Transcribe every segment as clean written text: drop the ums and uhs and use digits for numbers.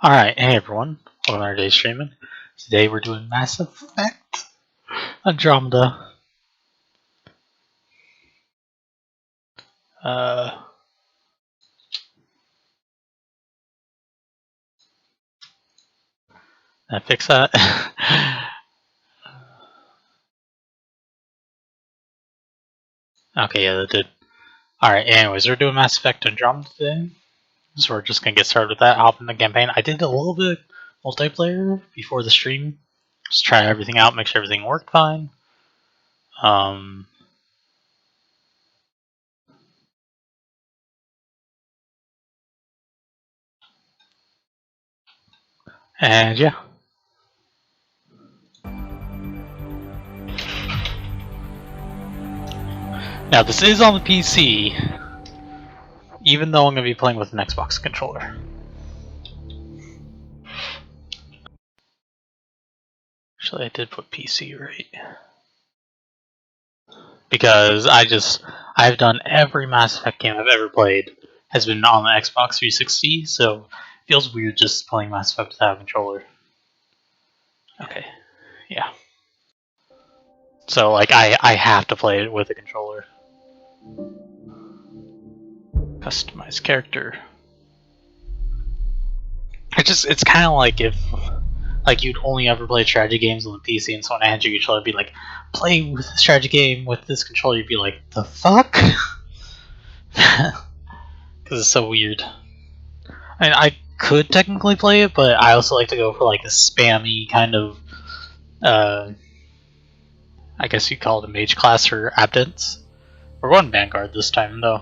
Alright, hey everyone, welcome to our day streaming. Today we're doing Mass Effect Andromeda. Did I fix that? Okay, yeah, that did. Alright, anyways, we're doing Mass Effect Andromeda today. So we're just gonna get started with that, hop in the campaign. I did a little bit multiplayer before the stream. Just try everything out, make sure everything worked fine. And yeah. Now this is on the PC, even though I'm gonna be playing with an Xbox controller. Actually, I did put PC right. Because I've done every Mass Effect game I've ever played has been on the Xbox 360, so it feels weird just playing Mass Effect without a controller. Okay, yeah. So like I have to play it with a controller. Customize character. It's kind of like if like you'd only ever play strategy games on the PC, and someone hands you a controller, it'd be like, play with a strategy game with this controller. You'd be like, the fuck? Because it's so weird. I mean, I could technically play it, but I also like to go for like a spammy kind of, I guess you call it a mage class or abdents. We're going Vanguard this time though.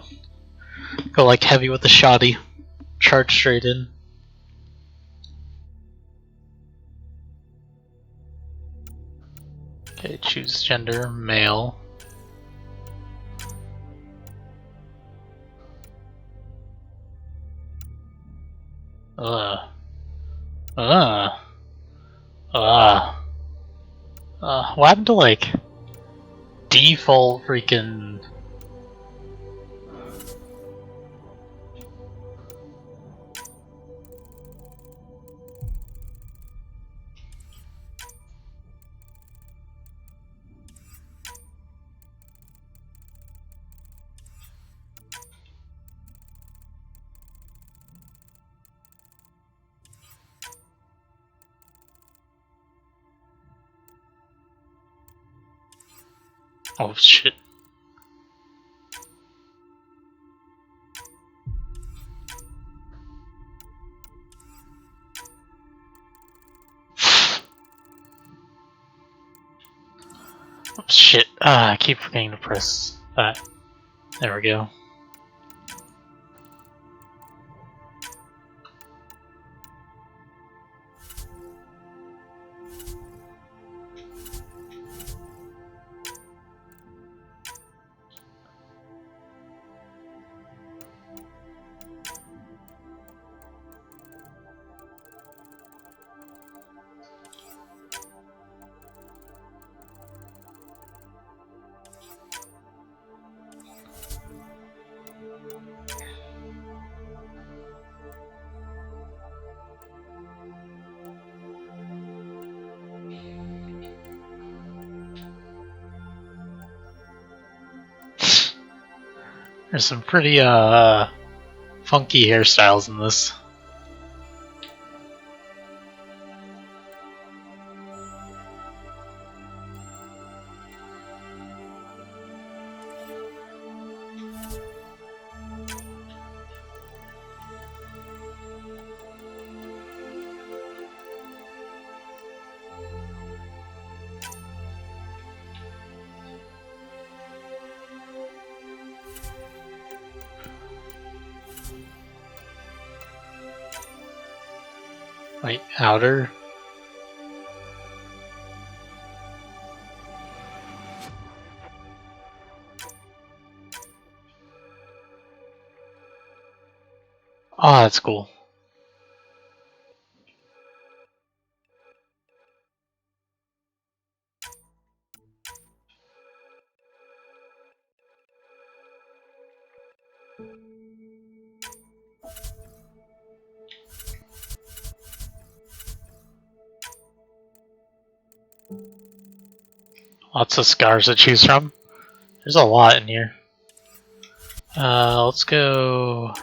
Go like heavy with the shoddy, charge straight in. Okay, choose gender, male. Ugh. Ugh. Ugh. What happened to like default freaking? Oh shit. Oh shit. I keep forgetting to press that. There we go. There's some pretty funky hairstyles in this. Wait, outer? Oh, that's cool. Lots of scars to choose from. There's a lot in here. Let's go.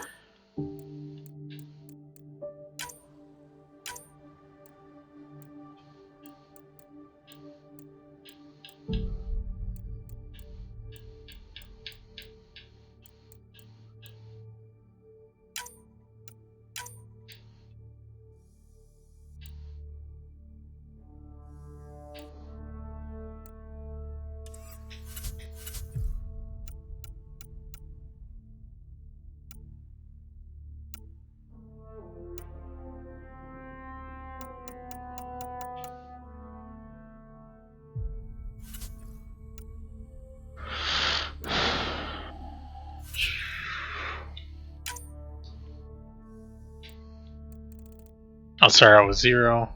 I'll start out with 0.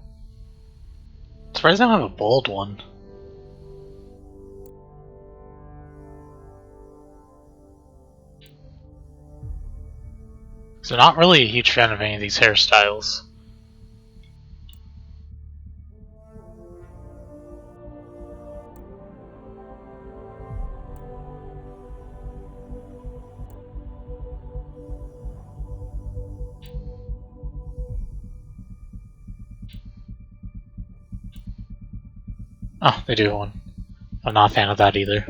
Surprised I don't have a bold one. So not really a huge fan of any of these hairstyles. Oh, they do one. I'm not a fan of that either.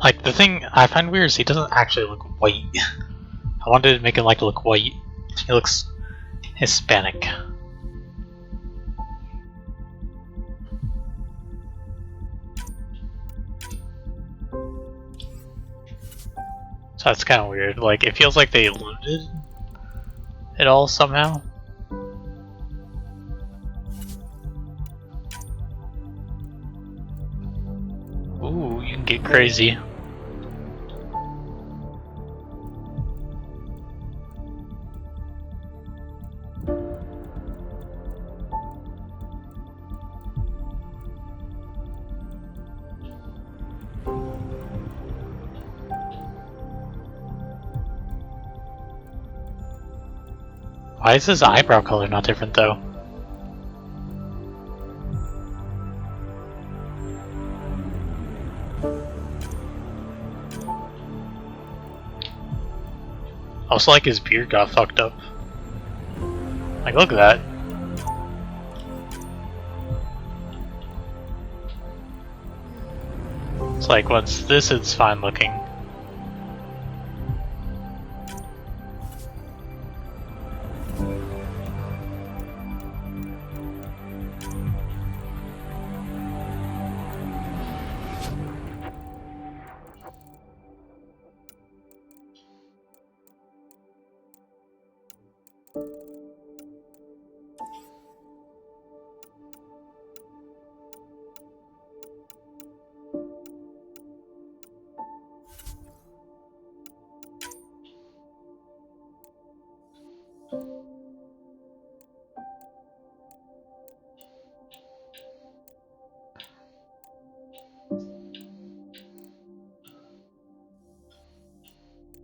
Like, the thing I find weird is he doesn't actually look white. I wanted to make him like look white. He looks Hispanic. So that's kind of weird. Like, it feels like they looted it all somehow. Ooh, you can get crazy. Why is his eyebrow color not different though? Also, like, his beard got fucked up. Like, look at that. It's like, once this is fine looking.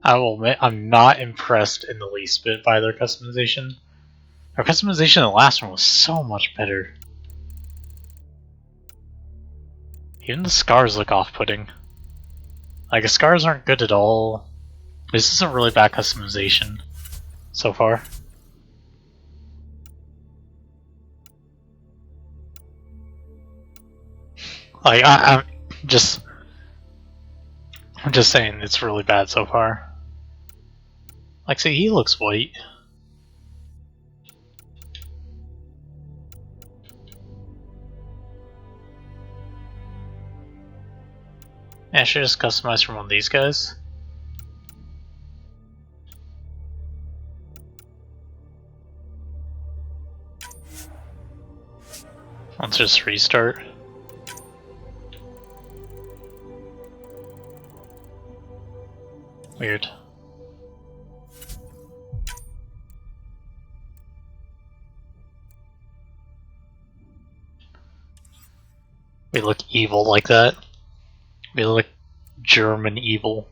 I will admit, I'm not impressed in the least bit by their customization. Their customization in the last one was so much better. Even the scars look off-putting. Like, the scars aren't good at all. This is a really bad customization so far. Like, I'm just saying it's really bad so far. Like, see, he looks white. Yeah, I should just customize from one of these guys. Let's just restart. Weird. We look evil like that. We look German evil.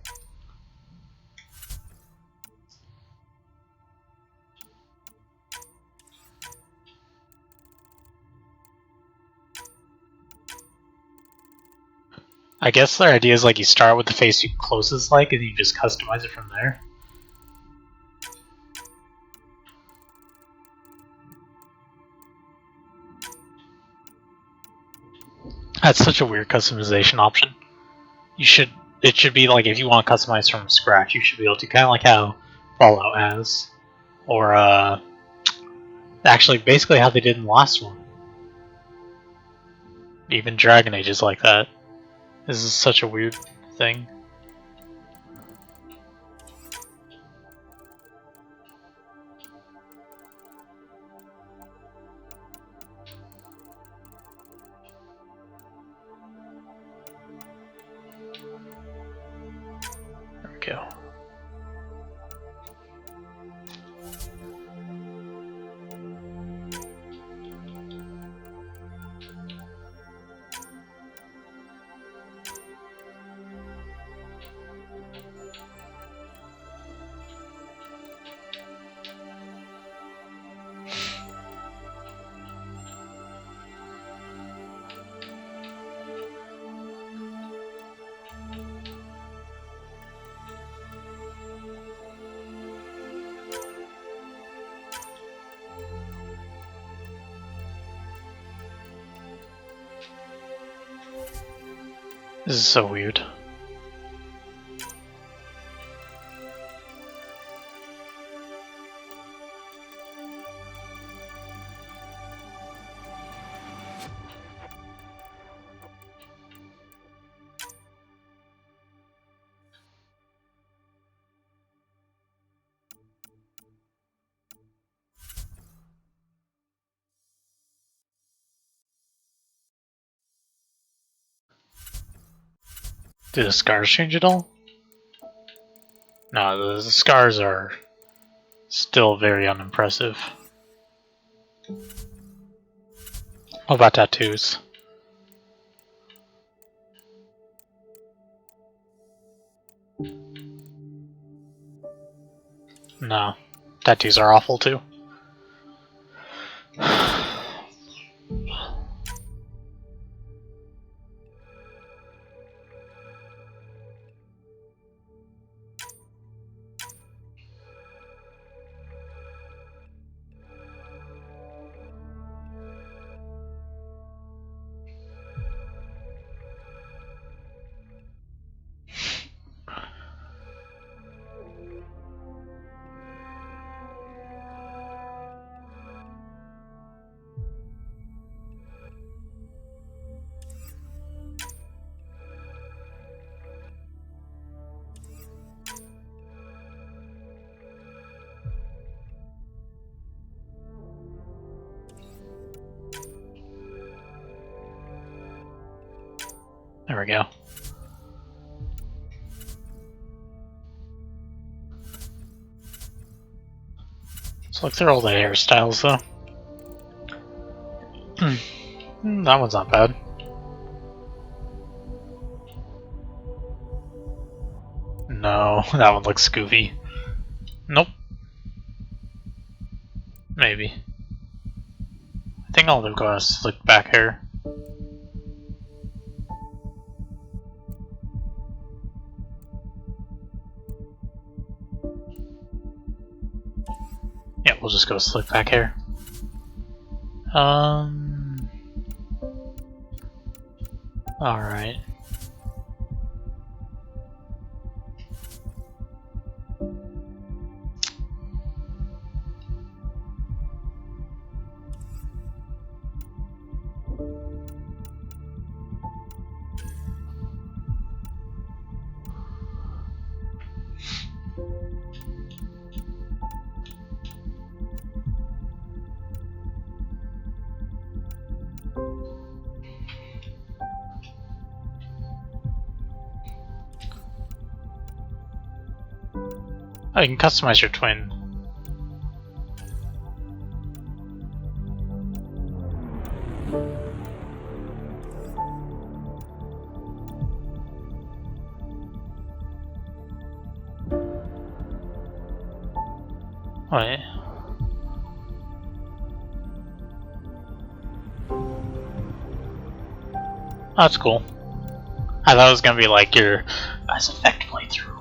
I guess their idea is like you start with the face you closest like, and you just customize it from there. That's such a weird customization option. It should be like if you want to customize from scratch, you should be able to, kind of like how Fallout has, or actually basically how they did in the last one. Even Dragon Age is like that. This is such a weird thing. There we go. This is so weird. Do the scars change at all? No, the scars are still very unimpressive. What about tattoos? No, tattoos are awful too. There we go. Let's look through all the hairstyles though. That one's not bad. No, that one looks goofy. Nope. Maybe. I think I'll go with slick back hair. Yeah, we'll just go slick back hair. Alright. Oh, you can customize your twin. Wait. Oh, that's cool. I thought it was gonna be like your Mass Effect playthrough.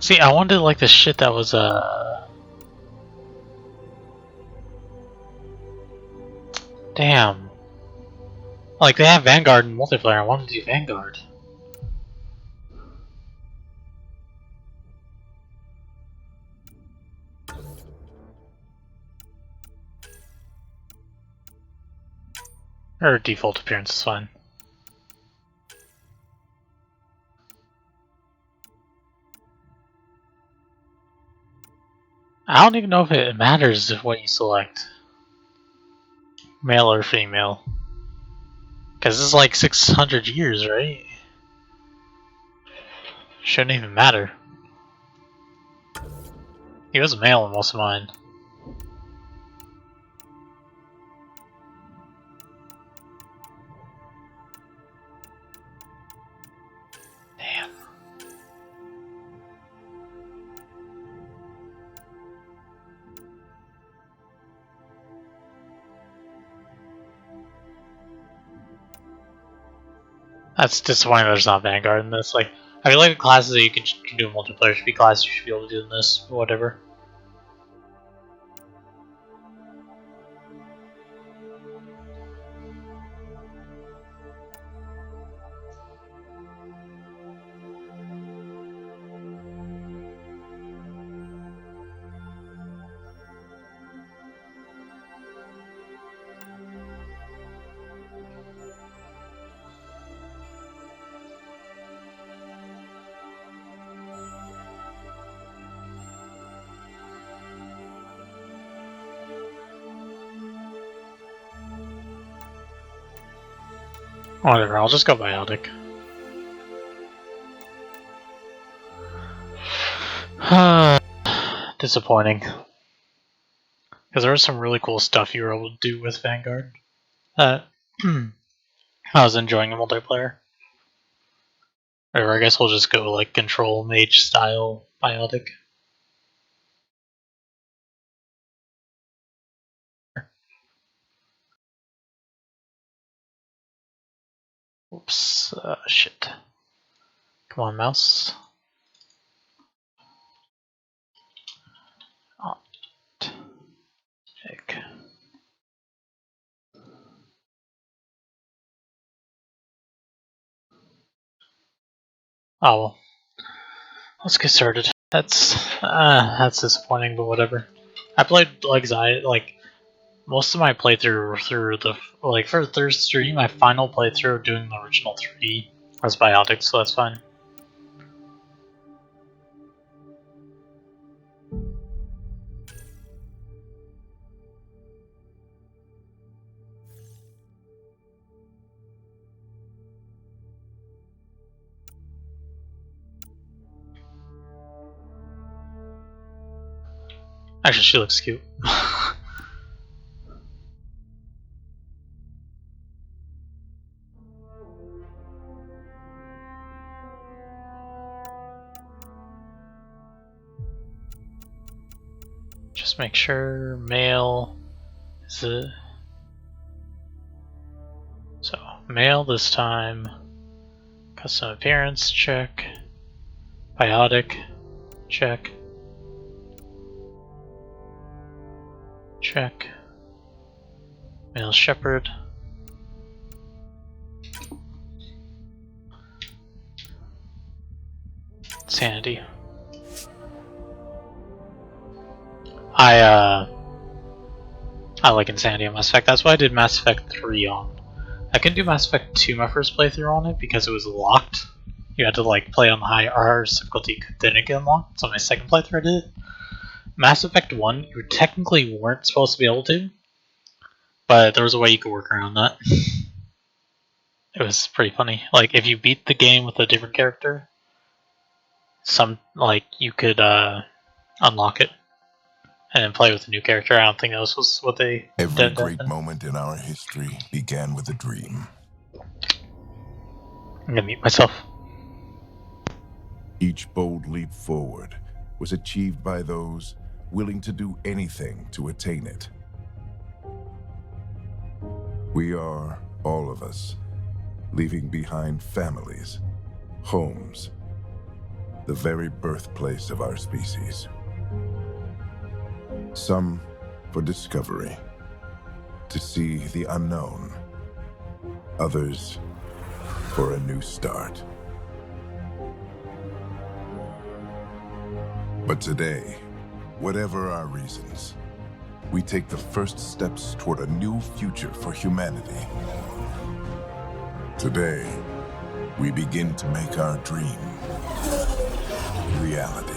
See, I wanted like the shit that was damn. Like they have Vanguard in multiplayer. I wanted to do Vanguard. Or default appearance is fine. I don't even know if it matters what you select. Male or female. Because this is like 600 years, right? Shouldn't even matter. He was a male in most of mine. Damn. That's disappointing there's not Vanguard in this. Like, I feel like the classes that you can do in multiplayer should be classes you should be able to do in this, whatever. Whatever, I'll just go biotic. Disappointing. Because there was some really cool stuff you were able to do with Vanguard. I was enjoying the multiplayer. Or I guess we'll just go like control mage style biotic. Oops, shit. Come on, mouse. Oh well. Let's get started. That's disappointing, but whatever. I played like most of my playthrough through the like for third stream. My final playthrough doing the original 3 was biotic, so that's fine. Actually, she looks cute. Just make sure male is it. So male this time. Custom appearance check. Biotic check. Check. Male shepherd. Sanity. I like Insanity on Mass Effect. That's why I did Mass Effect 3 on. I couldn't do Mass Effect 2 my first playthrough on it because it was locked. You had to like play on the high R difficulty, then it get unlocked. So my second playthrough I did it. Mass Effect 1, you technically weren't supposed to be able to, but there was a way you could work around that. It was pretty funny. Like if you beat the game with a different character, you could unlock it and then play with a new character. I don't think that was what they Every did. great moment in our history began with a dream. I'm gonna mute myself. Each bold leap forward was achieved by those willing to do anything to attain it. We are, all of us, leaving behind families, homes, the very birthplace of our species. Some for discovery, to see the unknown. Others for a new start. But today, whatever our reasons, we take the first steps toward a new future for humanity. Today, we begin to make our dream reality.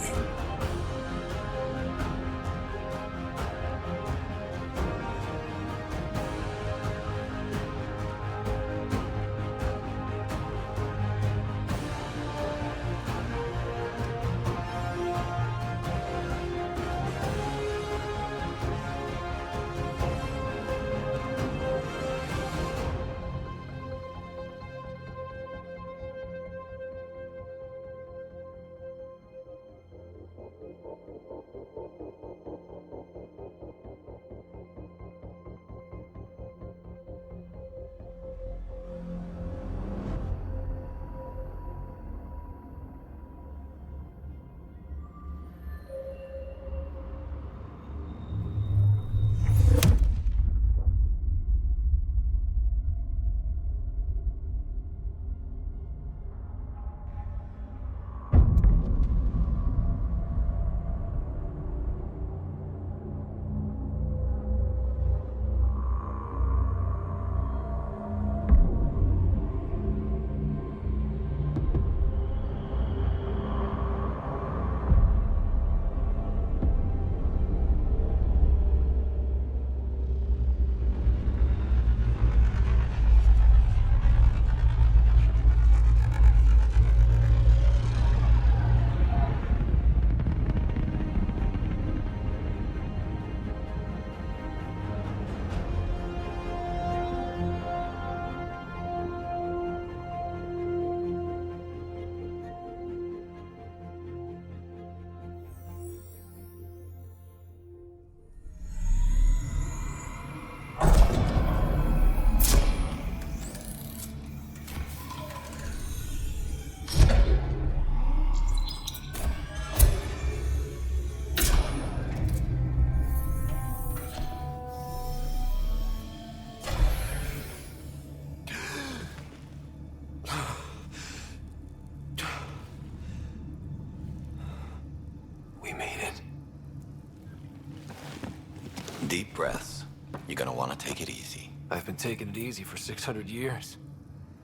breaths. You're gonna want to take it easy. I've been taking it easy for 600 years.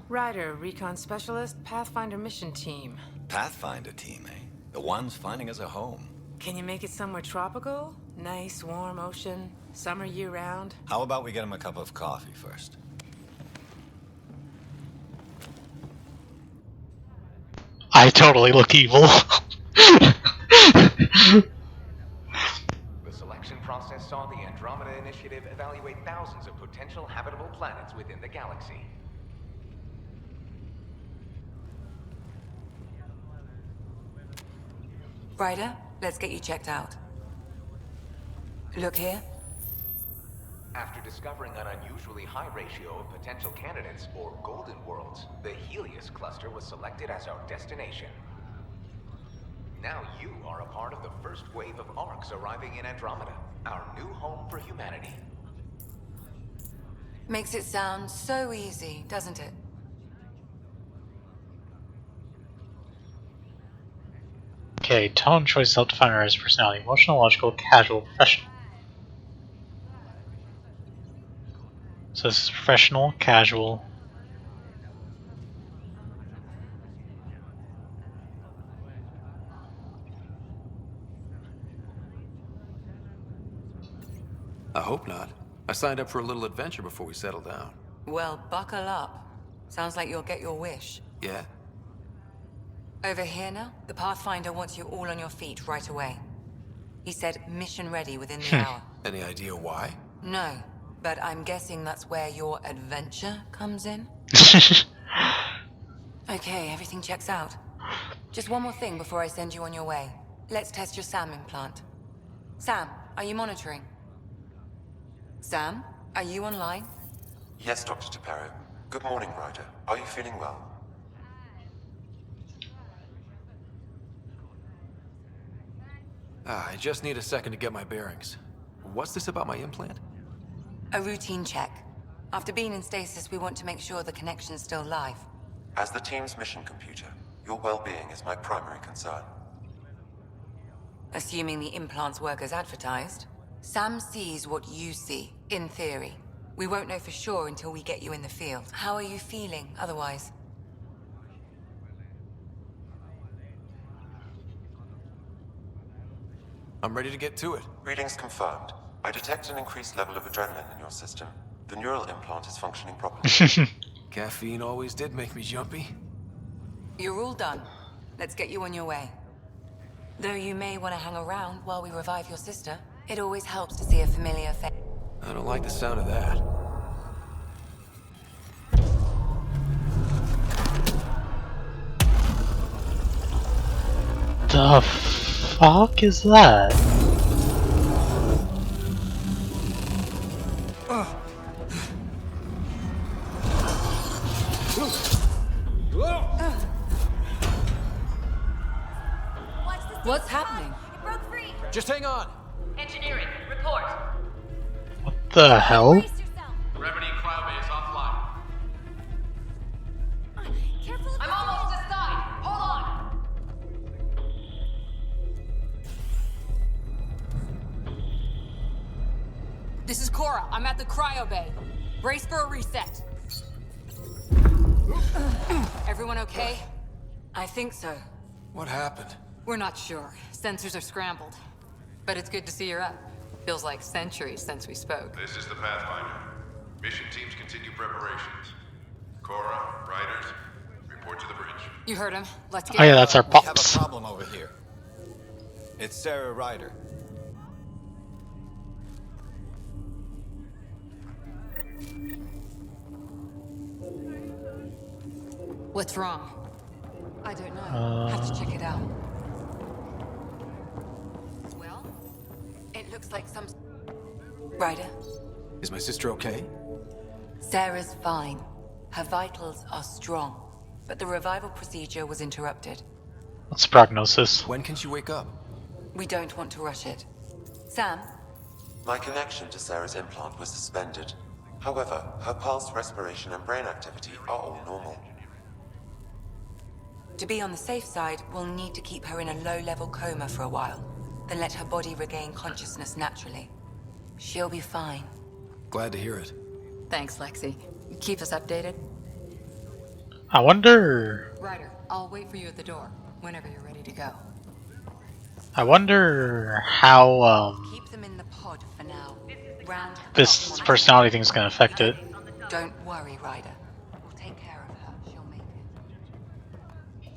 Ryder, Recon Specialist, Pathfinder Mission Team. Pathfinder team, eh? The ones finding us a home. Can you make it somewhere tropical? Nice, warm ocean, summer year-round? How about we get him a cup of coffee first? I totally look evil. The selection process saw the Andromeda Initiative evaluate thousands of potential habitable planets within the galaxy. Ryder, let's get you checked out. Look here. After discovering an unusually high ratio of potential candidates, or golden worlds, the Helios cluster was selected as our destination. Now you are a part of the first wave of ARCs arriving in Andromeda, our new home for humanity. Makes it sound so easy, doesn't it? Okay, tone, choice, self-define, as personality, emotional, logical, casual, professional. So this is professional, casual. I hope not. I signed up for a little adventure before we settle down. Well, buckle up. Sounds like you'll get your wish. Yeah? Over here now, the Pathfinder wants you all on your feet right away. He said mission ready within the hour. Any idea why? No, but I'm guessing that's where your adventure comes in? Okay, everything checks out. Just one more thing before I send you on your way. Let's test your SAM implant. Sam, are you monitoring? Sam, are you online? Yes, Dr. Taparo. Good morning, Ryder. Are you feeling well? I just need a second to get my bearings. What's this about my implant? A routine check. After being in stasis, we want to make sure the connection's still live. As the team's mission computer, your well-being is my primary concern. Assuming the implants work as advertised, Sam sees what you see, in theory. We won't know for sure until we get you in the field. How are you feeling otherwise? I'm ready to get to it. Readings confirmed. I detect an increased level of adrenaline in your system. The neural implant is functioning properly. Caffeine always did make me jumpy. You're all done. Let's get you on your way. Though you may want to hang around while we revive your sister, it always helps to see a familiar face. I don't like the sound of that. The fuck is that? What's happening? It broke free. Just hang on! Engineering, report. What the hell? Brace yourself. Remedy Cloudbase offline. Careful. I'm almost inside. Hold on. This is Cora. I'm at the cryo bay. Brace for a reset. Everyone okay? I think so. What happened? We're not sure. Sensors are scrambled. But it's good to see you're up. Feels like centuries since we spoke. This is the Pathfinder. Mission teams continue preparations. Cora, Riders, report to the bridge. You heard him. Let's get Oh yeah, that's our We have a pops. problem over here. It's Sarah Ryder. What's wrong? I don't know. Have to check it out. Well, it looks like some... Ryder, Is my sister okay? Sarah's fine. Her vitals are strong. But the revival procedure was interrupted. What's the prognosis? When can she wake up? We don't want to rush it. Sam, My connection to Sarah's implant was suspended. However, her pulse, respiration, and brain activity are all normal. to be on the safe side, we'll need to keep her in a low-level coma for a while. Then let her body regain consciousness naturally. She'll be fine. Glad to hear it. Thanks, Lexi. Keep us updated. I wonder. Ryder, I'll wait for you at the door whenever you're ready to go. I wonder how Keep them in the pod for now. Round this personality thing's gonna affect it. Don't worry, Ryder. We'll take care of her. She'll make it.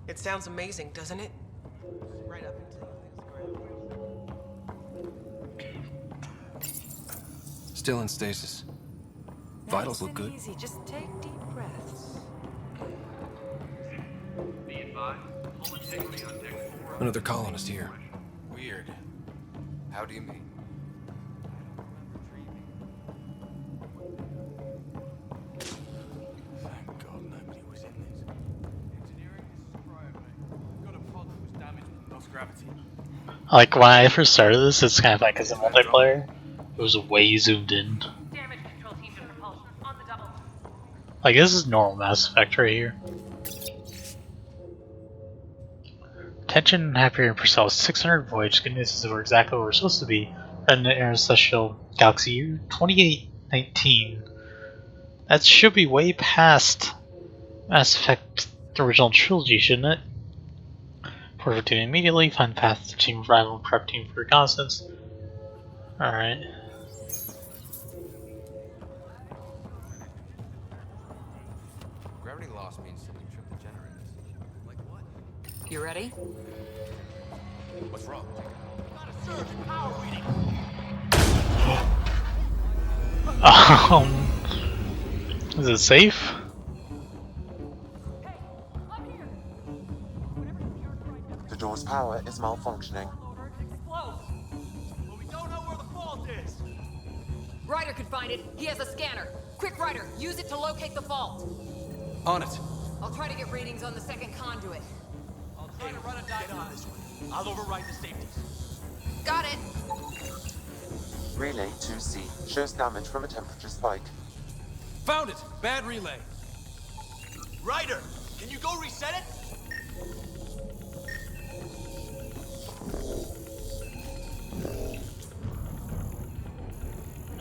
It sounds amazing, doesn't it? Right up until Still in stasis. Vitals look good. Easy. Just take deep breaths. Another colonist here. Weird. How do you mean? Thank God nobody was in this. Engineering, this is Cryo. Got a pod that was damaged and lost gravity. Like when I first started this, it's kind of like as a multiplayer, it was way zoomed in. Damage control team to propulsion. On the double. Like this is normal Mass Effect right here. Attention, Hyperion Purcell 600 voyage. Good news is that we're exactly where we're supposed to be. In the interstellar galaxy year 2819. That should be way past Mass Effect the original trilogy, shouldn't it? Report to immediately. Find the path to team rival and prep team for reconnaissance. Alright. Gravity loss means something tripped the generators. Like what? You ready? What's wrong? Got a surge in power reading. Is it safe? The door's power is malfunctioning. Close. But we don't know where the fault is. Ryder could find it. He has a scanner. Quick, Ryder, use it to locate the fault. On it. I'll try to get readings on the second conduit. I'll try to run a dive on this one. I'll override the safeties. Got it. Relay 2C shows damage from a temperature spike. Found it. Bad relay. Ryder, can you go reset it?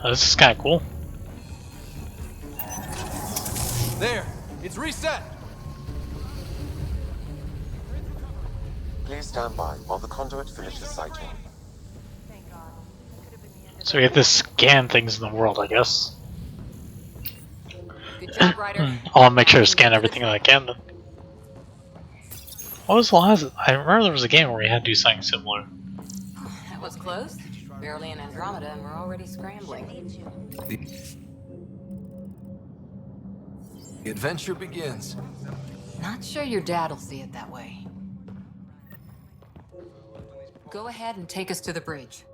Oh, this is kind of cool. There. It's reset. Please stand by while the conduit finishes cycling. So we have to scan things in the world, I guess. Good job, Ryder. I'll make sure to scan everything that I can then. What was the last? I remember there was a game where we had to do something similar. That was close. Barely in Andromeda, and we're already scrambling. The adventure begins. Not sure your dad'll see it that way. Go ahead and take us to the bridge.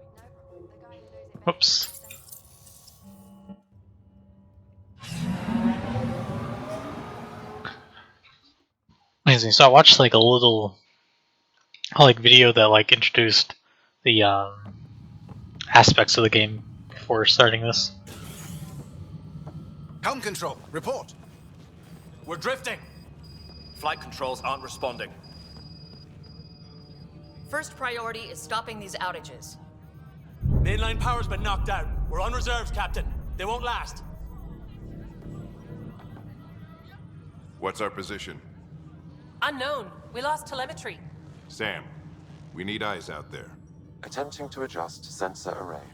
Whoops. Amazing. So I watched like a little video that like introduced the aspects of the game before starting this. Helm control, report. We're drifting. Flight controls aren't responding. First priority is stopping these outages. Mainline power's been knocked out. We're on reserves, Captain. They won't last. What's our position? Unknown. We lost telemetry. Sam, we need eyes out there. Attempting to adjust sensor array.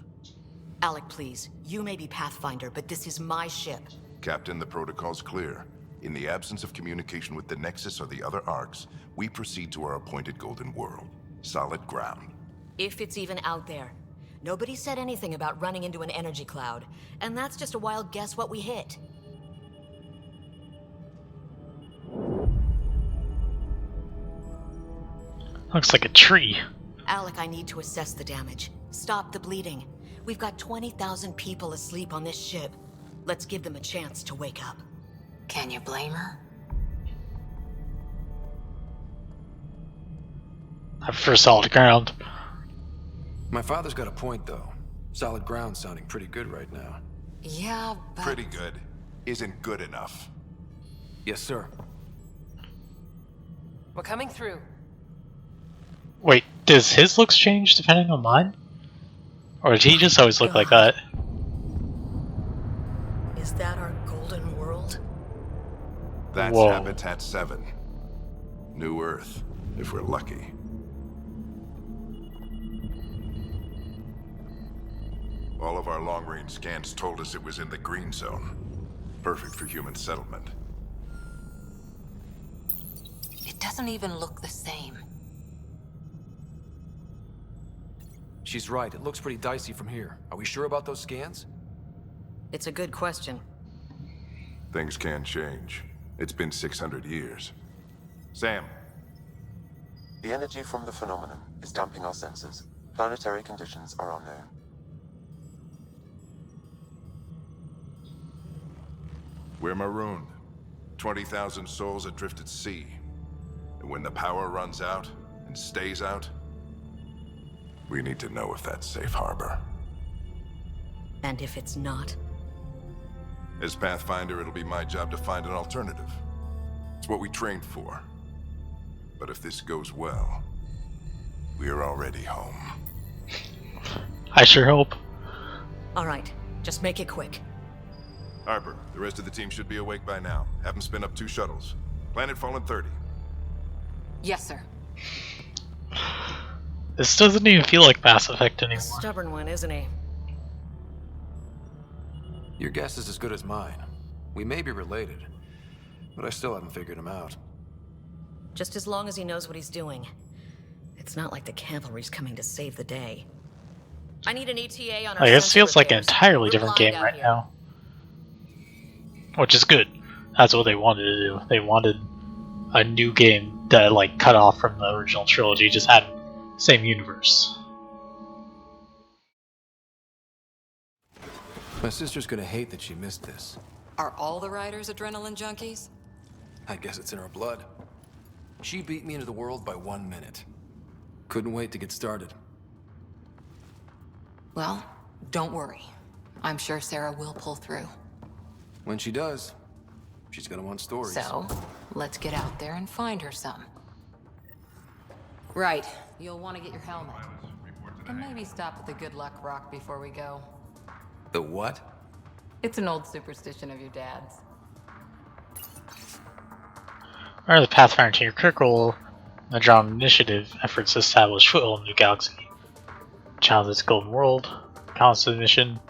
Alec, please. You may be Pathfinder, but this is my ship. Captain, the protocol's clear. In the absence of communication with the Nexus or the other arcs, we proceed to our appointed Golden World. Solid ground. If it's even out there. Nobody said anything about running into an energy cloud, and that's just a wild guess what we hit. Looks like a tree. Alec, I need to assess the damage. Stop the bleeding. We've got 20,000 people asleep on this ship. Let's give them a chance to wake up. Can you blame her? I prefer solid ground. My father's got a point, though. Solid ground sounding pretty good right now. Yeah, but... Pretty good. Isn't good enough. Yes, sir. We're coming through. Wait, does his looks change depending on mine? Or did he just always look like that? Is that our golden world? That's Whoa. Habitat 7. New Earth, if we're lucky. All of our long-range scans told us it was in the green zone. Perfect for human settlement. It doesn't even look the same. She's right. It looks pretty dicey from here. Are we sure about those scans? It's a good question. Things can change. It's been 600 years. Sam. The energy from the phenomenon is damping our sensors. Planetary conditions are unknown. We're marooned. 20,000 souls adrift at sea. And when the power runs out, and stays out, we need to know if that's safe harbor. And if it's not? As Pathfinder, it'll be my job to find an alternative. It's what we trained for. But if this goes well, we're already home. I sure hope. Alright, just make it quick. Harper, the rest of the team should be awake by now. Have them spin up 2 shuttles. Planet Fallen 30. Yes, sir. This doesn't even feel like Mass Effect anymore. Stubborn one, isn't he? Your guess is as good as mine. We may be related, but I still haven't figured him out. Just as long as he knows what he's doing. It's not like the cavalry's coming to save the day. I need an ETA on our Like, this sensor feels like an repairs. entirely We're different blind game out right here. now. Which is good. That's what they wanted to do. They wanted a new game that, like, cut off from the original trilogy, just had same universe. My sister's gonna hate that she missed this. Are all the riders adrenaline junkies? I guess it's in her blood. She beat me into the world by 1 minute. Couldn't wait to get started. Well, don't worry. I'm sure Sarah will pull through. When she does, she's gonna want stories. So, let's get out there and find her some. Right. You'll want to get your helmet. And maybe stop at the Good Luck Rock before we go. The what? It's an old superstition of your dad's. Remember the Pathfinder team critical Andromeda initiative efforts to establish foothold in the new galaxy. Challenge its golden world, constant mission,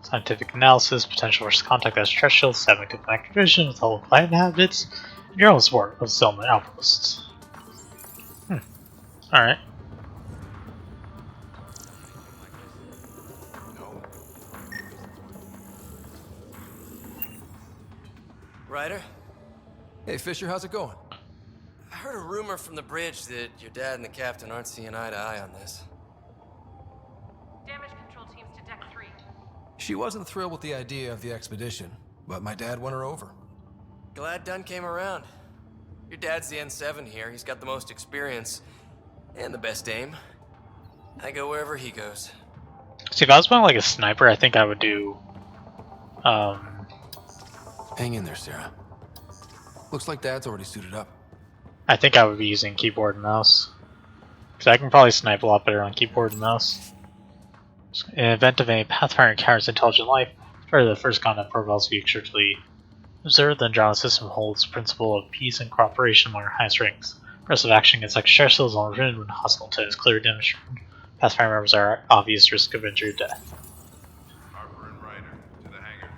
scientific analysis, potential first contact extraterrestrials, establishing diplomatic tradition with all planet inhabitants, and your own support of settlement outposts. Alright. Ryder? Hey, Fisher, how's it going? I heard a rumor from the bridge that your dad and the captain aren't seeing eye to eye on this. Damage control teams to deck 3. She wasn't thrilled with the idea of the expedition, but my dad won her over. Glad Dunn came around. Your dad's the N7 here. He's got the most experience and the best aim. I go wherever he goes. See, if I was playing like a sniper, I think I would do Hang in there, Sarah. Looks like Dad's already suited up. I think I would be using keyboard and mouse. Because I can probably snipe a lot better on keyboard and mouse. In the event of any Pathfinder encounters intelligent life, part of the first contact protocols be strictly observed. The Andromeda system holds the principle of peace and cooperation among our highest ranks. Aggressive action against extraterrestrials is only permitted when hostile intent is clearly demonstrated. Pathfinder members are at obvious risk of injury or death. Harper and Ryder, to the hangar.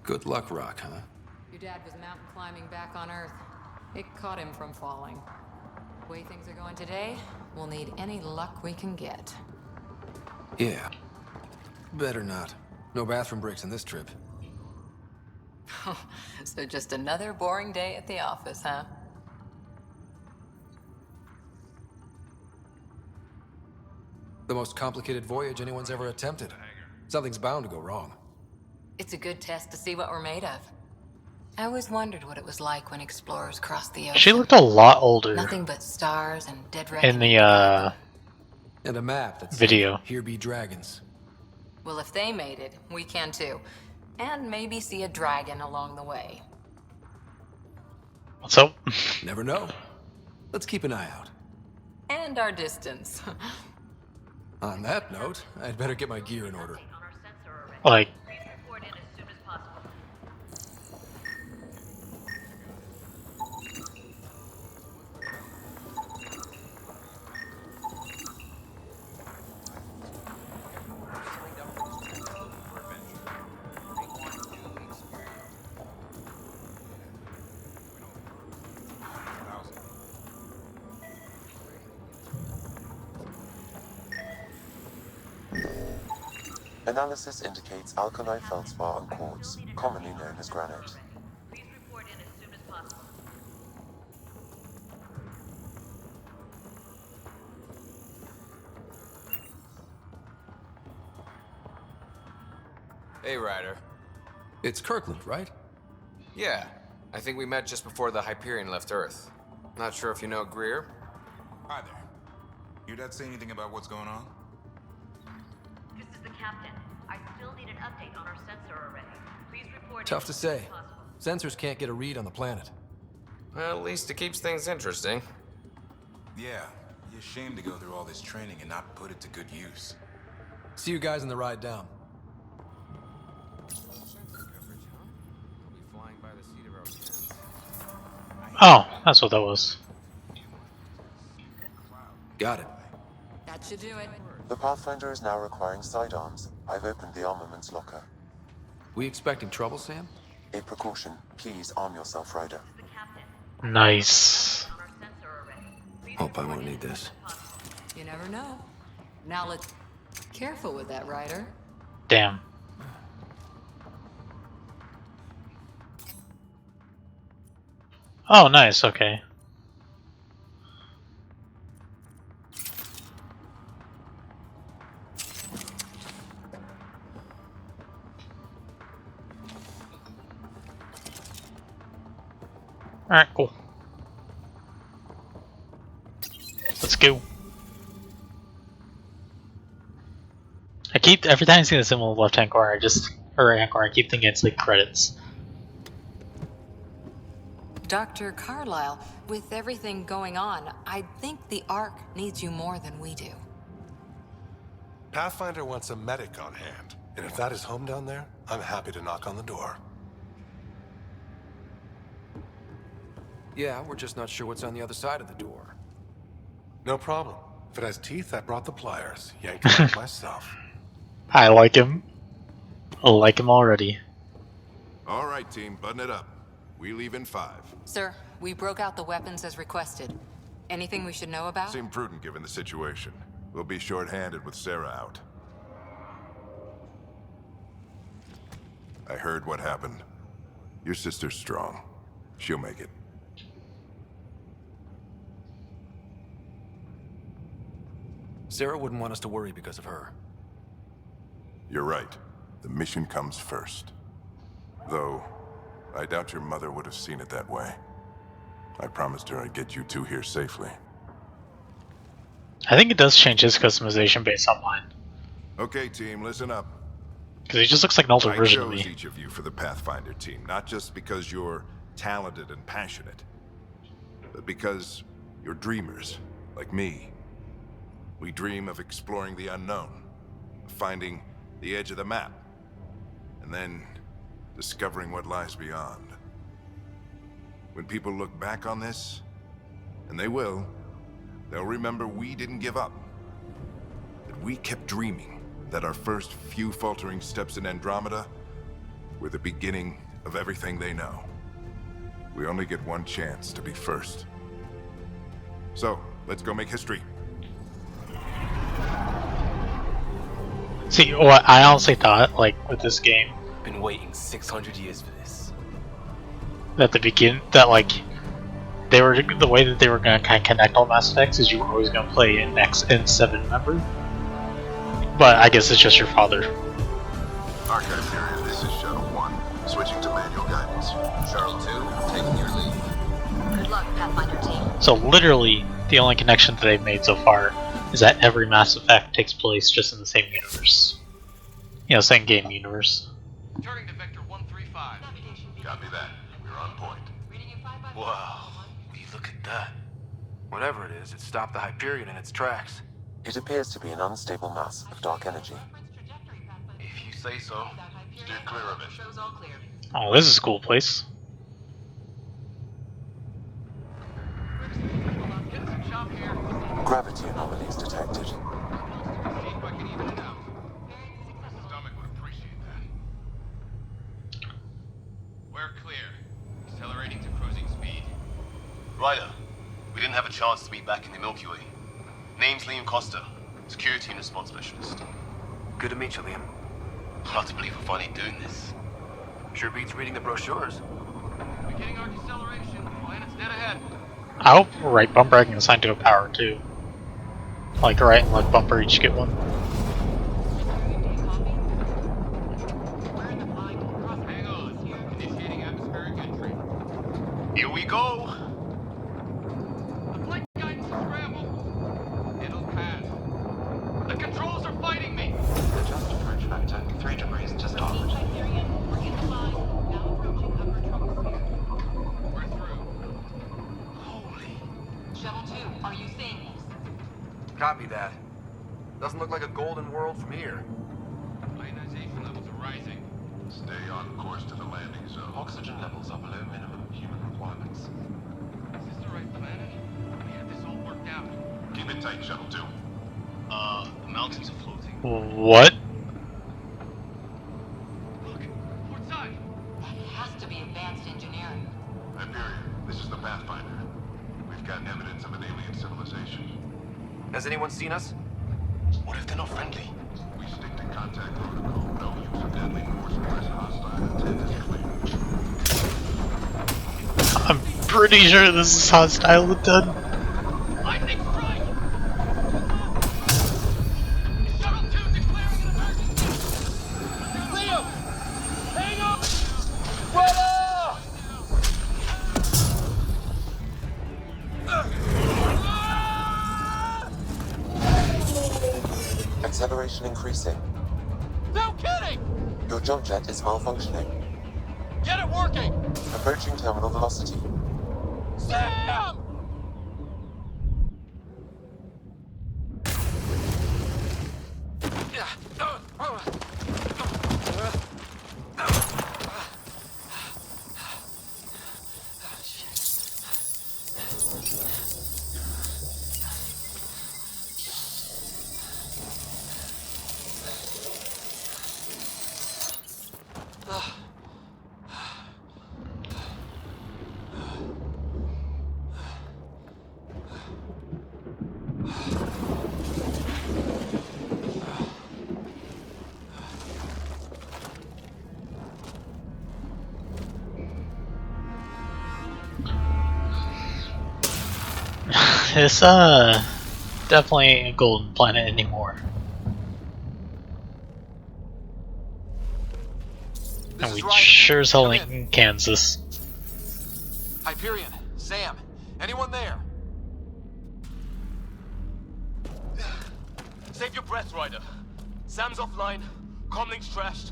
Good luck, Rock, huh? Your dad was mountain climbing back on Earth. It caught him from falling. The way things are going today, we'll need any luck we can get. Yeah. Better not. No bathroom breaks in this trip. So just another boring day at the office, huh? The most complicated voyage anyone's ever attempted. Something's bound to go wrong. It's a good test to see what we're made of. I always wondered what it was like when explorers crossed the ocean. She looked a lot older. Nothing but stars and dead in the and a map that's video. Here be dragons. Well, if they made it, we can too. And maybe see a dragon along the way. What's up? Never know. Let's keep an eye out. And our distance. On that note, I'd better get my gear in order. Like, Analysis indicates alkali feldspar and quartz, commonly known as granite. Hey, Ryder. It's Kirkland, right? Yeah, I think we met just before the Hyperion left Earth. Not sure if you know Greer? Hi there. Your dad say anything about what's going on? This is the captain. I still need an update on our sensor array. Please report. Tough to say. Sensors can't get a read on the planet. Well, at least it keeps things interesting. Yeah, you're ashamed to go through all this training and not put it to good use. See you guys on the ride down. oh, that's what that was. Got it. That should do it. The Pathfinder is now requiring sidearms. I've opened the armaments locker. We expecting trouble, Sam? A precaution. Please arm yourself, Ryder. Nice. Hope I won't need this. You never know. Now let's... Careful with that, Ryder. Damn. Oh, nice, okay. Alright, cool. Let's go. I keep, every time I see the symbol in the left hand corner, or right hand corner, I keep thinking it's like credits. Dr. Carlyle, with everything going on, I think the Ark needs you more than we do. Pathfinder wants a medic on hand, and if that is home down there, I'm happy to knock on the door. Yeah, we're just not sure what's on the other side of the door. No problem. If it has teeth, I brought the pliers. Yanked it out myself. I like him. I like him already. All right, team, button it up. We leave in 5. Sir, we broke out the weapons as requested. Anything we should know about? Seemed prudent given the situation. We'll be short-handed with Sarah out. I heard what happened. Your sister's strong. She'll make it. Sarah wouldn't want us to worry because of her. You're right. The mission comes first. Though, I doubt your mother would have seen it that way. I promised her I'd get you two here safely. I think it does change his customization based on mine. Okay, team, listen up. Because he just looks like an older version of I chose me. each of you for the Pathfinder team, not just because you're talented and passionate, but because you're dreamers, like me. We dream of exploring the unknown, of finding the edge of the map, and then discovering what lies beyond. When people look back on this, and they will, they'll remember we didn't give up. That we kept dreaming, that our first few faltering steps in Andromeda were the beginning of everything they know. We only get one chance to be first. So, let's go make history. See, what I honestly thought, like, with this game, Been waiting 600 years for this. that they were, the way that they were going to kind of connect all Mass Effects is you were always going to play an N7 member. But I guess it's just your father. Archive period, this is Shuttle 1. Switching to manual guidance. Shuttle 2, taking your lead. Good luck, Pathfinder team. So literally, the only connection that they've made so far is that every Mass Effect takes place just in the same universe. You know, same game universe. Turning to Vector 135. Copy that. We're on point. Wow, look at that. Whatever it is, it stopped the Hyperion in its tracks. It appears to be an unstable mass of dark energy. If you say so. Steer clear of it. Oh, this is a cool place. Gravity anomalies detected. We're clear. Accelerating to cruising speed. Ryder, we didn't have a chance to meet back in the Milky Way. Name's Liam Costa, Security and Response Specialist. Good to meet you, Liam. Hard to believe we're finally doing this. Sure beats reading the brochures. Beginning our deceleration. Planet's dead ahead. I hope right bumper I can assign to a power too. Like right and left bumper each get one. Hang on. Initiating atmospheric entry. Here we go. The flight guidance is scrambled. It'll pass. The controls are fighting me. Adjust approach factor 3 degrees to starboard. We're through. Shuttle 2, are you seeing this? Copy that. Doesn't look like a golden world from here. Ionization levels are rising. Stay on course to the landing zone. Oxygen levels are below minimum human requirements. Is this the right planet? We had this all worked out. Keep it tight, Shuttle 2. The mountains are floating. What? Look, port side. That has to be advanced engineering. Hyperion, this is the Pathfinder. We've got evidence of an alien civilization. Has anyone seen us? What if they're not friendly? We stick to contact protocol. No use of deadly force unless hostile intent is clear. I'm pretty sure this is hostile intent. Lightning strike! Shuttle 2 declaring an emergency! Leo! Hang on! Brother! Acceleration increasing. No kidding! Your jump jet is malfunctioning. Get it working! Approaching terminal velocity. Sam! This definitely ain't a golden planet anymore. And we sure as hell ain't in Kansas. Hyperion, Sam, anyone there? Save your breath, Ryder. Sam's offline. Comlink's trashed.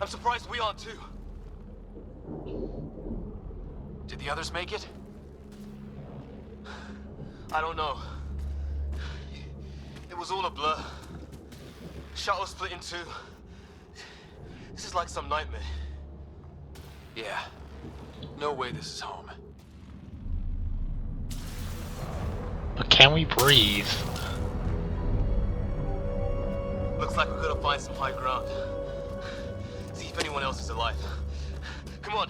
I'm surprised we aren't too. Did the others make it? I don't know. It was all a blur. Shuttle split in two. This is like some nightmare. Yeah. No way this is home. But can we breathe? Looks like we're gonna find some high ground. See if anyone else is alive. Come on.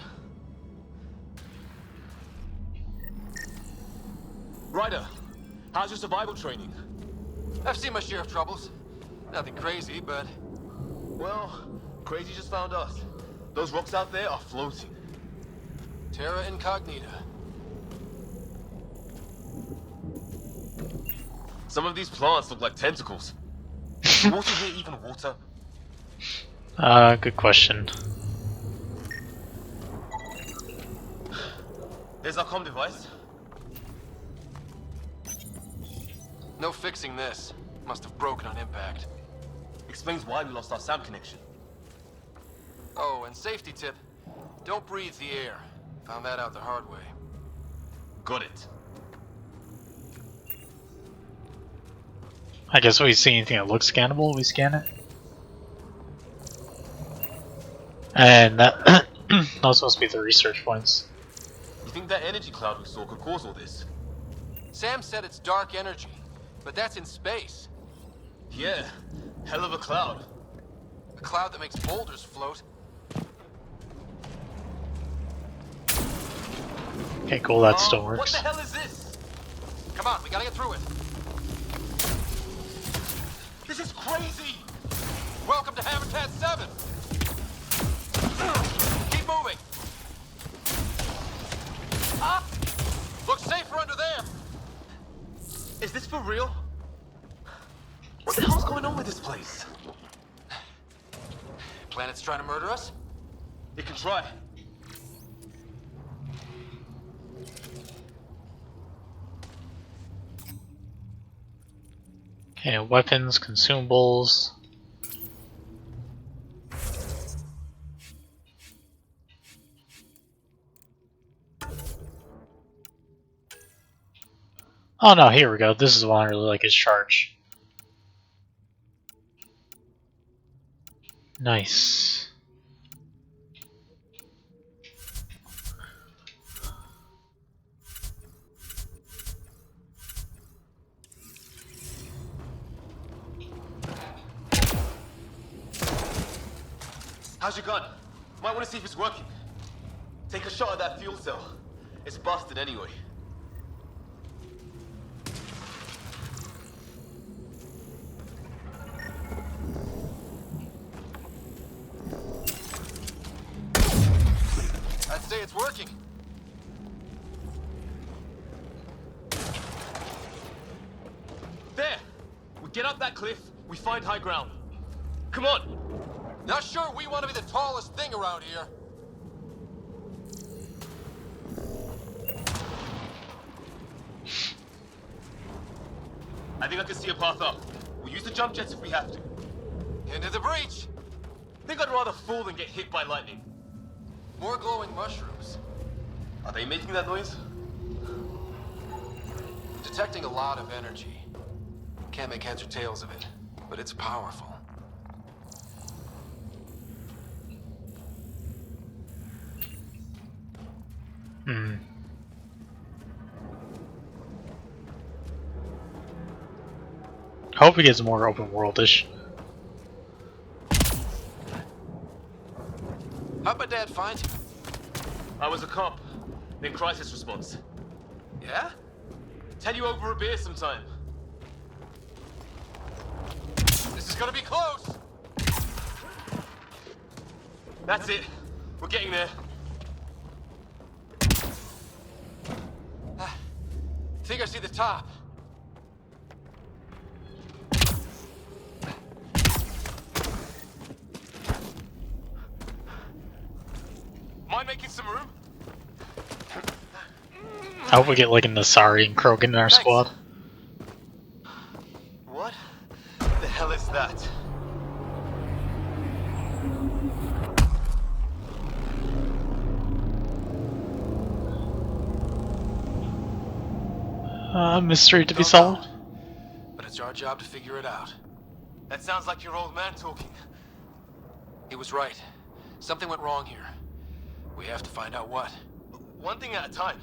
Ryder, how's your survival training? I've seen my share of troubles. Nothing crazy, but... Well, crazy just found us. Those rocks out there are floating. Terra Incognita. Some of these plants look like tentacles. Is water here even water? Good question. There's our comm device. No fixing this. Must have broken on impact. Explains why we lost our SAM connection. Oh, and safety tip. Don't breathe the air. Found that out the hard way. Got it. I guess we see anything that looks scannable, we scan it. And that those must be the research points. You think that energy cloud we saw could cause all this? Sam said it's dark energy, but that's in space. Yeah, hell of a cloud. A cloud that makes boulders float. Okay, cool, that still What works. the hell is this? Come on, we gotta get through it. This is crazy! Welcome to Habitat 7! Keep moving! Up! Looks safer under there! Is this for real? What the hell's going on with this place? Planet's trying to murder us? It can try. Okay, weapons, consumables. Oh no, here we go. This is the one I really like, his charge. Nice. How's your gun? Might want to see if it's working. Take a shot at that fuel cell. It's busted anyway. I'd say it's working. There! We get up that cliff, we find high ground. Come on! Not sure we want to be the tallest thing around here. I think I can see a path up. We'll use the jump jets if we have to. Into the breach! Think I'd rather fall than get hit by lightning. More glowing mushrooms. Are they making that noise? Detecting a lot of energy. Can't make heads or tails of it, but it's powerful. Hope it gets more open world-ish. How'd my dad find you? I was a cop, then crisis response. Yeah? Tell you over a beer sometime. This is gonna be close! That's it. We're getting there. Think I see the top. Mind making some room? I hope we get like a Nasari and Krogan in our squad. What the hell is that? Mystery to be solved. But it's our job to figure it out. That sounds like your old man talking. He was right. Something went wrong here. We have to find out what. One thing at a time.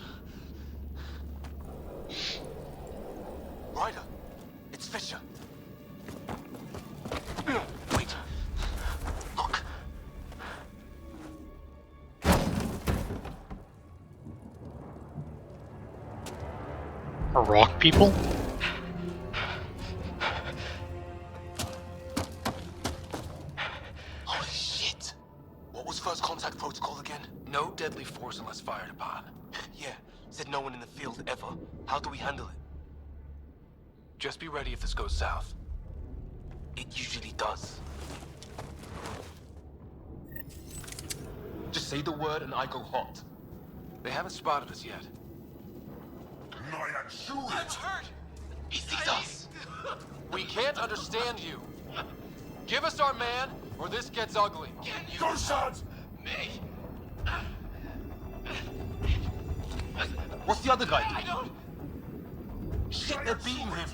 Ryder, it's Fisher. Wait. Look. Rock people? Holy shit! What was first contact protocol again? No deadly force unless fired upon. Yeah, said no one in the field ever. How do we handle it? Just be ready if this goes south. It usually does. Just say the word and I go hot. They haven't spotted us yet. I'm hurt! He sees us! We can't understand you. Give us our man, or this gets ugly. Go, Sons! Me! What's the other guy doing? I don't... Shit, they're beating him!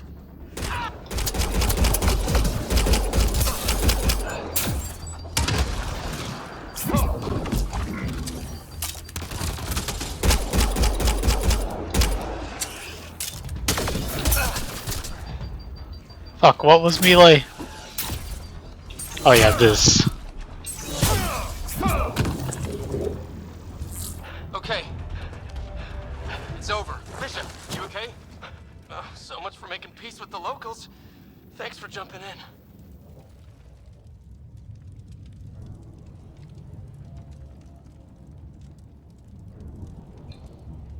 Fuck, what was melee? Oh yeah, this. Okay. It's over. Bishop, you okay? So much for making peace with the locals. Thanks for jumping in.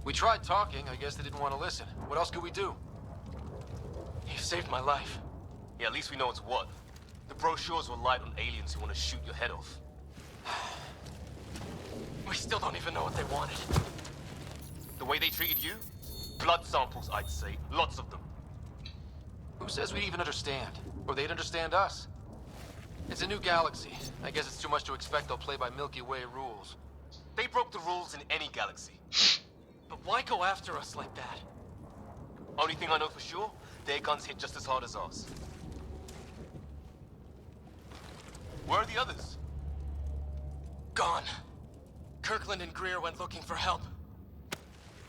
We tried talking. I guess they didn't want to listen. What else could we do? You saved my life. Yeah, at least we know it's what. The brochures were light on aliens who want to shoot your head off. We still don't even know what they wanted. The way they treated you? Blood samples, I'd say. Lots of them. Who says we'd even understand? Or they'd understand us? It's a new galaxy. I guess it's too much to expect they'll play by Milky Way rules. They broke the rules in any galaxy. But why go after us like that? Only thing I know for sure, their guns hit just as hard as ours. Where are the others? Gone. Kirkland and Greer went looking for help.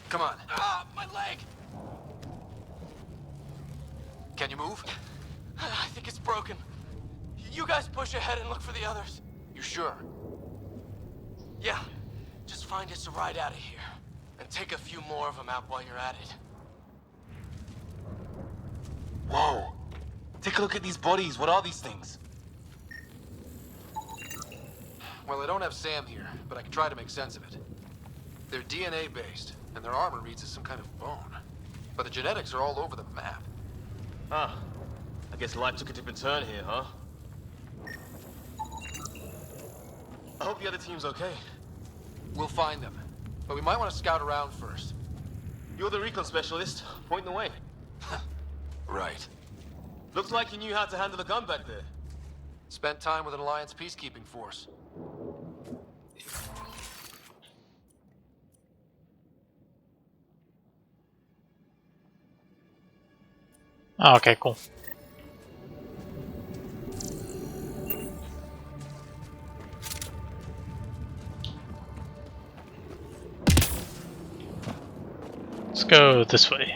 Come on. Ah, my leg! Can you move? I think it's broken. You guys push ahead and look for the others. You sure? Yeah. Just find us a ride out of here. And take a few more of them out while you're at it. Whoa! Take a look at these bodies. What are these things? Well, I don't have Sam here, but I can try to make sense of it. They're DNA-based, and their armor reads as some kind of bone. But the genetics are all over the map. Ah, I guess life took a different turn here, huh? I hope the other team's okay. We'll find them, but we might want to scout around first. You're the recon specialist. Point the way. Right. Looks like you knew how to handle a gun back there. Spent time with an Alliance peacekeeping force. Oh, okay, cool. Let's go this way.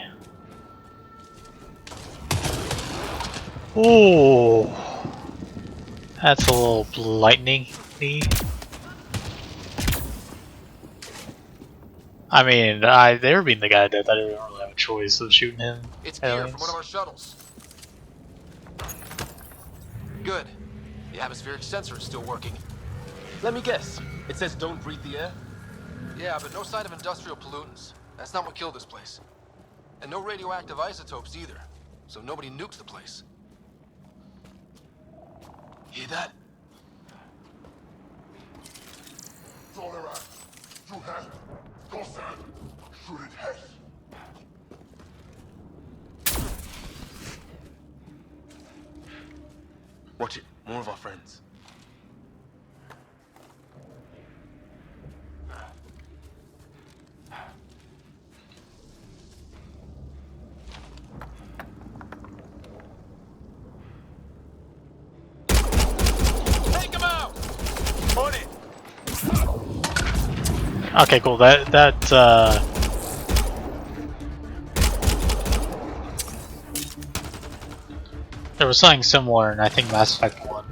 Ooh, that's a little lightning-y. I mean, they're being the guy that I didn't really have a choice of shooting him. It's gear from one of our shuttles. Good. The atmospheric sensor is still working. Let me guess. It says don't breathe the air? Yeah, but no sign of industrial pollutants. That's not what killed this place. And no radioactive isotopes either. So nobody nukes the place. Hear that? Watch it. More of our friends. Take him out! On it! Okay, cool. There was something similar in I think Mass Effect 1.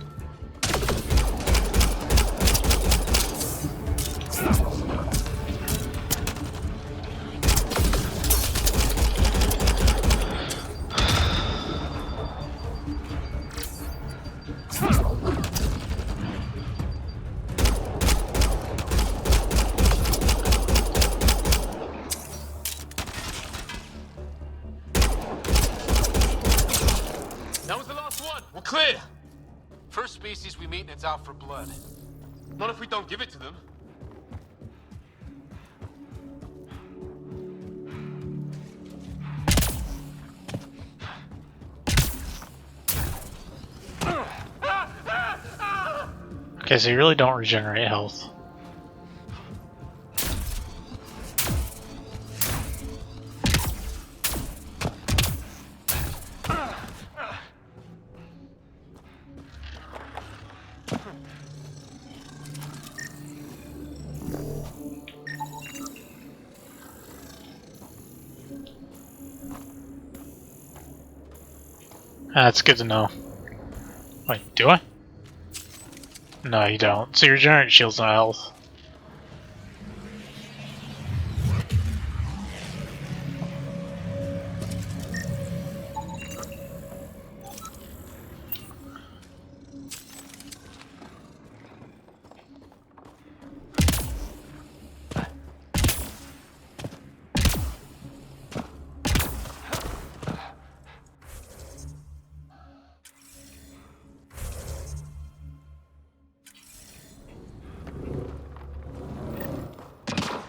That was the last one. We're clear. First species we meet and it's out for blood. Not if we don't give it to them. Okay, so you really don't regenerate health. That's good to know. Wait, do I? No, you don't. So your regenerate shield's no health.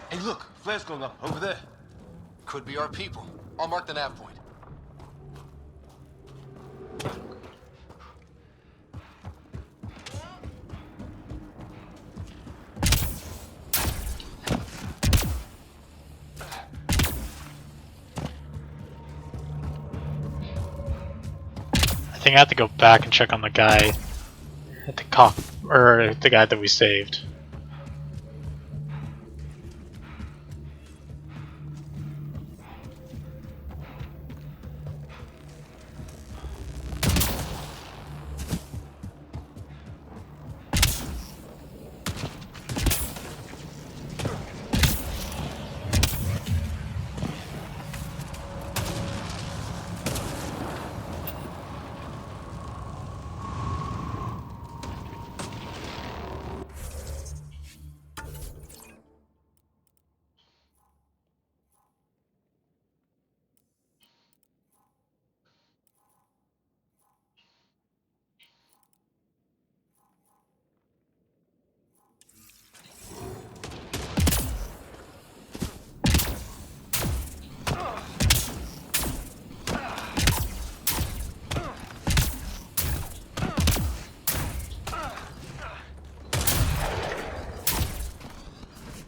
Hey, look, flare's going up over there. Could be our people. I'll mark the nav point. I think I have to go back and check on the guy at the or the guy that we saved.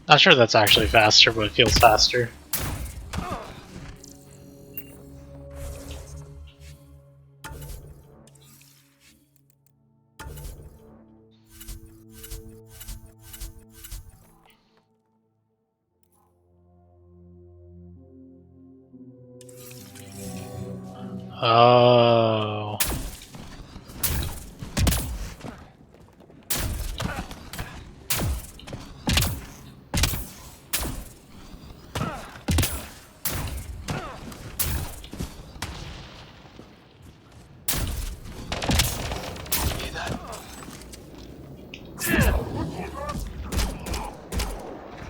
Not sure that's actually faster, but it feels faster. Oh.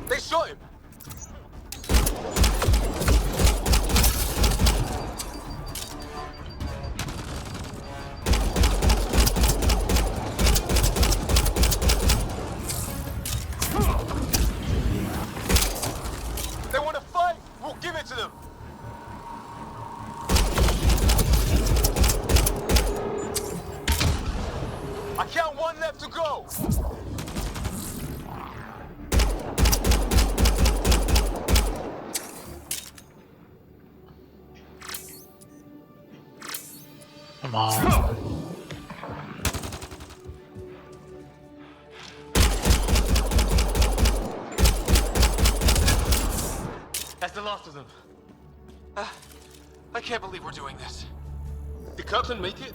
They shot him! They want to fight! We'll give it to them! I count one left to go! Come on. That's the last of them. I can't believe we're doing this. Did Kirkland make it?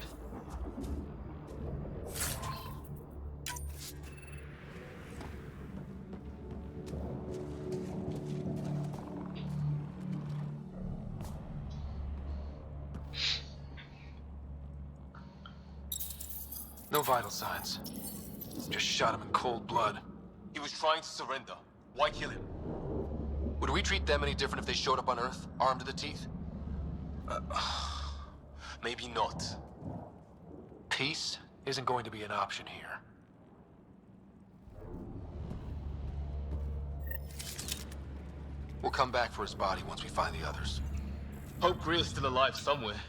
No vital signs. Just shot him in cold blood. He was trying to surrender. Why kill him? Would we treat them any different if they showed up on Earth, armed to the teeth? Maybe not. Peace isn't going to be an option here. We'll come back for his body once we find the others. Hope Greer's still alive somewhere.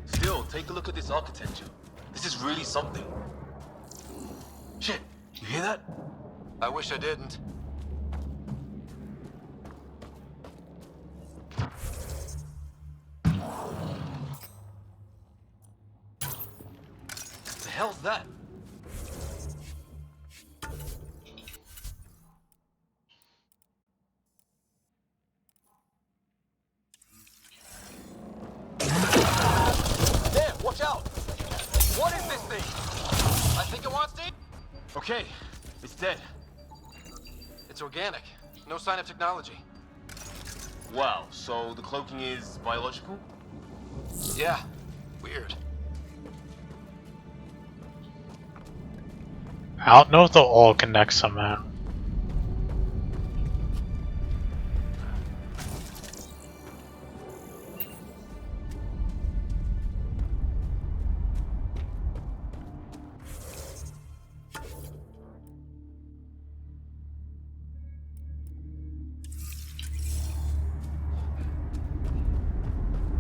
Still, take a look at this architecture. This is really something. Shit, you hear that? I wish I didn't. The hell's that? There! Okay, it's dead. It's organic. No sign of technology. Wow, so the cloaking is biological? Yeah, weird. I don't know if they'll all connect somehow.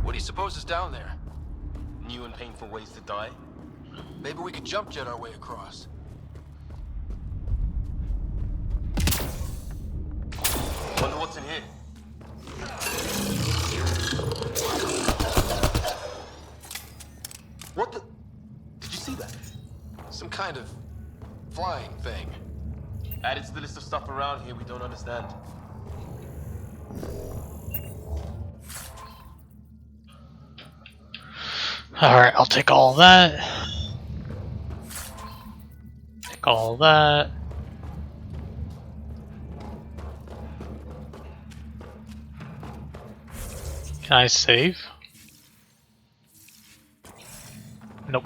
What do you suppose is down there? New and painful ways to die? Maybe we could jump jet our way across. Wonder what's in here. What the? Did you see that? Some kind of flying thing. Added to the list of stuff around here we don't understand. Alright, I'll take all that. Take all that. Can I save? Nope.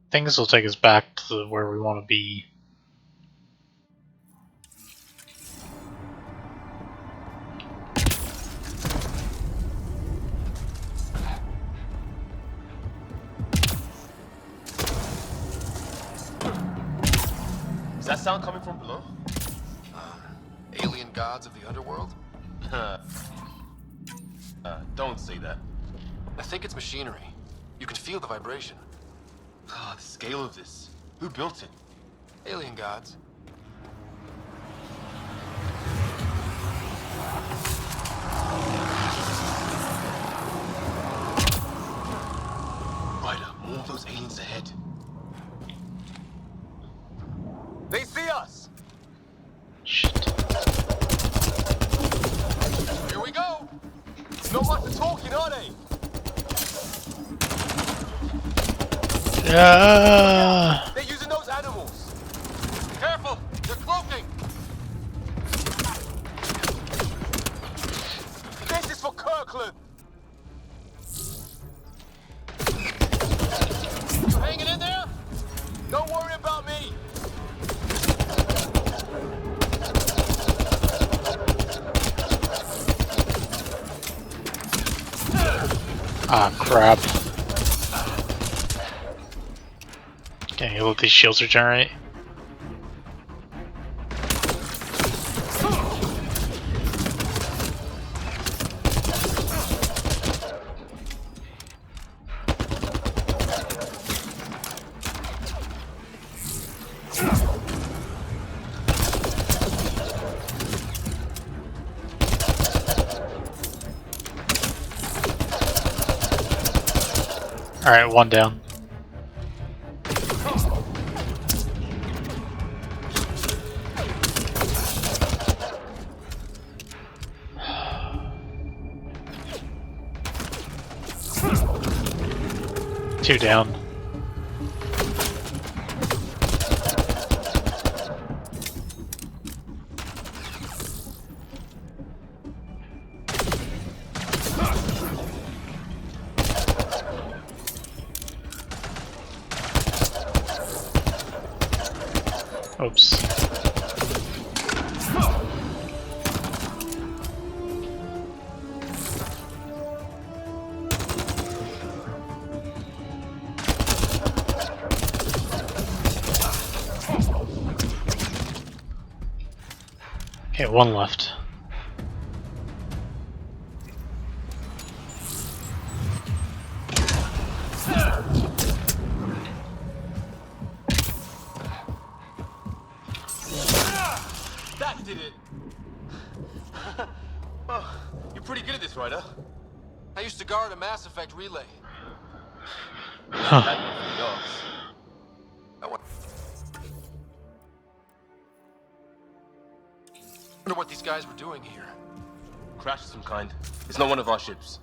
I think this will take us back to where we want to be. Is that sound coming from below? Alien gods of the underworld? Don't say that. I think it's machinery. You can feel the vibration. Ah, the scale of this. Who built it? Alien gods. Ryder, more of those aliens ahead. They see us! Here we go! Not much of talking, are they? Yeah. They're using those animals. Careful, they're cloaking. This is for Kirkland. You hanging in there? Don't worry about me. Ah, crap. Can you let these shields regenerate? Alright, one down. Two down. Oops. Okay, one left. That did it. Oh, you're pretty good at this, Ryder. I used to guard a Mass Effect relay. Huh. I wonder what these guys were doing here. Crash of some kind. It's not one of our ships.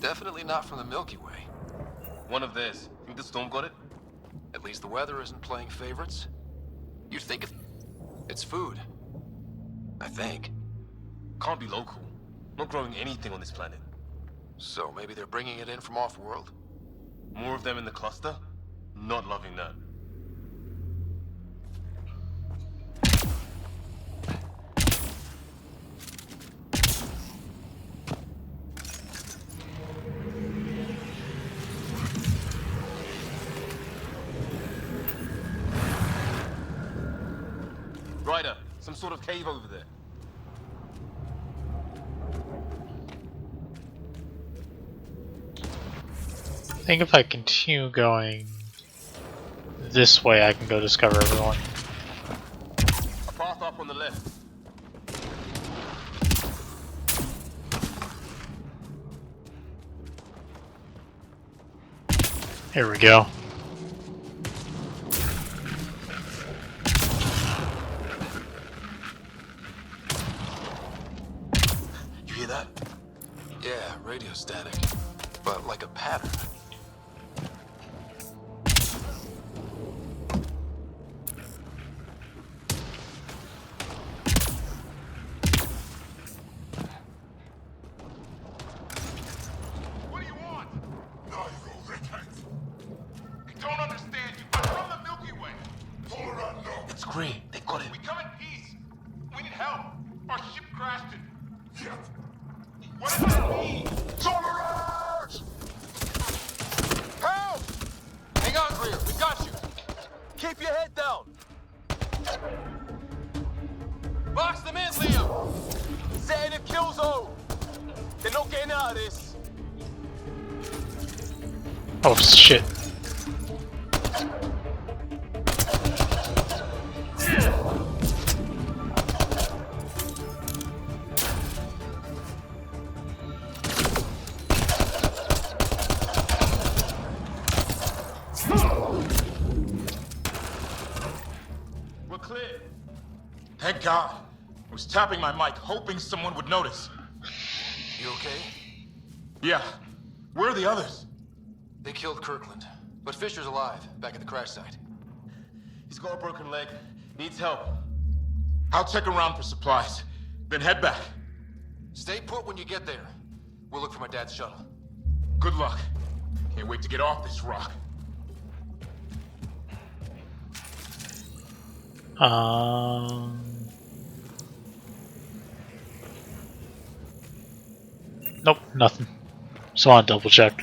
Definitely not from the Milky Way. One of theirs. Think the storm got it? At least the weather isn't playing favorites. You'd think it's food. I think. Can't be local. Not growing anything on this planet. So maybe they're bringing it in from off-world? More of them in the cluster? Not loving that. Ryder, some sort of cave over there. I think if I continue going this way, I can go discover everyone. A path up on the left. Here we go. You hear that? Yeah, radio static. But like a pattern. What do you want? I don't understand you. I'm from the Milky Way. It's great. They got it. We come in peace. We need help. Our ship crashed it. What does that mean? Tolerance! Help! Hang on, Greer. We got you. Keep your head down. Box them in, Liam. Setting a kill zone. They're not getting out of this. Oh shit. We're clear. Thank God. I was tapping my mic, hoping someone would notice. You okay? Yeah. Where are the others? They killed Kirkland. But Fisher's alive, back at the crash site. He's got a broken leg. Needs help. I'll check around for supplies, then head back. Stay put when you get there. We'll look for my dad's shuttle. Good luck. Can't wait to get off this rock. Nope, nothing. Just want to double check.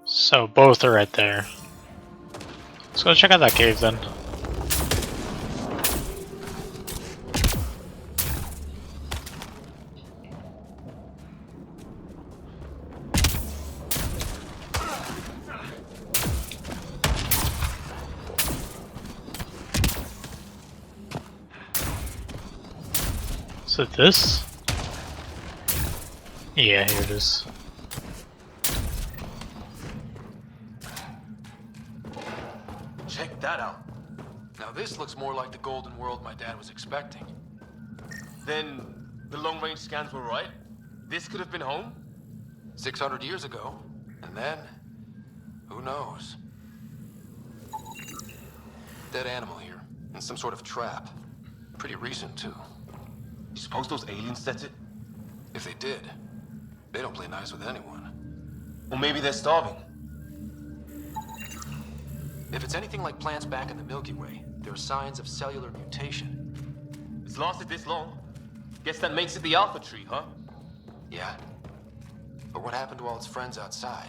So both are right there. Let's go check out that cave then. Is it this? Yeah, here it is. Check that out. Now this looks more like the golden world my dad was expecting. Then the long-range scans were right? This could have been home? 600 years ago. And then, who knows? Dead animal here, in some sort of trap. Pretty recent, too. You suppose those aliens set it? If they did, they don't play nice with anyone. Or maybe they're starving. If it's anything like plants back in the Milky Way, there are signs of cellular mutation. It's lasted this long. Guess that makes it the Alpha Tree, huh? Yeah. But what happened to all its friends outside?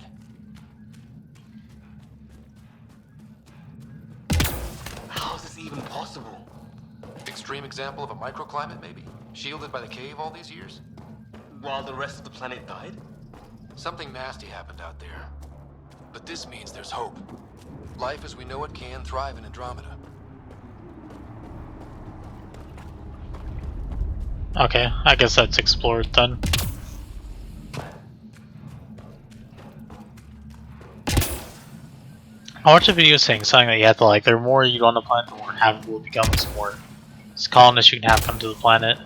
How is this even possible? Extreme example of a microclimate, maybe? Shielded by the cave all these years? While the rest of the planet died? Something nasty happened out there. But this means there's hope. Life as we know it can thrive in Andromeda. Okay, I guess that's explored then. I watched a video saying something that you have to like, the more you go on the planet, the more habitable it becomes, more colonists you can have come to the planet.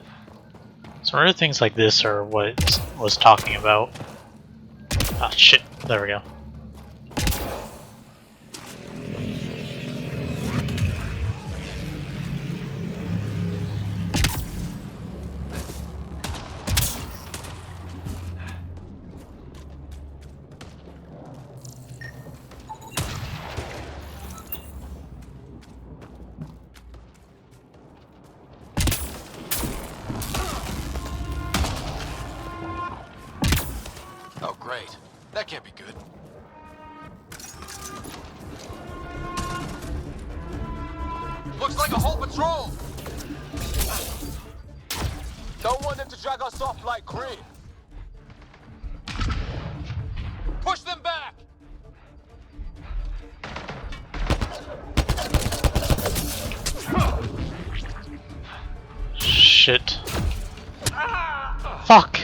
So other things like this are what was talking about. Ah shit, there we go. Oh, great. That can't be good. Looks like a whole patrol! Don't want them to drag us off like Green. Push them back! Shit. Fuck!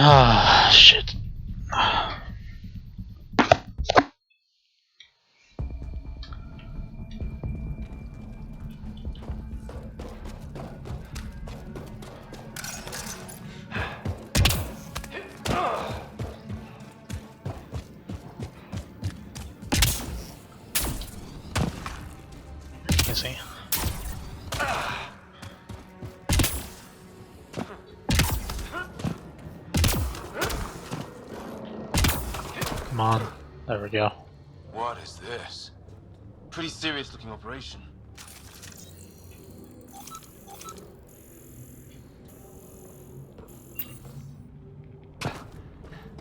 Ah, shit. See. Come on. There we go. What is this? Pretty serious looking operation.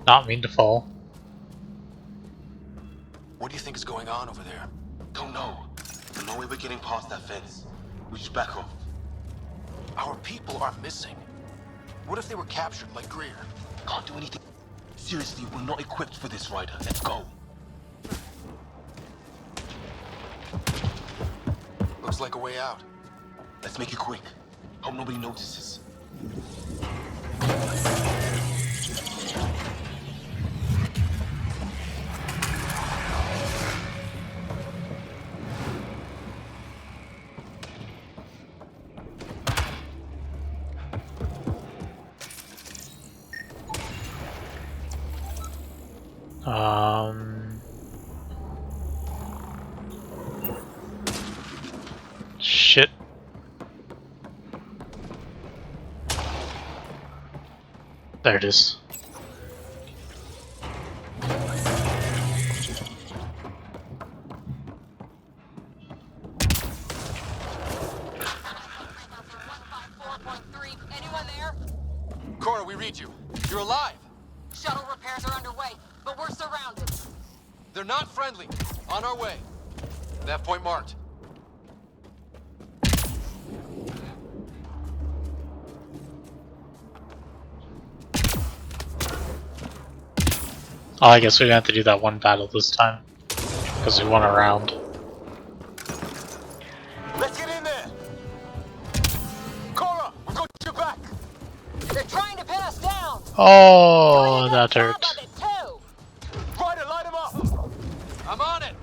Not mean to fall. What do you think is going on over there? Don't know. The no way we're getting past that fence. We should back off. Our people are missing. What if they were captured like Greer? Can't do anything. Seriously, we're not equipped for this, Ryder. Let's go. Looks like a way out. Let's make it quick. Hope nobody notices. Shit. There it is. Anyone there? Cora, we read you. You're alive. Shuttle repairs are underway, but we're surrounded. They're not friendly. On our way. That point marked. Oh, I guess we have to do that one battle this time. Because we won a round. Let's get in there! Cora, we got your back! They're trying to pin us down! Oh, that hurt. Ryder, light him up! I'm on it!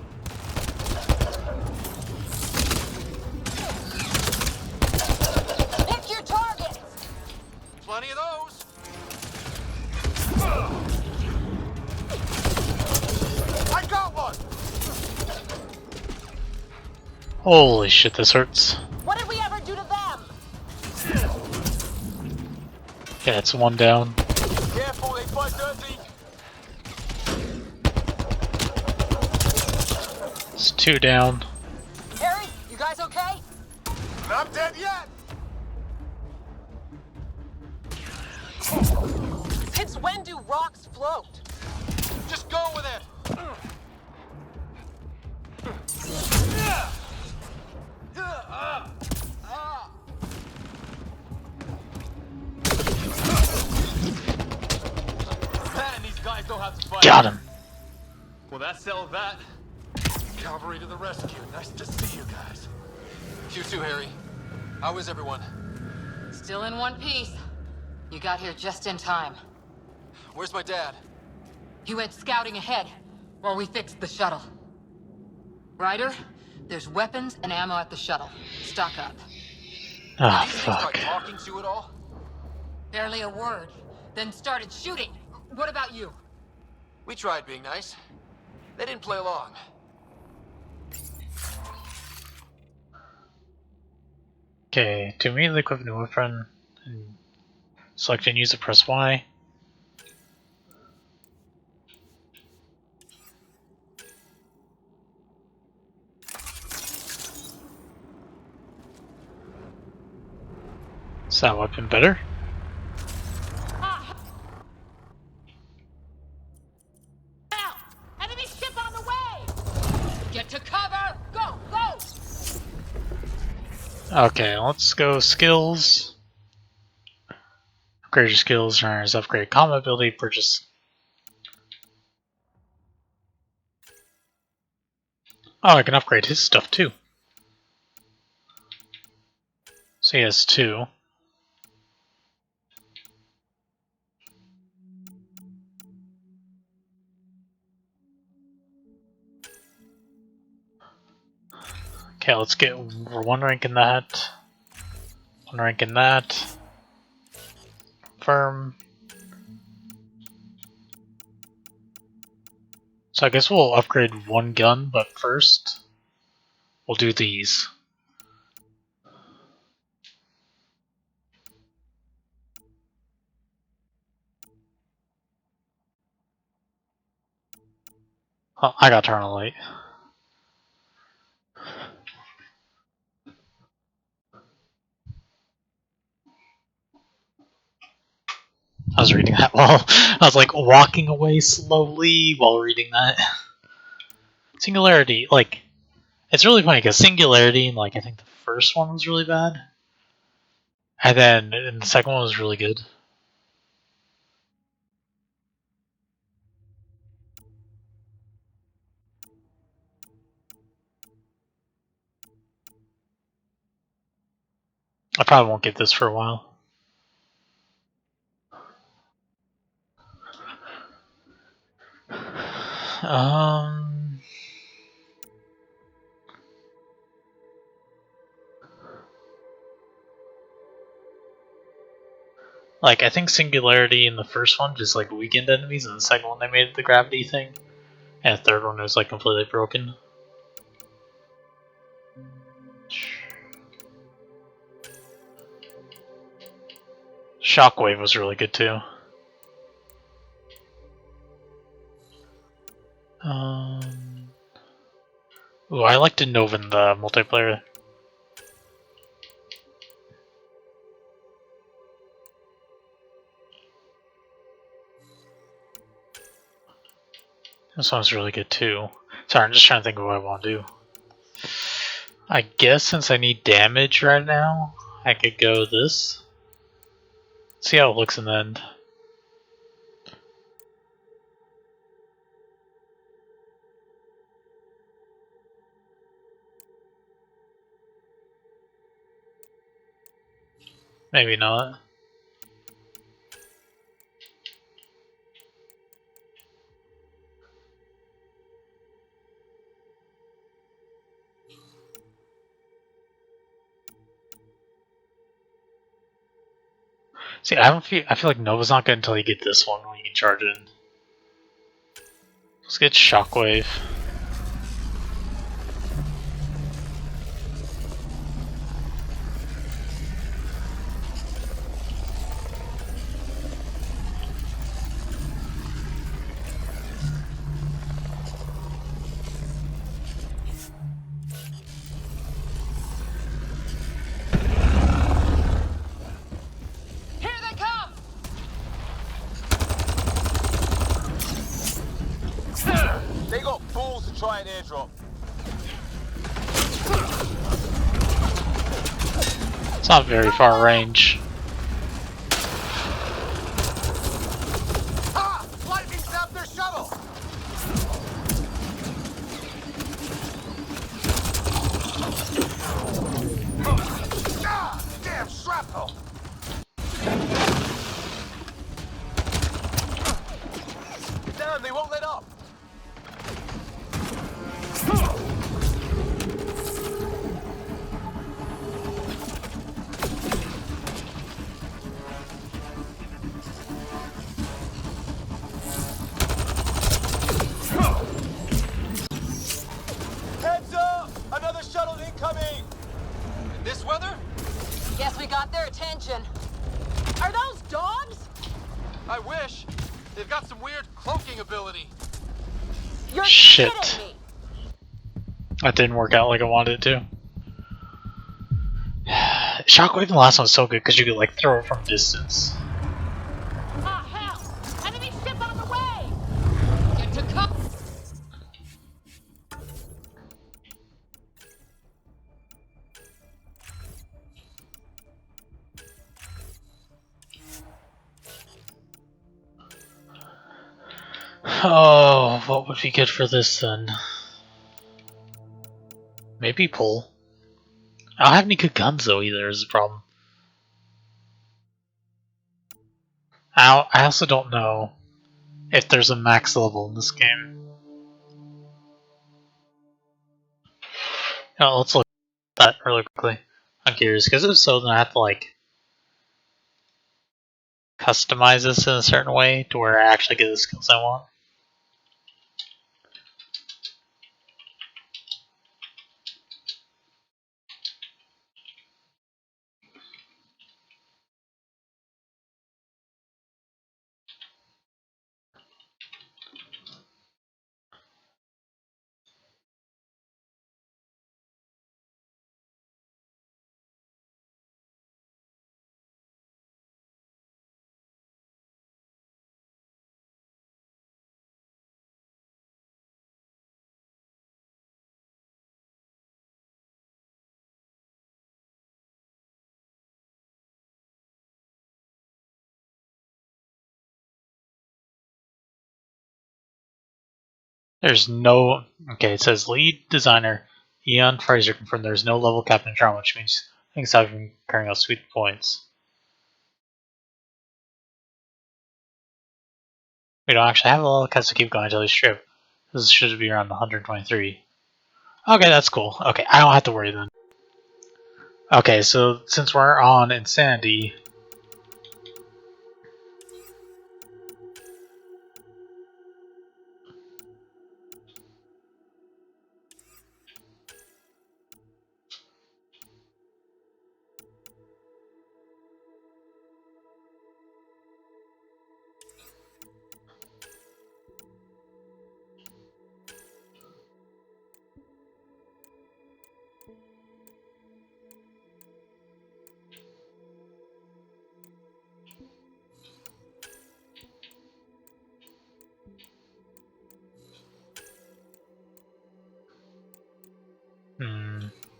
Pick your targets! Plenty of those! I got one! Holy shit, this hurts. What did we ever do to them? Yeah, it's one down. Careful, they fight dirty! It's two down. Not dead yet! Since when do rocks float? Just go with it! Man, these guys know how to fight. Got him. Well, that settled that. Cavalry to the rescue. Nice to see you guys. You too, Harry. How is everyone? Still in one piece. You got here just in time. Where's my dad? He went scouting ahead while we fixed the shuttle. Ryder, there's weapons and ammo at the shuttle. Stock up. Ah, Did these things fuck. start talking to you at all? Barely a word. Then started shooting. What about you? We tried being nice. They didn't play along. Okay, to immediately equip a new weapon, select and use it, press Y. Is that weapon better? Help! Enemy ship on the way! Get to cover! Go! Go! Okay, let's go skills. Upgrade your skills, earners upgrade combat ability, purchase. Oh, I can upgrade his stuff too. So he has 2. Okay, let's get 1 rank in that. 1 rank in that. Confirm. So I guess we'll upgrade 1 gun, but first we'll do these. Oh, I got turn on light. I was reading that while I was like walking away slowly while reading that. Singularity, like, it's really funny because Singularity, like, I think the first one was really bad, and then the second one was really good. I probably won't get this for a while. Like, I think Singularity in the first one just like weakened enemies, and the second one they made the gravity thing, and the third one was like completely broken. Shockwave was really good too. Ooh, I liked Nova in the multiplayer. This one's really good too. Sorry, I'm just trying to think of what I want to do. I guess since I need damage right now, I could go this. See how it looks in the end. Maybe not. See, I feel like Nova's not good until you get this one when you can charge it in. Let's get Shockwave. to try an airdrop. It's not very far range. Ah! Lightning zapped their shuttle! Ah! Damn shrapnel! Damn, they won't let up! Heads up! Another shuttle incoming! In this weather? Guess we got their attention. Are those dogs? I wish. They've got some weird cloaking ability. You're Shit. kidding me. That didn't work out like I wanted it to. Shockwave in the last one was so good because you could like throw it from distance. Ah, hell! Enemy ship on the way! Get to cover! Oh, what would be good for this then? Maybe pull. I don't have any good guns though either, is the problem. I also don't know if there's a max level in this game. Oh, let's look at that really quickly. I'm curious, because if so, then I have to like customize this in a certain way to where I actually get the skills I want. There's no... Okay, it says lead designer Eon Fraser confirmed there's no level cap in Andromeda, which means things have been carrying out sweet points. We don't actually have a level cap, so keep going until we strip. This should be around 123. Okay, that's cool. Okay, I don't have to worry then. Okay, so since we're on Insanity...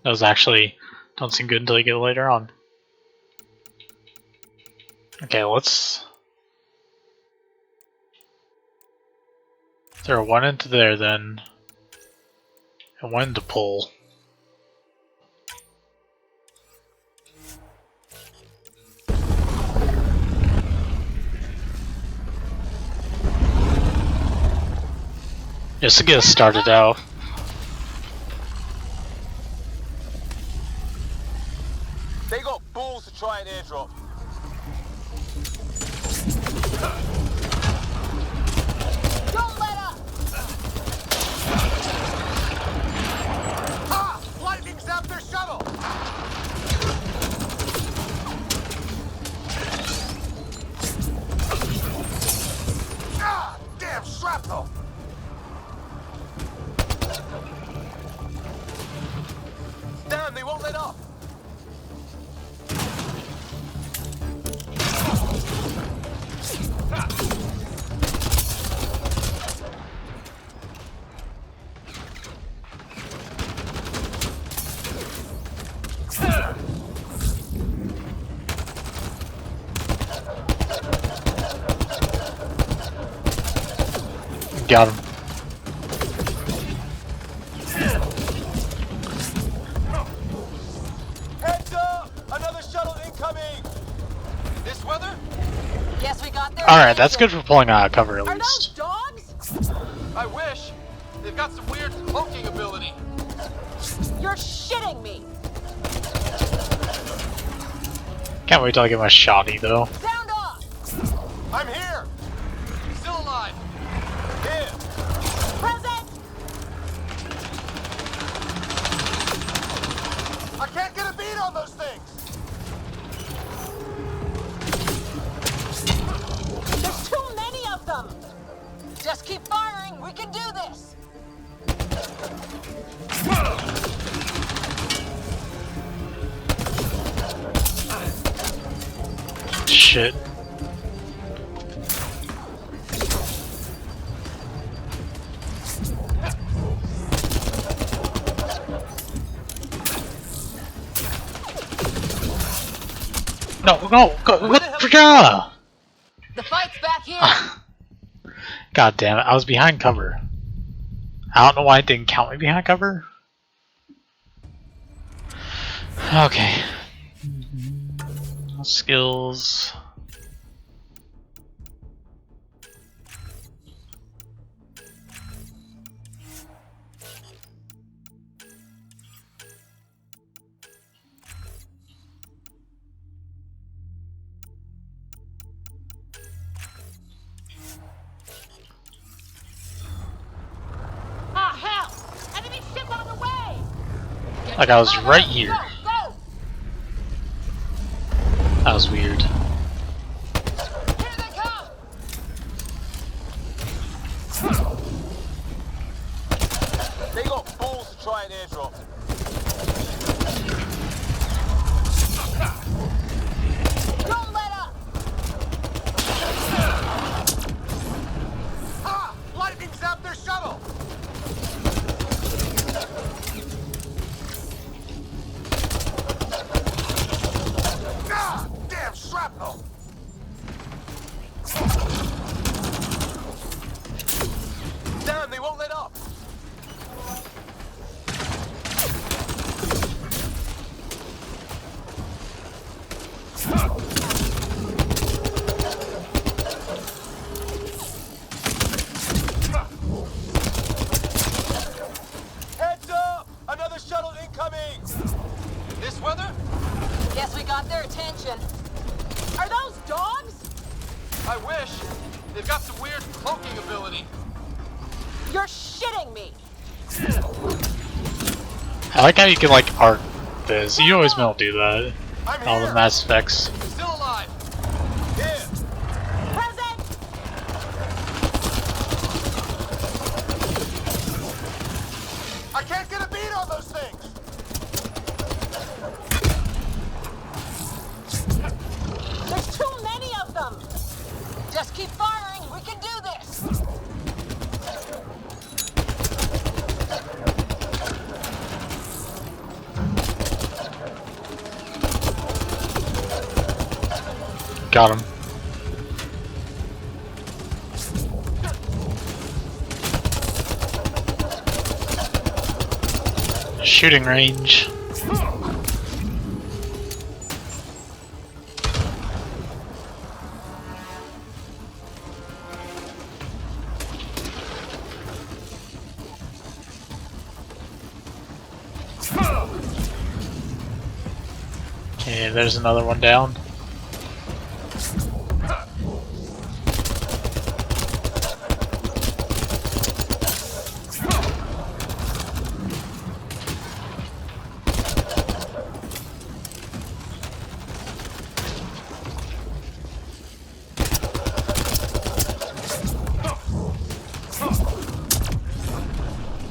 Those actually don't seem good until you get later on. Okay, let's throw one into there then, and one to pull. Just to get us started out. They got balls to try an airdrop. Don't let up! Ah! Lightning zapped their shuttle! Ah! Damn shrapnel! Damn, they won't let up! Alright, that's good for pulling out of cover at least. Dogs? I wish. They've got some weird cloaking ability. You're shitting me. Can't wait till I get my shotty though. Sound off. I'm here. Still alive. Here. Present. I can't get a beat on those things. There's too many of them. Just keep firing. We can do this. Shit. No, go, what? The fight's back here. God damn it, I was behind cover. I don't know why it didn't count me behind cover. Okay. Skills. Ah, hell! Enemy ship on the way! Like I was right here. Go, go! That was weird. Here they come! They got fools to try and airdrop. Don't let up! Ah! Lightning zapped their shuttle! Ah! Damn shrapnel! Damn, they won't let up! Heads up! Another shuttle incoming! This weather? Guess we got their attention. Are those dogs? I wish. They've got some weird cloaking ability. You're shitting me. I like how you can like arc this. You always don't do that. All the Mass Effects. Still alive. Here. Present. I can't get a beat on those things. There's too many of them. Just keep firing. We can do this. Got him. Shooting range. Okay, there's another one down.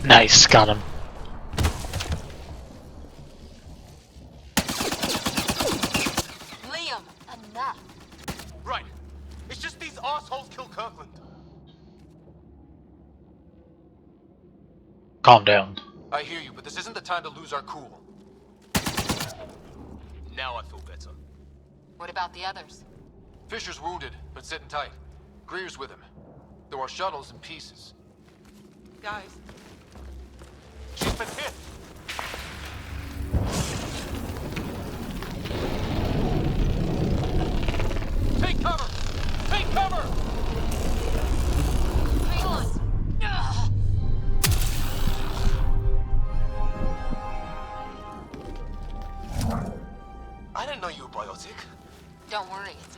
Nice, got him. Liam, enough. Right. It's just these assholes kill Kirkland. Calm down. I hear you, but this isn't the time to lose our cool. Now I feel better. What about the others? Fisher's wounded, but sitting tight. Greer's with him. There are shuttles in pieces. Guys, She's been hit. Take cover! Take cover!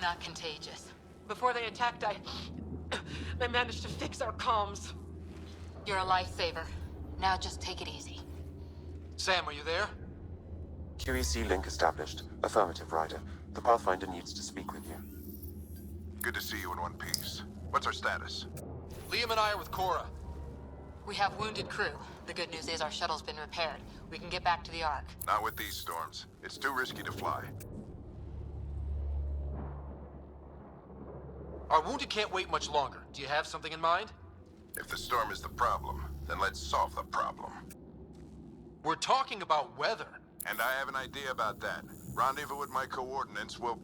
not contagious. Before they attacked, I managed to fix our comms. You're a lifesaver. Now just take it easy. Sam, are you there? QEC link established. Affirmative, Ryder. The Pathfinder needs to speak with you. Good to see you in one piece. What's our status? Liam and I are with Cora. We have wounded crew. The good news is our shuttle's been repaired. We can get back to the Ark. Not with these storms. It's too risky to fly. Our wounded can't wait much longer. Do you have something in mind? If the storm is the problem, then let's solve the problem. We're talking about weather. And I have an idea about that. Rendezvous with my coordinates will...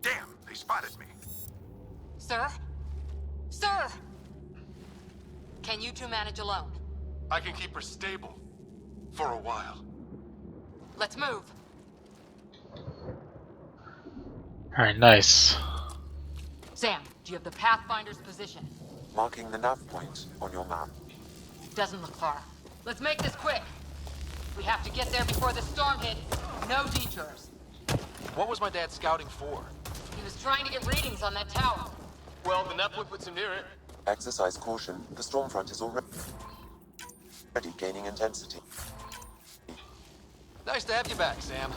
Damn, they spotted me. Sir? Sir! Can you two manage alone? I can keep her stable. For a while. Let's move. Alright, nice. Sam, do you have the Pathfinder's position? Marking the nav point on your map. Doesn't look far. Let's make this quick. We have to get there before the storm hits. No detours. What was my dad scouting for? He was trying to get readings on that tower. Well, the nav point puts him near it. Exercise caution. The storm front is already gaining intensity. Nice to have you back, Sam.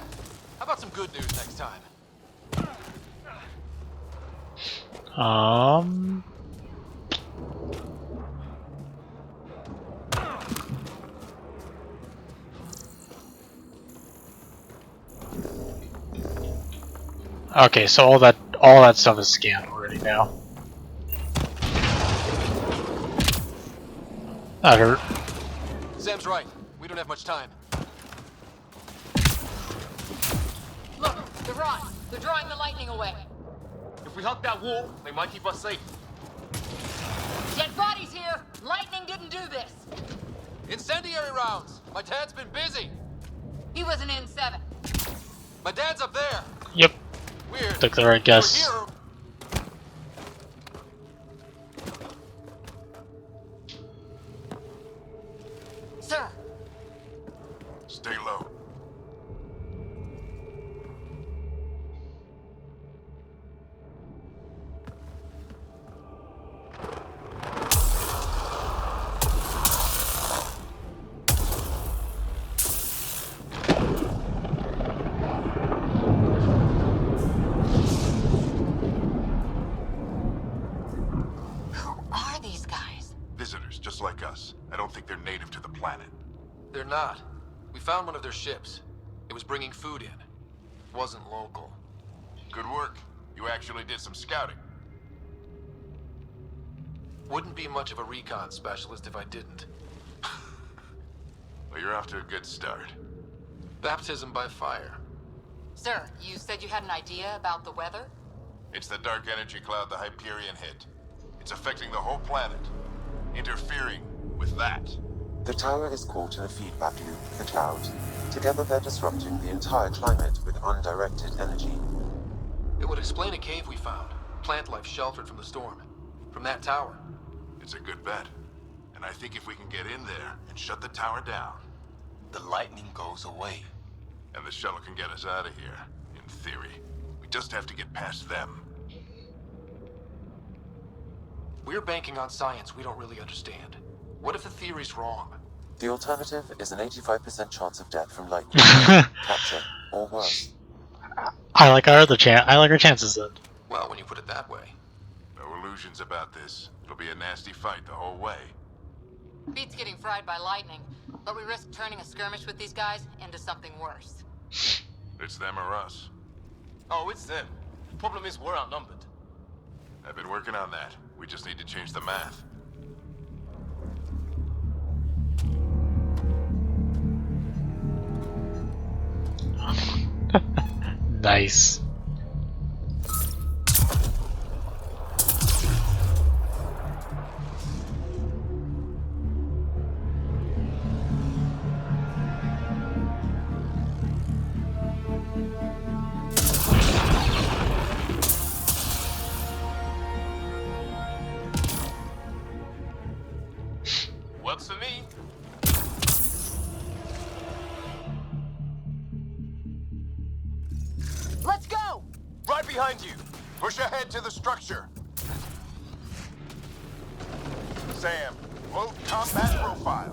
How about some good news next time? Okay, so all that stuff is scanned already now. That hurt. Sam's right. We don't have much time. Look, they're drawing the lightning away. If we hug that wall, they might keep us safe. Dead bodies here! Lightning didn't do this! Incendiary rounds! My dad's been busy! He was an N7. My dad's up there! Yep. Weird. Took the right guess. We're here. Sir! Stay low. Visitors, just like us. I don't think they're native to the planet. They're not. We found one of their ships. It was bringing food in. It wasn't local. Good work. You actually did some scouting. Wouldn't be much of a recon specialist if I didn't. Well, you're off to a good start. Baptism by fire. Sir, you said you had an idea about the weather? It's the dark energy cloud the Hyperion hit. It's affecting the whole planet. Interfering with that. The tower is caught in a feedback loop with the cloud. Together they're disrupting the entire climate with undirected energy. It would explain a cave we found. Plant life sheltered from the storm. From that tower. It's a good bet. And I think if we can get in there and shut the tower down, the lightning goes away. And the shuttle can get us out of here, in theory. We just have to get past them. We're banking on science we don't really understand. What if the theory's wrong? The alternative is an 85% chance of death from lightning, capture, or worse. I like our chances then. Well, when you put it that way. No illusions about this. It'll be a nasty fight the whole way. Beats getting fried by lightning, but we risk turning a skirmish with these guys into something worse. It's them or us. Oh, it's them. Problem is we're outnumbered. I've been working on that. We just need to change the math. Nice. Works for me. Let's go! Right behind you. Push ahead to the structure. Sam, load combat profile.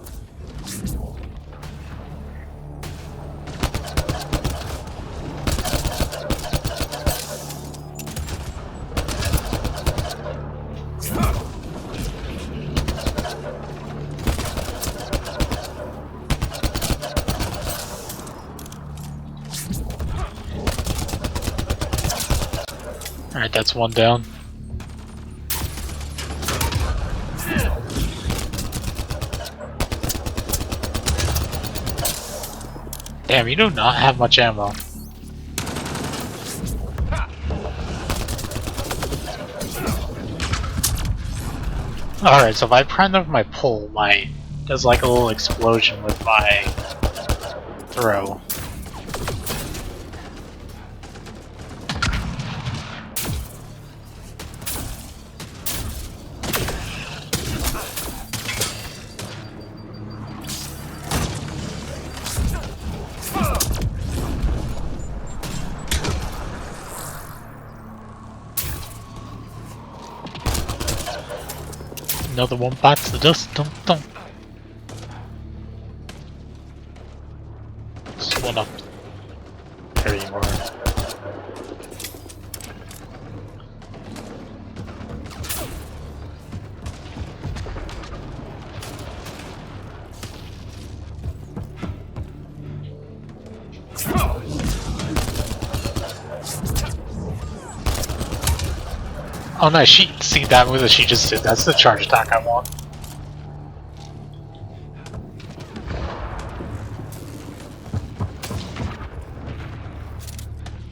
Alright, that's one down. Damn, you do not have much ammo. Alright, so if I prime up my pull, does like a little explosion with my throw. Another one bites the dust. Dum dum. There's one up. There you are. Oh nice, see that move that she just did, that's the charge attack I want.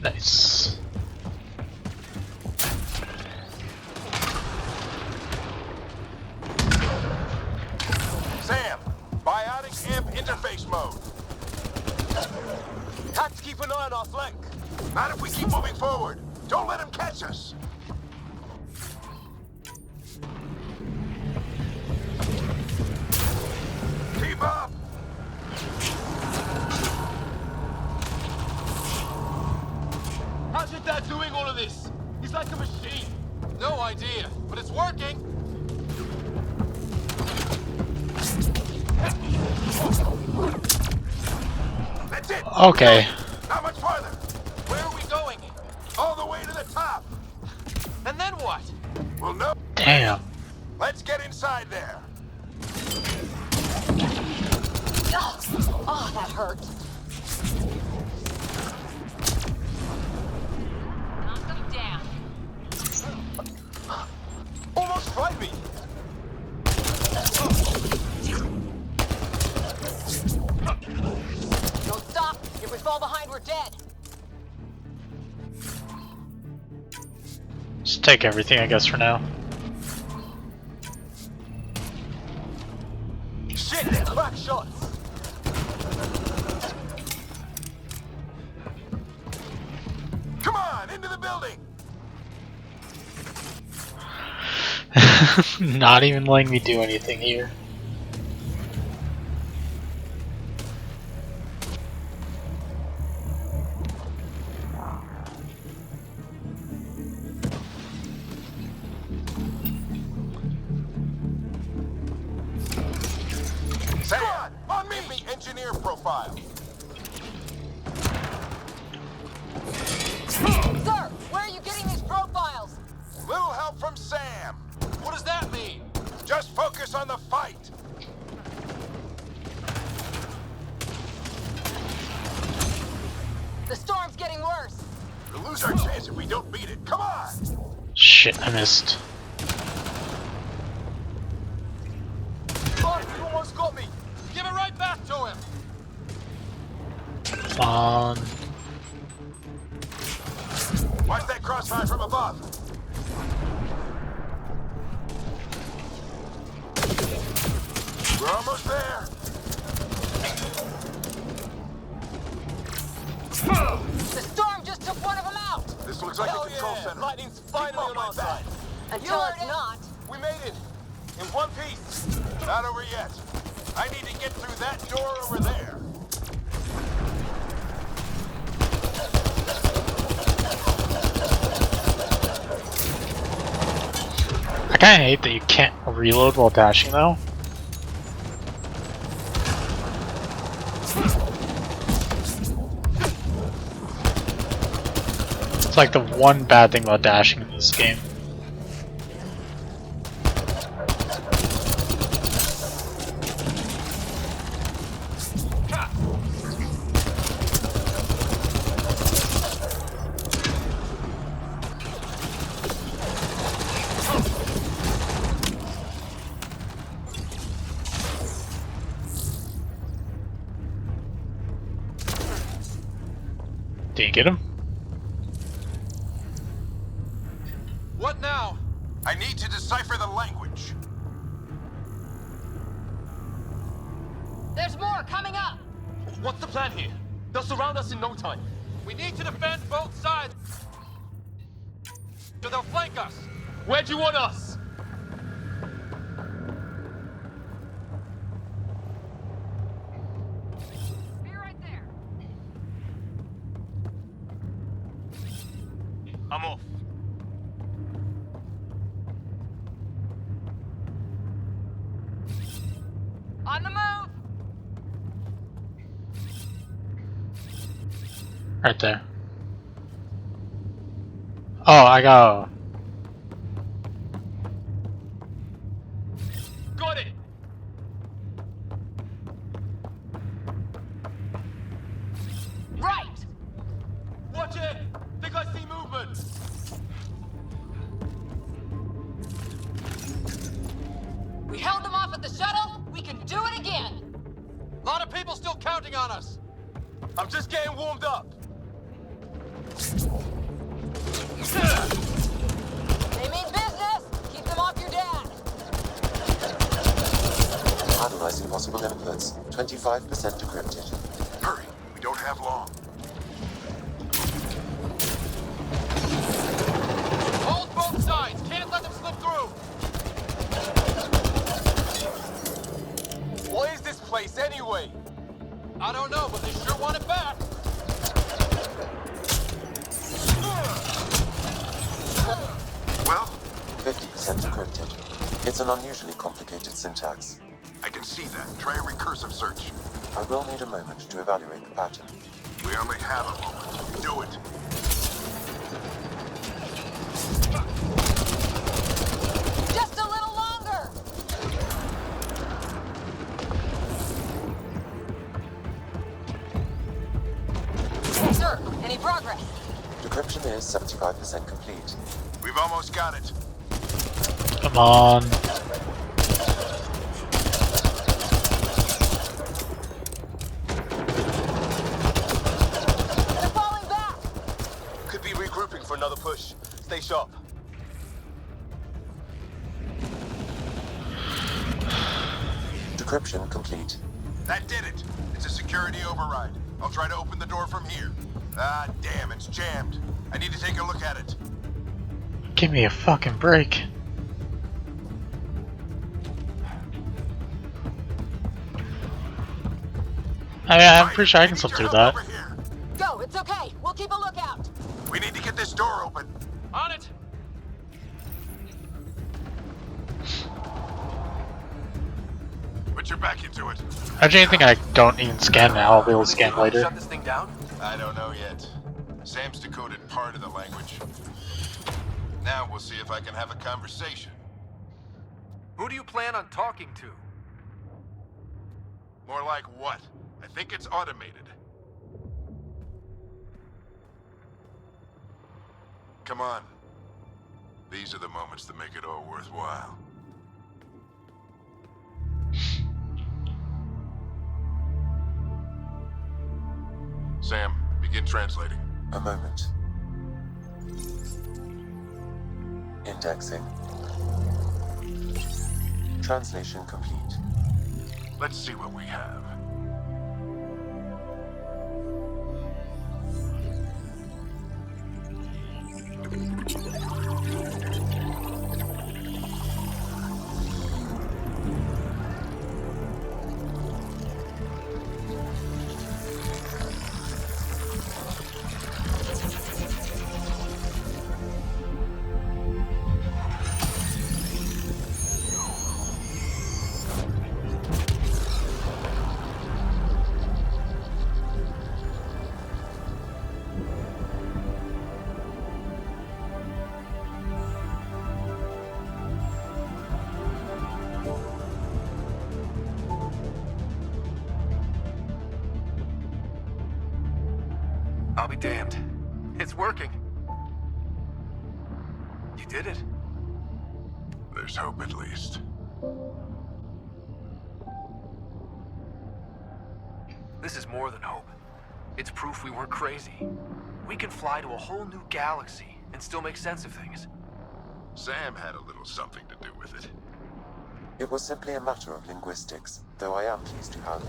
Nice. Sam, biotic amp interface mode. Have to keep an eye on our flank. Not if we keep moving forward. Don't let him catch us. Keep up. How's your dad doing all of this? He's like a machine. No idea, but it's working. That's it. Okay. Not much farther. Where are we going? All the way to the top. And then what? We'll know. Damn. Let's get inside there. Oh, that hurt. Knock them down. Almost fried me. Don't stop. If we fall behind, we're dead. Just take everything, I guess, for now. Shit, they're crack shots. Come on, into the building. Not even letting me do anything here. Sam, on me. Engineer profile. Sir, where are you getting these profiles? Little help from Sam. What does that mean? Just focus on the fight. The storm's getting worse. We'll lose our chance if we don't beat it. Come on. Shit, I missed. Oh, you almost got me. Give it right back to him. Come on. Watch that crossfire from above. We're almost there. The storm just took one of them out. This looks like a control center. Lightning's finally on our side. Until it's not. We made it. In one piece. Not over yet. I need to get through that door over there. kinda hate that you can't reload while dashing though. It's like the one bad thing about dashing in this game. Did you get him? What now? I need to decipher the language. There's more coming up! What's the plan here? They'll surround us in no time. We need to defend both sides. So they'll flank us. Where do you want us? Be right there. I'm off. On the move! Right there. Oh, I got. Got it! Right! Watch it! Think I see movement! We held them off at the shuttle. We can do it again. A lot of people still counting on us. I'm just getting warmed up. They mean business. Keep them off your dad. Analyzing possible inputs. 25% decrypted. Hurry, we don't have long. Hold both sides. Can't let them slip through. What is this place anyway? I don't know, but they sure want it back. Well, 50% decrypted. It's an unusually complicated syntax. I can see that. Try a recursive search. I will need a moment to evaluate the pattern. We only have a moment. Do it. Just a little longer. Sir, any progress? Decryption is 75% complete. We've almost got it. Come on. They're falling back. Could be regrouping for another push. Stay sharp. Decryption complete. That did it. It's a security override. I'll try to open the door from here. Ah, damn, it's jammed. I need to take a look at it. Give me a fucking break. I mean, I'm pretty sure I can slip through that. Go, it's okay. We'll keep a lookout. We need to get this door open. On it. Put your back into it. Actually, anything I don't even scan now, I'll be able to scan later. Shut this thing down? I don't know yet. Sam's decoded part of the language. Now we'll see if I can have a conversation. Who do you plan on talking to? More like what? I think it's automated. Come on. These are the moments that make it all worthwhile. Sam, begin translating. A moment. Indexing. Translation complete. Let's see what we have. I'll be damned. It's working. You did it. There's hope at least. This is more than hope. It's proof we weren't crazy. We can fly to a whole new galaxy and still make sense of things. Sam had a little something to do with it. It was simply a matter of linguistics, though I am pleased to have.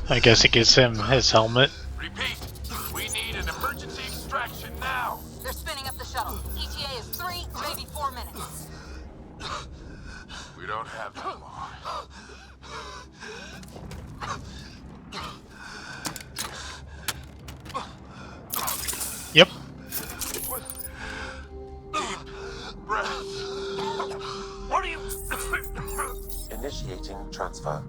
I guess it gives him his helmet. Repeat, we need an emergency extraction now. They're spinning up the shuttle. ETA is 3, maybe 4 minutes. We don't have that long. Yep. Deep breath. What are you... Initiating transfer.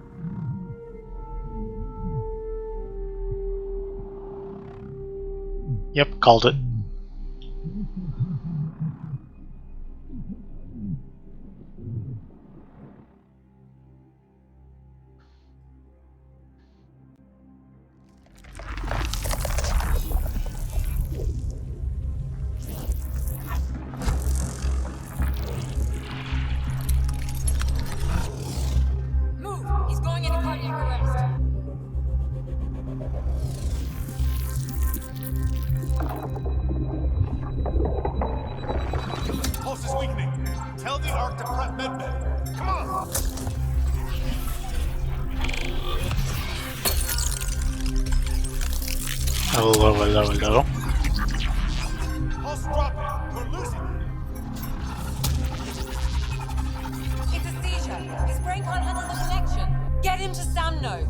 Yep, called it. Move! He's going into cardiac arrest. Pulse is weakening. Tell the Ark to prep medbay. Come on! Hello. Pulse dropping. We're losing it. It's a seizure. His brain can't handle the connection. Get him to Sam node.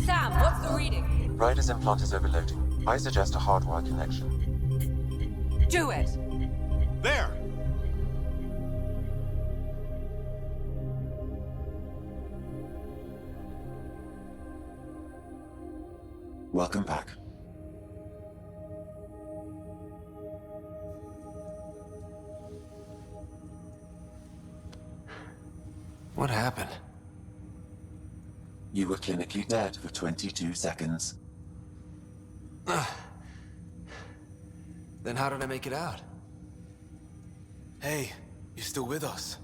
Sam, what's the reading? Ryder's implant is overloading. I suggest a hardwire connection. Do it. There! Welcome back. What happened? You were clinically dead for 22 seconds. Then how did I make it out? Hey, you're still with us.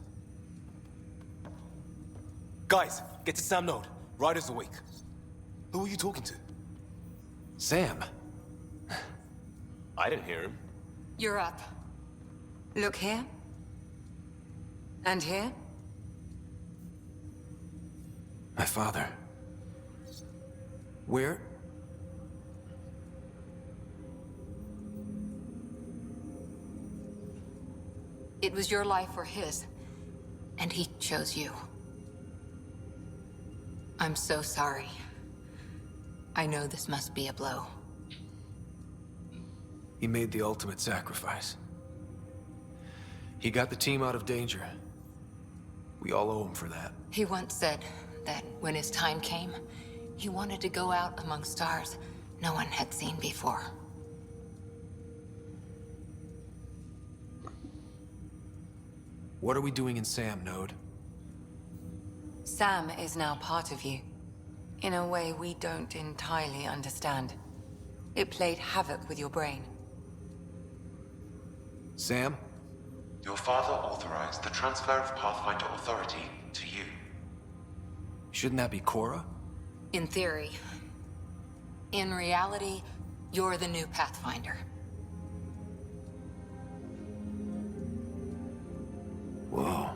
Guys, get to Sam node. Ryder's awake. Who are you talking to? Sam. I didn't hear him. You're up. Look here. And here. My father. Where? It was your life or his, and he chose you. I'm so sorry. I know this must be a blow. He made the ultimate sacrifice. He got the team out of danger. We all owe him for that. He once said that when his time came, he wanted to go out among stars no one had seen before. What are we doing in Sam node? Sam is now part of you. In a way we don't entirely understand. It played havoc with your brain. Sam? Your father authorized the transfer of Pathfinder authority to you. Shouldn't that be Cora? In theory. In reality, you're the new Pathfinder. Whoa.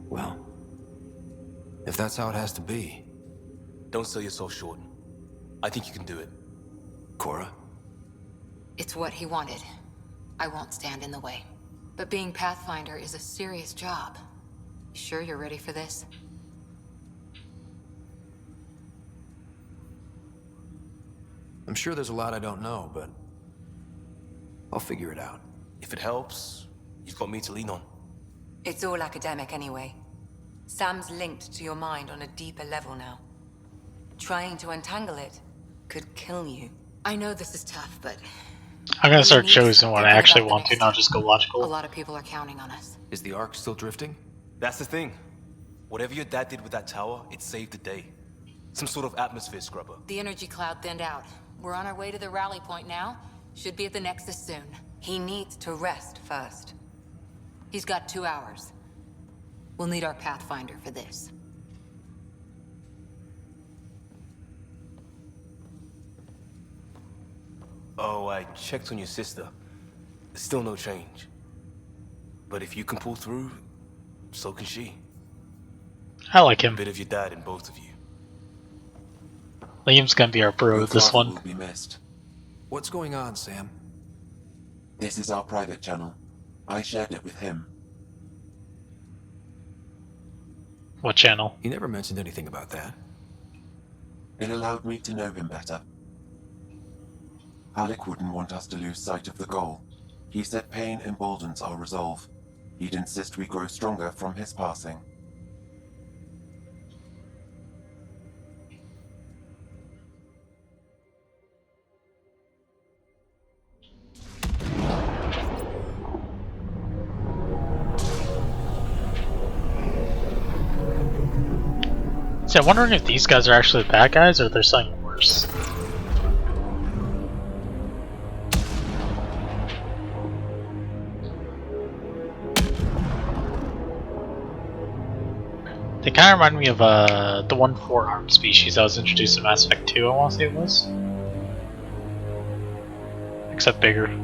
Well, if that's how it has to be. Don't sell yourself short. I think you can do it. Cora? It's what he wanted. I won't stand in the way. But being Pathfinder is a serious job. You sure you're ready for this? I'm sure there's a lot I don't know, but I'll figure it out. If it helps, you've got me to lean on. It's all academic anyway. Sam's linked to your mind on a deeper level now. Trying to untangle it could kill you. I know this is tough, but I'm gonna start choosing what I actually want to, not just go a logical. lot of people are counting on us. Is the Ark still drifting? That's the thing. Whatever your dad did with that tower, it saved the day. Some sort of atmosphere scrubber. The energy cloud thinned out. We're on our way to the rally point now. Should be at the Nexus soon. He needs to rest first. He's got 2 hours. We'll need our Pathfinder for this. Oh, I checked on your sister. Still no change. But if you can pull through, so can she. I like him. A bit of your dad in both of you. Liam's gonna be our bro with this one. Will be missed. What's going on, Sam? This is our private channel. I shared it with him. What channel? He never mentioned anything about that. It allowed me to know him better. Alec wouldn't want us to lose sight of the goal. He said pain emboldens our resolve. He'd insist we grow stronger from his passing. See, I'm wondering if these guys are actually the bad guys or if they're something worse. They kind of remind me of the one four-armed species that was introduced in Mass Effect 2, I want to say it was. Except bigger.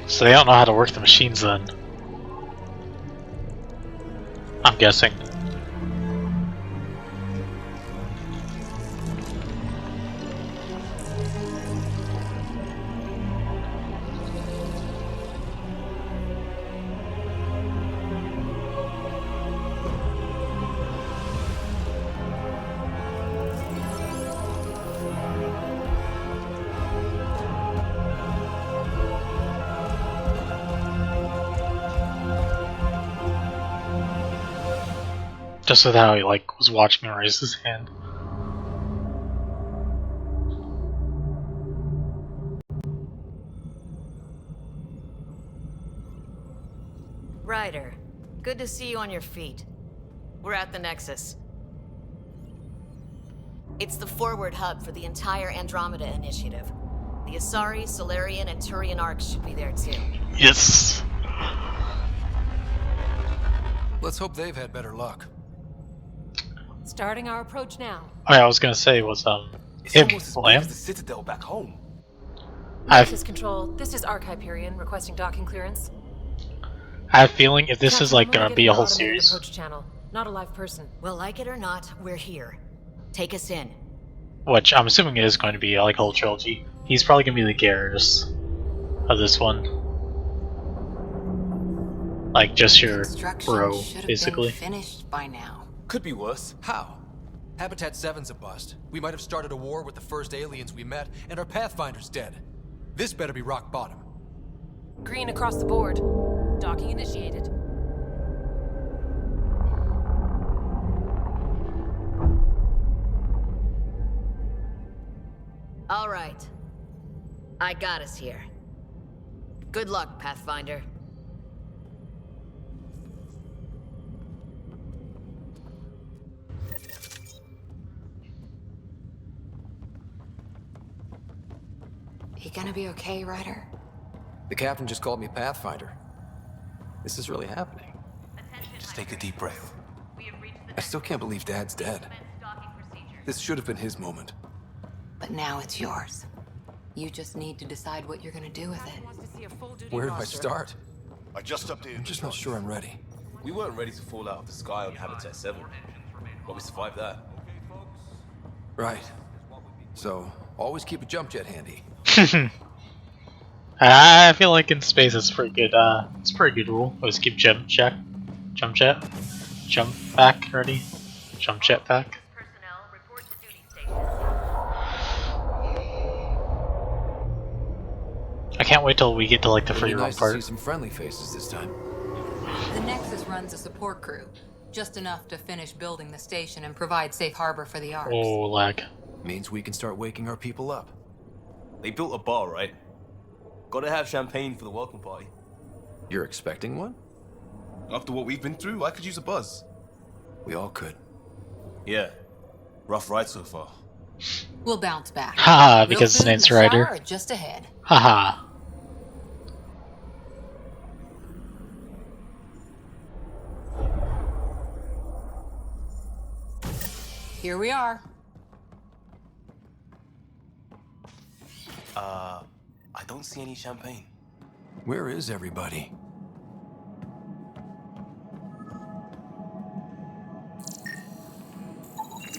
So they don't know how to work the machines then. I'm guessing. Just with how he was watching me raise his hand. Ryder, good to see you on your feet. We're at the Nexus. It's the forward hub for the entire Andromeda initiative. The Asari, Solarian, and Turian arcs should be there too. Yes. Let's hope they've had better luck. Starting our approach now. Oh, yeah, I was gonna say was It's him, almost as big Lamb. as the Citadel back home. Nexus Control, this is Arc Hyperion requesting docking clearance. I have a feeling if this Captain, is like I'm gonna only be getting a whole the automated series, approach channel, not a live person. Well, like it or not, we're here. Take us in. which I'm assuming is going to be like a whole trilogy, he's probably gonna be the Garrus of this one. Like just your bro, basically. Finished by now. Could be worse. How? Habitat 7's a bust. We might have started a war with the first aliens we met, and our Pathfinder's dead. This better be rock bottom. Green across the board. Docking initiated. All right. I got us here. Good luck, Pathfinder. You gonna be okay, Ryder? The captain just called me Pathfinder. This is really happening. Just take a deep breath. I still can't believe Dad's dead. This should have been his moment. But now it's yours. You just need to decide what you're gonna do with it. Where do I start? I just updated. I'm just not sure I'm ready. We weren't ready to fall out of the sky on Habitat 7, but we survived that. Right. So, always keep a jump jet handy. I feel like in space it's pretty good. It's a pretty good rule. Always keep jump jet pack ready. Jump jet pack. I can't wait till we get to like the free roam Nice to part. see some friendly faces this time. The Nexus runs a support crew, just enough to finish building the station and provide safe harbor for the Arks. Oh, lag. Means we can start waking our people up. They built a bar, right? Gotta have champagne for the welcome party. You're expecting one? After what we've been through, I could use a buzz. We all could. Yeah. Rough ride so far. We'll bounce back. Haha, Real because his food and name's a Ryder. shower are just ahead. Haha. Here we are. I don't see any champagne. Where is everybody?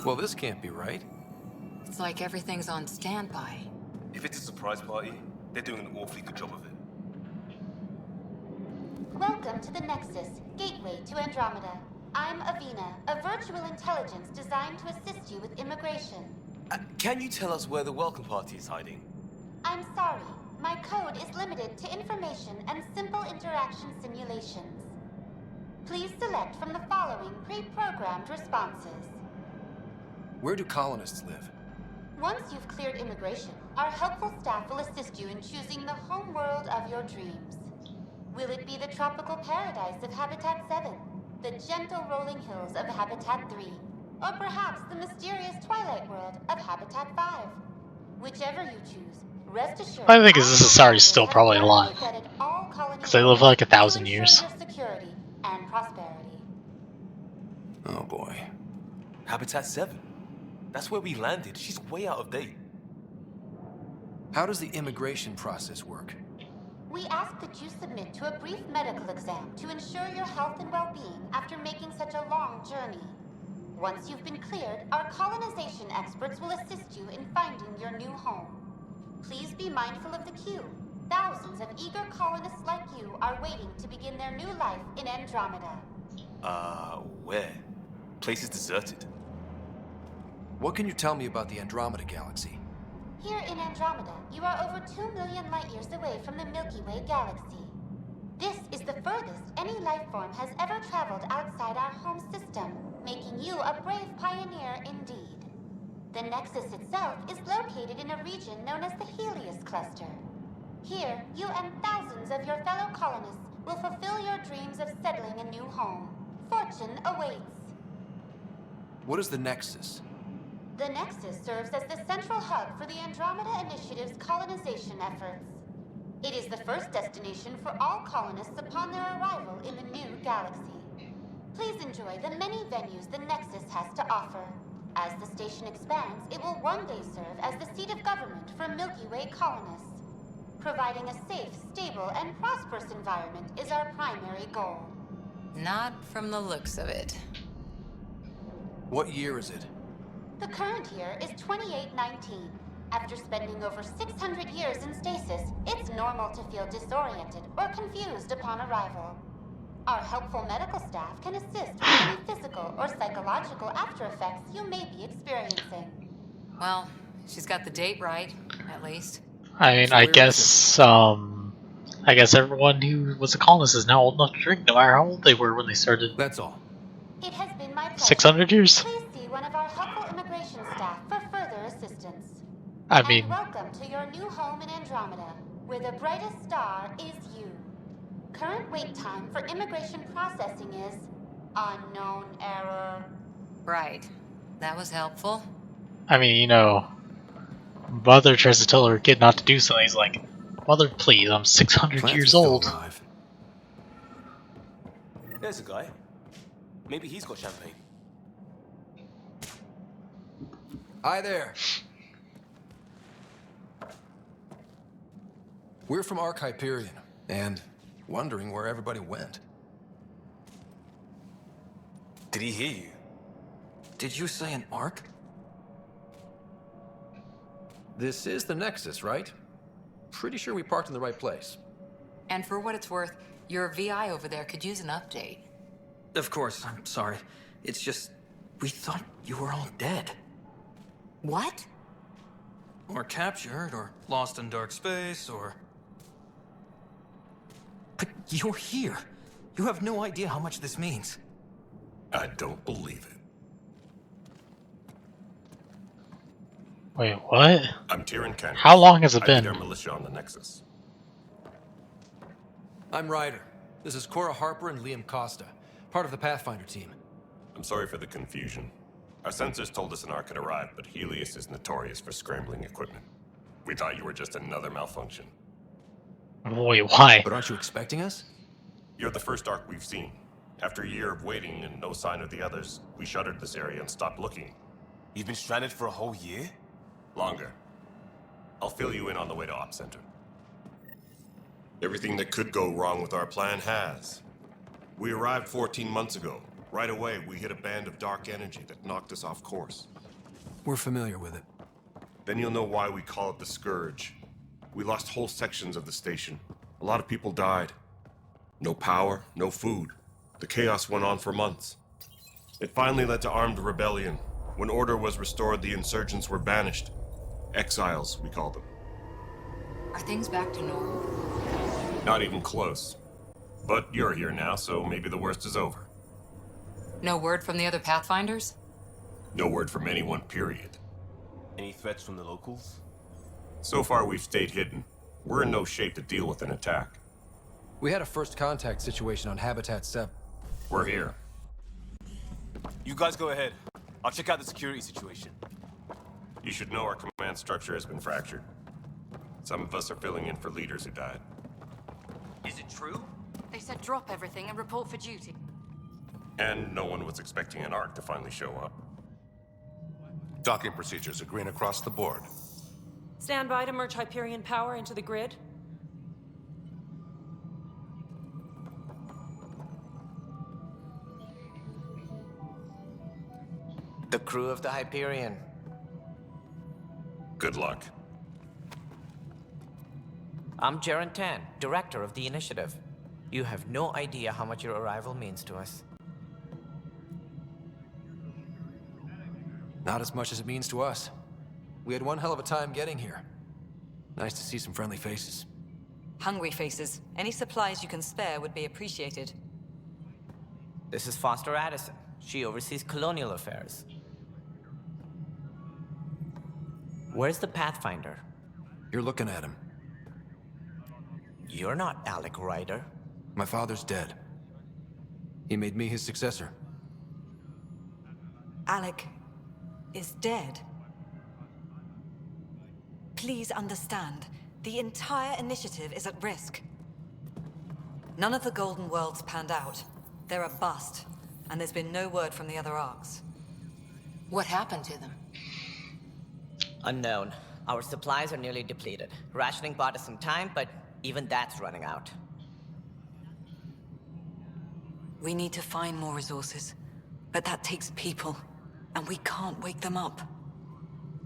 Well, this can't be right. It's like everything's on standby. If it's a surprise party, they're doing an awfully good job of it. Welcome to the Nexus, gateway to Andromeda. I'm Avina, a virtual intelligence designed to assist you with immigration. Can you tell us where the welcome party is hiding? I'm sorry, my code is limited to information and simple interaction simulations. Please select from the following pre-programmed responses. Where do colonists live? Once you've cleared immigration, our helpful staff will assist you in choosing the home world of your dreams. Will it be the tropical paradise of Habitat 7, the gentle rolling hills of Habitat 3, or perhaps the mysterious twilight world of Habitat 5? Whichever you choose, rest assured. I think this is already still probably a lot. Because they live like 1,000 years. Your security and prosperity. Oh boy. Habitat 7. That's where we landed. She's way out of date. How does the immigration process work? We ask that you submit to a brief medical exam to ensure your health and well-being after making such a long journey. Once you've been cleared, our colonization experts will assist you in finding your new home. Please be mindful of the queue. Thousands of eager colonists like you are waiting to begin their new life in Andromeda. Where? Place is deserted. What can you tell me about the Andromeda galaxy? Here in Andromeda, you are over 2 million light-years away from the Milky Way galaxy. This is the furthest any life form has ever traveled outside our home system, making you a brave pioneer indeed. The Nexus itself is located in a region known as the Helios Cluster. Here, you and thousands of your fellow colonists will fulfill your dreams of settling a new home. Fortune awaits. What is the Nexus? The Nexus serves as the central hub for the Andromeda Initiative's colonization efforts. It is the first destination for all colonists upon their arrival in the new galaxy. Please enjoy the many venues the Nexus has to offer. As the station expands, it will one day serve as the seat of government for Milky Way colonists. Providing a safe, stable, and prosperous environment is our primary goal. Not from the looks of it. What year is it? The current year is 2819. After spending over 600 years in stasis, it's normal to feel disoriented or confused upon arrival. Our helpful medical staff can assist with any physical or psychological after effects you may be experiencing. Well, she's got the date right, at least. I mean, I guess everyone who was a colonist is now old enough to drink, no matter how old they were when they started. That's all. It has been my pleasure. 600 years? Please see one of our helpful immigration staff for further assistance. I mean, And welcome to your new home in Andromeda, where the brightest star is you. Current wait time for immigration processing is unknown error. Right. That was helpful. you know, mother tries to tell her kid not to do something. He's like, "Mother, please, I'm 600 Clancy's years still old." alive. There's a guy. Maybe he's got champagne. Hi there. We're from Ark Hyperion, and wondering where everybody went. Did he hear you? Did you say an Ark? This is the Nexus, right? Pretty sure we parked in the right place. And for what it's worth, your VI over there could use an update. Of course, I'm sorry. It's just, we thought you were all dead. What? Or captured, or lost in dark space, or... But you're here. You have no idea how much this means. I don't believe it. Wait, what? I'm Tyrion Kent. How long has it I been? lead our militia on the Nexus. I'm Ryder. This is Cora Harper and Liam Costa, part of the Pathfinder team. I'm sorry for the confusion. Our sensors told us an Ark had arrived, but Helios is notorious for scrambling equipment. We thought you were just another malfunction. Wait, why? But aren't you expecting us? You're the first Ark we've seen. After a year of waiting and no sign of the others, we shuttered this area and stopped looking. You've been stranded for a whole year? Longer. I'll fill you in on the way to Op Center. Everything that could go wrong with our plan has. We arrived 14 months ago. Right away, we hit a band of dark energy that knocked us off course. We're familiar with it. Then you'll know why we call it the Scourge. We lost whole sections of the station. A lot of people died. No power, no food. The chaos went on for months. It finally led to armed rebellion. When order was restored, the insurgents were banished. Exiles, we call them. Are things back to normal? Not even close. But you're here now, so maybe the worst is over. No word from the other Pathfinders? No word from anyone, period. Any threats from the locals? So far, we've stayed hidden. We're in no shape to deal with an attack. We had a first contact situation on Habitat 7. We're here. You guys go ahead. I'll check out the security situation. You should know our command structure has been fractured. Some of us are filling in for leaders who died. Is it true? They said drop everything and report for duty. And no one was expecting an Ark to finally show up. Docking procedures are green across the board. Stand by to merge Hyperion power into the grid. The crew of the Hyperion. Good luck. I'm Jaren Tan, director of the initiative. You have no idea how much your arrival means to us. Not as much as it means to us. We had one hell of a time getting here. Nice to see some friendly faces. Hungry faces. Any supplies you can spare would be appreciated. This is Foster Addison. She oversees colonial affairs. Where's the Pathfinder? You're looking at him. You're not Alec Ryder. My father's dead. He made me his successor. Alec is dead. Please understand, the entire initiative is at risk. None of the Golden Worlds panned out. They're a bust, and there's been no word from the other arcs. What happened to them? Unknown. Our supplies are nearly depleted. Rationing bought us some time, but even that's running out. We need to find more resources, but that takes people, and we can't wake them up.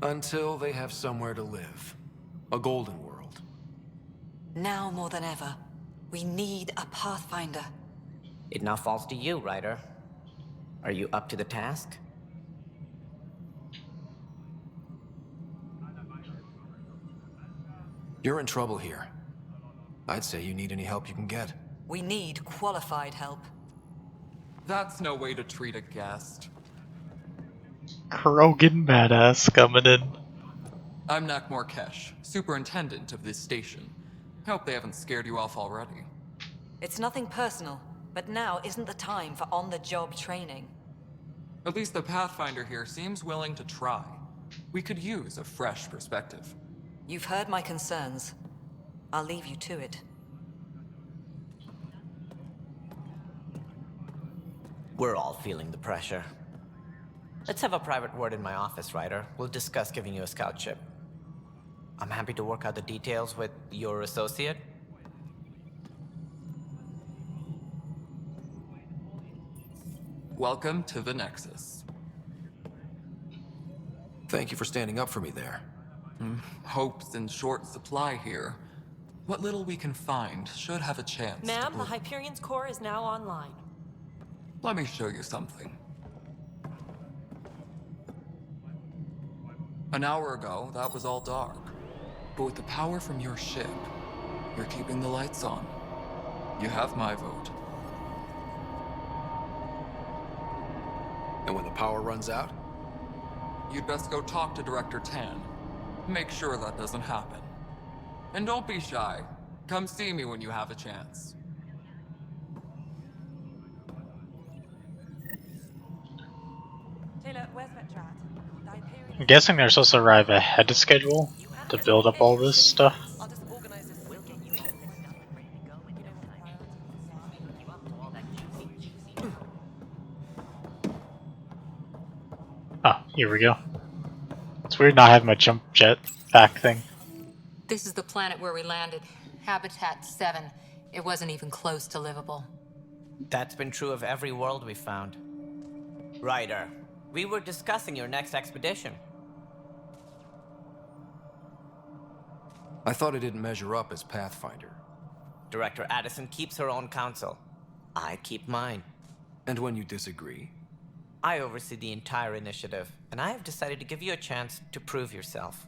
Until they have somewhere to live. A golden world. Now more than ever, we need a Pathfinder. It now falls to you, Ryder. Are you up to the task? You're in trouble here. I'd say you need any help you can get. We need qualified help. That's no way to treat a guest. Krogan badass coming in. I'm Nak Morkesh, superintendent of this station. Hope they haven't scared you off already. It's nothing personal, but now isn't the time for on-the-job training. At least the Pathfinder here seems willing to try. We could use a fresh perspective. You've heard my concerns. I'll leave you to it. We're all feeling the pressure. Let's have a private word in my office, Ryder. We'll discuss giving you a scout ship. I'm happy to work out the details with your associate. Welcome to the Nexus. Thank you for standing up for me there. Hope's in short supply here. What little we can find should have a chance. Ma'am, the Hyperion's core is now online. Let me show you something. An hour ago, that was all dark. But with the power from your ship, you're keeping the lights on. You have my vote. And when the power runs out? You'd best go talk to Director Tan. Make sure that doesn't happen. And don't be shy. Come see me when you have a chance. Taylor, where's Vetra at? The Hyperion... I'm guessing they're supposed to arrive ahead of schedule to build up all this stuff. I'll just organize this. We'll get you Oh, here we go. It's weird not having my jump jet back thing. This is the planet where we landed. Habitat 7. It wasn't even close to livable. That's been true of every world we've found. Ryder, we were discussing your next expedition. I thought it didn't measure up as Pathfinder. Director Addison keeps her own counsel. I keep mine. And when you disagree? I oversee the entire initiative, and I have decided to give you a chance to prove yourself.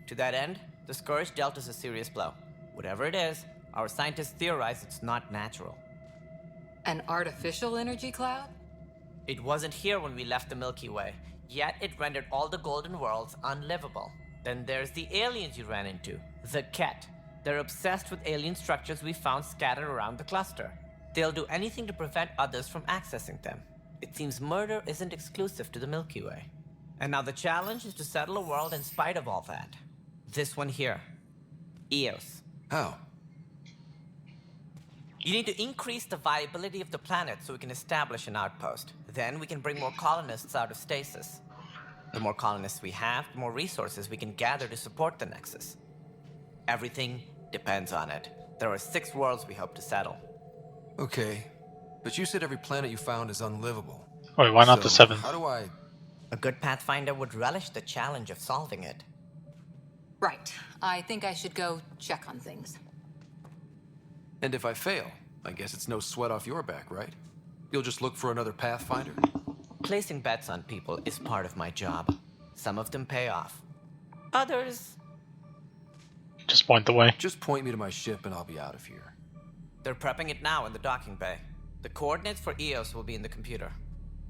To that end, the Scourge dealt us a serious blow. Whatever it is, our scientists theorize it's not natural. An artificial energy cloud? It wasn't here when we left the Milky Way, yet it rendered all the Golden Worlds unlivable. Then there's the aliens you ran into, the Ket. They're obsessed with alien structures we found scattered around the cluster. They'll do anything to prevent others from accessing them. It seems murder isn't exclusive to the Milky Way. And now the challenge is to settle a world in spite of all that. This one here. Eos. How? You need to increase the viability of the planet so we can establish an outpost. Then we can bring more colonists out of stasis. The more colonists we have, the more resources we can gather to support the Nexus. Everything depends on it. There are 6 worlds we hope to settle. Okay, but you said every planet you found is unlivable. Wait, why not the 7th? How do I... A good Pathfinder would relish the challenge of solving it. Right. I think I should go check on things. And if I fail, I guess it's no sweat off your back, right? You'll just look for another Pathfinder? Placing bets on people is part of my job. Some of them pay off. Others... Just point the way. Just point me to my ship and I'll be out of here. They're prepping it now in the docking bay. The coordinates for Eos will be in the computer.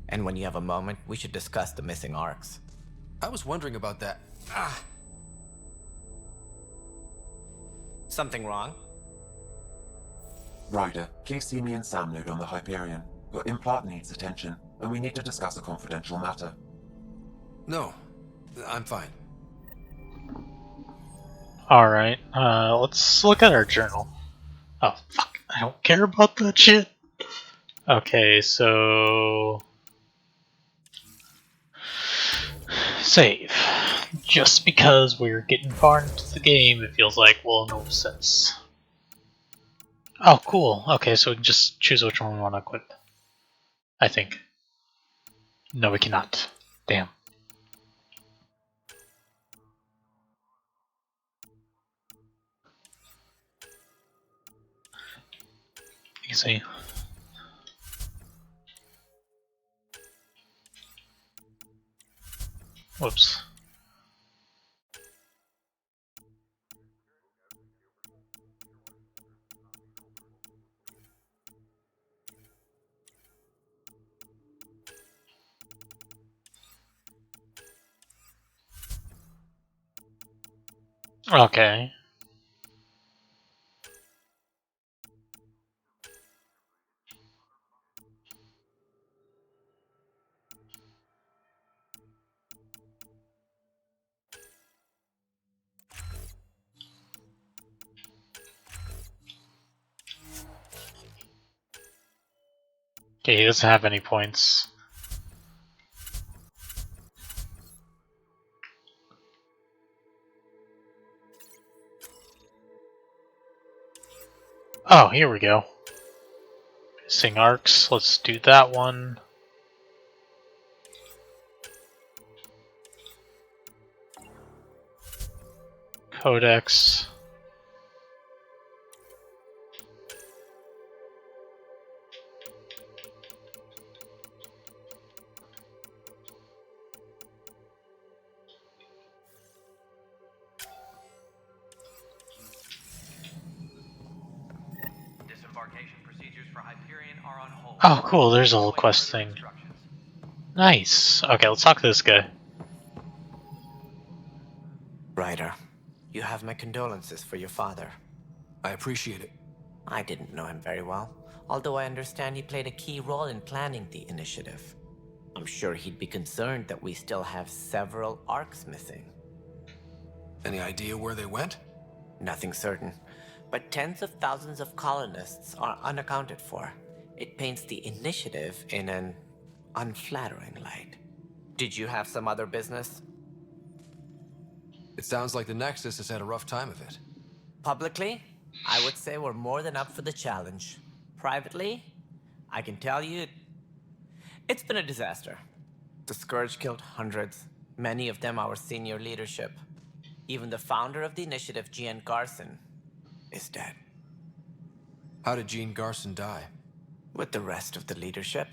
And when you have a moment, we should discuss the missing arcs. I was wondering about that. Something wrong? Ryder, please see me and Sam Node on the Hyperion. Your implant needs attention, and we need to discuss a confidential matter. No, I'm fine. Alright, let's look at our journal. Oh, fuck, I don't care about that shit. Okay, so... Save. Just because we're getting far into the game, it feels like, well, no sense. Oh, cool. Okay, so we can just choose which one we want to equip. I think. No, we cannot. Damn. You can see. Whoops. Okay. Okay, he doesn't have any points. Oh, here we go. Sing arcs. Let's do that one. Codex. Disembarkation procedures for Hyperion are on hold. Oh, cool. There's a whole quest thing. Nice. Okay, let's talk to this guy. Ryder, you have my condolences for your father. I appreciate it. I didn't know him very well, although I understand he played a key role in planning the initiative. I'm sure he'd be concerned that we still have several arcs missing. Any idea where they went? Nothing certain, but tens of thousands of colonists are unaccounted for. It paints the initiative in an unflattering light. Did you have some other business? It sounds like the Nexus has had a rough time of it. Publicly, I would say we're more than up for the challenge. Privately, I can tell you it's been a disaster. The Scourge killed hundreds, many of them our senior leadership. Even the founder of the initiative, Gian Garson, is dead. How did Gene Garson die? With the rest of the leadership,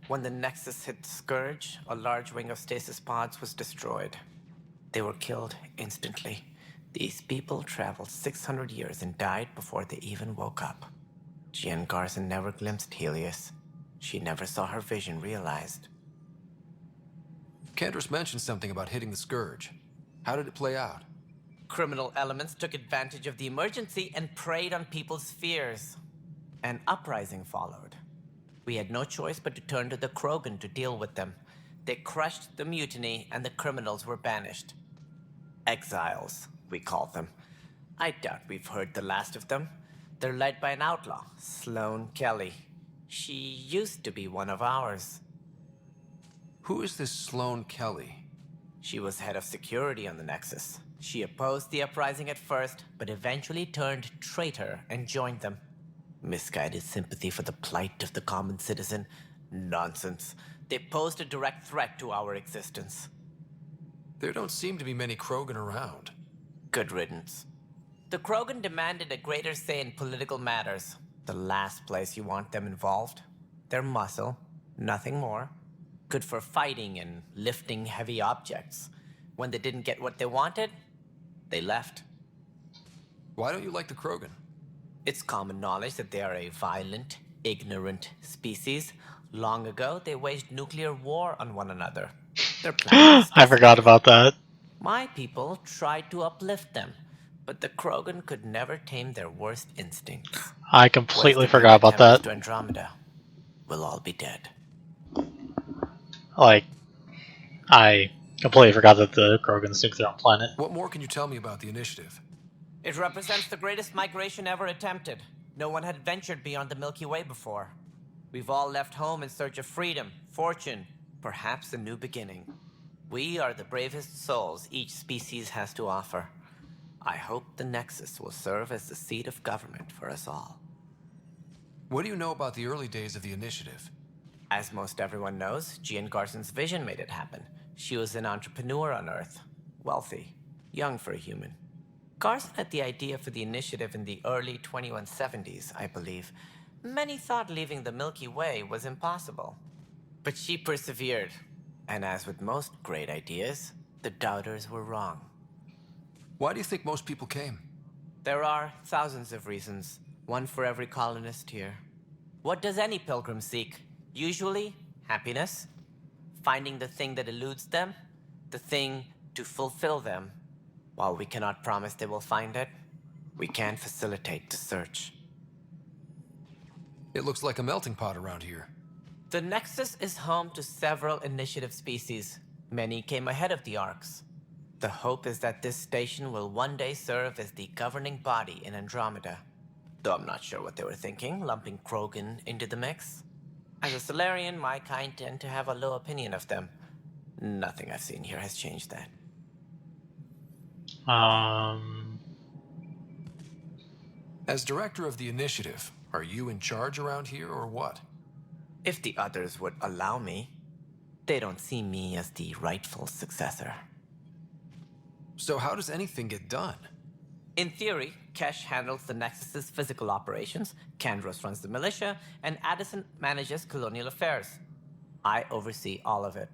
when the Nexus hit Scourge, a large wing of stasis pods was destroyed. They were killed instantly. These people traveled 600 years and died before they even woke up. Gian Garson never glimpsed Helios. She never saw her vision realized. Cantor's mentioned something about hitting the Scourge. How did it play out? Criminal elements took advantage of the emergency and preyed on people's fears. An uprising followed. We had no choice but to turn to the Krogan to deal with them. They crushed the mutiny and the criminals were banished. Exiles, we call them. I doubt we've heard the last of them. They're led by an outlaw, Sloane Kelly. She used to be one of ours. Who is this Sloane Kelly? She was head of security on the Nexus. She opposed the uprising at first, but eventually turned traitor and joined them. Misguided sympathy for the plight of the common citizen? Nonsense. They posed a direct threat to our existence. There don't seem to be many Krogan around. Good riddance. The Krogan demanded a greater say in political matters. The last place you want them involved. Their muscle, nothing more. Good for fighting and lifting heavy objects. When they didn't get what they wanted, they left. Why don't you like the Krogan? It's common knowledge that they are a violent, ignorant species. Long ago, they waged nuclear war on one another. Their plan was I forgot about that. My people tried to uplift them, but the Krogan could never tame their worst instincts. I completely forgot about that. To Andromeda, we'll all be dead. Like, I completely forgot that the Krogans nuke their own planet. What more can you tell me about the initiative? It represents the greatest migration ever attempted. No one had ventured beyond the Milky Way before. We've all left home in search of freedom, fortune, perhaps a new beginning. We are the bravest souls each species has to offer. I hope the Nexus will serve as the seat of government for us all. What do you know about the early days of the initiative? As most everyone knows, Gian Garson's vision made it happen. She was an entrepreneur on Earth. Wealthy. Young for a human. Garson had the idea for the initiative in the early 2170s, I believe. Many thought leaving the Milky Way was impossible. But she persevered. And as with most great ideas, the doubters were wrong. Why do you think most people came? There are thousands of reasons, one for every colonist here. What does any pilgrim seek? Usually, happiness. Finding the thing that eludes them, the thing to fulfill them. While we cannot promise they will find it, we can facilitate the search. It looks like a melting pot around here. The Nexus is home to several initiative species. Many came ahead of the Arks. The hope is that this station will one day serve as the governing body in Andromeda. Though I'm not sure what they were thinking, lumping Krogan into the mix. As a Solarian, my kind tend to have a low opinion of them. Nothing I've seen here has changed that. As director of the initiative, are you in charge around here or what? If the others would allow me, they don't see me as the rightful successor. So how does anything get done? In theory, Kesh handles the Nexus's physical operations, Kandros runs the militia, and Addison manages colonial affairs. I oversee all of it.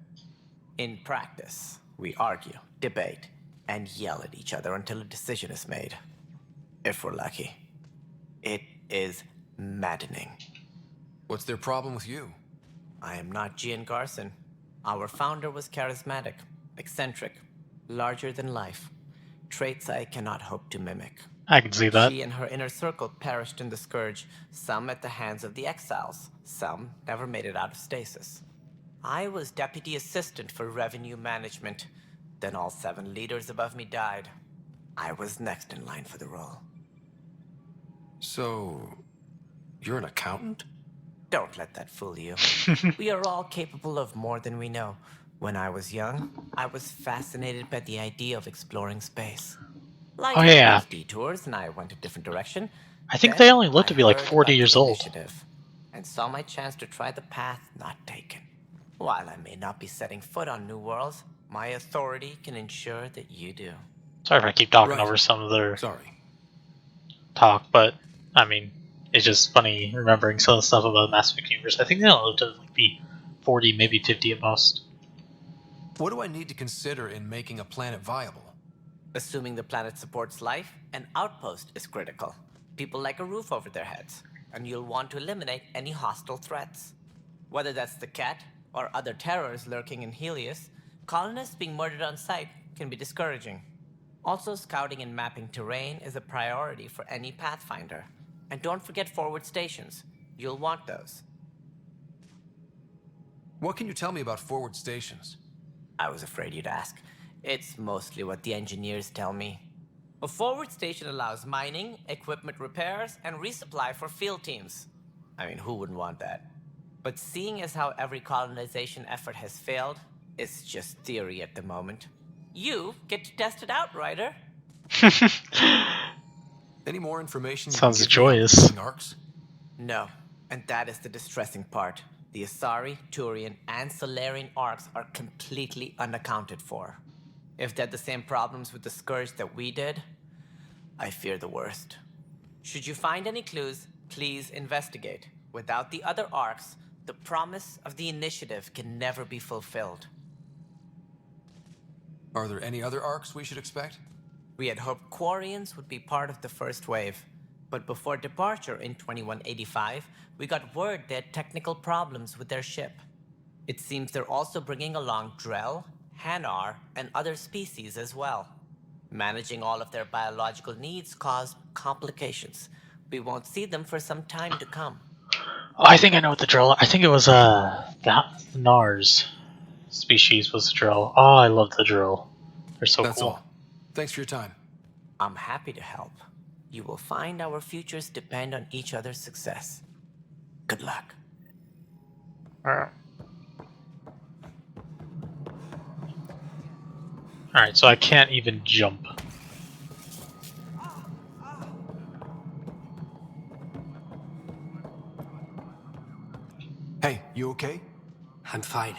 In practice, we argue, debate, and yell at each other until a decision is made. If we're lucky. It is maddening. What's their problem with you? I am not Gian Garson. Our founder was charismatic, eccentric, larger than life. Traits I cannot hope to mimic. I can see that. She and her inner circle perished in the Scourge, some at the hands of the Exiles, some never made it out of stasis. I was deputy assistant for revenue management. Then all 7 leaders above me died. I was next in line for the role. So, you're an accountant? Don't let that fool you. We are all capable of more than we know. When I was young, I was fascinated by the idea of exploring space. Life had its detours, and I went a different direction. I think Then they only look to be like heard 40 about years the old. initiative, and saw my chance to try the path not taken. While I may not be setting foot on new worlds, my authority can ensure that you do. Sorry if I keep talking over some of their talk, but I mean, it's just funny remembering some of the stuff about Mass Effect Universe. I think they only live to like be 40, maybe 50 at most. What do I need to consider in making a planet viable? Assuming the planet supports life, an outpost is critical. People like a roof over their heads, and you'll want to eliminate any hostile threats. Whether that's the Cat or other terrors lurking in Helios, colonists being murdered on sight can be discouraging. Also, scouting and mapping terrain is a priority for any Pathfinder. And don't forget forward stations. You'll want those. What can you tell me about forward stations? I was afraid you'd ask. It's mostly what the engineers tell me. A forward station allows mining, equipment repairs, and resupply for field teams. I mean, who wouldn't want that? But seeing as how every colonization effort has failed, it's just theory at the moment. You get to test it out, Ryder. Any more information? Sounds joyous. No, and that is the distressing part. The Asari, Turian, and Solarian arcs are completely unaccounted for. If they had the same problems with the Scourge that we did, I fear the worst. Should you find any clues, please investigate. Without the other arcs, the promise of the initiative can never be fulfilled. Are there any other arcs we should expect? We had hoped Quarians would be part of the first wave, but before departure in 2185, we got word they had technical problems with their ship. It seems they're also bringing along Drell, Hanar, and other species as well. Managing all of their biological needs caused complications. We won't see them for some time to come. Oh, I think I know what the drill. I think it was the Nars species was the drill. Oh, I love the drill. They're so That's cool. all. Thanks for your time. I'm happy to help. You will find our futures depend on each other's success. Good luck. Alright, so I can't even jump. Hey, you okay? I'm fine.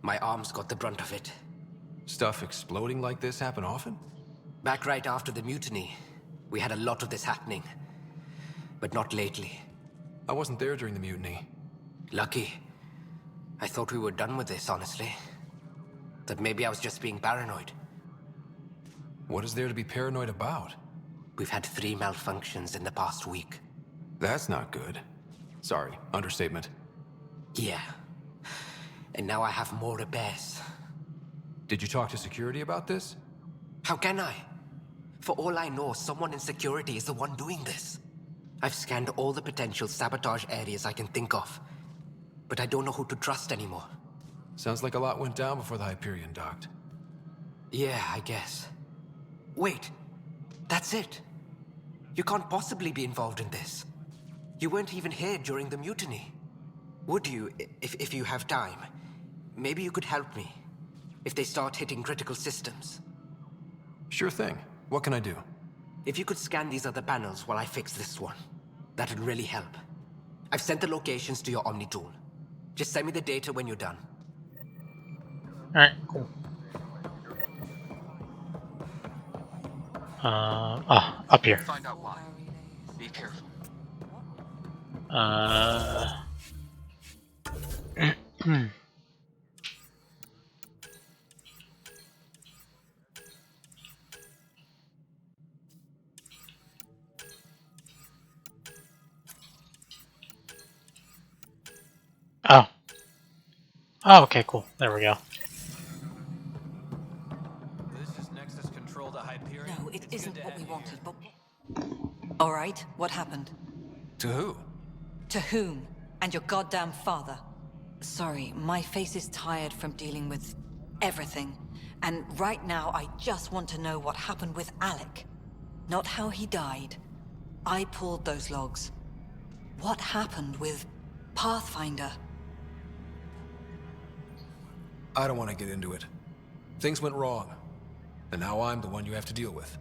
My arms got the brunt of it. Stuff exploding like this happen often? Back right after the mutiny, we had a lot of this happening. But not lately. I wasn't there during the mutiny. Lucky. I thought we were done with this, honestly. That maybe I was just being paranoid. What is there to be paranoid about? We've had 3 malfunctions in the past week. That's not good. Sorry, understatement. Yeah. And now I have more repairs. Did you talk to security about this? How can I? For all I know, someone in security is the one doing this. I've scanned all the potential sabotage areas I can think of, but I don't know who to trust anymore. Sounds like a lot went down before the Hyperion docked. Yeah, I guess. Wait, that's it. You can't possibly be involved in this. You weren't even here during the mutiny. Would you, if you have time? Maybe you could help me, if they start hitting critical systems. Sure thing. What can I do? If you could scan these other panels while I fix this one, that'd really help. I've sent the locations to your Omni tool. Just send me the data when you're done. Alright, cool. Up here. Find out why. Be careful. Oh. Oh, okay, cool. There we go. This is Nexus Control to Hyperion. No, it isn't what we wanted, but... Alright, what happened? To who? To whom? And your goddamn father. Sorry, my face is tired from dealing with everything. And right now, I just want to know what happened with Alec. Not how he died. I pulled those logs. What happened with Pathfinder? I don't want to get into it. Things went wrong. And now I'm the one you have to deal with.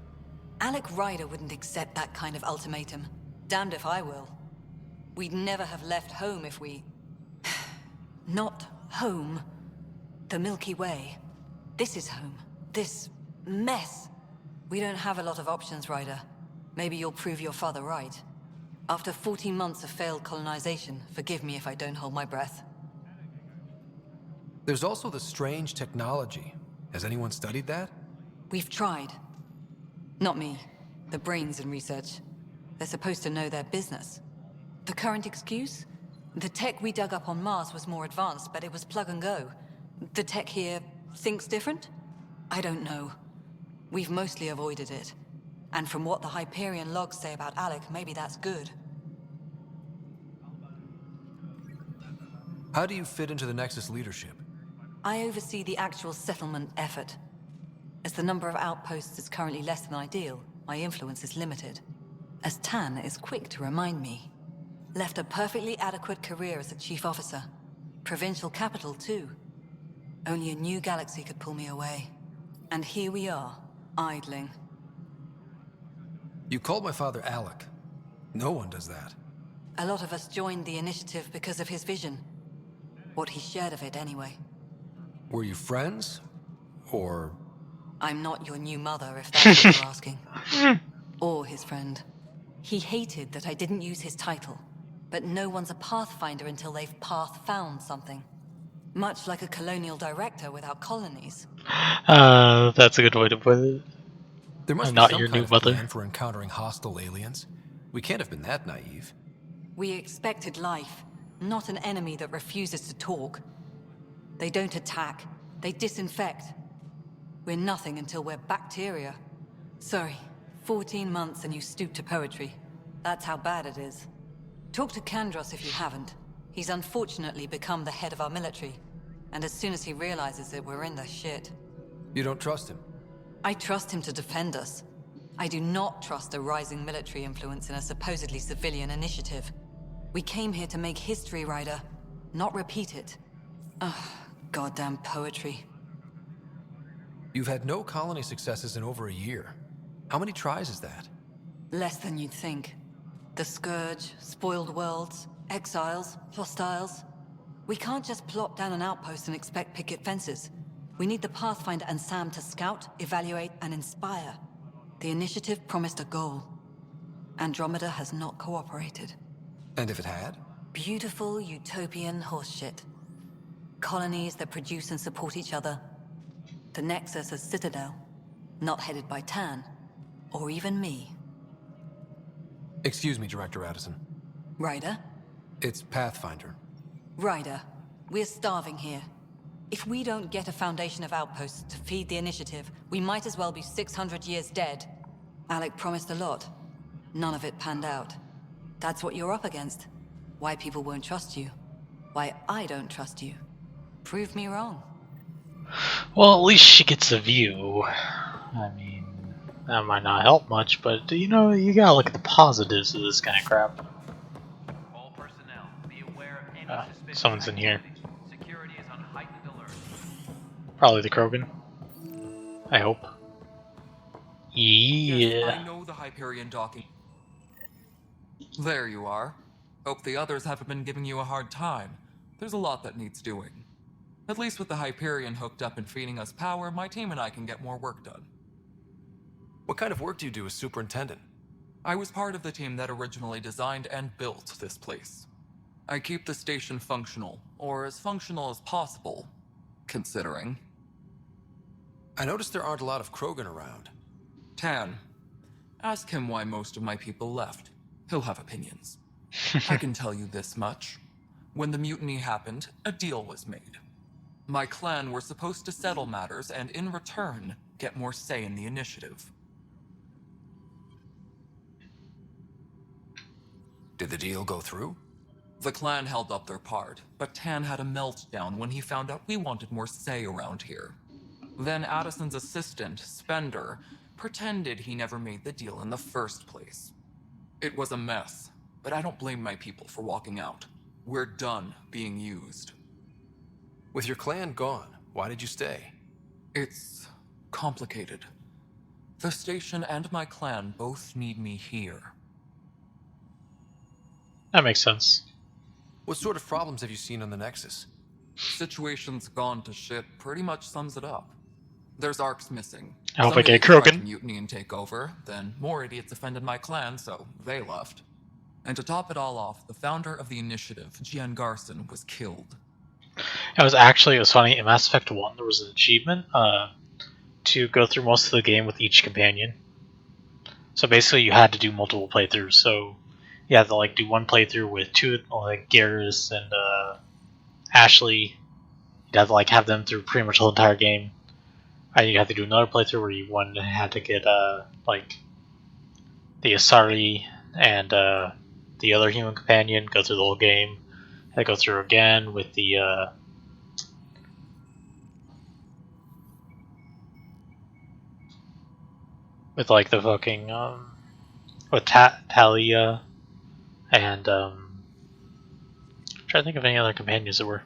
Alec Ryder wouldn't accept that kind of ultimatum. Damned if I will. We'd never have left home if we... Not home. The Milky Way. This is home. This mess. We don't have a lot of options, Ryder. Maybe you'll prove your father right. After 14 months of failed colonization, forgive me if I don't hold my breath. There's also the strange technology. Has anyone studied that? We've tried. Not me. The brains in research. They're supposed to know their business. The current excuse? The tech we dug up on Mars was more advanced, but it was plug and go. The tech here thinks different? I don't know. We've mostly avoided it. And from what the Hyperion logs say about Alec, maybe that's good. How do you fit into the Nexus leadership? I oversee the actual settlement effort. As the number of outposts is currently less than ideal, my influence is limited. As Tan is quick to remind me. Left a perfectly adequate career as a chief officer. Provincial capital, too. Only a new galaxy could pull me away. And here we are, idling. You called my father Alec. No one does that. A lot of us joined the initiative because of his vision. What he shared of it, anyway. Were you friends? Or... I'm not your new mother, if that's what you're asking. Or his friend. He hated that I didn't use his title. But no one's a Pathfinder until they've path-found something. Much like a colonial director without colonies. That's a good way to put it. There must be Not some your kind new of mother. plan for encountering hostile aliens. We can't have been that naive. We expected life, not an enemy that refuses to talk. They don't attack, they disinfect. We're nothing until we're bacteria. Sorry, 14 months and you stoop to poetry. That's how bad it is. Talk to Kandros if you haven't. He's unfortunately become the head of our military. And as soon as he realizes it, we're in the shit. You don't trust him? I trust him to defend us. I do not trust a rising military influence in a supposedly civilian initiative. We came here to make history, Ryder, not repeat it. Ugh, goddamn poetry. You've had no colony successes in over a year. How many tries is that? Less than you'd think. The Scourge, spoiled worlds, exiles, hostiles. We can't just plop down an outpost and expect picket fences. We need the Pathfinder and Sam to scout, evaluate, and inspire. The initiative promised a goal. Andromeda has not cooperated. And if it had? Beautiful utopian horseshit. Colonies that produce and support each other. The Nexus as Citadel, not headed by Tan, or even me. Excuse me, Director Addison. Ryder? It's Pathfinder. Ryder, we're starving here. If we don't get a foundation of outposts to feed the initiative, we might as well be 600 years dead. Alec promised a lot. None of it panned out. That's what you're up against. Why people won't trust you. Why I don't trust you. Prove me wrong. Well, at least she gets a view. I mean, that might not help much, but you know, you gotta look at the positives of this kind of crap. All personnel, be aware of any suspicious Someone's in here. activity. Security is on heightened alert. Probably the Krogan. I hope. Yes, I Yeah. know the Hyperion docking. There you are. Hope the others haven't been giving you a hard time. There's a lot that needs doing. At least with the Hyperion hooked up and feeding us power, my team and I can get more work done. What kind of work do you do as superintendent? I was part of the team that originally designed and built this place. I keep the station functional, or as functional as possible, considering. I noticed there aren't a lot of Krogan around. Tan. Ask him why most of my people left. He'll have opinions. I can tell you this much. When the mutiny happened, a deal was made. My clan were supposed to settle matters and, in return, get more say in the initiative. Did the deal go through? The clan held up their part, but Tan had a meltdown when he found out we wanted more say around here. Then Addison's assistant, Spender, pretended he never made the deal in the first place. It was a mess, but I don't blame my people for walking out. We're done being used. With your clan gone, why did you stay? It's complicated. The station and my clan both need me here. That makes sense. What sort of problems have you seen on the Nexus? Situation's gone to shit pretty much sums it up. There's arcs missing. I hope I get Some idiots tried Krogan. to mutiny and take over, then more idiots offended my clan, so they left. And to top it all off, the founder of the initiative, Gian Garson, was killed. It was funny, in Mass Effect 1 there was an achievement to go through most of the game with each companion. So basically you had to do multiple playthroughs, so you had to like do one playthrough with two, like Garrus and Ashley. You'd have to like have them through pretty much the entire game. And you have to do another playthrough where you had to get like the Asari and the other human companion, go through the whole game. Had to go through again with the with like the fucking with Talia and I'm trying to think of any other companions there were.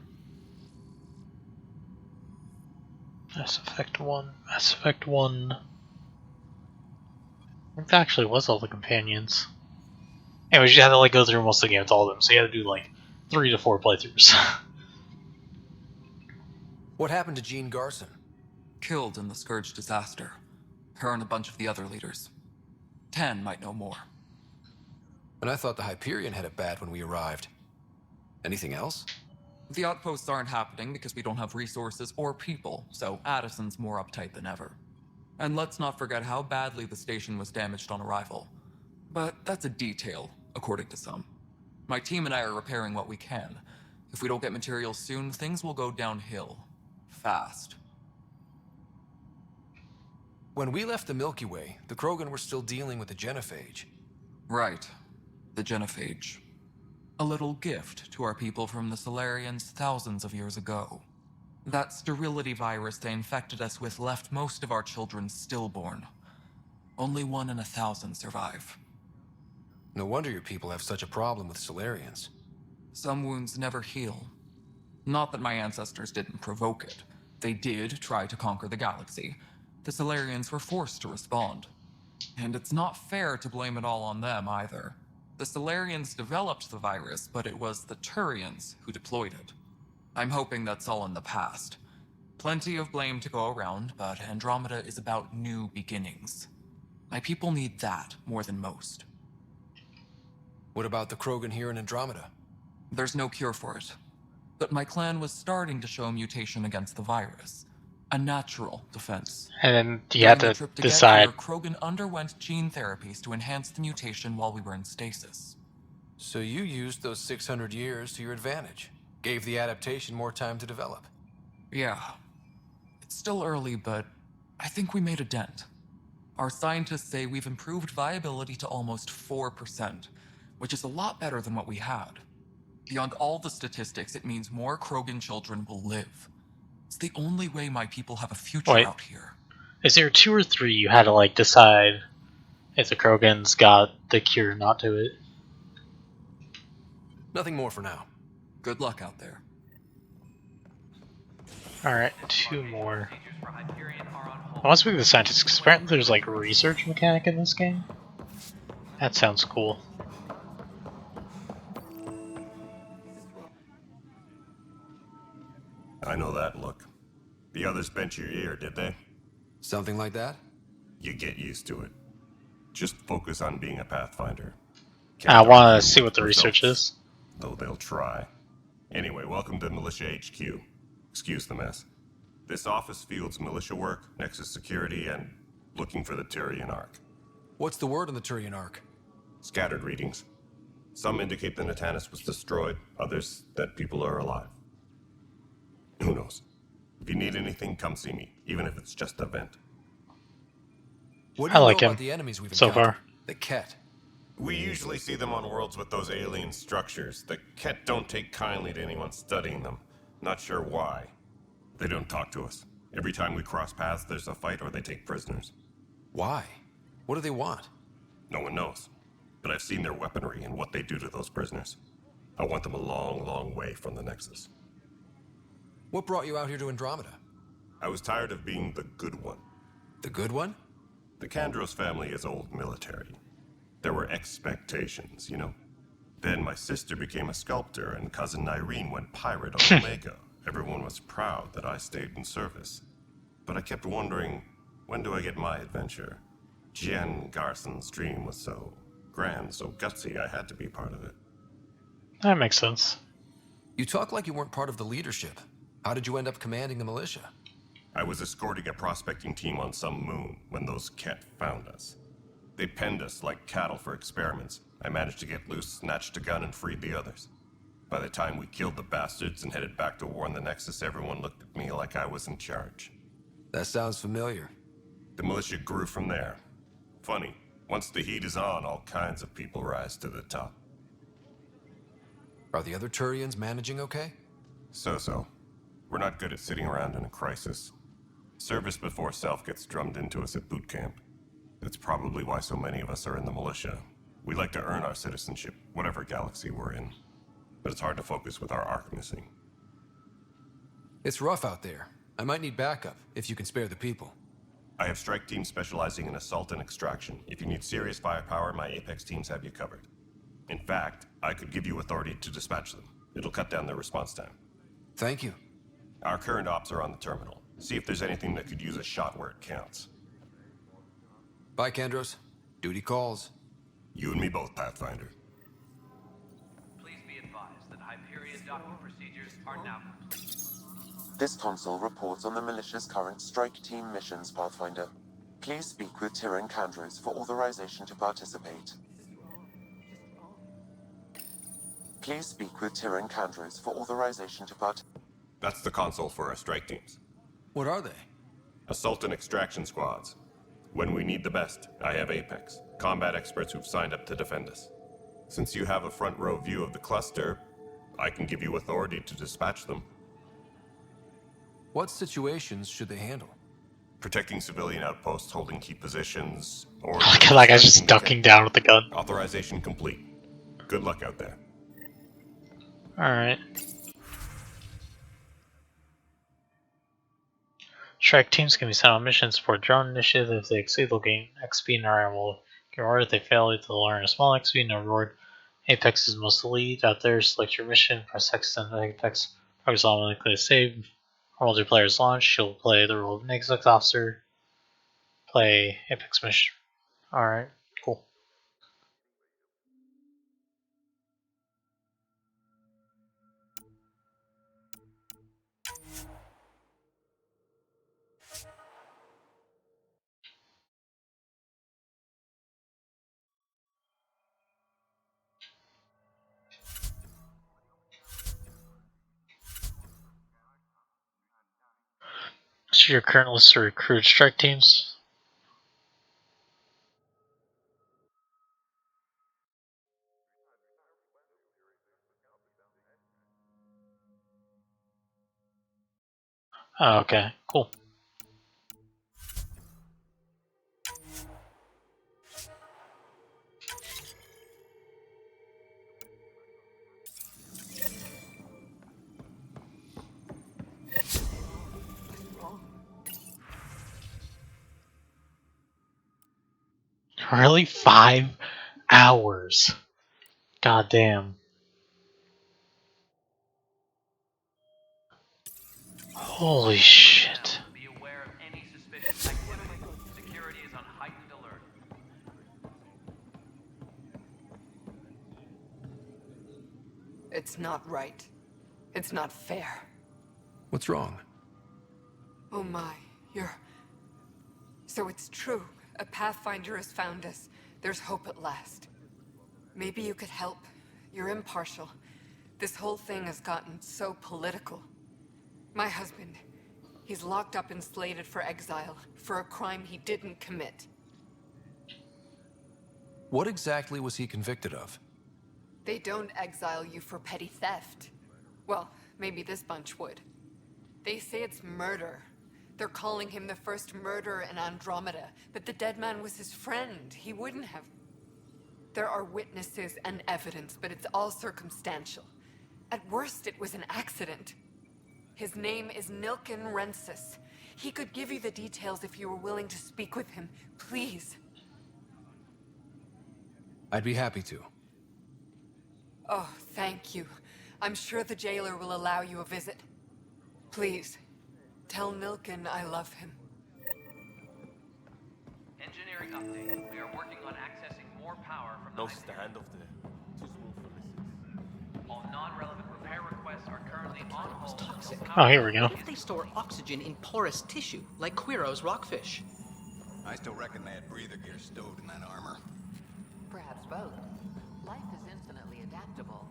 Mass Effect 1. Mass Effect 1. I think that actually was all the companions. Anyways, you had to like go through most of the game with all of them, so you had to do like 3 to 4 playthroughs. What happened to Jean Garson? Killed in the Scourge disaster. Her and a bunch of the other leaders. Tan might know more. And I thought the Hyperion had it bad when we arrived. Anything else? The outposts aren't happening because we don't have resources or people, so Addison's more uptight than ever. And let's not forget how badly the station was damaged on arrival. But that's a detail, according to some. My team and I are repairing what we can. If we don't get materials soon, things will go downhill. Fast. When we left the Milky Way, the Krogan were still dealing with the genophage. Right. The genophage. A little gift to our people from the Solarians thousands of years ago. That sterility virus they infected us with left most of our children stillborn. Only 1 in 1,000 survive. No wonder your people have such a problem with Solarians. Some wounds never heal. Not that my ancestors didn't provoke it. They did try to conquer the galaxy. The Solarians were forced to respond. And it's not fair to blame it all on them either. The Solarians developed the virus, but it was the Turians who deployed it. I'm hoping that's all in the past. Plenty of blame to go around, but Andromeda is about new beginnings. My people need that more than most. What about the Krogan here in Andromeda? There's no cure for it. But my clan was starting to show mutation against the virus. A natural defense. And then you had to decide. Krogan underwent gene therapies to enhance the mutation while we were in stasis. So you used those 600 years to your advantage. Gave the adaptation more time to develop. Yeah. It's still early, but I think we made a dent. Our scientists say we've improved viability to almost 4%, which is a lot better than what we had. Beyond all the statistics, it means more Krogan children will live. It's the only way my people have a future Wait, out here. is there 2 or 3 you had to like decide if the Krogans got the cure or not to it? Nothing more for now. Good luck out there. Alright, 2 more. I want to speak to the scientists, because apparently there's like a research mechanic in this game. That sounds cool. I know that look. The others bent your ear, did they? Something like that? You get used to it. Just focus on being a Pathfinder. I Can't want argue to see with what the research results, is. though they'll try. Anyway, welcome to Militia HQ. Excuse the mess. This office fields militia work, Nexus security, and looking for the Tyrian Ark. What's the word on the Turian Ark? Scattered readings. Some indicate the Natanus was destroyed, others that people are alive. Who knows? If you need anything, come see me, even if it's just a vent. What do I you like know him about the enemies we've so encountered? far. The Ket. We usually see them on worlds with those alien structures. The Ket don't take kindly to anyone studying them. Not sure why. They don't talk to us. Every time we cross paths, there's a fight or they take prisoners. Why? What do they want? No one knows. But I've seen their weaponry and what they do to those prisoners. I want them a long, long way from the Nexus. What brought you out here to Andromeda? I was tired of being the good one. The good one? The Kandros family is old military. There were expectations, you know? Then my sister became a sculptor and cousin Irene went pirate on Omega. Everyone was proud that I stayed in service. But I kept wondering, when do I get my adventure? Jen Garson's dream was so grand, so gutsy, I had to be part of it. That makes sense. You talk like you weren't part of the leadership. How did you end up commanding the militia? I was escorting a prospecting team on some moon when those Ket found us. They penned us like cattle for experiments. I managed to get loose, snatched a gun, and freed the others. By the time we killed the bastards and headed back to war in the Nexus, everyone looked at me like I was in charge. That sounds familiar. The militia grew from there. Funny, once the heat is on, all kinds of people rise to the top. Are the other Turians managing okay? So-so. We're not good at sitting around in a crisis. Service before self gets drummed into us at boot camp. That's probably why so many of us are in the militia. We like to earn our citizenship, whatever galaxy we're in. But it's hard to focus with our arc missing. It's rough out there. I might need backup, if you can spare the people. I have strike teams specializing in assault and extraction. If you need serious firepower, my Apex teams have you covered. In fact, I could give you authority to dispatch them. It'll cut down their response time. Thank you. Our current ops are on the terminal. See if there's anything that could use a shot where it counts. Bye, Kandros. Duty calls. You and me both, Pathfinder. Please be advised that Hyperion docking procedures are now complete. This console reports on the militia's current strike team missions, Pathfinder. Please speak with Tyrion Kandros for authorization to participate. Please speak with Tyrion Kandros for authorization to participate. That's the console for our strike teams. What are they? Assault and extraction squads. When we need the best, I have Apex, combat experts who've signed up to defend us. Since you have a front row view of the cluster, I can give you authority to dispatch them. What situations should they handle? Protecting civilian outposts, holding key positions, or... Like I was just ducking down with the gun. Authorization complete. Good luck out there. Alright. Strike teams can be sent on missions for drone initiative. If they exceed, they'll gain XP and RR will get rewarded. If they fail, they'll earn a small XP and a reward. Apex is most elite out there. Select your mission, press X and Apex. Progress automatically to save. Multiplayer is launched. You'll play the role of an Apex officer. Play Apex mission. Alright, cool. much of your current list to recruit strike teams? Oh, okay, cool. Really? 5 hours? God damn. Holy shit. Be aware of any suspicious activity. Security is on heightened alert. It's not right. It's not fair. What's wrong? Oh my, you're... So it's true. A Pathfinder has found us. There's hope at last. Maybe you could help. You're impartial. This whole thing has gotten so political. My husband, he's locked up and slated for exile for a crime he didn't commit. What exactly was he convicted of? They don't exile you for petty theft. Well, maybe this bunch would. They say it's murder. They're calling him the first murderer in Andromeda, but the dead man was his friend. He wouldn't have... There are witnesses and evidence, but it's all circumstantial. At worst, it was an accident. His name is Nilken Rensis. He could give you the details if you were willing to speak with him. Please. I'd be happy to. Oh, thank you. I'm sure the jailer will allow you a visit. Please, tell Nilken I love him. Engineering update. We are working on accessing more power from the No next stand of the too small for this. All non-relevant repair requests are currently on hold. Toxic. Oh, here we go. What if they store oxygen in porous tissue, like Quiro's rockfish? I still reckon they had breather gear stowed in that armor. Perhaps both. Life is infinitely adaptable.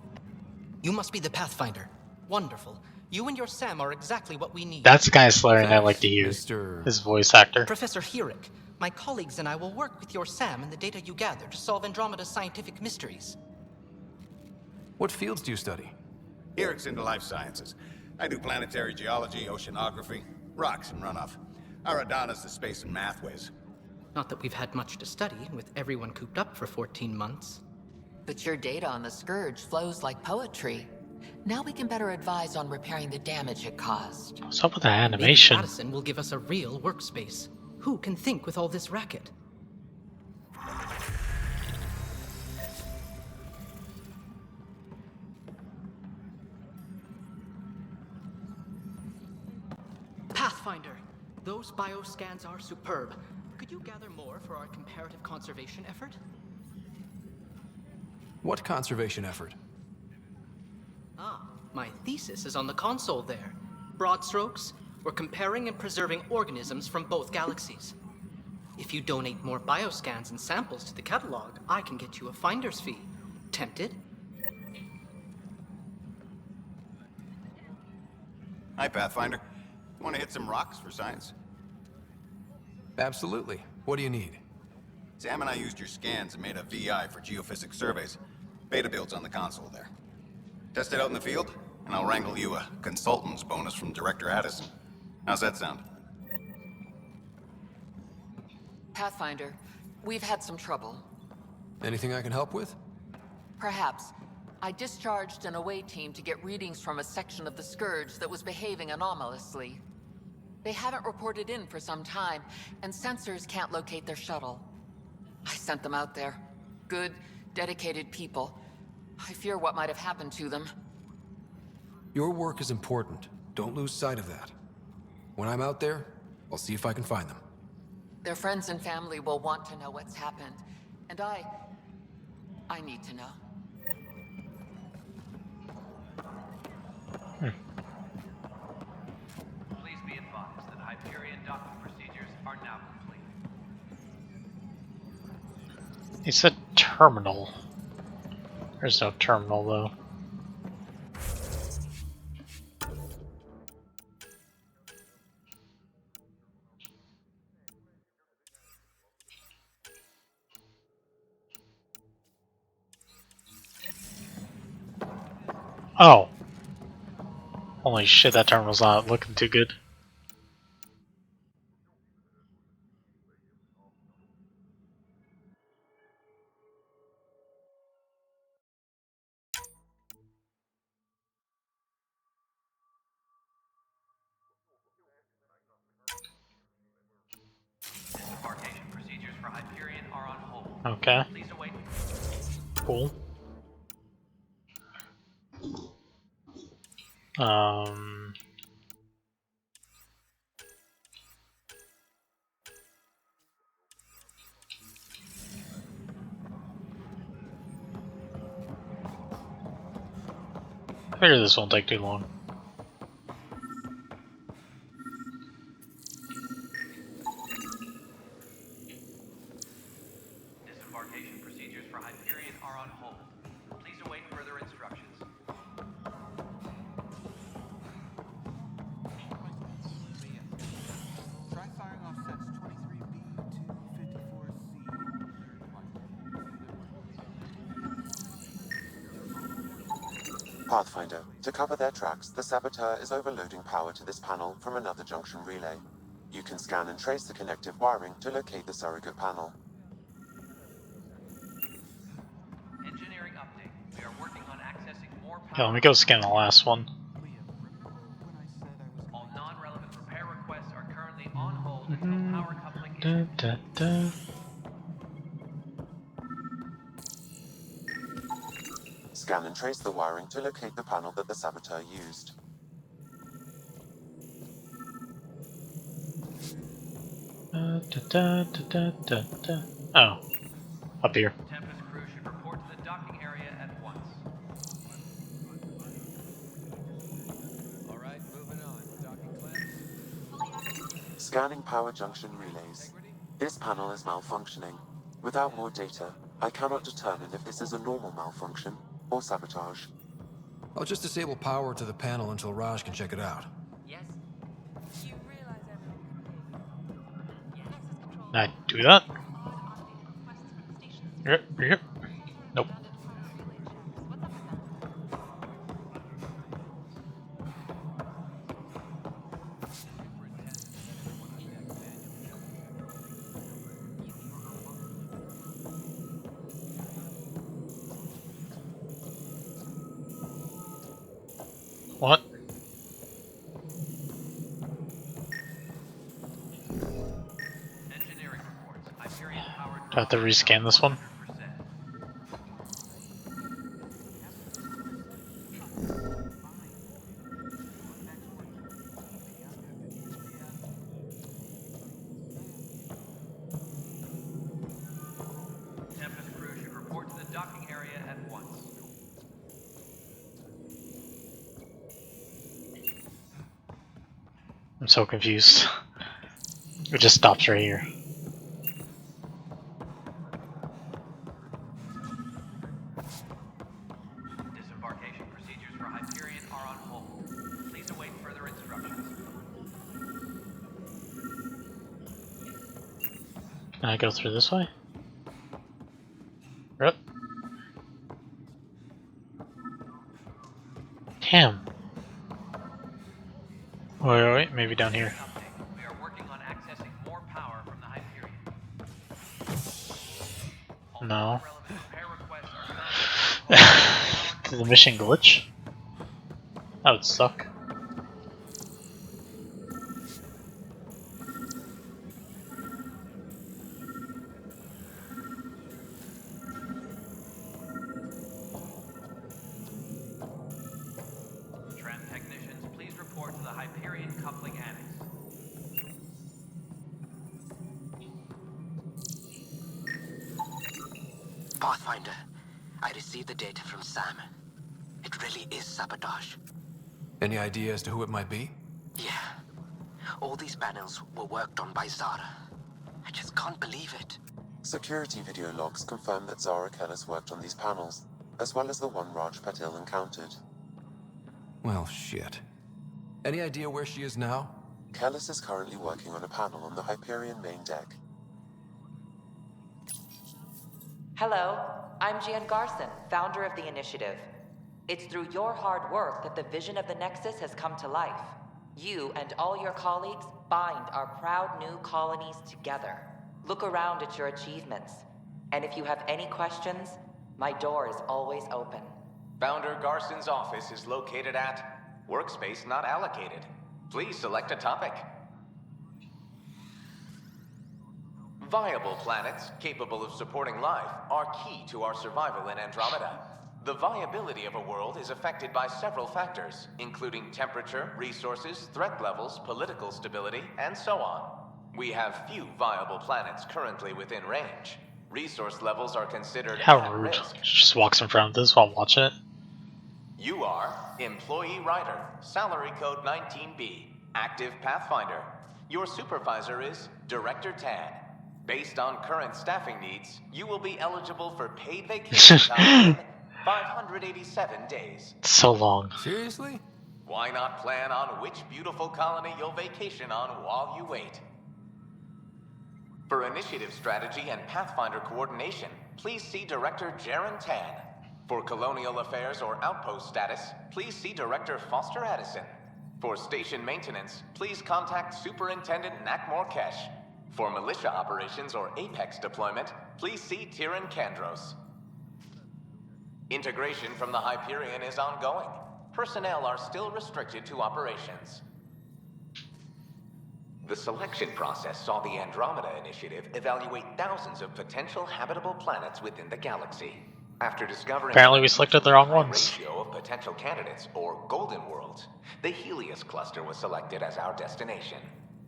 You must be the Pathfinder. Wonderful. You and your Sam are exactly what we need. That's the kind of slurring I like to hear. Mr. His voice actor. Professor Herrick, my colleagues and I will work with your Sam and the data you gather to solve Andromeda's scientific mysteries. What fields do you study? Eric's into life sciences. I do planetary geology, oceanography, rocks and runoff. Aradana's the space and math whiz. Not that we've had much to study, with everyone cooped up for 14 months. But your data on the Scourge flows like poetry. Now we can better advise on repairing the damage it caused. What's up with that animation? Maybe Addison will give us a real workspace. Who can think with all this racket? Pathfinder, those bioscans are superb. Could you gather more for our comparative conservation effort? What conservation effort? Ah, my thesis is on the console there. Broad strokes, we're comparing and preserving organisms from both galaxies. If you donate more bioscans and samples to the catalog, I can get you a finder's fee. Tempted? Hi, Pathfinder. Want to hit some rocks for science? Absolutely. What do you need? Sam and I used your scans and made a VI for geophysics surveys. Beta builds on the console there. Test it out in the field, and I'll wrangle you a consultant's bonus from Director Addison. How's that sound? Pathfinder, we've had some trouble. Anything I can help with? Perhaps. I discharged an away team to get readings from a section of the Scourge that was behaving anomalously. They haven't reported in for some time, and sensors can't locate their shuttle. I sent them out there. Good, dedicated people. I fear what might have happened to them. Your work is important. Don't lose sight of that. When I'm out there, I'll see if I can find them. Their friends and family will want to know what's happened. And I need to know. Please be advised that Hyperion docking procedures are now complete. He said terminal. There's no terminal though. Oh. Holy shit, that terminal's not looking too good. Disembarkation procedures for Hyperion are on hold. Okay. Please await. Cool. I figure this won't take too long. Disembarkation procedures for Hyperion are on hold. Please await further instructions. Try firing off sets 23B to 54C. Pathfinder, to cover their tracks, the saboteur is overloading power to this panel from another junction relay. You can scan and trace the connective wiring to locate the surrogate panel. Engineering update. We are working on accessing more power. Yeah, let me go scan the last one. All non-relevant repair requests are currently on hold until power coupling is Scan and trace the wiring to locate the panel that the saboteur used. Oh, up here. Tempest crew should report to the docking area at once. Alright, moving on. Docking clamps. Scanning power junction relays. This panel is malfunctioning. Without more data, I cannot determine if this is a normal malfunction or sabotage. I'll just disable power to the panel until Raj can check it out. Yes. Can I do that? Yep. Nope. What? Engineering reports. Hyperion power Do I have to rescan this one? Tempest crew should report to the docking area at once. I'm so confused. It just stops right here. Disembarkation procedures for Hyperion are on hold. Please await further instructions. Can I go through this way? Yep. Damn. Wait, maybe down here. We are working on accessing more power from the Hyperion. No. Did the mission glitch? That would suck. Tram technicians, please report to the Hyperion coupling annex. Pathfinder, I received the data from Sam. It really is sabotage. Any idea as to who it might be? Yeah. All these panels were worked on by Zara. I just can't believe it. Security video logs confirm that Zara Kellis worked on these panels, as well as the one Raj Patil encountered. Well, shit. Any idea where she is now? Kellis is currently working on a panel on the Hyperion main deck. Hello, I'm Jan Garson, founder of the initiative. It's through your hard work that the vision of the Nexus has come to life. You and all your colleagues bind our proud new colonies together. Look around at your achievements. And if you have any questions, my door is always open. Founder Garson's office is located at Workspace Not Allocated. Please select a topic. Viable planets capable of supporting life are key to our survival in Andromeda. The viability of a world is affected by several factors, including temperature, resources, threat levels, political stability, and so on. We have few viable planets currently within range. Resource levels are considered How at rude. risk. Just walks in front of this while watching it. You are Employee Writer, Salary Code 19B, Active Pathfinder. Your supervisor is Director Tan. Based on current staffing needs, you will be eligible for paid vacation time in 587 days. So long. Seriously? Why not plan on which beautiful colony you'll vacation on while you wait? For initiative strategy and Pathfinder coordination, please see Director Jaren Tan. For colonial affairs or outpost status, please see Director Foster Addison. For station maintenance, please contact Superintendent Nakmor Kesh. For militia operations or Apex deployment, please see Tyran Kandros. Integration from the Hyperion is ongoing. Personnel are still restricted to operations. The selection process saw the Andromeda Initiative evaluate thousands of potential habitable planets within the galaxy. After discovering Apparently we selected the wrong high ones. ratio of potential candidates, or golden worlds, the Helios cluster was selected as our destination.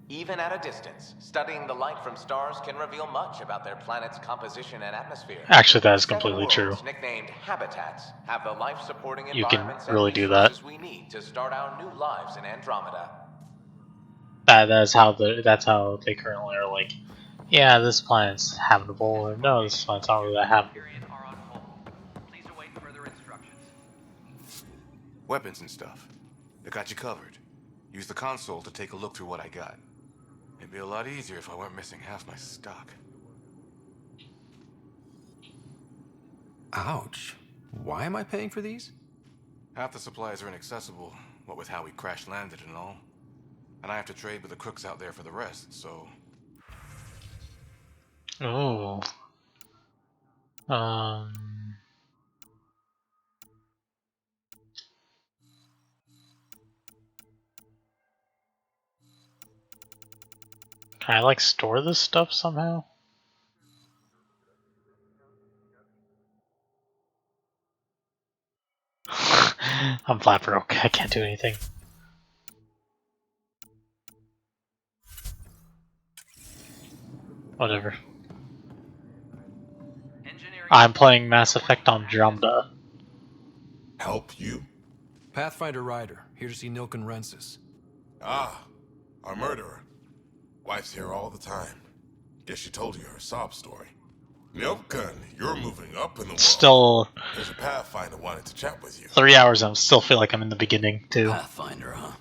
Even at a distance, studying the light from stars can reveal much about their planet's composition and atmosphere. Actually, that is Seven completely true. worlds, nicknamed habitats, have the life-supporting You can environments really and do that. resources we need to start our new lives in Andromeda. That's how they currently are like, yeah, this planet's habitable, or no, this planet's not really that habitable. Weapons and stuff. I got you covered. Use the console to take a look through what I got. It'd be a lot easier if I weren't missing half my stock. Ouch. Why am I paying for these? Half the supplies are inaccessible, what with how we crash landed and all. And I have to trade with the crooks out there for the rest, so... Oh. Can I like store this stuff somehow? I'm flat broke. I can't do anything. Whatever. I'm playing Mass Effect Andromeda. Help you? Pathfinder Ryder, here to see Nilken Rensis. Ah, our murderer. Wife's here all the time. Guess she told you her sob story. Nilken, you're moving up in the world. Still, There's a Pathfinder wanted to chat with you. 3 hours and I still feel like I'm in the beginning, too. Pathfinder, huh?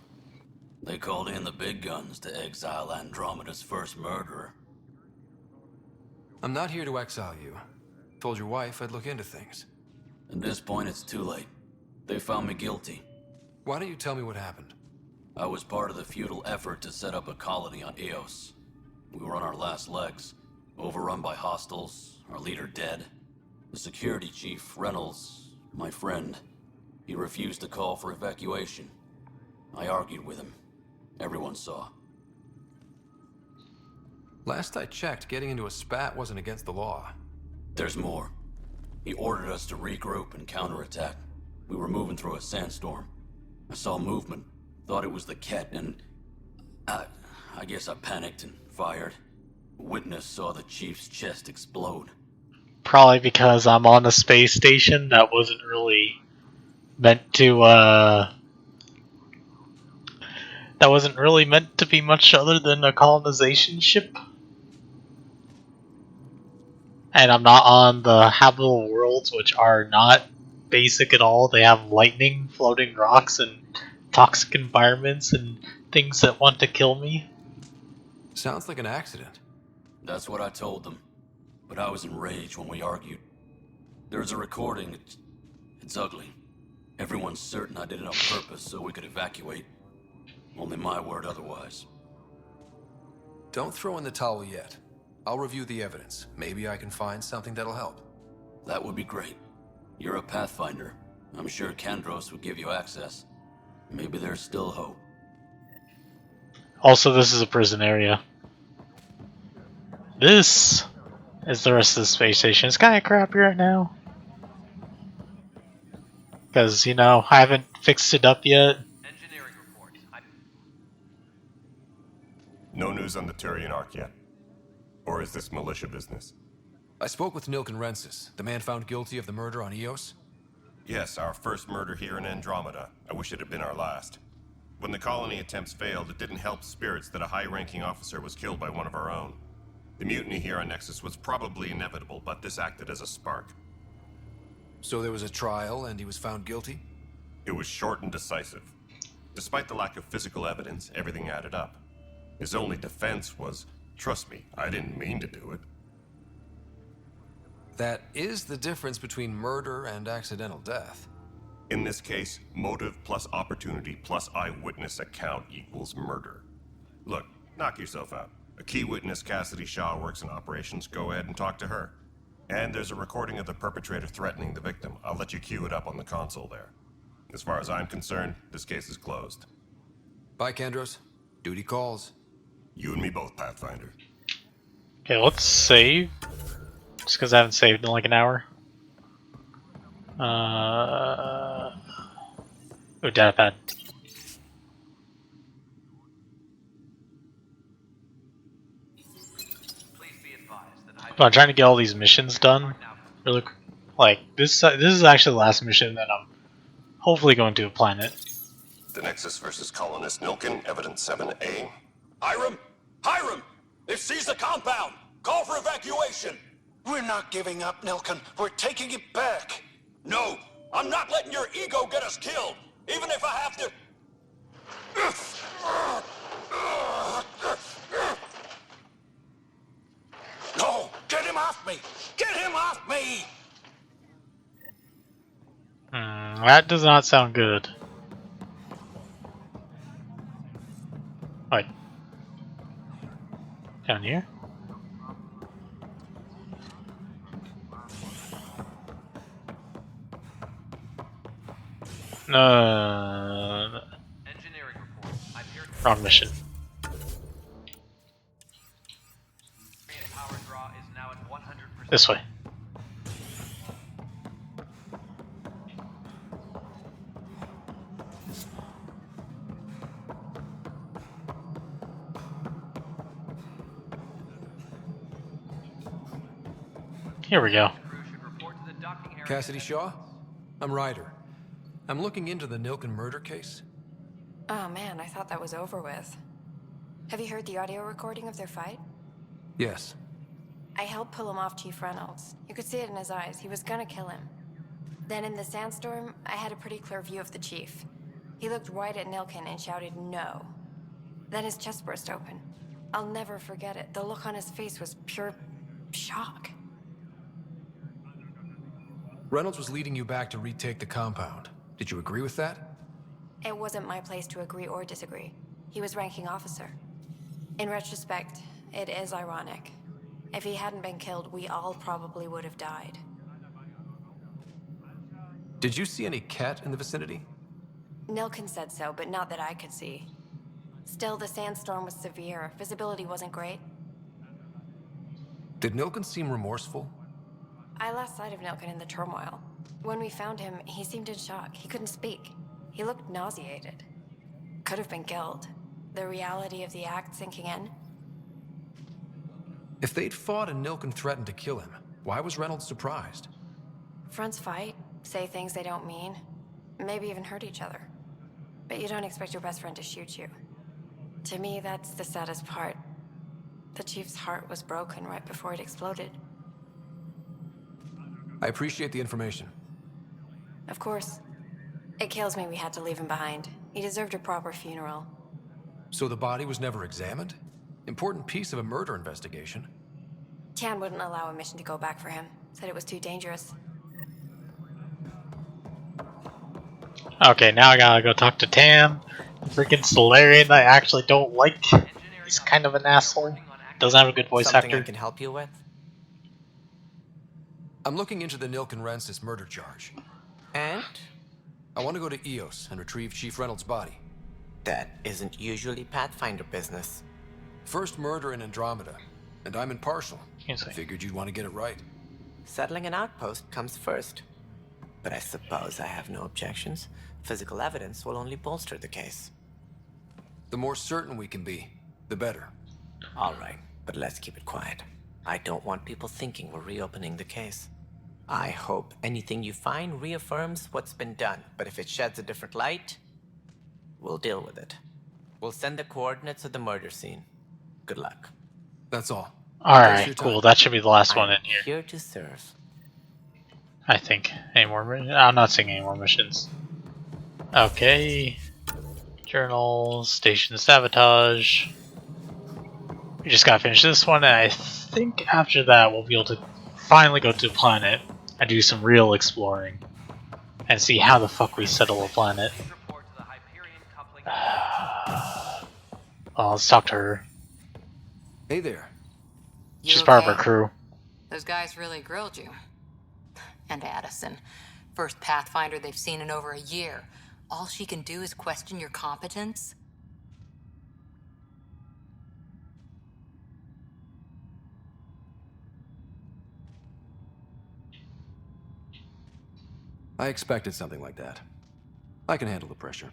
They called in the big guns to exile Andromeda's first murderer. I'm not here to exile you. Told your wife I'd look into things. At this point, it's too late. They found me guilty. Why don't you tell me what happened? I was part of the futile effort to set up a colony on Eos. We were on our last legs, overrun by hostiles, our leader dead. The security chief, Reynolds, my friend, he refused to call for evacuation. I argued with him. Everyone saw. Last I checked, getting into a spat wasn't against the law. There's more. He ordered us to regroup and counterattack. We were moving through a sandstorm. I saw movement, thought it was the Ket, and I guess I panicked and fired. A witness saw the chief's chest explode. Probably because I'm on a space station that wasn't really meant to, that wasn't really meant to be much other than a colonization ship. And I'm not on the habitable worlds, which are not basic at all. They have lightning, floating rocks, and toxic environments, and things that want to kill me. Sounds like an accident. That's what I told them. But I was enraged when we argued. There's a recording. It's ugly. Everyone's certain I did it on purpose so we could evacuate. Only my word otherwise. Don't throw in the towel yet. I'll review the evidence. Maybe I can find something that'll help. That would be great. You're a Pathfinder. I'm sure Kandros would give you access. Maybe there's still hope. Also, this is a prison area. This is the rest of the space station. It's kind of crappy right now. Because, you know, I haven't fixed it up yet. Engineering reports. No news on the Turian Ark yet? Or is this militia business? I spoke with Nilken Rensis, the man found guilty of the murder on Eos. Yes, our first murder here in Andromeda. I wish it had been our last. When the colony attempts failed, it didn't help spirits that a high-ranking officer was killed by one of our own. The mutiny here on Nexus was probably inevitable, but this acted as a spark. So there was a trial and he was found guilty? It was short and decisive. Despite the lack of physical evidence, everything added up. His only defense was, trust me, I didn't mean to do it. That is the difference between murder and accidental death. In this case, motive plus opportunity plus eyewitness account equals murder. Look, knock yourself out. A key witness, Cassidy Shaw, works in operations. Go ahead and talk to her. And there's a recording of the perpetrator threatening the victim. I'll let you cue it up on the console there. As far as I'm concerned, this case is closed. Bye, Kandros. Duty calls. You and me both, Pathfinder. Okay, let's save. Just because I haven't saved in like an hour. Oh, datapad. I'm trying to get all these missions done. Really, like this is actually the last mission that I'm hopefully going to a planet. The Nexus versus Colonist Nilken, Evidence 7A. Hiram! Hiram! They've seized the compound! Call for evacuation! We're not giving up, Nilken. We're taking it back. No! I'm not letting your ego get us killed! Even if I have to... No! Get him off me! Get him off me! That does not sound good. Right. Down here? No. Engineering report. I'm here. Wrong mission. Power draw is now at 100%. This way. Here we go. Cassidy Shaw? I'm Ryder. I'm looking into the Nilken murder case. Oh man, I thought that was over with. Have you heard the audio recording of their fight? Yes. I helped pull him off Chief Reynolds. You could see it in his eyes. He was gonna kill him. Then in the sandstorm, I had a pretty clear view of the Chief. He looked right at Nilken and shouted, "No." Then his chest burst open. I'll never forget it. The look on his face was pure shock. Reynolds was leading you back to retake the compound. Did you agree with that? It wasn't my place to agree or disagree. He was ranking officer. In retrospect, it is ironic. If he hadn't been killed, we all probably would have died. Did you see any cat in the vicinity? Nilken said so, but not that I could see. Still, the sandstorm was severe. Visibility wasn't great. Did Nilken seem remorseful? I lost sight of Nilken in the turmoil. When we found him, he seemed in shock. He couldn't speak. He looked nauseated. Could have been guilt. The reality of the act sinking in. If they'd fought and Nilken threatened to kill him, why was Reynolds surprised? Fronts fight, say things they don't mean, maybe even hurt each other. But you don't expect your best friend to shoot you. To me, that's the saddest part. The Chief's heart was broken right before it exploded. I appreciate the information. Of course. It kills me we had to leave him behind. He deserved a proper funeral. So the body was never examined? Important piece of a murder investigation. Tian wouldn't allow a mission to go back for him. Said it was too dangerous. Okay, now I gotta go talk to Tam. The freaking Solarian I actually don't like. He's kind of an asshole. Doesn't have a good voice Something I actor. can help you with? I'm looking into the Nilken Rensis murder charge. And? I want to go to EOS and retrieve Chief Reynolds' body. That isn't usually Pathfinder business. First murder in Andromeda, and I'm impartial. Easy. Figured you'd want to get it right. Settling an outpost comes first. But I suppose I have no objections. Physical evidence will only bolster the case. The more certain we can be, the better. All right, but let's keep it quiet. I don't want people thinking we're reopening the case. I hope anything you find reaffirms what's been done, but if it sheds a different light, we'll deal with it. We'll send the coordinates of the murder scene. Good luck. That's all. Alright, cool. That should be the last one in here. Here to serve. I think. Any more? I'm not seeing any more missions. Okay. Journals, station sabotage. We just gotta finish this one, and I think after that we'll be able to finally go to a planet and do some real exploring. And see how the fuck we settle a planet. Well, let's talk to her. Hey there. She's part of our crew. Those guys really grilled you. And Addison. First Pathfinder they've seen in over a year. All she can do is question your competence? I expected something like that. I can handle the pressure.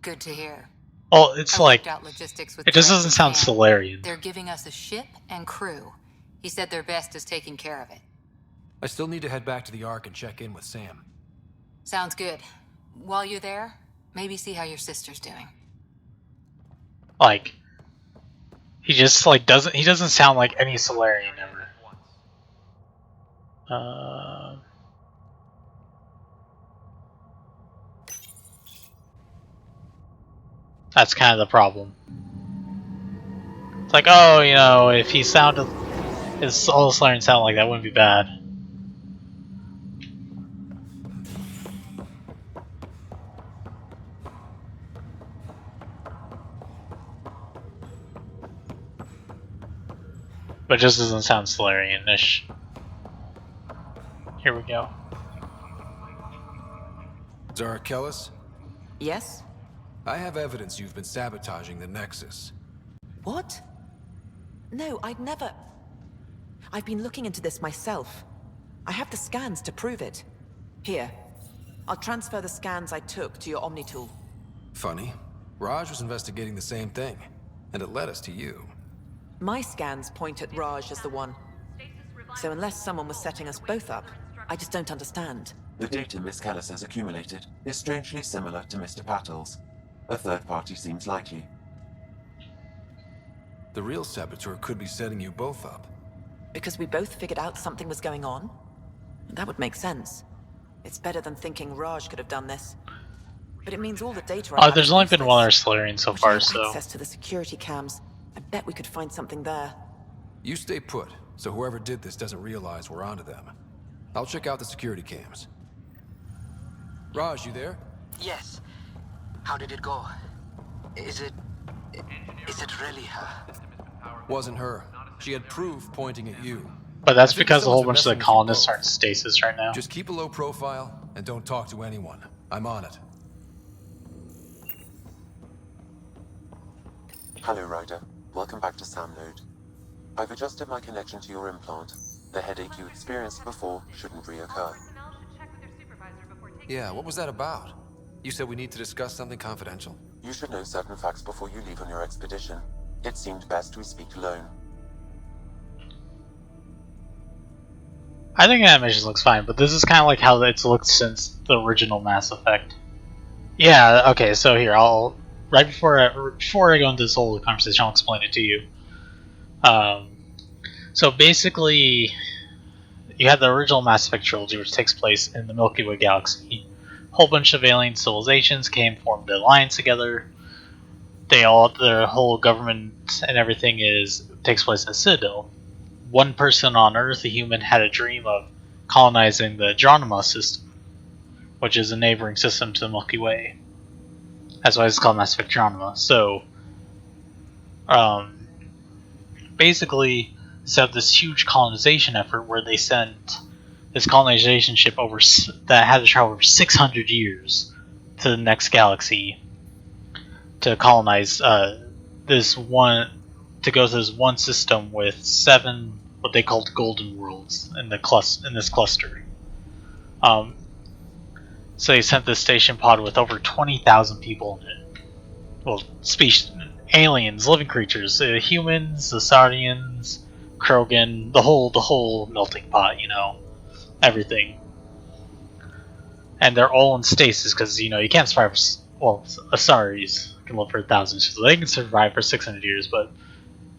Good to hear. Well, it's I like, worked out logistics with it just Director doesn't sound Tan. Solarian. They're giving us a ship and crew. He said their best is taking care of it. I still need to head back to the Ark and check in with Sam. Sounds good. While you're there, maybe see how your sister's doing. Like, he just like he doesn't sound like any Solarian ever. That's kind of the problem. It's like, oh, you know, if he sounded, his all Solarian sound like that wouldn't be bad. But it just doesn't sound Solarian-ish. Here we go. Zara Kellis? Yes? I have evidence you've been sabotaging the Nexus. What? No, I'd never... I've been looking into this myself. I have the scans to prove it. Here. I'll transfer the scans I took to your Omni tool. Funny. Raj was investigating the same thing, and it led us to you. My scans point at Raj as the one. So unless someone was setting us both up, I just don't understand. The data Miss Kellis has accumulated is strangely similar to Mr. Pattle's. A third party seems likely. The real saboteur could be setting you both up. Because we both figured out something was going on? That would make sense. It's better than thinking Raj could have done this. But it means all the data I have There's is only been useless. one other Solarian so If I far, had so... access to the security cams, I bet we could find something there. You stay put, so whoever did this doesn't realize we're onto them. I'll check out the security cams. Raj, you there? Yes. How did it go? Is it really her? Wasn't her. She had proof pointing at you. But that's I think because a whole someone's bunch of the messing with you colonists both. are in stasis right now. Just keep a low profile and don't talk to anyone. I'm on it. Hello, Ryder. Welcome back to Sam Node. I've adjusted my connection to your implant. The headache you experienced before shouldn't reoccur. Yeah, what was that about? You said we need to discuss something confidential. You should know certain facts before you leave on your expedition. It seemed best we speak alone. I think the animation looks fine, but this is kind of like how it's looked since the original Mass Effect. Yeah, okay, so here, right before I go into this whole conversation, I'll explain it to you. So basically, you have the original Mass Effect trilogy, which takes place in the Milky Way galaxy. A whole bunch of alien civilizations formed an alliance together. Their whole government and everything takes place in Citadel. One person on Earth, a human, had a dream of colonizing the Andromeda system. which is a neighboring system to the Milky Way. That's why it's called Mass Effect Andromeda. So, basically, set up this huge colonization effort where they sent this colonization ship over that had to travel over 600 years to the next galaxy to colonize this one, to go to this one system with 7 what they called golden worlds in this cluster. So they sent this station pod with over 20,000 people in it. Well, species, aliens, living creatures, humans, the Sardians, Krogan, the whole melting pot, everything. And they're all in stasis because you can't survive. Well, Asaris can live for thousands, so they can survive for 600 years, but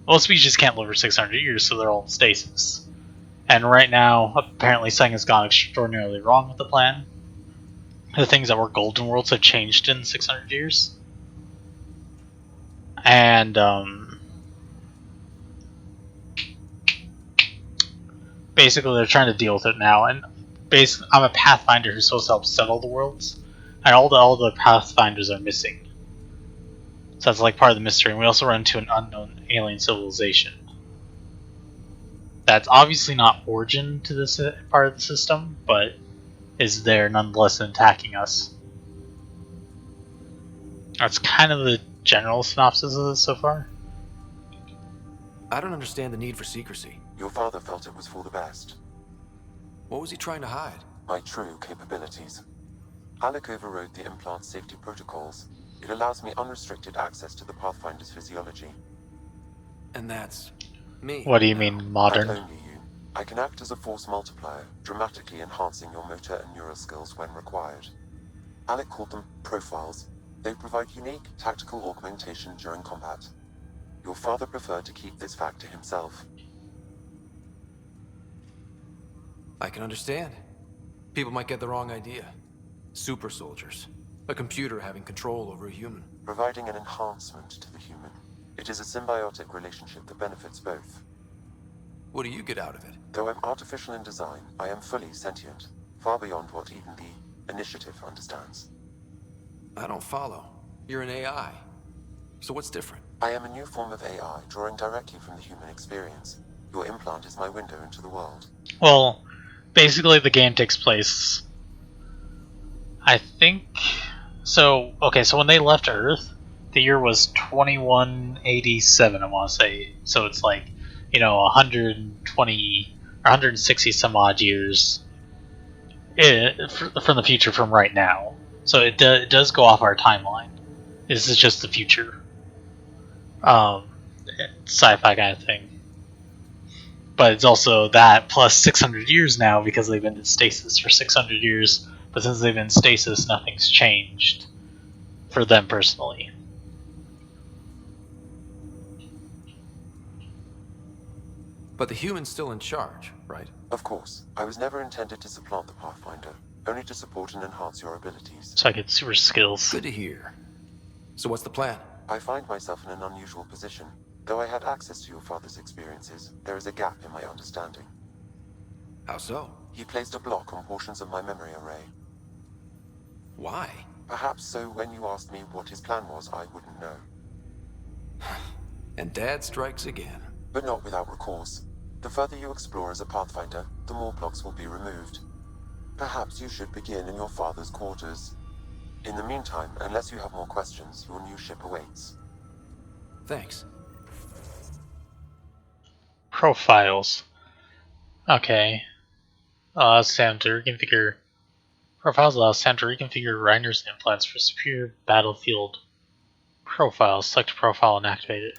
most species can't live for 600 years, so they're all in stasis. And right now, apparently, something has gone extraordinarily wrong with the plan. The things that were golden worlds have changed in 600 years, and basically they're trying to deal with it now. And basically, I'm a Pathfinder who's supposed to help settle the worlds, and all the Pathfinders are missing. So that's like part of the mystery. And we also run into an unknown alien civilization. That's obviously not origin to this part of the system, but is there nonetheless attacking us. That's kind of the general synopsis of this so far. I don't understand the need for secrecy. Your father felt it was for the best. What was he trying to hide? My true capabilities. Alec overrode the implant safety protocols. It allows me unrestricted access to the Pathfinder's physiology. And that's me. What do you mean, modern? And only you. I can act as a force multiplier, dramatically enhancing your motor and neural skills when required. Alec called them profiles. They provide unique tactical augmentation during combat. Your father preferred to keep this fact to himself. I can understand. People might get the wrong idea. Super soldiers. A computer having control over a human. Providing an enhancement to the human. It is a symbiotic relationship that benefits both. What do you get out of it? Though I'm artificial in design, I am fully sentient. Far beyond what even the Initiative understands. I don't follow. You're an AI. So what's different? I am a new form of AI, drawing directly from the human experience. Your implant is my window into the world. Well, basically the game takes place, I think, so when they left Earth, the year was 2187, I want to say. So it's like, 120 or 160 some odd years from the future from right now. So it does go off our timeline. This is just the future. Sci-fi kind of thing. But it's also that plus 600 years now because they've been in stasis for 600 years. But since they've been in stasis, nothing's changed for them personally. But the human's still in charge, right? Of course. I was never intended to supplant the Pathfinder, only to support and enhance your abilities. So I get super skills. Good to hear. So what's the plan? I find myself in an unusual position. Though I had access to your father's experiences, there is a gap in my understanding. How so? He placed a block on portions of my memory array. Why? Perhaps so when you asked me what his plan was, I wouldn't know. And Dad strikes again. But not without recourse. The further you explore as a Pathfinder, the more blocks will be removed. Perhaps you should begin in your father's quarters. In the meantime, unless you have more questions, your new ship awaits. Thanks. Profiles. Okay. Sam to reconfigure. Profiles allow Sam to reconfigure Reiner's implants for superior battlefield profiles. Select a profile and activate it.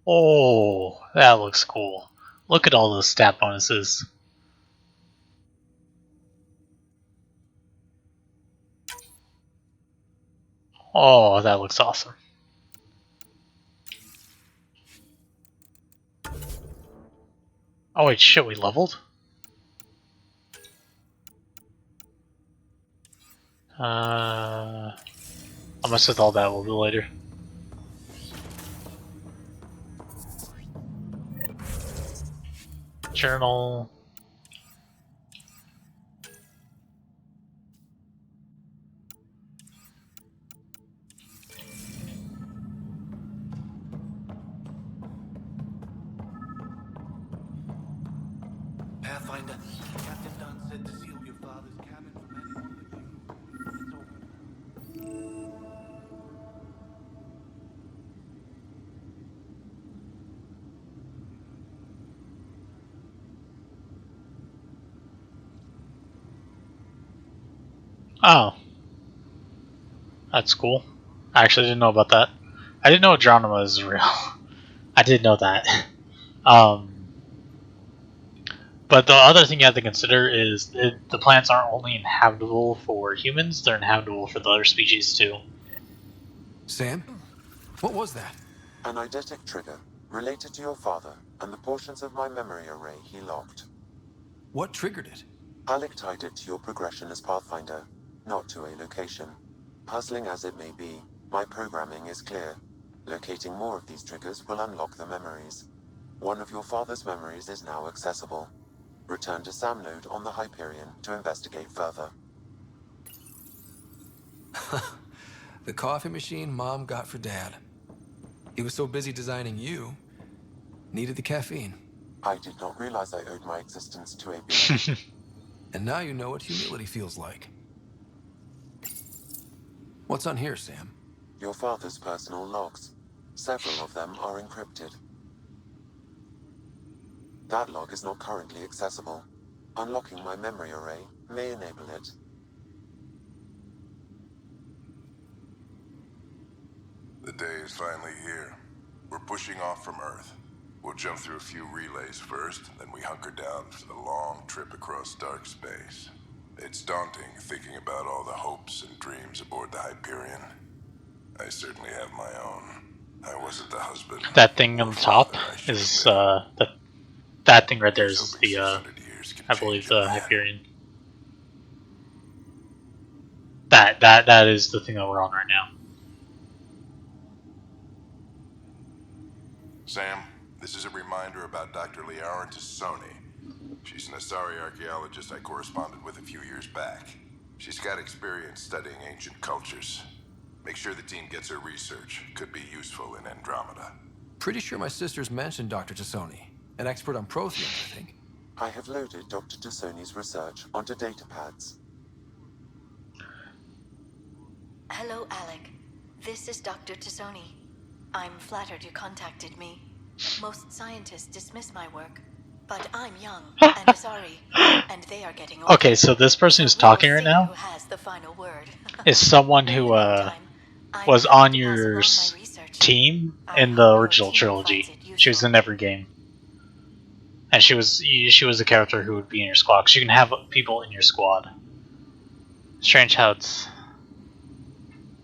Oh, that looks cool. Look at all those stat bonuses. Oh, that looks awesome. Oh wait, shit, we leveled? I'll mess with all that a little bit later. Journal. Pathfinder, Captain Dunn said to seal your father's cabin from anyone but you. Oh. That's cool. I actually didn't know about that. I didn't know Andromeda is real. I did know that. But the other thing you have to consider is the planets aren't only inhabitable for humans, they're inhabitable for the other species too. Sam? What was that? An eidetic trigger, related to your father, and the portions of my memory array he locked. What triggered it? Alec tied it to your progression as Pathfinder, not to a location. Puzzling as it may be, my programming is clear. Locating more of these triggers will unlock the memories. One of your father's memories is now accessible. Return to Sam Node on the Hyperion to investigate further. The coffee machine Mom got for Dad. He was so busy designing you, needed the caffeine. I did not realize I owed my existence to a being. And now you know what humility feels like. What's on here, Sam? Your father's personal logs. Several of them are encrypted. That log is not currently accessible. Unlocking my memory array may enable it. The day is finally here. We're pushing off from Earth. We'll jump through a few relays first, then we hunker down for the long trip across dark space. It's daunting thinking about all the hopes and dreams aboard the Hyperion. I certainly have my own. I wasn't the husband. That thing on the top is that thing right there is the I believe the Hyperion. That is the thing that we're on right now. Sam, this is a reminder about Dr. Liara Tassoni. She's an Asari archaeologist I corresponded with a few years back. She's got experience studying ancient cultures. Make sure the team gets her research. Could be useful in Andromeda. Pretty sure my sister's mentioned Dr. Tassoni, an expert on Protheans, I think. I have loaded Dr. Tassoni's research onto datapads. Hello, Alec. This is Dr. Tassoni. I'm flattered you contacted me. Most scientists dismiss my work, but I'm young and sorry, and they are getting older. Okay, so this person who's talking right now Who has the final word? is someone who was on your team in the original trilogy. She was in every game, and she was a character who would be in your squad. 'Cause you can have people in your squad. Strange how it's.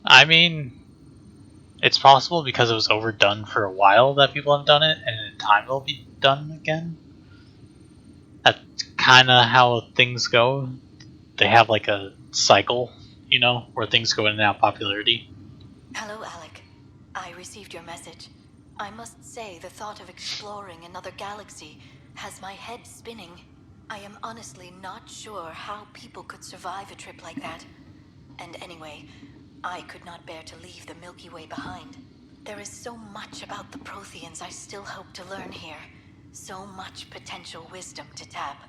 I mean, it's possible because it was overdone for a while that people have done it, and in time it'll be done again. That's kind of how things go. They have like a cycle, you know, where things go in and out of popularity. Hello, Alec. I received your message. I must say the thought of exploring another galaxy has my head spinning. I am honestly not sure how people could survive a trip like that. And anyway, I could not bear to leave the Milky Way behind. There is so much about the Protheans I still hope to learn here. So much potential wisdom to tap.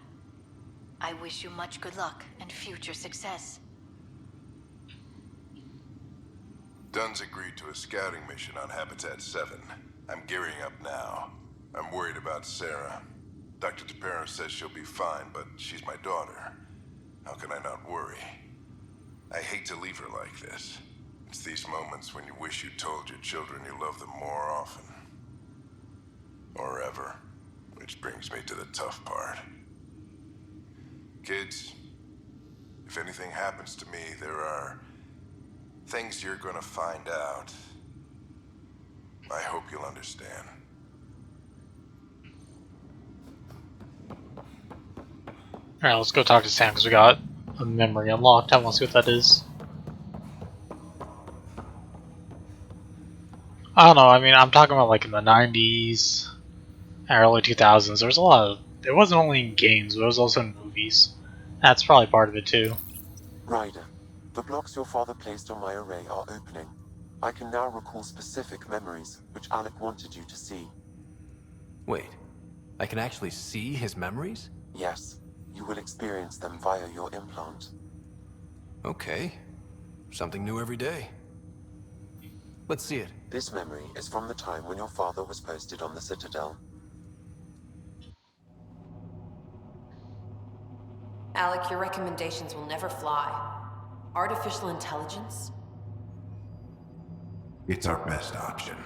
I wish you much good luck and future success. Dunn's agreed to a scouting mission on Habitat 7. I'm gearing up now. I'm worried about Sarah. Dr. Tapero says she'll be fine, but she's my daughter. How can I not worry? I hate to leave her like this. It's these moments when you wish you told your children you love them more often. Or ever. Which brings me to the tough part. Kids, if anything happens to me, there are things you're gonna find out. I hope you'll understand. Alright, let's go talk to Sam because we got a memory unlocked. I want to see what that is. I don't know, I mean, I'm talking about like in the 90s, early 2000s. There's a lot of it wasn't only in games, but it was also in movies. That's probably part of it too. Ryder, the blocks your father placed on my array are opening. I can now recall specific memories, which Alec wanted you to see. Wait, I can actually see his memories? Yes, you will experience them via your implant. Okay. Something new every day. Let's see it. This memory is from the time when your father was posted on the Citadel. Alec, your recommendations will never fly. Artificial intelligence? It's our best option.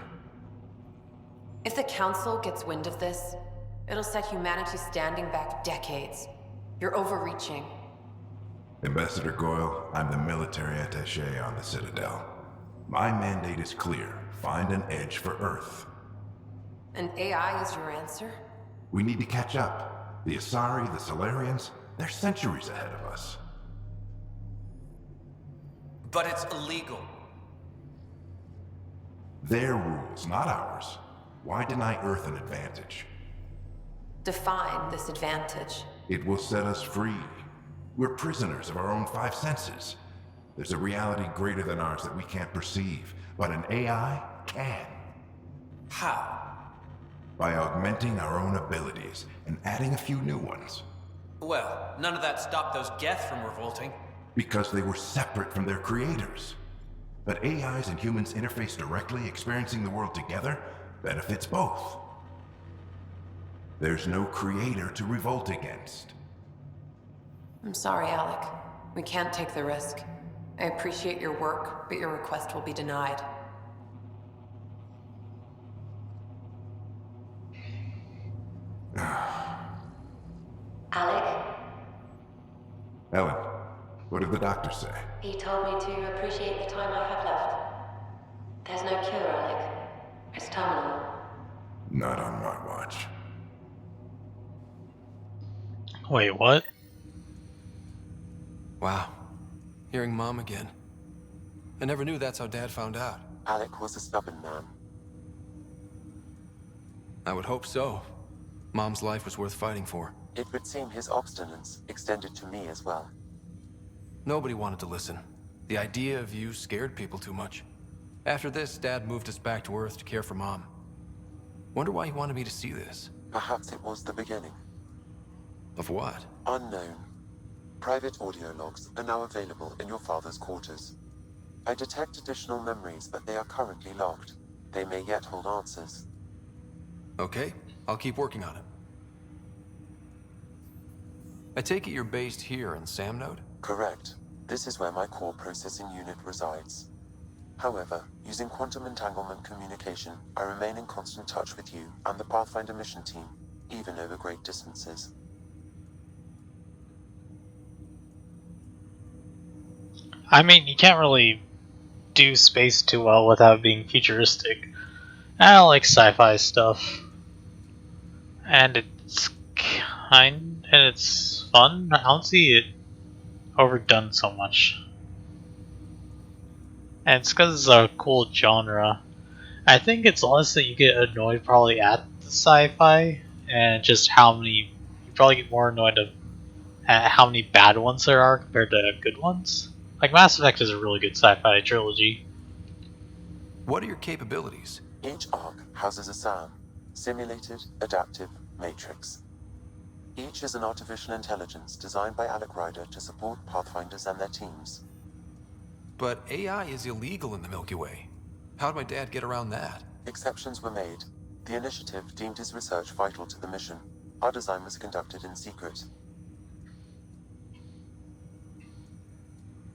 If the Council gets wind of this, it'll set humanity standing back decades. You're overreaching. Ambassador Goyle, I'm the military attaché on the Citadel. My mandate is clear. Find an edge for Earth. And AI is your answer? We need to catch up. The Asari, the Solarians, they're centuries ahead of us. But it's illegal. Their rules, not ours. Why deny Earth an advantage? Define this advantage. It will set us free. We're prisoners of our own five senses. There's a reality greater than ours that we can't perceive, but an AI can. How? By augmenting our own abilities and adding a few new ones. Well, none of that stopped those Geth from revolting. Because they were separate from their creators. But AIs and humans interface directly, experiencing the world together, benefits both. There's no creator to revolt against. I'm sorry, Alec. We can't take the risk. I appreciate your work, but your request will be denied. Alec? Ellen, what did the doctor say? He told me to appreciate the time I have left. There's no cure, Alec. It's terminal. Not on my watch. Wait, what? Wow. Hearing Mom again. I never knew that's how Dad found out. Alec was a stubborn man. I would hope so. Mom's life was worth fighting for. It would seem his obstinance extended to me as well. Nobody wanted to listen. The idea of you scared people too much. After this, Dad moved us back to Earth to care for Mom. Wonder why he wanted me to see this. Perhaps it was the beginning. Of what? Unknown. Private audio logs are now available in your father's quarters. I detect additional memories, but they are currently locked. They may yet hold answers. Okay, I'll keep working on it. I take it you're based here in Samnode? Correct. This is where my core processing unit resides. However, using quantum entanglement communication, I remain in constant touch with you and the Pathfinder mission team, even over great distances. I mean, you can't really do space too well without being futuristic. I don't like sci-fi stuff. And it's it's fun. I don't see it overdone so much. And it's because it's a cool genre. I think it's less that you get annoyed probably at the sci-fi, and just how many, you probably get more annoyed at how many bad ones there are compared to good ones. Like Mass Effect is a really good sci-fi trilogy. What are your capabilities? Each arc houses a SAM, Simulated Adaptive Matrix. Each is an artificial intelligence designed by Alec Ryder to support Pathfinders and their teams. But AI is illegal in the Milky Way. How'd my dad get around that? Exceptions were made. The initiative deemed his research vital to the mission. Our design was conducted in secret.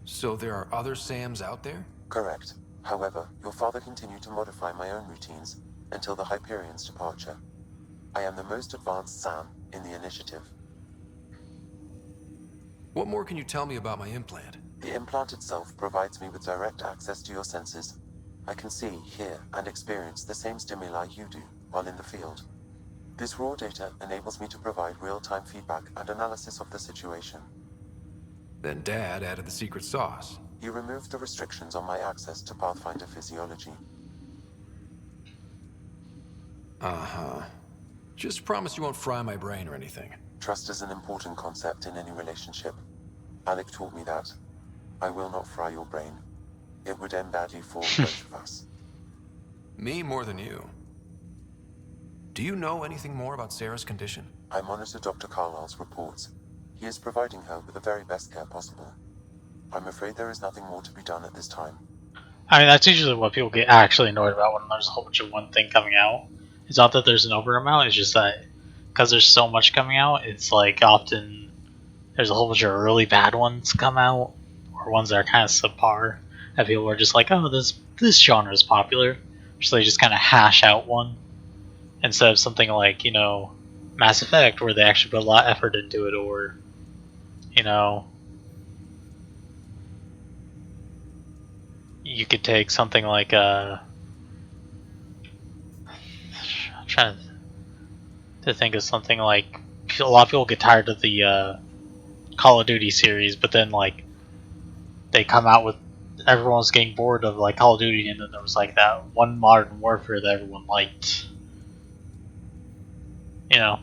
So there are other SAMs out there? Correct. However, your father continued to modify my own routines until the Hyperion's departure. I am the most advanced SAM in the initiative. What more can you tell me about my implant? The implant itself provides me with direct access to your senses. I can see, hear, and experience the same stimuli you do while in the field. This raw data enables me to provide real-time feedback and analysis of the situation. Then Dad added the secret sauce. He removed the restrictions on my access to Pathfinder physiology. Uh-huh. Just promise you won't fry my brain or anything. Trust is an important concept in any relationship. Alec taught me that. I will not fry your brain. It would end badly for both of us. Me more than you. Do you know anything more about Sarah's condition? I monitor Dr. Carlisle's reports. He is providing her with the very best care possible. I'm afraid there is nothing more to be done at this time. I mean, that's usually what people get actually annoyed about when there's a whole bunch of one thing coming out. It's not that there's an over amount, it's just that because there's so much coming out, it's like often there's a whole bunch of really bad ones come out, or ones that are kind of subpar, that people are just like, oh, this genre is popular, so they just kind of hash out one, instead of something like, you know, Mass Effect, where they actually put a lot of effort into it, or, you know, you could take something like, I'm trying to think of something like, a lot of people get tired of the Call of Duty series, but then like they come out with, everyone's getting bored of like Call of Duty, and then there was like that one Modern Warfare that everyone liked. You know.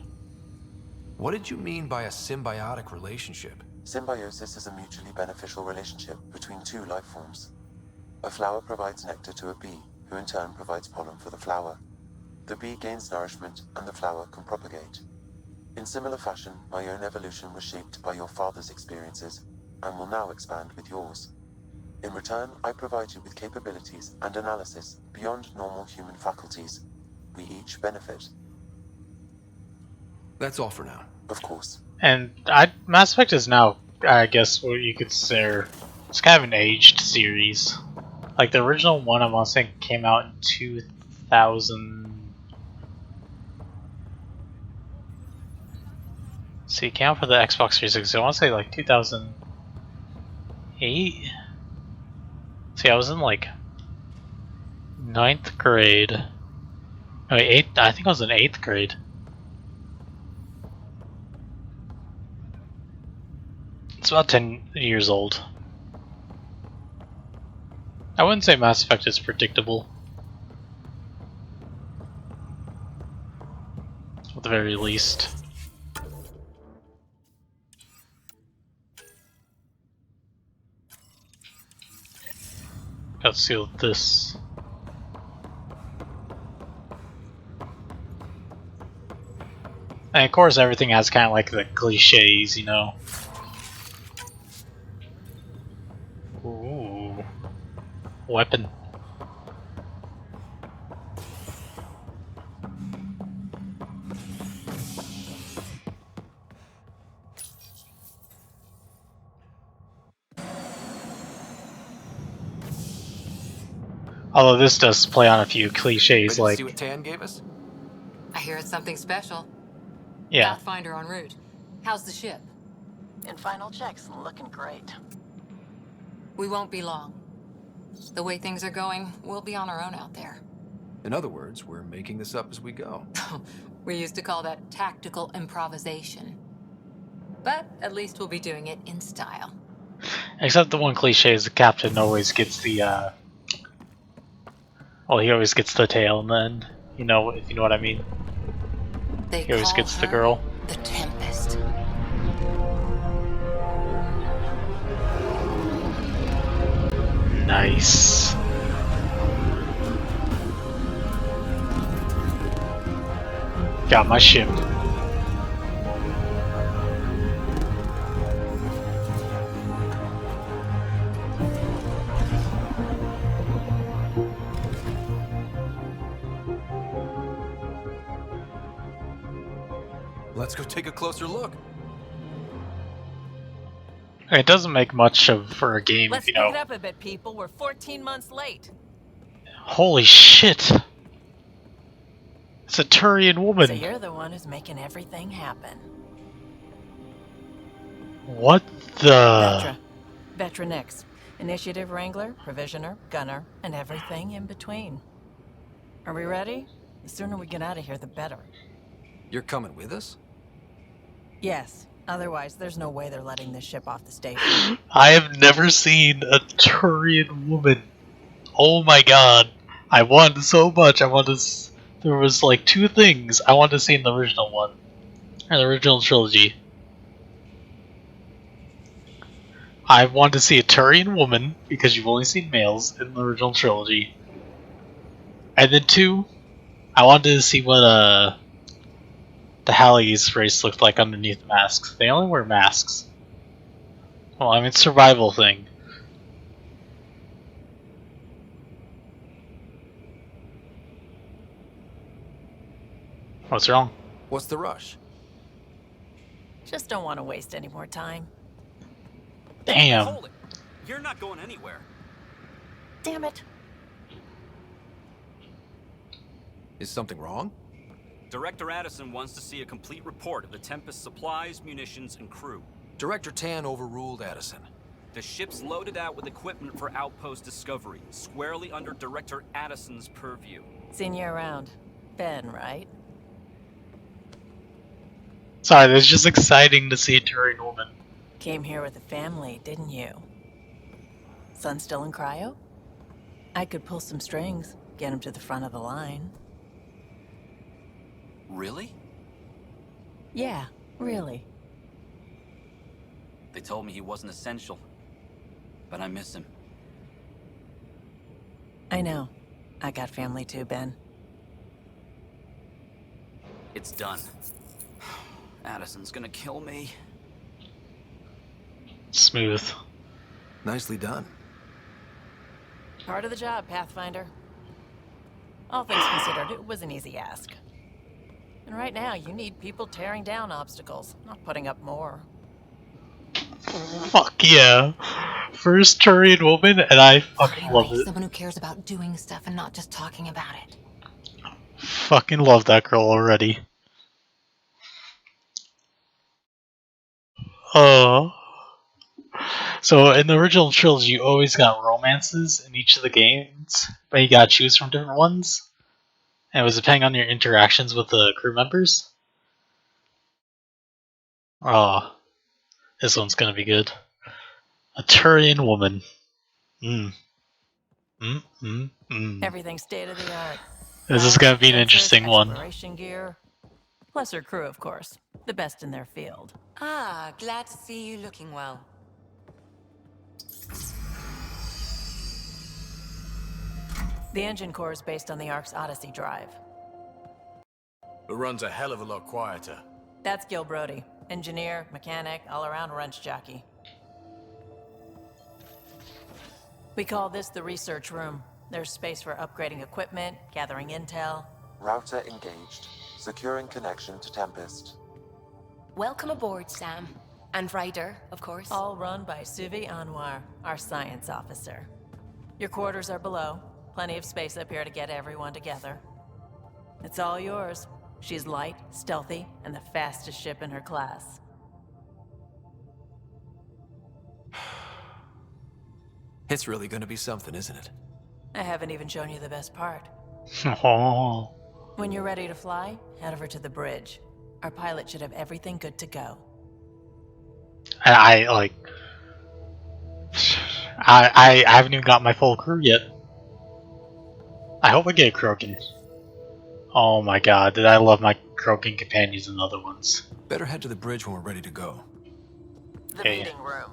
What did you mean by a symbiotic relationship? Symbiosis is a mutually beneficial relationship between two life forms. A flower provides nectar to a bee, who in turn provides pollen for the flower. The bee gains nourishment, and the flower can propagate. In similar fashion, my own evolution was shaped by your father's experiences, and will now expand with yours. In return, I provide you with capabilities and analysis beyond normal human faculties. We each benefit. That's all for now. Of course. And Mass Effect is now, I guess, what you could consider, it's kind of an aged series. Like the original one, I want to say, came out in 2000. See, it came out for the Xbox 360. I want to say like 2008. See, I was in like 9th grade. No, wait, 8th. I think I was in 8th grade. It's about 10 years old. I wouldn't say Mass Effect is predictable. At the very least. Let's see what this. And of course, everything has kind of like the cliches, you know. Ooh. Weapon. Although this does play on a few cliches, Ready like. to see what Tan gave us? I hear it's something special. Yeah. Pathfinder en route. How's the ship? In final checks, looking great. We won't be long. The way things are going, we'll be on our own out there. In other words, we're making this up as we go. We used to call that tactical improvisation. But at least we'll be doing it in style. Except the one cliche is the captain always gets the, well, he always gets the tail in the end. You know, if you know what I mean. He always gets the girl. The Tempest. Nice. Got my ship. Let's go take a closer look. It doesn't make much of for a game, Let's you know. speed it up a bit, people. We're 14 months late. Holy shit! It's a Turian woman. So you're the one who's making everything happen. What the? Vetra Nix. Initiative Wrangler, Provisioner, Gunner, and everything in between. Are we ready? The sooner we get out of here, the better. You're coming with us? Yes. Otherwise, there's no way they're letting this ship off the station. I have never seen a Turian woman. Oh my god. I want so much. I want to There was like two things I wanted to see in the original one, or the original trilogy. I wanted to see a Turian woman, because you've only seen males in the original trilogy. And then two, I wanted to see what the Hallies race looked like underneath masks. They only wear masks. Well, I mean, survival thing. What's wrong? What's the rush? Just don't want to waste any more time. Damn. Hold it. You're not going anywhere. Damn it. Is something wrong? Director Addison wants to see a complete report of the Tempest's supplies, munitions, and crew. Director Tan overruled Addison. The ship's loaded out with equipment for outpost discovery, squarely under Director Addison's purview. Seen you around. Ben, right? Sorry, it's just exciting to see a Turian woman. Came here with a family, didn't you? Son still in cryo? I could pull some strings, get him to the front of the line. Really? Yeah, really. They told me he wasn't essential, but I miss him. I know. I got family too, Ben. It's done. Addison's gonna kill me. Smooth. Nicely done. Part of the job, Pathfinder. All things considered, it was an easy ask. And right now, you need people tearing down obstacles, not putting up more. Fuck yeah. First Turian woman, and I fucking love it. Someone who cares about doing stuff and not just talking about it. Fucking love that girl already. Oh. So in the original trilogy, you always got romances in each of the games, but you gotta choose from different ones. And it was depending on your interactions with the crew members. Oh, this one's gonna be good. A Turian woman. Everything's state of the art. This is gonna be an interesting one. Exploration gear. Plus her crew, of course. The best in their field. Ah, glad to see you looking well. The engine core is based on the Ark's Odyssey drive. It runs a hell of a lot quieter. That's Gil Brody. Engineer, mechanic, all-around wrench jockey. We call this the research room. There's space for upgrading equipment, gathering intel. Router engaged. Securing connection to Tempest. Welcome aboard, Sam. And Ryder, of course. All run by Suvi Anwar, our science officer. Your quarters are below. Plenty of space up here to get everyone together. It's all yours. She's light, stealthy, and the fastest ship in her class. It's really gonna be something, isn't it? I haven't even shown you the best part. Oh. When you're ready to fly, head over to the bridge. Our pilot should have everything good to go. I haven't even got my full crew yet. I hope I get a Krogan. Oh my god, did I love my Krogan companions and other ones. Better head to the bridge when we're ready to go. The meeting room.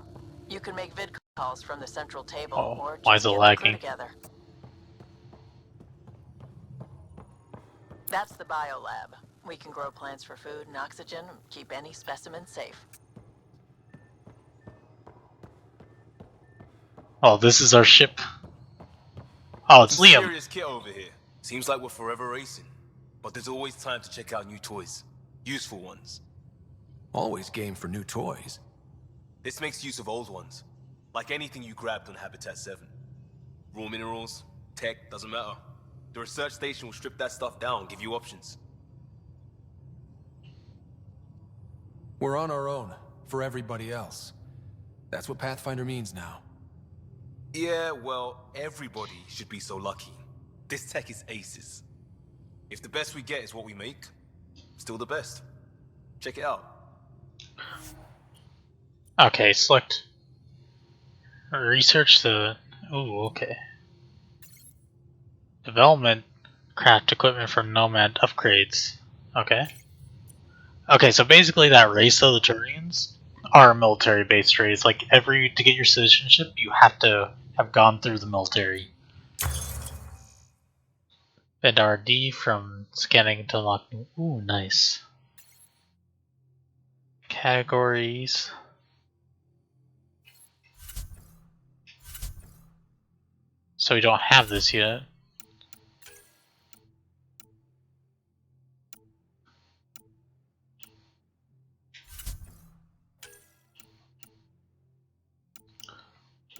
You can make vid calls from the central table or why just is it get the crew lagging? together. That's the biolab. We can grow plants for food and oxygen and keep any specimen safe. Oh, this is our ship. Oh, it's Some Liam. serious kit over here. Seems like we're forever racing. But there's always time to check out new toys. Useful ones. Always game for new toys. This makes use of old ones. Like anything you grabbed on Habitat 7. Raw minerals, tech, doesn't matter. The research station will strip that stuff down and give you options. We're on our own, for everybody else. That's what Pathfinder means now. Yeah, well, everybody should be so lucky. This tech is aces. If the best we get is what we make, still the best. Check it out. Okay, select research the. Oh, okay. Development Craft equipment for Nomad upgrades. Okay. Okay, so basically that race of the Turians are a military-based race. Like, to get your citizenship, you have to have gone through the military. And RD from scanning to unlock. Ooh, nice. Categories. So we don't have this yet.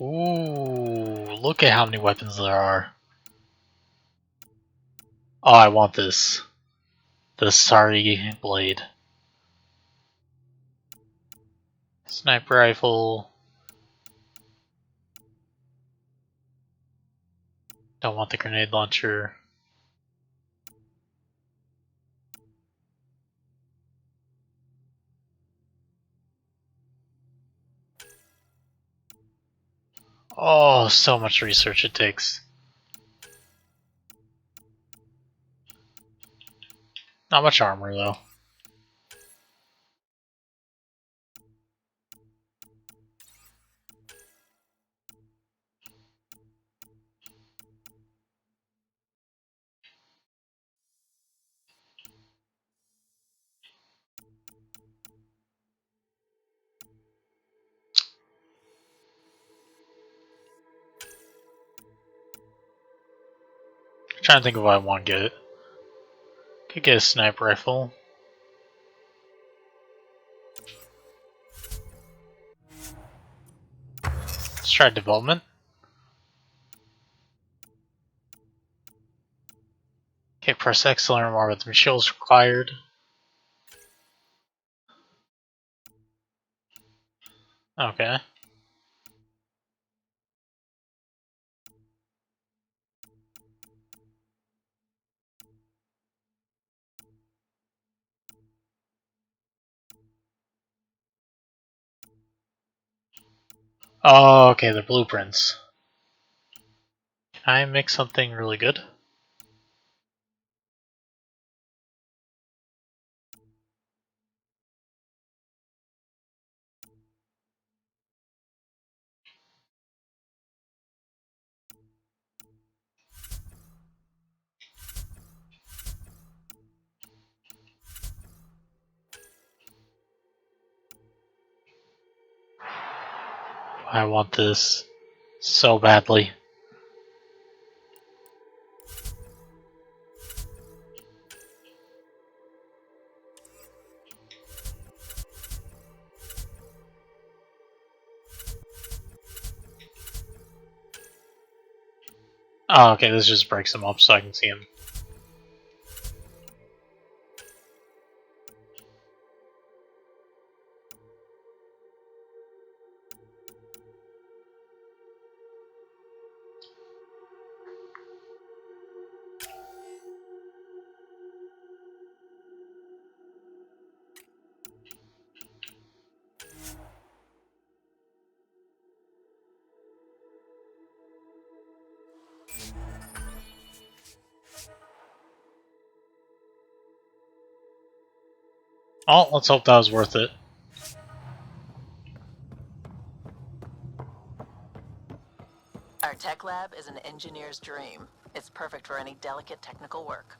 Ooh, look at how many weapons there are. Oh, I want this. The Sari blade. Sniper rifle. Don't want the grenade launcher. Oh, so much research it takes. Not much armor though. I'm trying to think of what I want to get. Could get a sniper rifle. Let's try development. Okay, press X to learn more about the materials required. Okay. Oh, okay, the blueprints. Can I make something really good? I want this so badly. Oh, okay, this just breaks them up so I can see them. Oh, let's hope that was worth it. Our tech lab is an engineer's dream. It's perfect for any delicate technical work.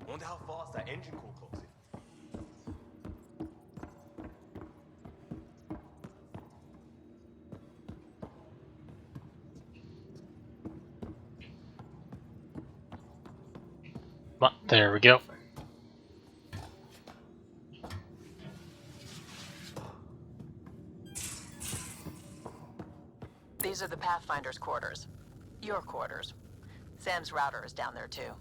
Wonder how fast that engine core clocks it. But there we go. These are the Pathfinder's quarters. Your quarters. Sam's router is down there too.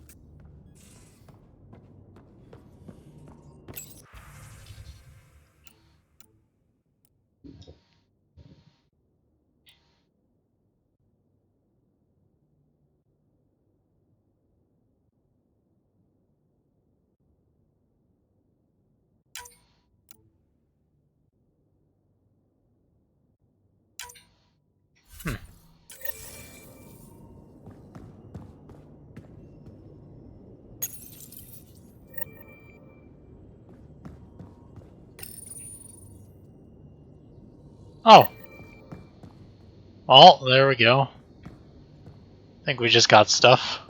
Oh. Well, there we go. I think we just got stuff.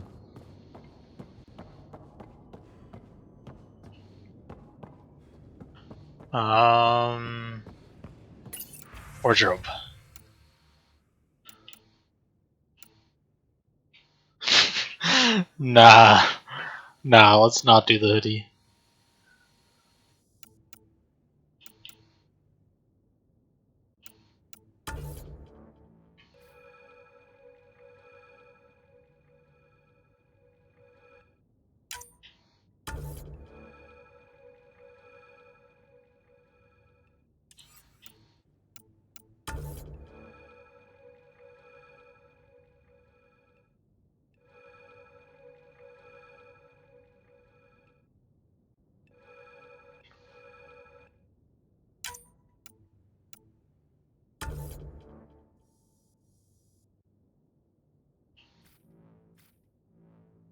Wardrobe. Nah. Nah, let's not do the hoodie.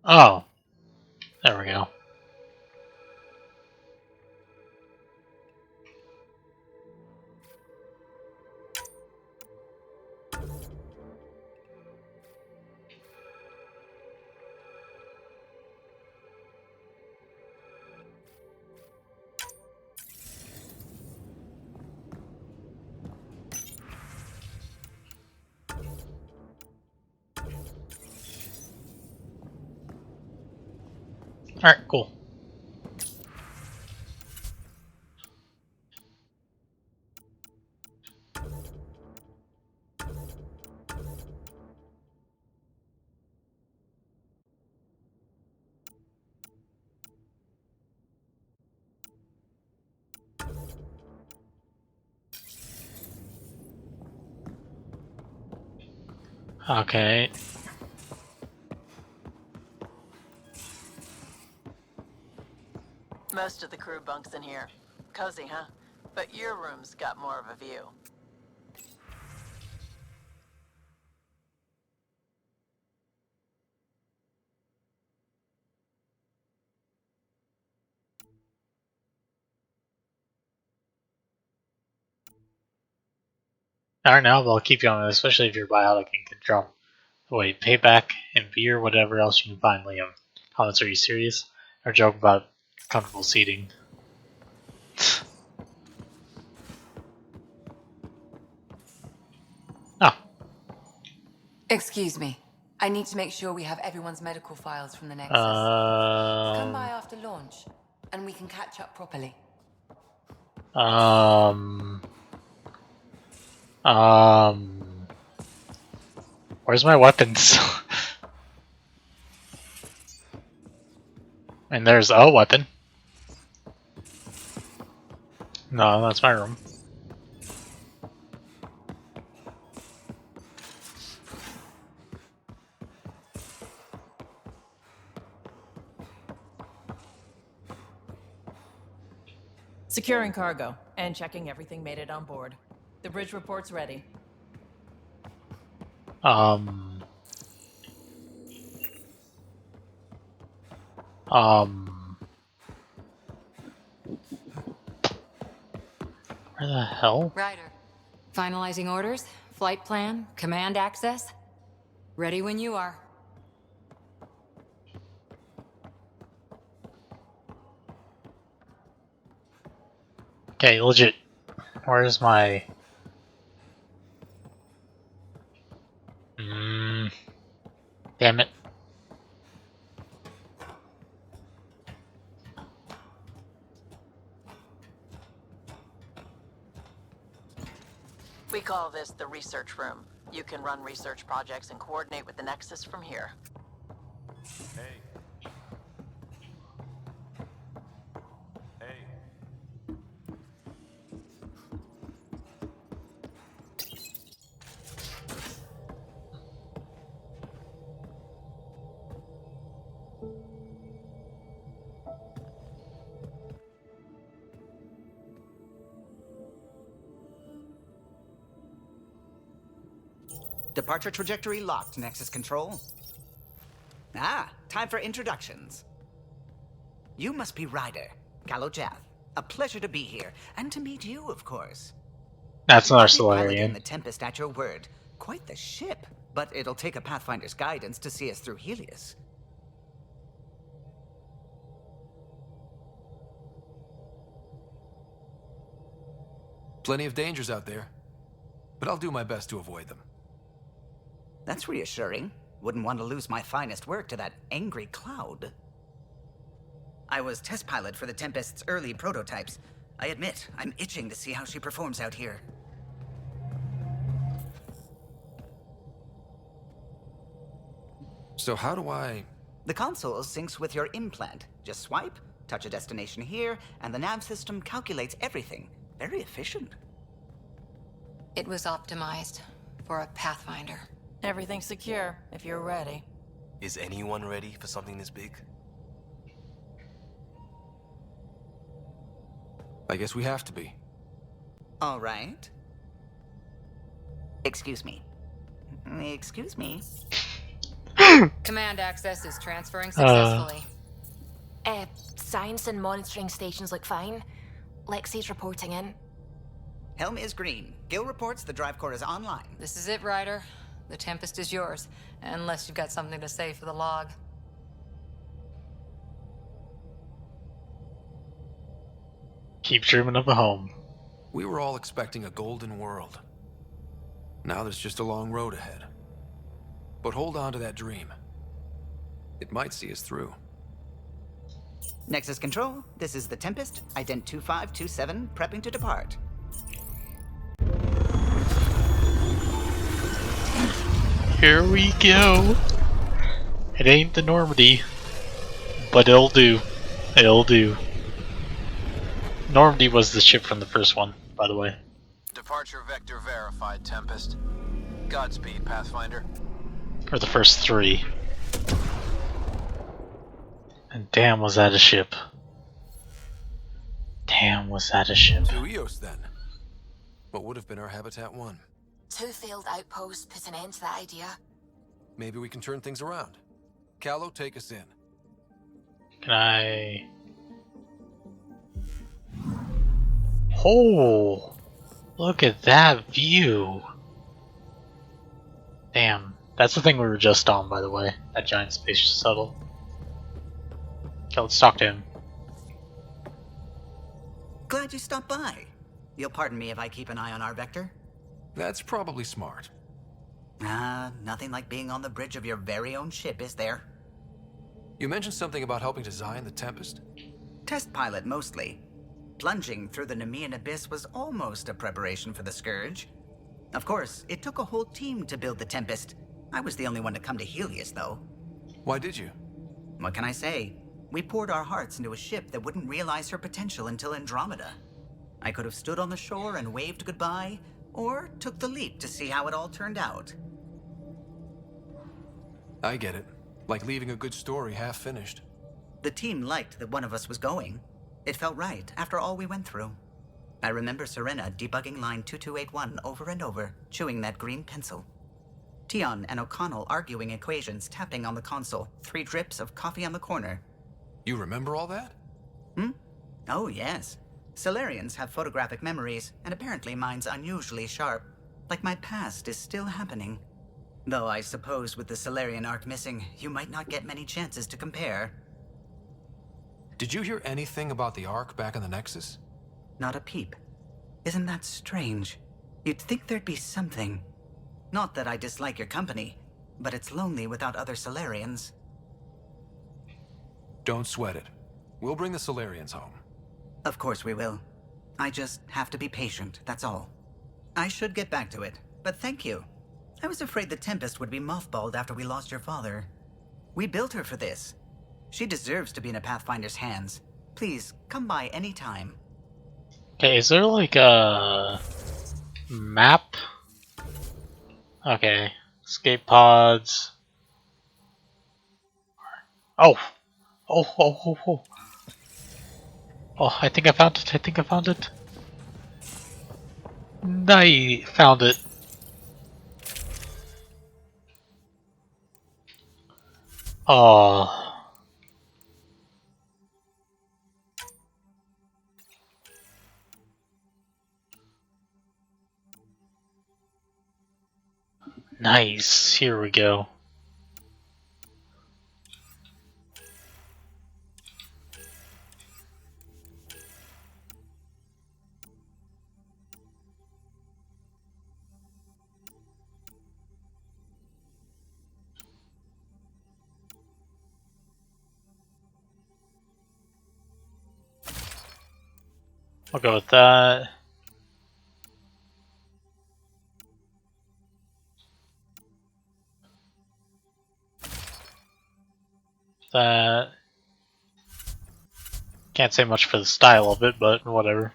Oh. There we go. Alright, cool. Okay. Most of the crew bunks in here. Cozy, huh? But your room's got more of a view. Alright, now they'll keep you on it, especially if you're biotic and can drop. Wait, payback and beer, whatever else you can find, Liam. Comments, are you serious? Or joke about comfortable seating. Oh. Excuse me. I need to make sure we have everyone's medical files from the Nexus. Come by after launch, and we can catch up properly. Where's my weapons? And there's a weapon. No, that's my room. Securing cargo and checking everything made it on board. The bridge report's ready. Where the hell? Ryder. Finalizing orders, flight plan, command access. Ready when you are. Okay, legit. Where's my... Damn it. We call this the research room. You can run research projects and coordinate with the Nexus from here. Hey. Hey. Departure trajectory locked, Nexus Control. Ah, time for introductions. You must be Ryder, Kalojath. A pleasure to be here, and to meet you, of course. That's not our I'll be piloting Solarian. the Tempest at your word. Quite the ship, but it'll take a Pathfinder's guidance to see us through Helios. Plenty of dangers out there, but I'll do my best to avoid them. That's reassuring. Wouldn't want to lose my finest work to that angry cloud. I was test pilot for the Tempest's early prototypes. I admit, I'm itching to see how she performs out here. So how do I... The console syncs with your implant. Just swipe, touch a destination here, and the nav system calculates everything. Very efficient. It was optimized for a Pathfinder. Everything's secure, if you're ready. Is anyone ready for something this big? I guess we have to be. All right. Excuse me. Excuse me. Command access is transferring successfully. Science and monitoring stations look fine. Lexi's reporting in. Helm is green. Gil reports the drive core is online. This is it, Ryder. The Tempest is yours, unless you've got something to say for the log. Keep dreaming of a home. We were all expecting a golden world. Now there's just a long road ahead. But hold on to that dream. It might see us through. Nexus Control, this is the Tempest, Ident 2527, prepping to depart. Here we go. It ain't the Normandy, but it'll do. It'll do. Normandy was the ship from the first one, by the way. Departure vector verified, Tempest. Godspeed, Pathfinder. Or the first three. And damn, was that a ship. Damn, was that a ship. To Eos, then. What would have been our Habitat 1? 2 failed outposts put an end to that idea. Maybe we can turn things around. Callow, take us in. Can I... Oh! Look at that view! Damn. That's the thing we were just on, by the way. That giant space shuttle. Okay, let's talk to him. Glad you stopped by. You'll pardon me if I keep an eye on our vector? That's probably smart. Nothing like being on the bridge of your very own ship, is there? You mentioned something about helping design the Tempest? Test pilot, mostly. Plunging through the Nemean abyss was almost a preparation for the Scourge. Of course, it took a whole team to build the Tempest. I was the only one to come to Helios, though. Why did you? What can I say? We poured our hearts into a ship that wouldn't realize her potential until Andromeda. I could have stood on the shore and waved goodbye, or took the leap to see how it all turned out. I get it. Like leaving a good story half-finished. The team liked that one of us was going. It felt right after all we went through. I remember Serena debugging line 2281 over and over, chewing that green pencil. Tion and O'Connell arguing equations, tapping on the console, 3 drips of coffee on the corner. You remember all that? Oh, yes. Solarians have photographic memories, and apparently mine's unusually sharp. Like my past is still happening. Though I suppose with the Solarian arc missing, you might not get many chances to compare. Did you hear anything about the Ark back in the Nexus? Not a peep. Isn't that strange? You'd think there'd be something. Not that I dislike your company, but it's lonely without other Solarians. Don't sweat it. We'll bring the Solarians home. Of course we will. I just have to be patient, that's all. I should get back to it, but thank you. I was afraid the Tempest would be mothballed after we lost your father. We built her for this. She deserves to be in a Pathfinder's hands. Please, come by any time. Okay, is there like a map? Okay, escape pods. Oh! Oh, I think I found it, I found it. Oh. Nice. Here we go. I'll go with that. That. Can't say much for the style of it, but whatever.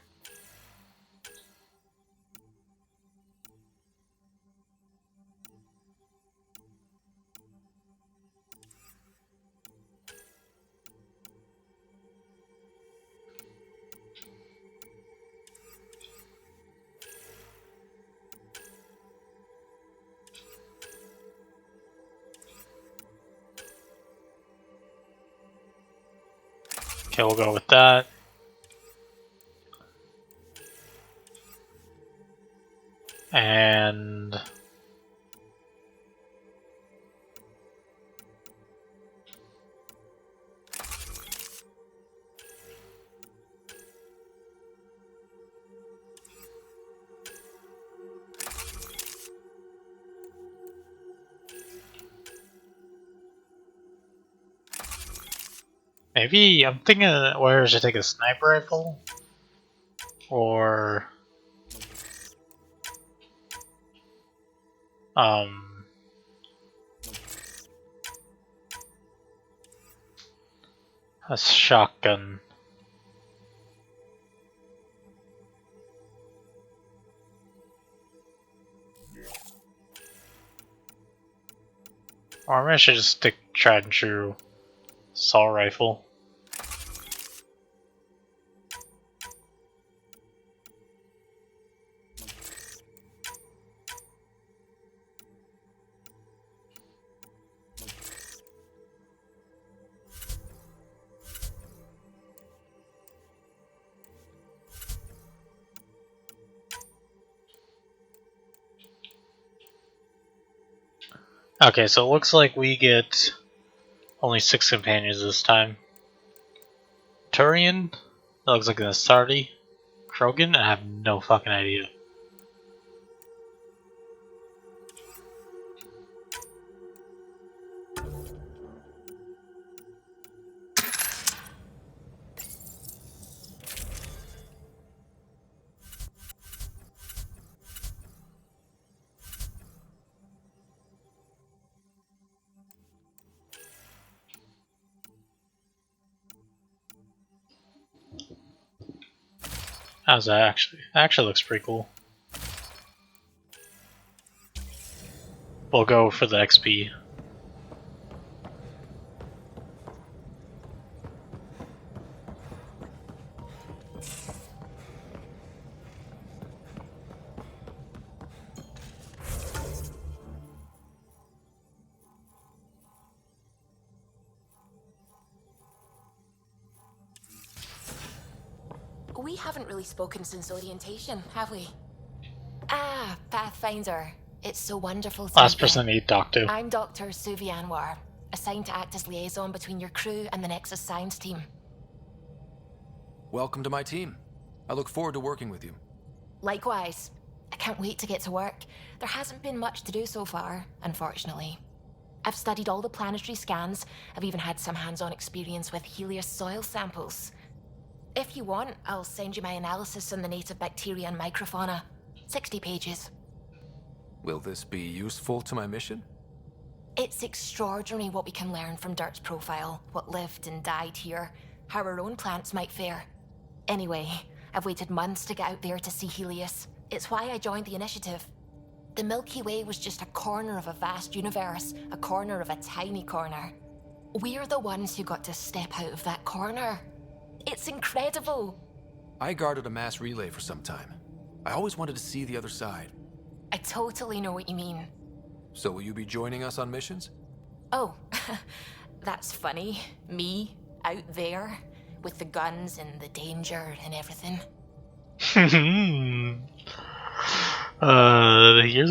Okay, we'll go with that. And maybe I'm thinking where I should take a sniper rifle or a shotgun. Or maybe I should just stick tried and true assault rifle. Okay, so it looks like we get only 6 companions this time. Turian, that looks like an Astardi. Krogan, I have no fucking idea. How's that actually? That actually looks pretty cool. We'll go for the XP. We haven't really spoken since orientation, have we? Ah, Pathfinder. It's so wonderful to Last meet you. person I need to talk to. I'm Dr. Suvi Anwar, assigned to act as liaison between your crew and the Nexus Science team. Welcome to my team. I look forward to working with you. Likewise. I can't wait to get to work. There hasn't been much to do so far, unfortunately. I've studied all the planetary scans. I've even had some hands-on experience with Helios soil samples. If you want, I'll send you my analysis on the native bacteria and microfauna. 60 pages. Will this be useful to my mission? It's extraordinary what we can learn from Dirt's profile, what lived and died here, how our own plants might fare. Anyway, I've waited months to get out there to see Helios. It's why I joined the initiative. The Milky Way was just a corner of a vast universe, a corner of a tiny corner. We're the ones who got to step out of that corner. It's incredible. I guarded a mass relay for some time. I always wanted to see the other side. I totally know what you mean. So will you be joining us on missions? Oh, that's funny. Me, out there, with the guns and the danger and everything. Here's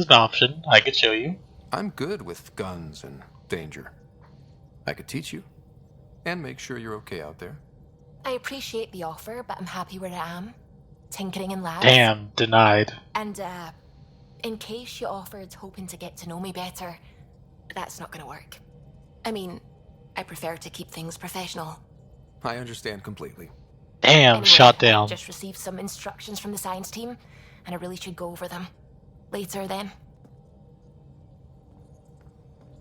an option I could show you. I'm good with guns and danger. I could teach you, and make sure you're okay out there. I appreciate the offer, but I'm happy where I am. Tinkering in labs. Damn, denied. And, in case you offered hoping to get to know me better, that's not gonna work. I mean, I prefer to keep things professional. I understand completely. Damn, Anyway, shot I've down. just received some instructions from the science team, and I really should go over them. Later, then.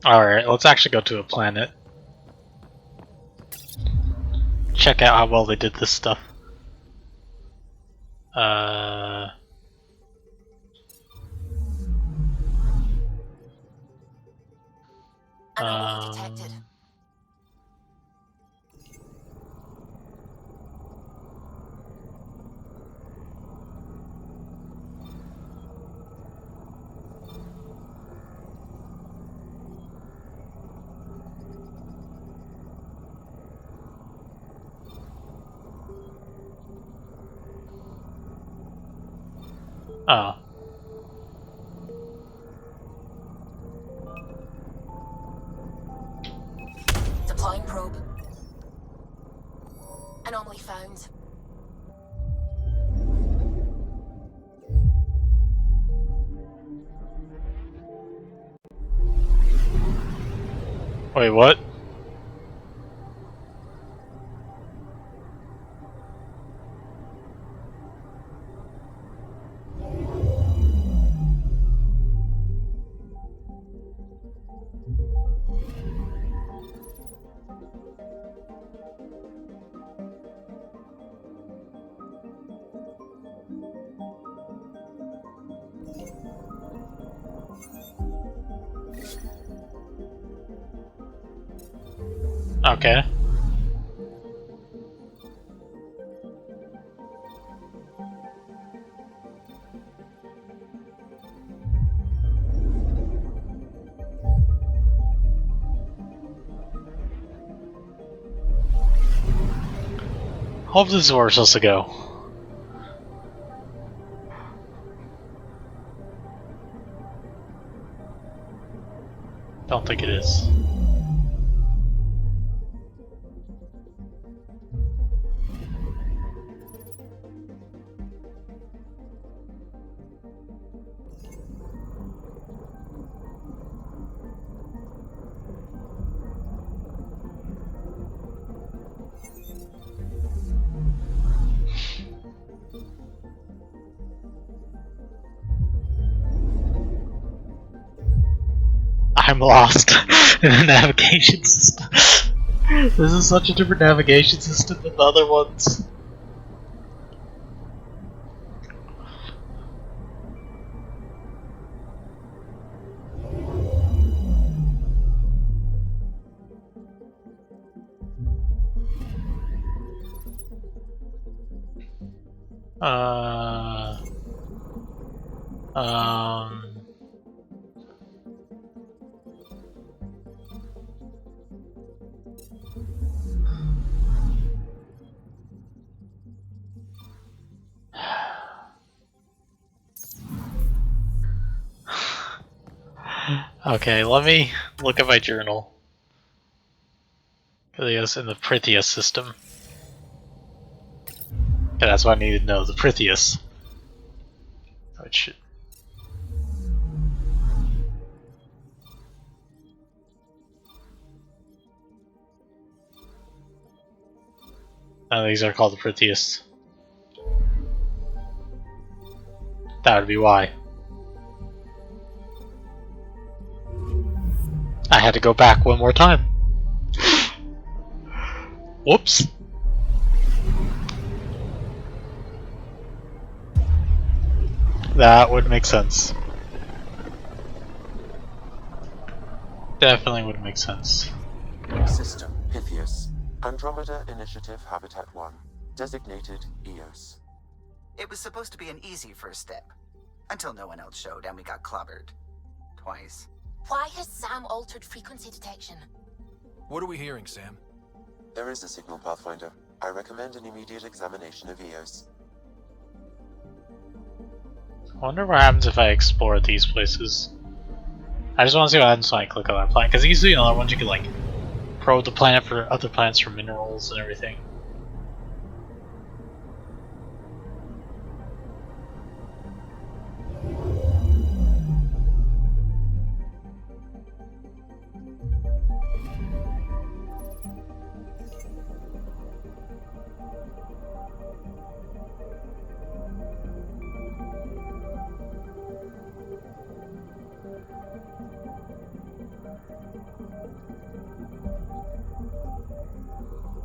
Alright, let's actually go to a planet. Check out how well they did this stuff. Anomaly detected. Oh. Deploying probe. Anomaly found. Wait, what? Okay. Hope this is where we're supposed to go. Don't think it is. I'm lost in the navigation system. This is such a different navigation system than the other ones. Um. Okay, let me look at my journal. Because I guess in the Proteus system. Yeah, that's what I needed to know, the Proteus. Which... these are called the Proteus. That would be why. I had to go back one more time. Whoops. That would make sense. Definitely would make sense. System Pythias. Andromeda Initiative Habitat 1. Designated EOS. It was supposed to be an easy first step. Until no one else showed and we got clobbered. Twice. Why has Sam altered frequency detection? What are we hearing, Sam? There is a signal, Pathfinder. I recommend an immediate examination of EOS. I wonder what happens if I explore these places. I just want to see what happens when I click on that planet, because usually in other ones you can like probe the planet for other planets for minerals and everything.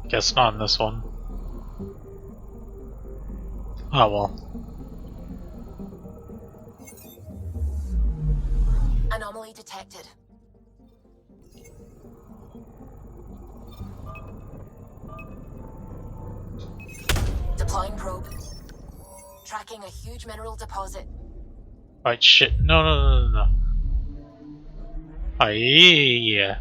Guess not in this one. Oh well. Anomaly detected. Deploying probe. Tracking a huge mineral deposit. Right, shit. No. Oh, yeah.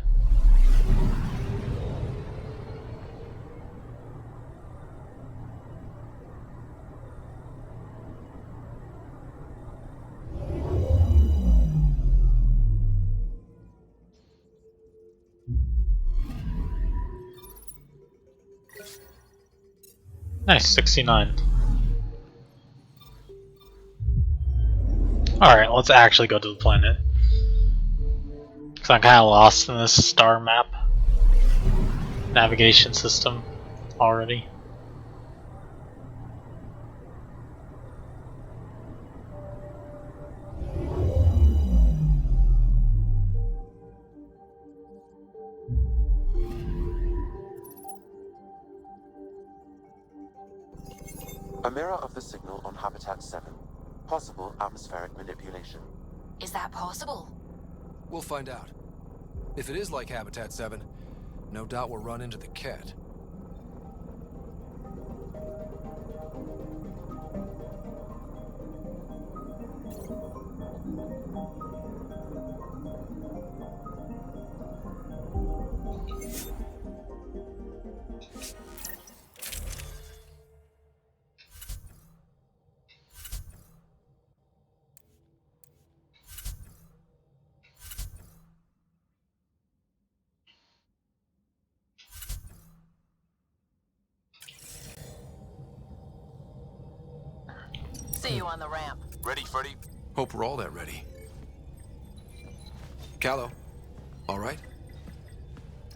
Nice, 69. Alright, let's actually go to the planet. Because I'm kind of lost in this star map navigation system already. A mirror of the signal on Habitat 7. Possible atmospheric manipulation. Is that possible? We'll find out. If it is like Habitat 7, no doubt we'll run into the cat. See you on the ramp. Ready, Freddy? Hope we're all that ready. Callow, all right?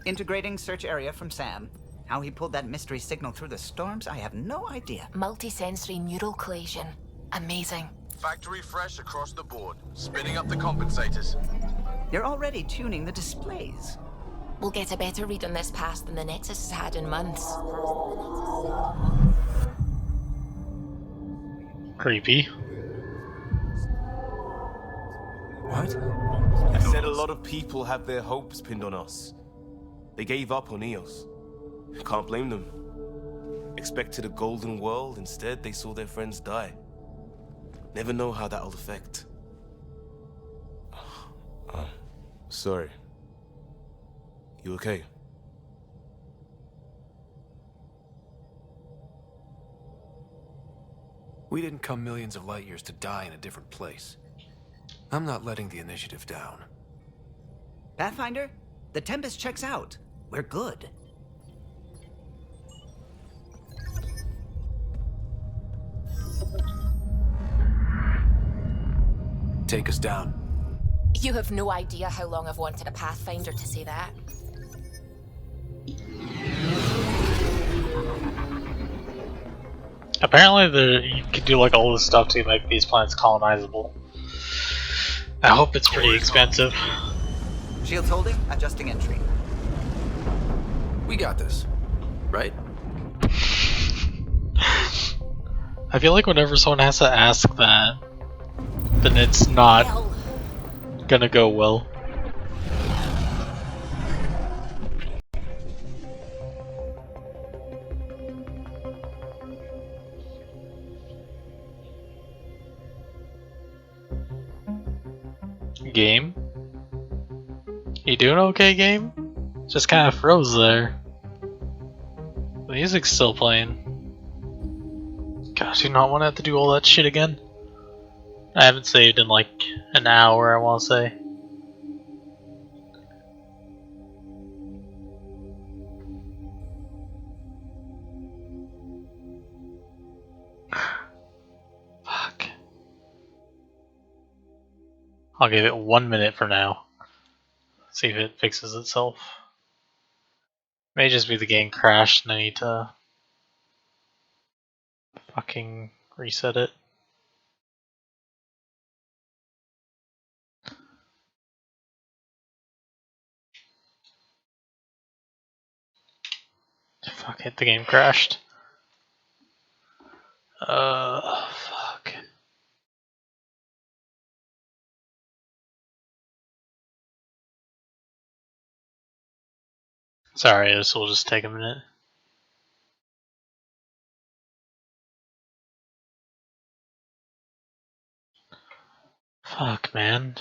Integrating search area from Sam. How he pulled that mystery signal through the storms, I have no idea. Multisensory neural collation. Amazing. Factory fresh across the board. Spinning up the compensators. You're already tuning the displays. We'll get a better read on this pass than the Nexus has had in months. Creepy. What? I said a lot of people have their hopes pinned on us. They gave up on EOS. Can't blame them. Expected a golden world, instead they saw their friends die. Never know how that'll affect. Sorry. You okay? We didn't come millions of light years to die in a different place. I'm not letting the initiative down. Pathfinder, the Tempest checks out. We're good. Take us down. You have no idea how long I've wanted a Pathfinder to say that. Apparently you can do like all this stuff to make these planets colonizable. I hope it's pretty expensive. Shields holding, adjusting entry. We got this, right? I feel like whenever someone has to ask that, then it's not gonna go well. Game? You doing okay, game? Just kind of froze there. The music's still playing. Gosh, do not want to have to do all that shit again. I haven't saved in like an hour, I want to say. I'll give it 1 minute for now. See if it fixes itself. May just be the game crashed and I need to fucking reset it. Fuck it, the game crashed. Fuck. Sorry, this will just take a minute. Fuck, man.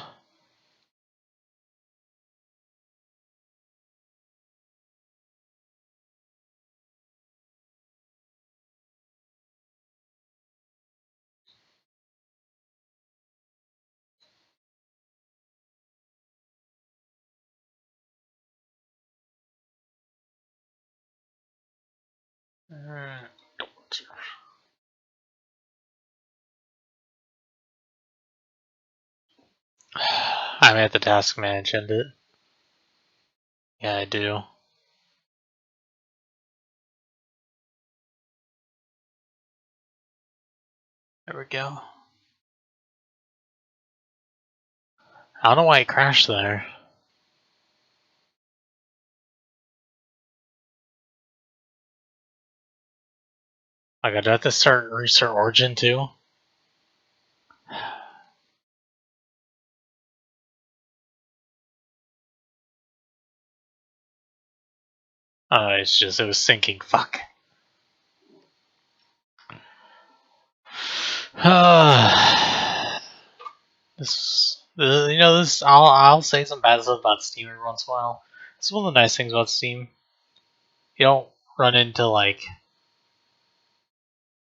I'm at the task manage end it. Yeah, I do. There we go. I don't know why it crashed there. Like, I have to restart Origin too. It's just, it was syncing. Fuck. I'll say some bad stuff about Steam every once in a while. It's one of the nice things about Steam. You don't run into, like,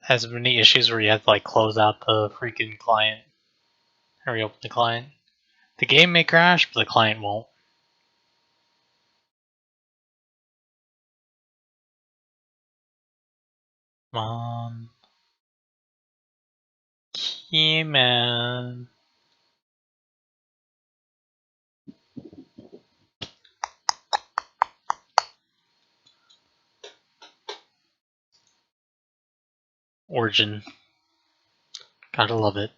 as many issues where you have to, like, close out the freaking client and reopen the client. The game may crash, but the client won't. Come on. Yeah, man. Origin. Gotta love it.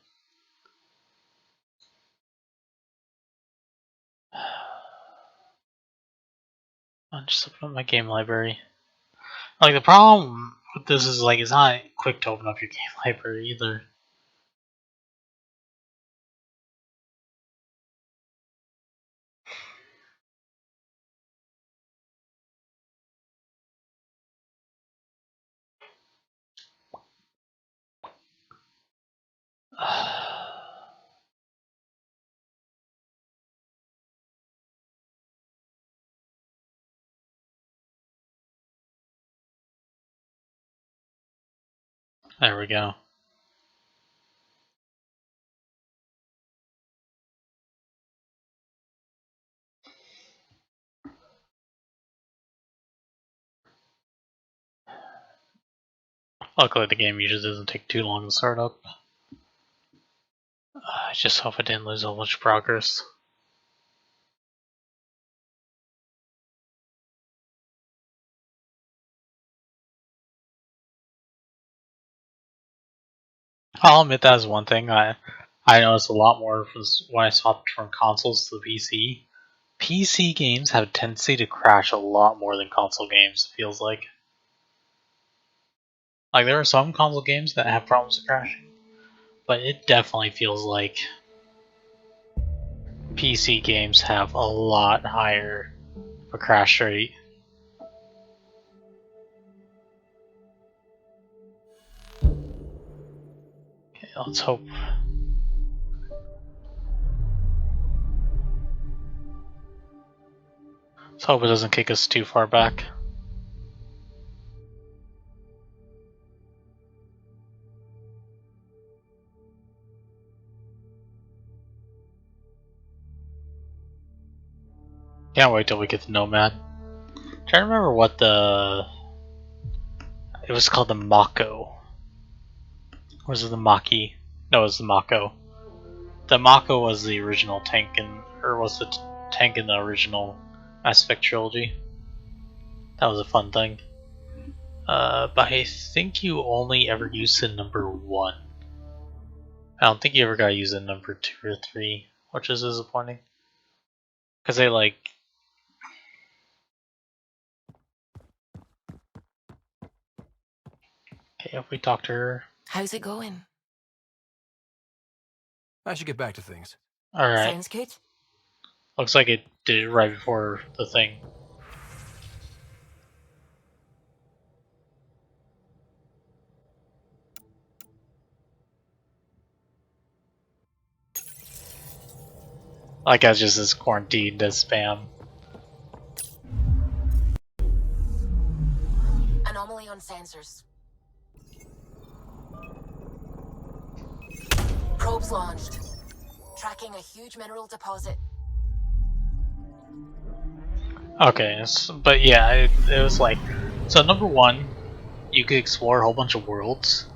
I'll just open up my game library. Like, the problem with this is, like, it's not quick to open up your game library either. There we go. Luckily, the game usually doesn't take too long to start up. I just hope I didn't lose a bunch of progress. I'll admit that is one thing I noticed a lot more when I swapped from consoles to the PC. PC games have a tendency to crash a lot more than console games, it feels like. Like, there are some console games that have problems with crashing, but it definitely feels like PC games have a lot higher of a crash rate. Okay, let's hope. Let's hope it doesn't kick us too far back. Can't wait till we get to Nomad. I'm trying to remember what it was called, the Mako. Or was it the Maki? No, it was the Mako. The Mako was the original tank was the tank in the original Mass Effect trilogy. That was a fun thing. But I think you only ever used in number 1. I don't think you ever got to use it in number 2 or 3, which is disappointing. Because they like... Okay, if we talk to her... How's it going? I should get back to things. Alright. Sounds good. Looks like it did it right before the thing. Like I just as quarantined as spam. Anomaly on sensors. Probes launched. Tracking a huge mineral deposit. Okay, but yeah, it was like... So number 1, you could explore a whole bunch of worlds.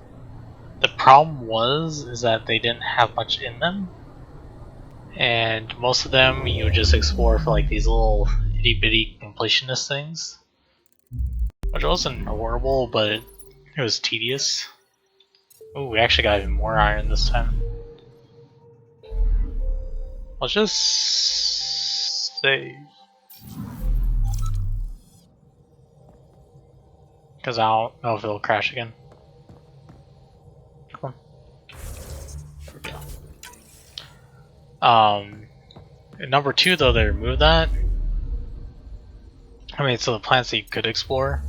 The problem is that they didn't have much in them. And most of them you would just explore for like these little itty bitty completionist things. Which wasn't horrible, but it was tedious. Oh, we actually got even more iron this time. Let's just save. Because I don't know if it'll crash again. Come on. In number 2 though, they removed that. I mean, so the planets that you could explore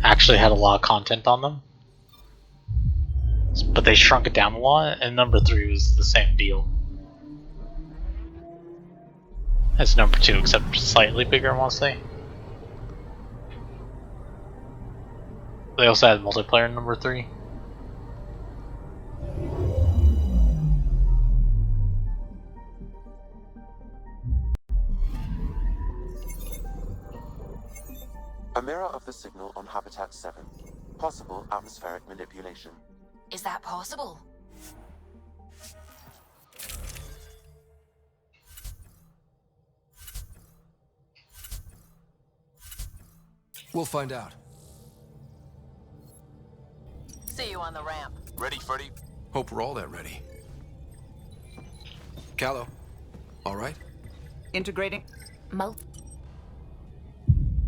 actually had a lot of content on them. But they shrunk it down a lot, and number 3 was the same deal as number 2, except slightly bigger, I want to say. They also had multiplayer in number 3. A mirror of the signal on Habitat 7. Possible atmospheric manipulation. Is that possible? We'll find out. See you on the ramp. Ready, Freddy? Hope we're all that ready. Callow, all right? Integrating.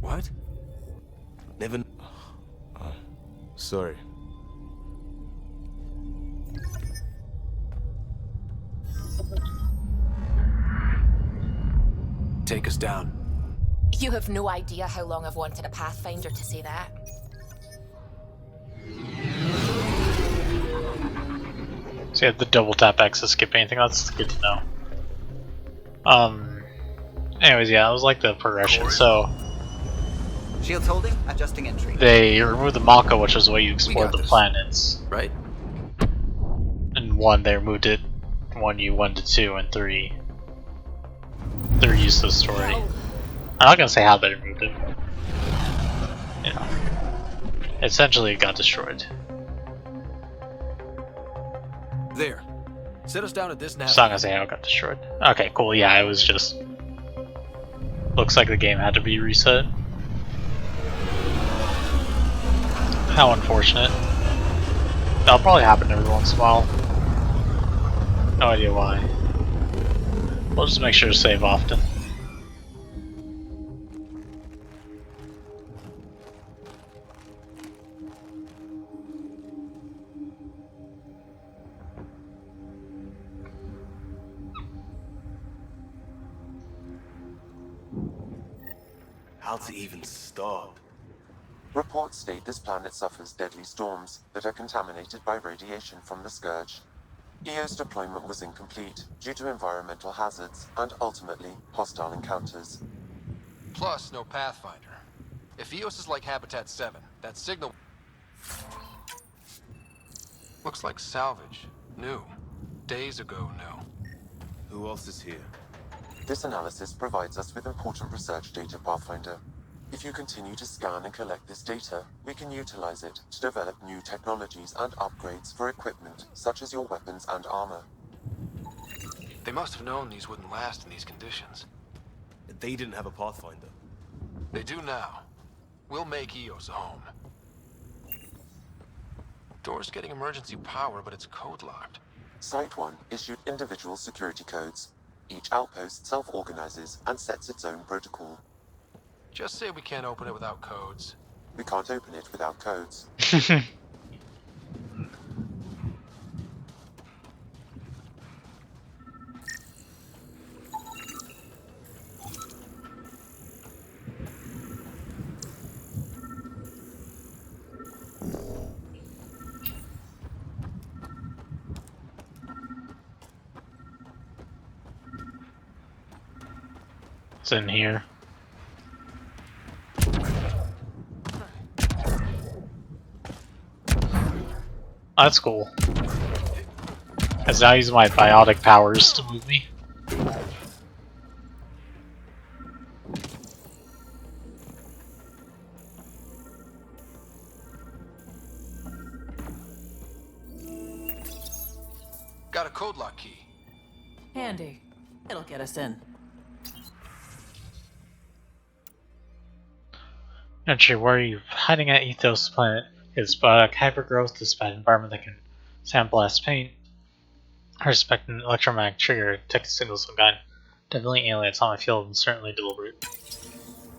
What? Never... sorry. Take us down. You have no idea how long I've wanted a Pathfinder to say that. So you have the double tap X to skip anything, that's good to know. Anyways, yeah, it was like the progression, so... Shields holding, adjusting entry. They removed the Mako, which is the way you explore the planets. Right? In 1, they removed it. 1, you 1 to 2, and 3. They're used to the story. I'm not gonna say how they removed it. You know. Essentially, it got destroyed. There. Set us down at this nav. So I'm not gonna say how it got destroyed. Okay, cool, yeah, it was just... Looks like the game had to be reset. How unfortunate. That'll probably happen every once in a while. No idea why. We'll just make sure to save often. How to even start? Reports state this planet suffers deadly storms that are contaminated by radiation from the Scourge. EO's deployment was incomplete due to environmental hazards and ultimately hostile encounters. Plus, no Pathfinder. If EOS is like Habitat 7, that signal... looks like salvage. New. Days ago, new. Who else is here? This analysis provides us with important research data, Pathfinder. If you continue to scan and collect this data, we can utilize it to develop new technologies and upgrades for equipment, such as your weapons and armor. They must have known these wouldn't last in these conditions. They didn't have a Pathfinder. They do now. We'll make Eos a home. Door's getting emergency power, but it's code-locked. Site 1 issued individual security codes. Each outpost self-organizes and sets its own protocol. Just say we can't open it without codes. We can't open it without codes. It's in here. That's cool. Because now I use my biotic powers to move me. Got a code lock key. Handy. It'll get us in. Not sure where you're hiding at Ethos planet is, but hypergrowth is a bad environment that can sandblast paint. I respect an electromagnetic trigger, tech signals some kind. Definitely aliens on my field and certainly deliberate.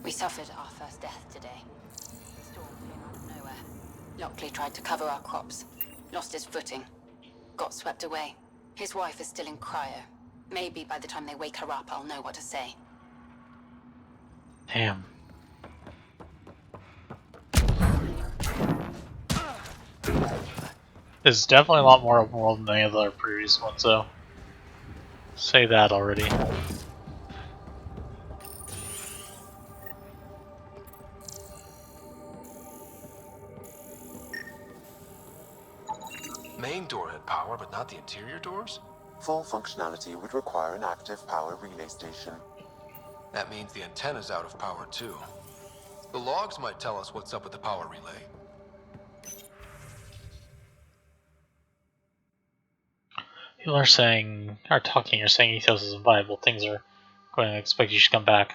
We suffered our first death today. Storm came out of nowhere. Lockley tried to cover our crops. Lost his footing. Got swept away. His wife is still in cryo. Maybe by the time they wake her up, I'll know what to say. Damn. This is definitely a lot more open world than any of the other previous ones, though. Say that already. Main door had power, but not the interior doors? Full functionality would require an active power relay station. That means the antenna's out of power, too. The logs might tell us what's up with the power relay. People are saying, you're saying Ethos isn't viable. Things are going to expect you should come back.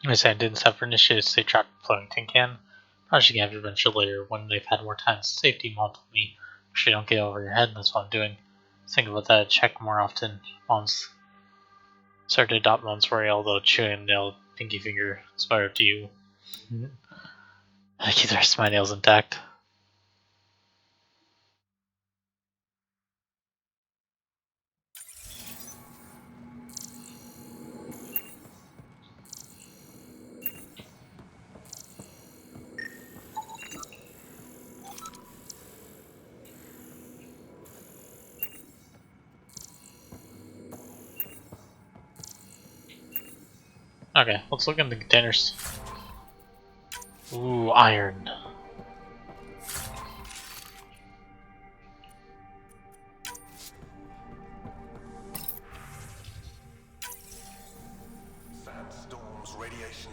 I said I didn't set for initiative to stay trapped with floating tin can. Probably should have adventure later when they've had more time. Safety mom told me, make sure you don't get over your head, and that's what I'm doing. Think about that, check more often. Mom's started to adopt Mom's worry, although chewing nail pinky finger inspired to you. I keep the rest of my nails intact. Okay, let's look in the containers. Ooh, iron. Sandstorms, radiation.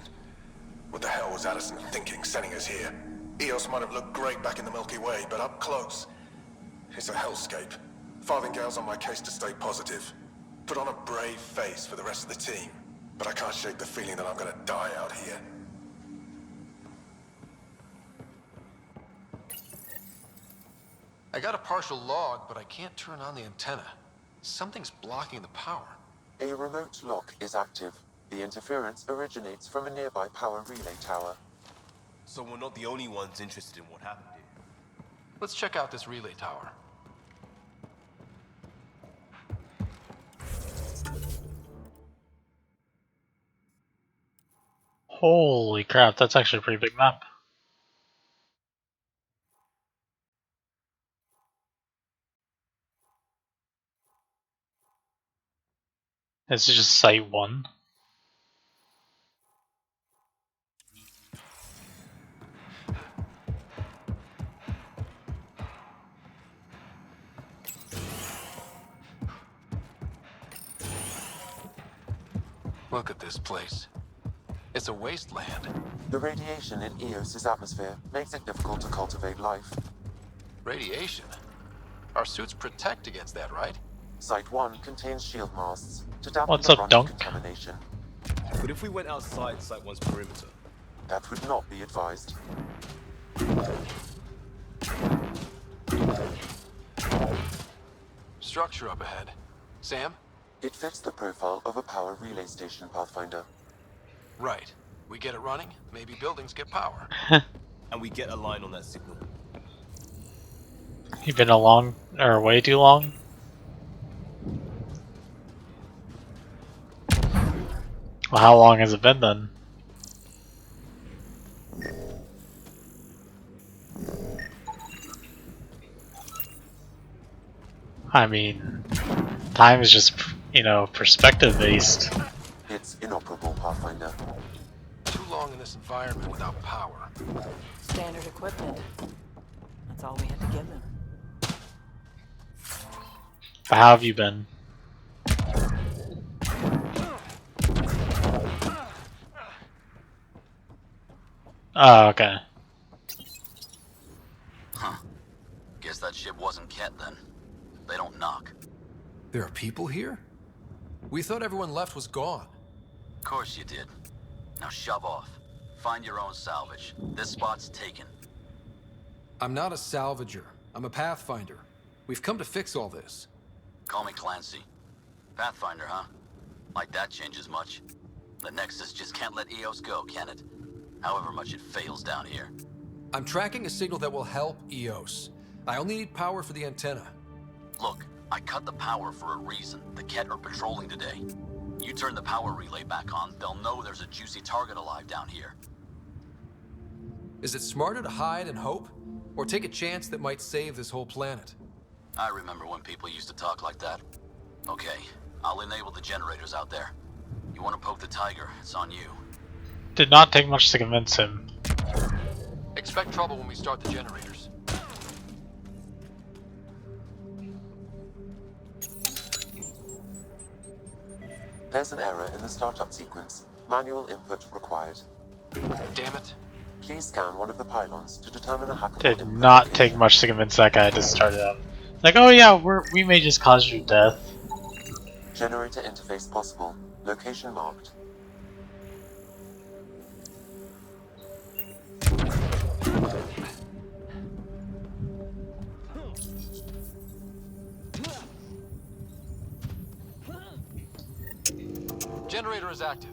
What the hell was Addison thinking sending us here? Eos might have looked great back in the Milky Way, but up close, it's a hellscape. Farthingale's on my case to stay positive. Put on a brave face for the rest of the team. But I can't shake the feeling that I'm gonna die out here. I got a partial log, but I can't turn on the antenna. Something's blocking the power. A remote lock is active. The interference originates from a nearby power relay tower. So we're not the only ones interested in what happened here. Let's check out this relay tower. Holy crap, that's actually a pretty big map. This is just Site 1. Look at this place. It's a wasteland. The radiation in Eos's atmosphere makes it difficult to cultivate life. Radiation? Our suits protect against that, right? Site 1 contains shield masts to dampen What's the up, brunt Dunk? of contamination. But if we went outside Site 1's perimeter? That would not be advised. Structure up ahead. Sam? It fits the profile of a power relay station, Pathfinder. Right. We get it running, maybe buildings get power. And we get a line on that signal. You've been along, or way too long? Well, how long has it been then? I mean, time is just, you know, perspective based. It's inoperable, Pathfinder. Too long in this environment without power. Standard equipment. That's all we had to give them. But how have you been? Oh, okay. Huh. Guess that ship wasn't Ket then. They don't knock. There are people here? We thought everyone left was gone. Of course you did. Now shove off. Find your own salvage. This spot's taken. I'm not a salvager. I'm a pathfinder. We've come to fix all this. Call me Clancy. Pathfinder, huh? Like that changes much. The Nexus just can't let EOS go, can it? However much it fails down here. I'm tracking a signal that will help EOS. I only need power for the antenna. Look, I cut the power for a reason. The Ket are patrolling today. You turn the power relay back on, they'll know there's a juicy target alive down here. Is it smarter to hide and hope? Or take a chance that might save this whole planet? I remember when people used to talk like that. Okay, I'll enable the generators out there. You want to poke the tiger, it's on you. Did not take much to convince him. Expect trouble when we start the generators. There's an error in the startup sequence. Manual input required. Damn it. Please scan one of the pylons to determine a hackable Did input not location. take much to convince that guy to start it up. Like, oh yeah, we may just cause you death. Generator interface possible. Location marked. Generator is active.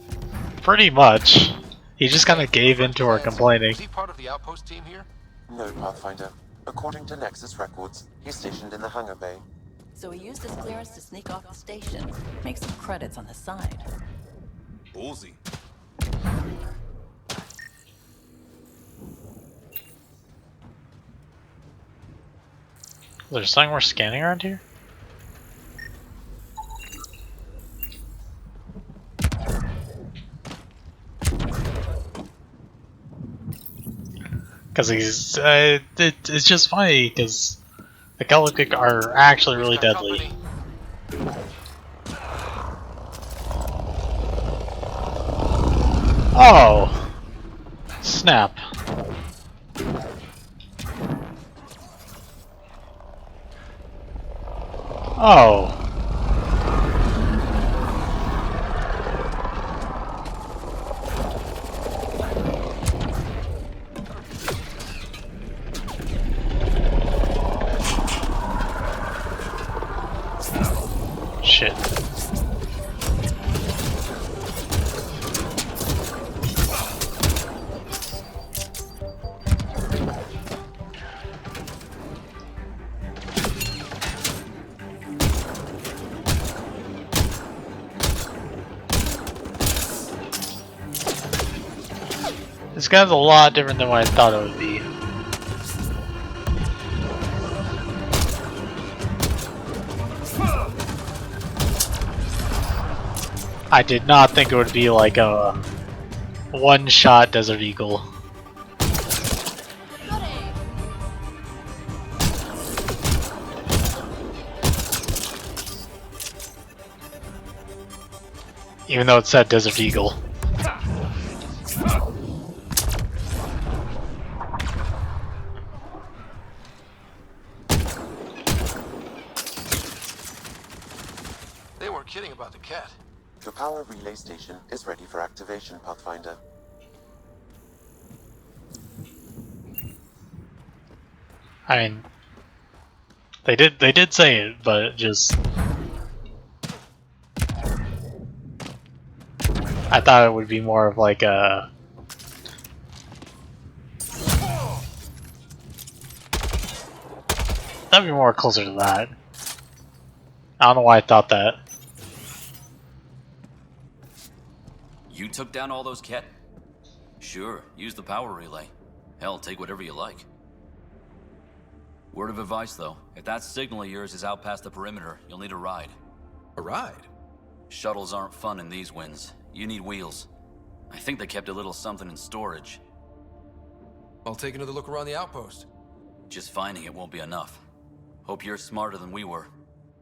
Pretty much. He just kind of gave into our complaining. Is he part of the outpost team here? No, Pathfinder. According to Nexus records, he's stationed in the hangar bay. So he used his clearance to sneak off the station, make some credits on the side. Ballsy. Is there something we're scanning around here? Because he's, it's just funny because the Galactic are actually really deadly. Oh! Snap. Oh. Shit. This guy's a lot different than what I thought it would be. I did not think it would be like a one-shot Desert Eagle. Even though it said Desert Eagle. about the cat. The power relay station is ready for activation, Pathfinder. I mean, they did say it, but it just I thought it would be more of like a that'd be more closer to that. I don't know why I thought that. You took down all those Ket? Sure, use the power relay. Hell, take whatever you like. Word of advice, though. If that signal of yours is out past the perimeter, you'll need a ride. A ride? Shuttles aren't fun in these winds. You need wheels. I think they kept a little something in storage. I'll take another look around the outpost. Just finding it won't be enough. Hope you're smarter than we were.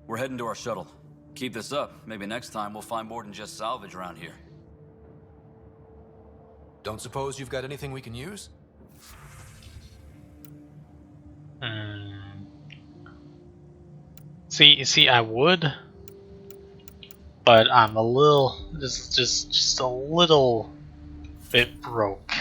We're heading to our shuttle. Keep this up. Maybe next time we'll find more than just salvage around here. Don't suppose you've got anything we can use? See, I would, but I'm a little, just a little bit broke.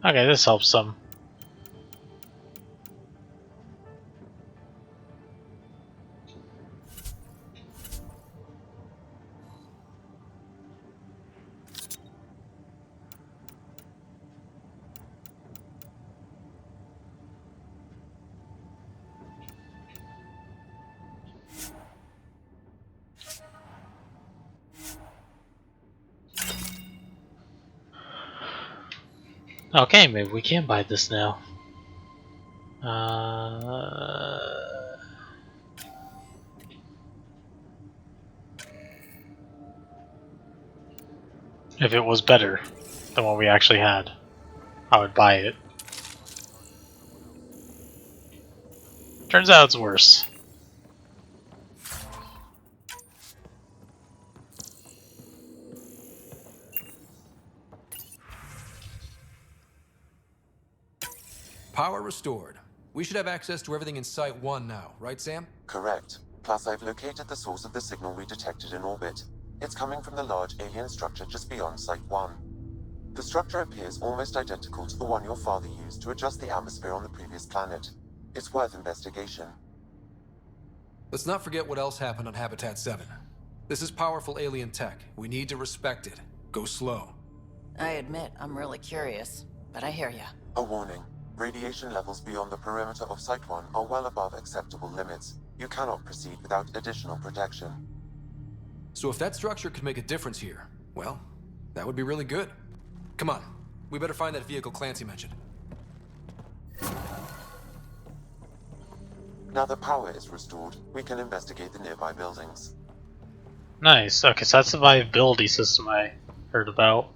Okay, this helps some. Okay, maybe we can buy this now. If it was better than what we actually had, I would buy it. Turns out it's worse. Power restored. We should have access to everything in Site 1 now, right, Sam? Correct. Plus, I've located the source of the signal we detected in orbit. It's coming from the large alien structure just beyond Site 1. The structure appears almost identical to the one your father used to adjust the atmosphere on the previous planet. It's worth investigation. Let's not forget what else happened on Habitat 7. This is powerful alien tech. We need to respect it. Go slow. I admit, I'm really curious, but I hear ya. A warning. Radiation levels beyond the perimeter of Site 1 are well above acceptable limits. You cannot proceed without additional protection. So if that structure could make a difference here, well, that would be really good. Come on, we better find that vehicle Clancy mentioned. Now that power is restored, we can investigate the nearby buildings. Nice. Okay, so that's the survivability system I heard about.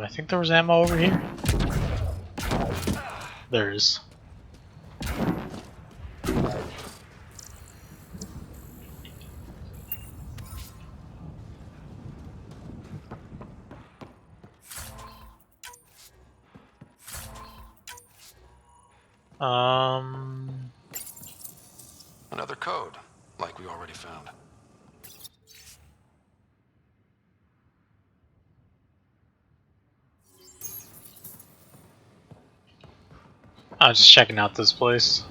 I think there was ammo over here. There is. Another code, like we already found. I was just checking out this place.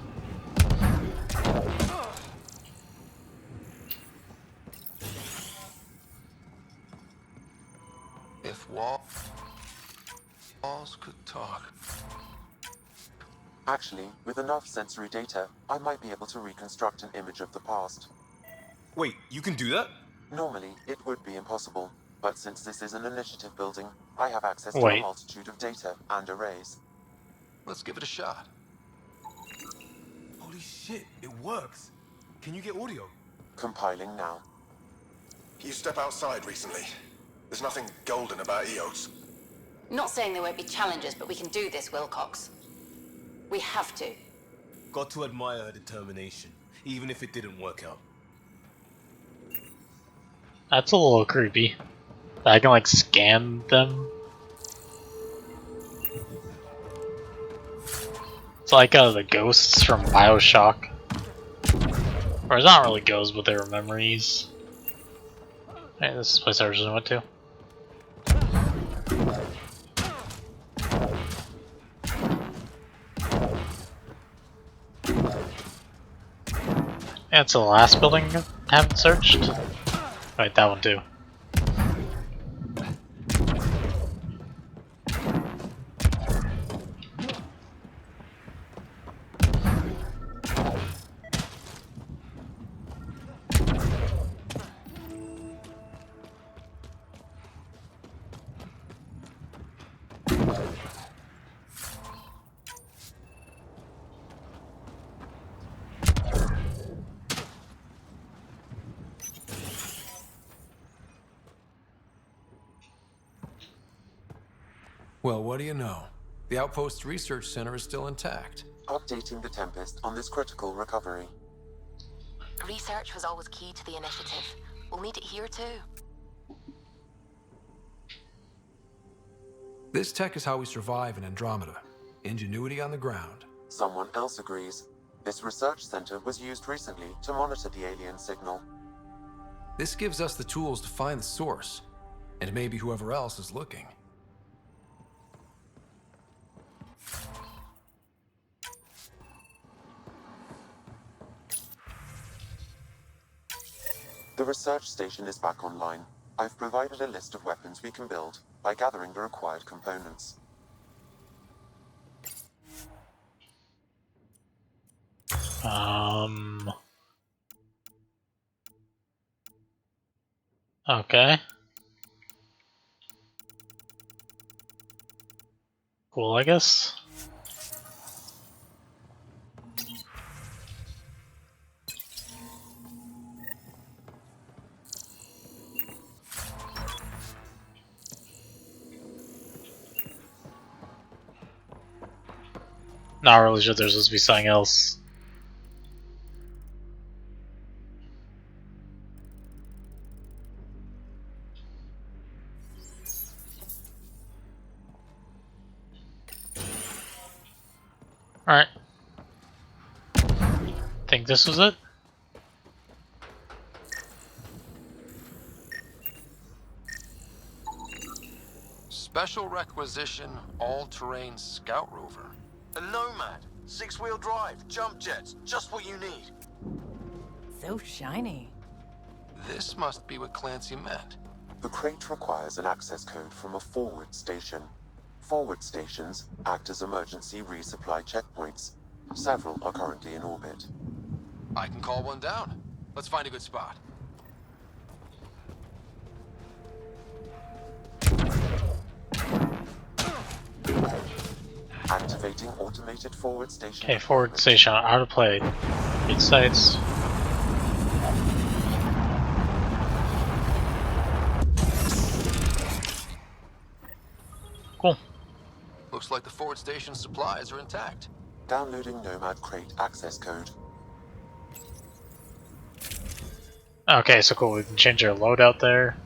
Actually, with enough sensory data, I might be able to reconstruct an image of the past. Wait, you can do that? Normally, it would be impossible, but since this is an initiative building, I have access to a Wait. multitude of data and arrays. Let's give it a shot. Holy shit, it works. Can you get audio? Compiling now. You step outside recently. There's nothing golden about EOS. Not saying there won't be challenges, but we can do this, Wilcox. We have to. Got to admire her determination, even if it didn't work out. That's a little creepy. I can like scan them. It's like the ghosts from BioShock. Or it's not really ghosts, but they were memories. Hey, this is the place I originally went to. Yeah, it's the last building I haven't searched. Right, that one too. Well, what do you know? The Outpost Research Center is still intact. Updating the Tempest on this critical recovery. Research was always key to the initiative. We'll need it here too. This tech is how we survive in Andromeda. Ingenuity on the ground. Someone else agrees. This research center was used recently to monitor the alien signal. This gives us the tools to find the source, and maybe whoever else is looking. The research station is back online. I've provided a list of weapons we can build by gathering the required components. Okay. Cool, I guess. Not really sure there's supposed to be something else. Alright. Think this was it? Special requisition, all-terrain scout rover. A Nomad, 6-wheel drive, jump jets, just what you need. So shiny. This must be what Clancy meant. The crate requires an access code from a forward station. Forward stations act as emergency resupply checkpoints. Several are currently in orbit. I can call one down. Let's find a good spot. Activating automated forward station. Okay, forward station, out of play. Each sites. Cool. Looks like the forward station supplies are intact. Downloading Nomad crate access code. Okay, so cool, we can change our loadout there.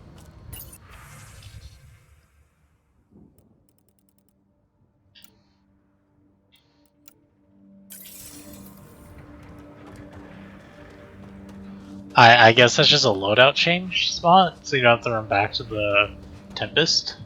I guess that's just a loadout change spot, so you don't have to run back to the Tempest.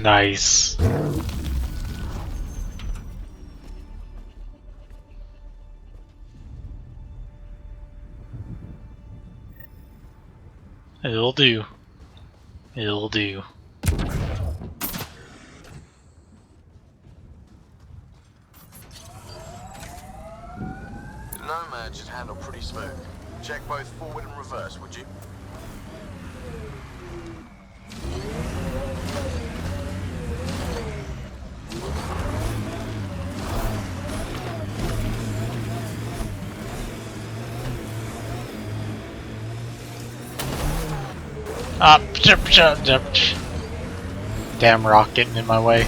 Nice. It'll do. It'll do. The Nomad should handle pretty smooth. Check both forward and reverse, would you? Damn rock getting in my way.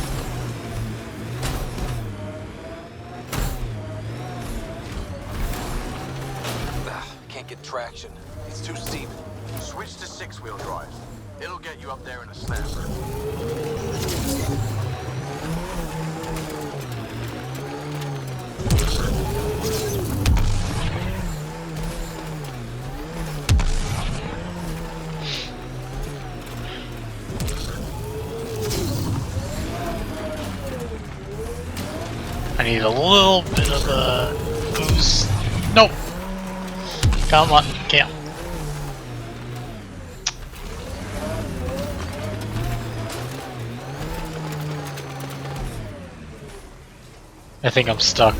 Can't get traction. It's too steep. Switch to 6-wheel drive. It'll get you up there in a snap. I need a little bit of a boost. Nope. Come on, can't. I think I'm stuck.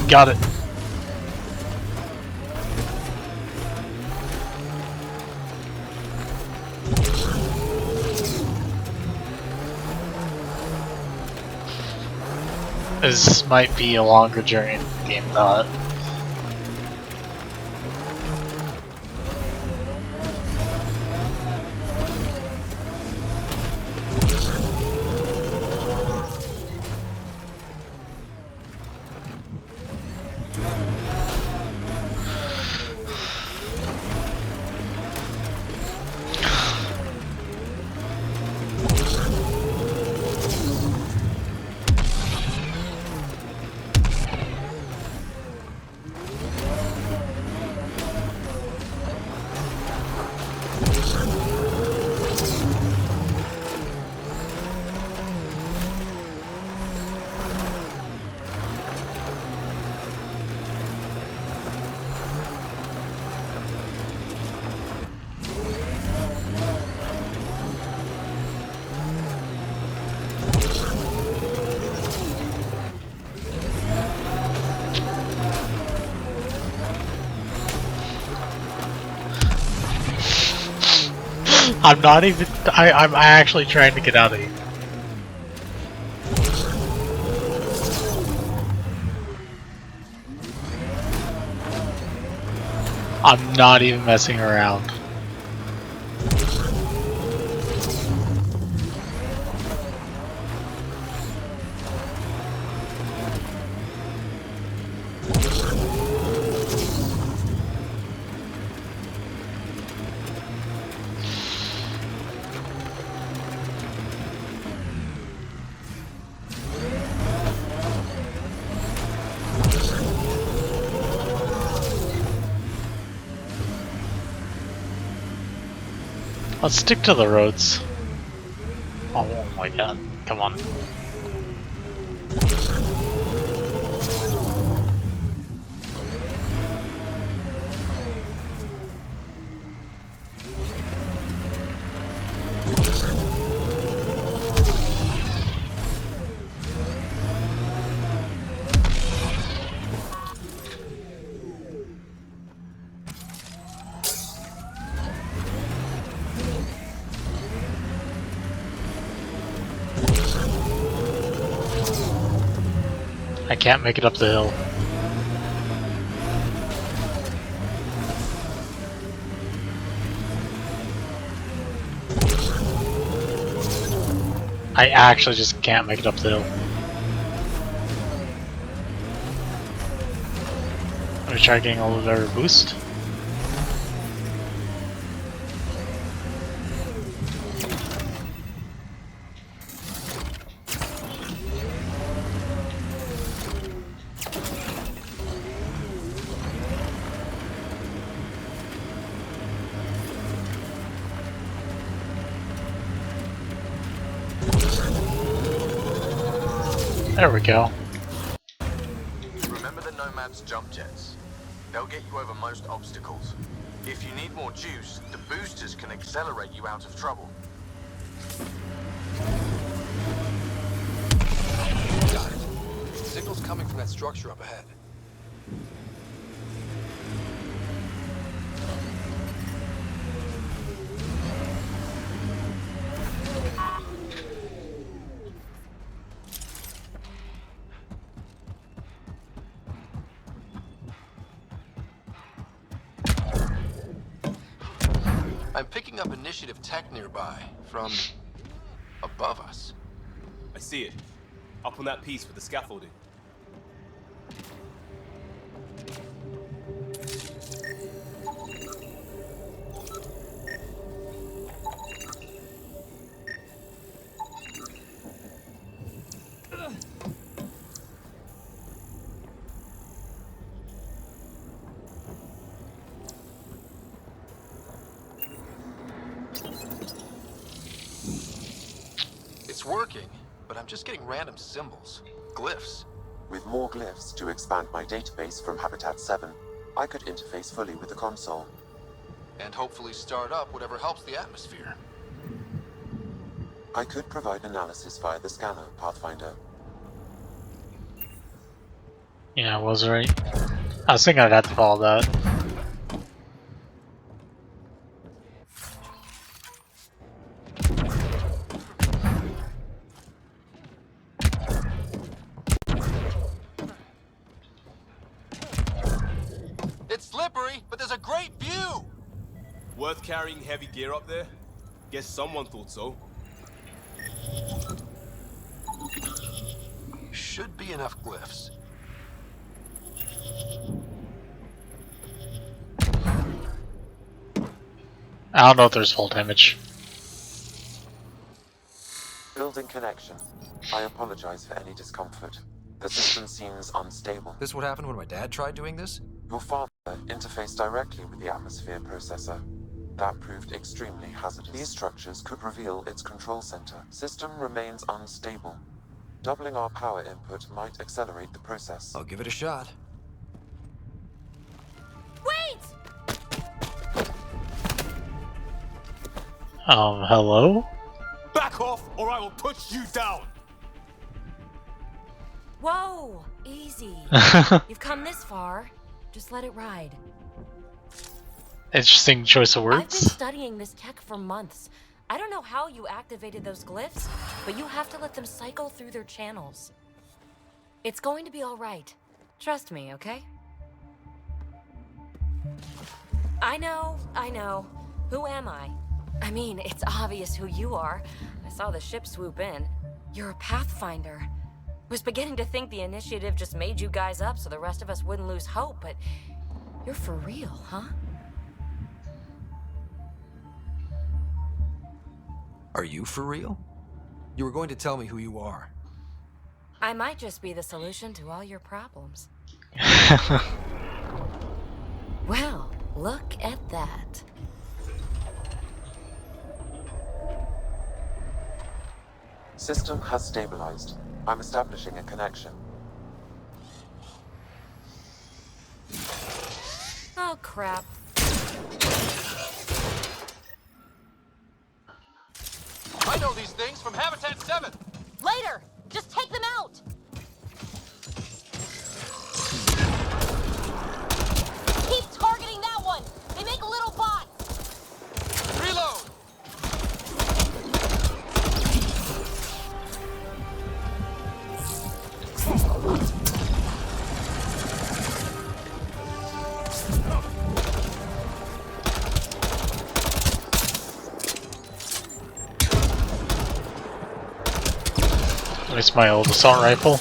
Got it. This might be a longer journey than the game thought. I'm not even. I'm actually trying to get out of here. I'm not even messing around. Let's stick to the roads. Oh my god, come on. I can't make it up the hill. I actually just can't make it up the hill. Let me try getting a little better boost. There we go. Remember the Nomad's jump jets? They'll get you over most obstacles. If you need more juice, the boosters can accelerate you out of trouble. Got it. Signal's coming from that structure up ahead. I'm picking up initiative tech nearby, from above us. I see it. Up on that piece with the scaffolding. It's working, but I'm just getting random symbols. Glyphs. With more glyphs to expand my database from Habitat 7, I could interface fully with the console. And hopefully start up whatever helps the atmosphere. I could provide analysis via the scanner, Pathfinder. Yeah, I was right. I was thinking I'd have to follow that. It's slippery, but there's a great view! Worth carrying heavy gear up there? Guess someone thought so. Should be enough glyphs. I don't know if there's full damage. Building connection. I apologize for any discomfort. The system seems unstable. This what happened when my dad tried doing this? Your father interfaced directly with the atmosphere processor. That proved extremely hazardous. These structures could reveal its control center. System remains unstable. Doubling our power input might accelerate the process. I'll give it a shot. Wait! Hello? Back off, or I will put you down! Whoa! Easy. You've come this far. Just let it ride. Interesting choice of I've been words. studying this tech for months. I don't know how you activated those glyphs, but you have to let them cycle through their channels. It's going to be all right. Trust me, okay? I know. Who am I? I mean, it's obvious who you are. I saw the ship swoop in. You're a Pathfinder. Was beginning to think the initiative just made you guys up so the rest of us wouldn't lose hope, but you're for real, huh? Are you for real? You were going to tell me who you are. I might just be the solution to all your problems. Well, look at that. System has stabilized. I'm establishing a connection. Oh, crap. I know these things from Habitat 7! Later! Just take them out! Keep targeting that one! They make little bots! Reload! It's my old assault rifle.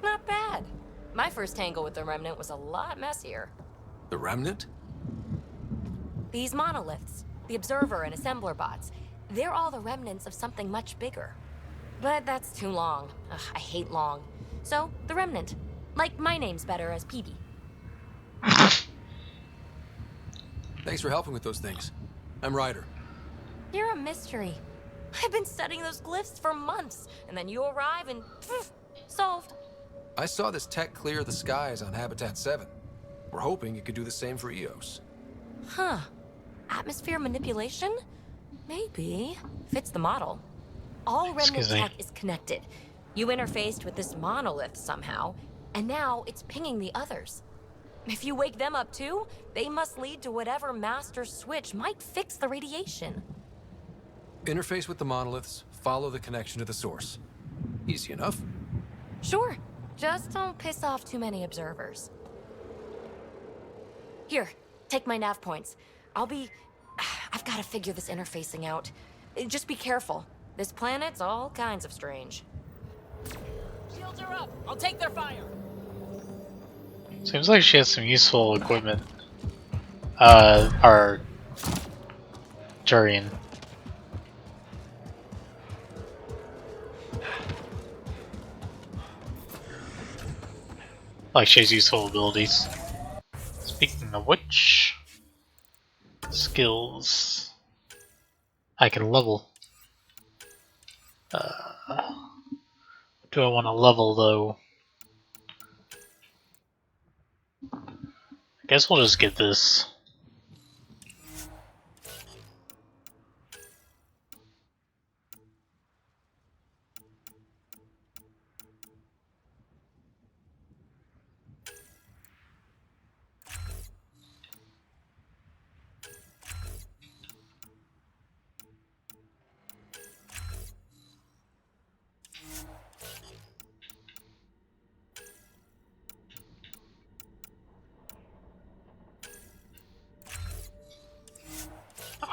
Not bad. My first tangle with the Remnant was a lot messier. The Remnant? These monoliths, the Observer and Assembler bots, They're all the remnants of something much bigger. But that's too long. Ugh, I hate long. So, the remnant. Like, my name's better as PB. Thanks for helping with those things. I'm Ryder. You're a mystery. I've been studying those glyphs for months, and then you arrive and pff, solved. I saw this tech clear the skies on Habitat 7. We're hoping it could do the same for EOS. Huh. Atmosphere manipulation? Maybe. Fits the model. All remnant tech is connected. You interfaced with this monolith somehow, and now it's pinging the others. If you wake them up too, they must lead to whatever master switch might fix the radiation. Interface with the monoliths, follow the connection to the source. Easy enough. Sure. Just don't piss off too many observers. Here, take my nav points. I've got to figure this interfacing out. Just be careful. This planet's all kinds of strange. Shields are up. I'll take their fire. Seems like she has some useful equipment. Our Durian. Like she has useful abilities. Speaking of which, skills I can level. Do I want to level though? I guess we'll just get this.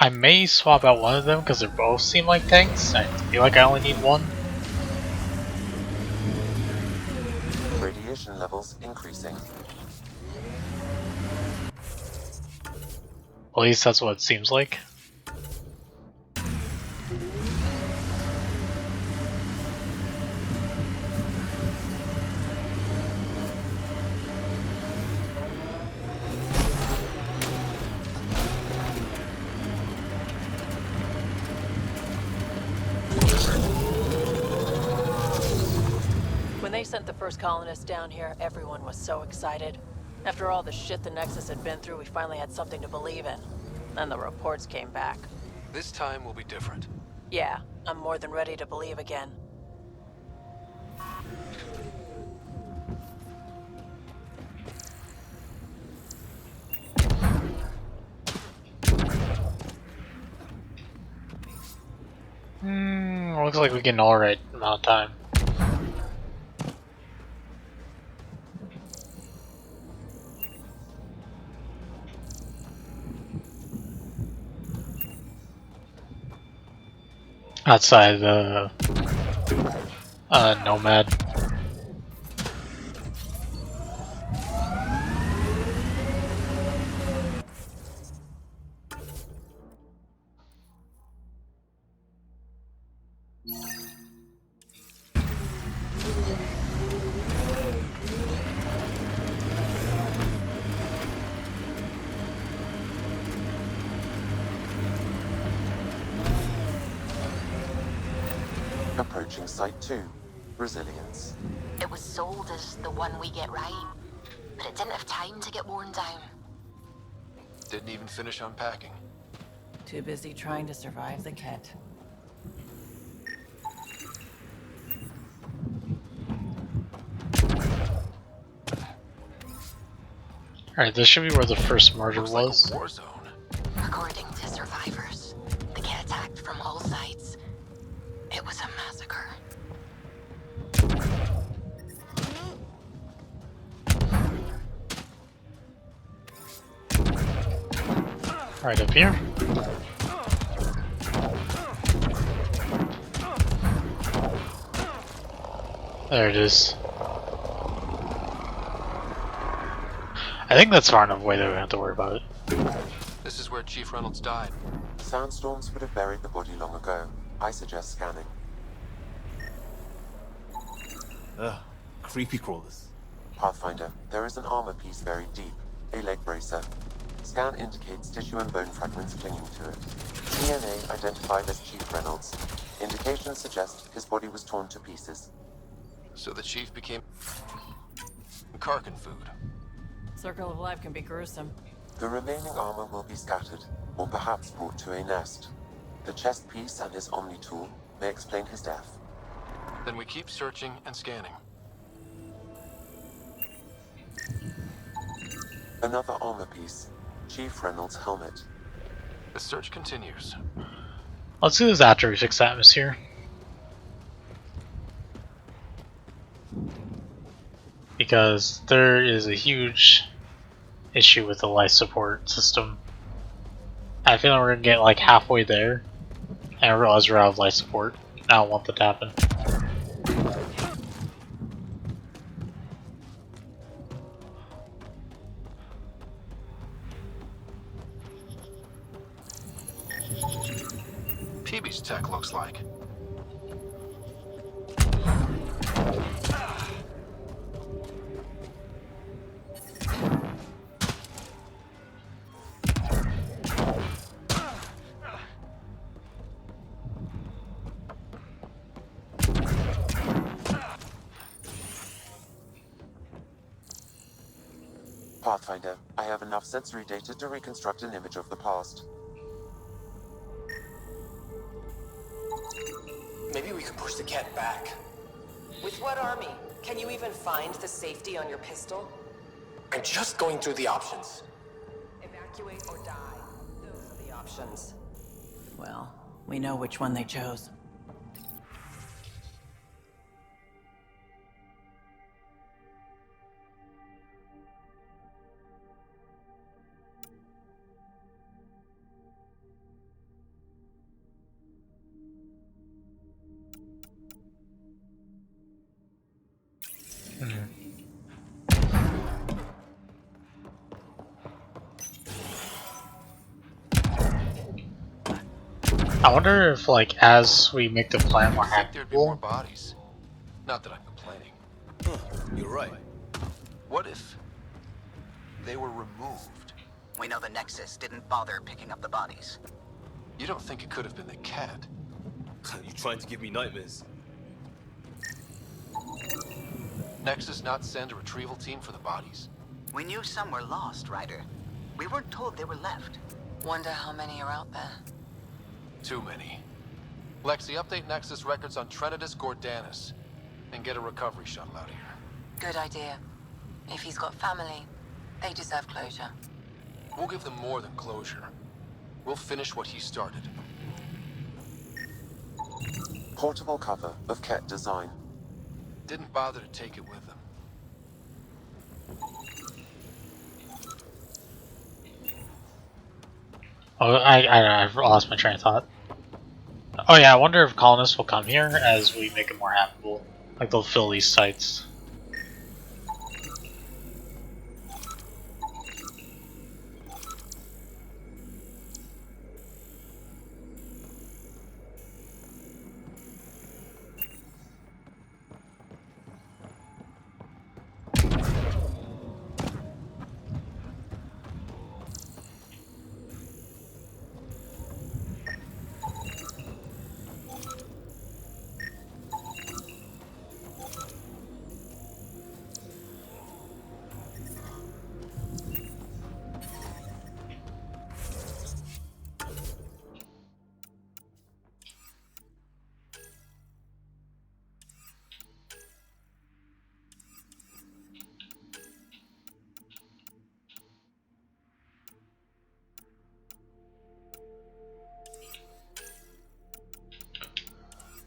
I may swap out one of them because they both seem like tanks. I feel like I only need one. Radiation levels increasing. At least that's what it seems like. When they sent the first colonists down here, everyone was so excited. After all the shit the Nexus had been through, we finally had something to believe in. Then the reports came back. This time will be different. Yeah, I'm more than ready to believe again. Looks like we get an alright amount of time. Outside the Nomad. Approaching Site 2. Resilience. It was sold as the one we get right, but it didn't have time to get worn down. Didn't even finish unpacking. Too busy trying to survive the Ket. Alright, this should be where the first murder was. Like a war zone. According to survivors, the Ket attacked from all sides. It was a massacre. Right up here. There it is. I think that's far enough away that we don't have to worry about it. This is where Chief Reynolds died. Sandstorms would have buried the body long ago. I suggest scanning. Ugh, creepy crawlers. Pathfinder, there is an armor piece buried deep, a leg bracer. Scan indicates tissue and bone fragments clinging to it. DNA identified as Chief Reynolds. Indications suggest his body was torn to pieces. So the chief became Karkin food. Circle of life can be gruesome. The remaining armor will be scattered, or perhaps brought to a nest. The chest piece and his Omni tool may explain his death. Then we keep searching and scanning. Another armor piece. Chief Reynolds' helmet. The search continues. Let's do this after we fix the atmosphere. Because there is a huge issue with the life support system. I feel like we're gonna get like halfway there and realize we're out of life support. I don't want that to happen. PB's tech looks like. Pathfinder, I have enough sensory data to reconstruct an image of the past. Maybe we could push the cat back. With what army? Can you even find the safety on your pistol? I'm just going through the options. Evacuate or die. Those are the options. Well, we know which one they chose. I wonder if, like, as we make the plan more There'd be more habitable, bodies. Not that I'm complaining. You're right. What if they were removed? We know the Nexus didn't bother picking up the bodies. You don't think it could have been the cat? You trying to give me nightmares? Nexus not send a retrieval team for the bodies? We knew some were lost, Ryder. We weren't told they were left. Wonder how many are out there. Too many. Lexi, update Nexus records on Trinitas Gordanis. And get a recovery shuttle out here. Good idea. If he's got family, they deserve closure. We'll give them more than closure. We'll finish what he started. Portable cover of Ket design. Didn't bother to take it with them. oh, I've lost my train of thought. Oh yeah, I wonder if colonists will come here as we make it more habitable. Like they'll fill these sites.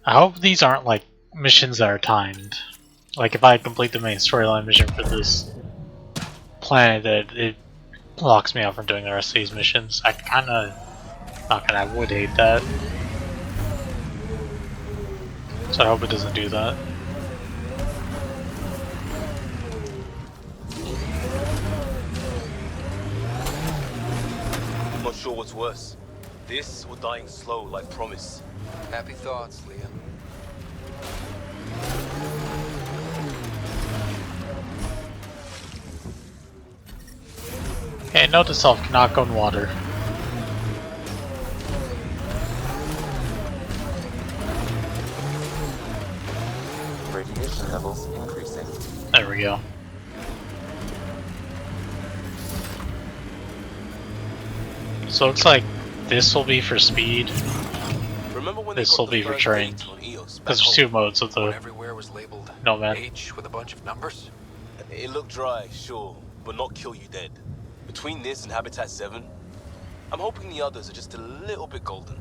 I hope these aren't like missions that are timed. Like if I complete the main storyline mission for this planet, that it locks me out from doing the rest of these missions. I I would hate that. So I hope it doesn't do that. I'm not sure what's worse. This or dying slow like promise. Happy thoughts, Liam. Okay, note to self, cannot go in water. Radiation levels increasing. There we go. So it looks like this will be for speed. Remember when This will be for terrain. Because there's two modes of the Everywhere was labeled Nomad. H with a bunch of numbers. It looked dry, sure, but not kill you dead. Between this and Habitat 7, I'm hoping the others are just a little bit golden.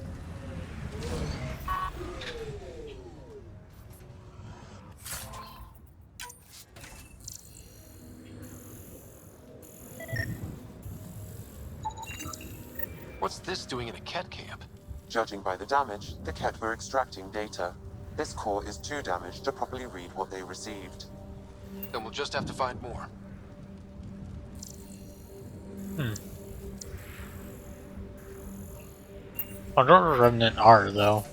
What's this doing in a Ket camp? Judging by the damage, the Ket were extracting data. This core is too damaged to properly read what they received. Then we'll just have to find more. I wonder what Remnant are, though.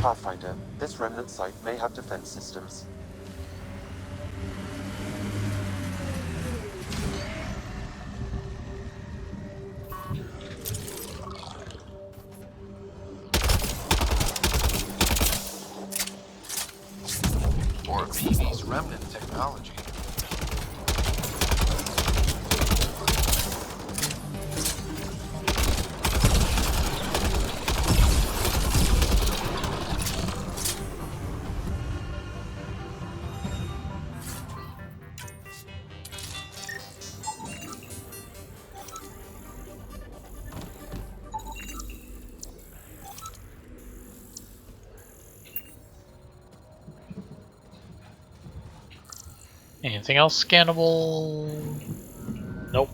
Pathfinder, this remnant site may have defense systems. Or PV's remnant technology. Anything else scannable? Nope.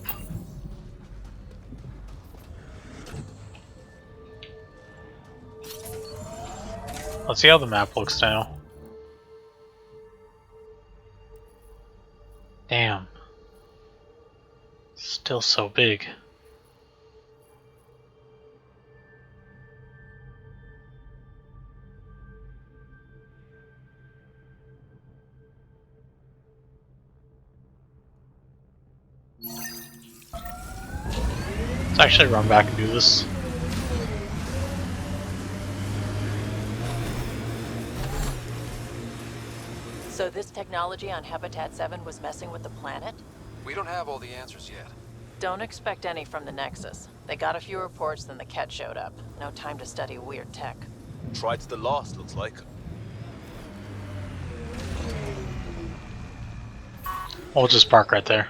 Let's see how the map looks now. Damn. Still so big. Let's actually run back and do this. So this technology on Habitat 7 was messing with the planet? We don't have all the answers yet. Don't expect any from the Nexus. They got a few reports, then the Ket showed up. No time to study weird tech. Tried to the last, looks like. We'll just park right there.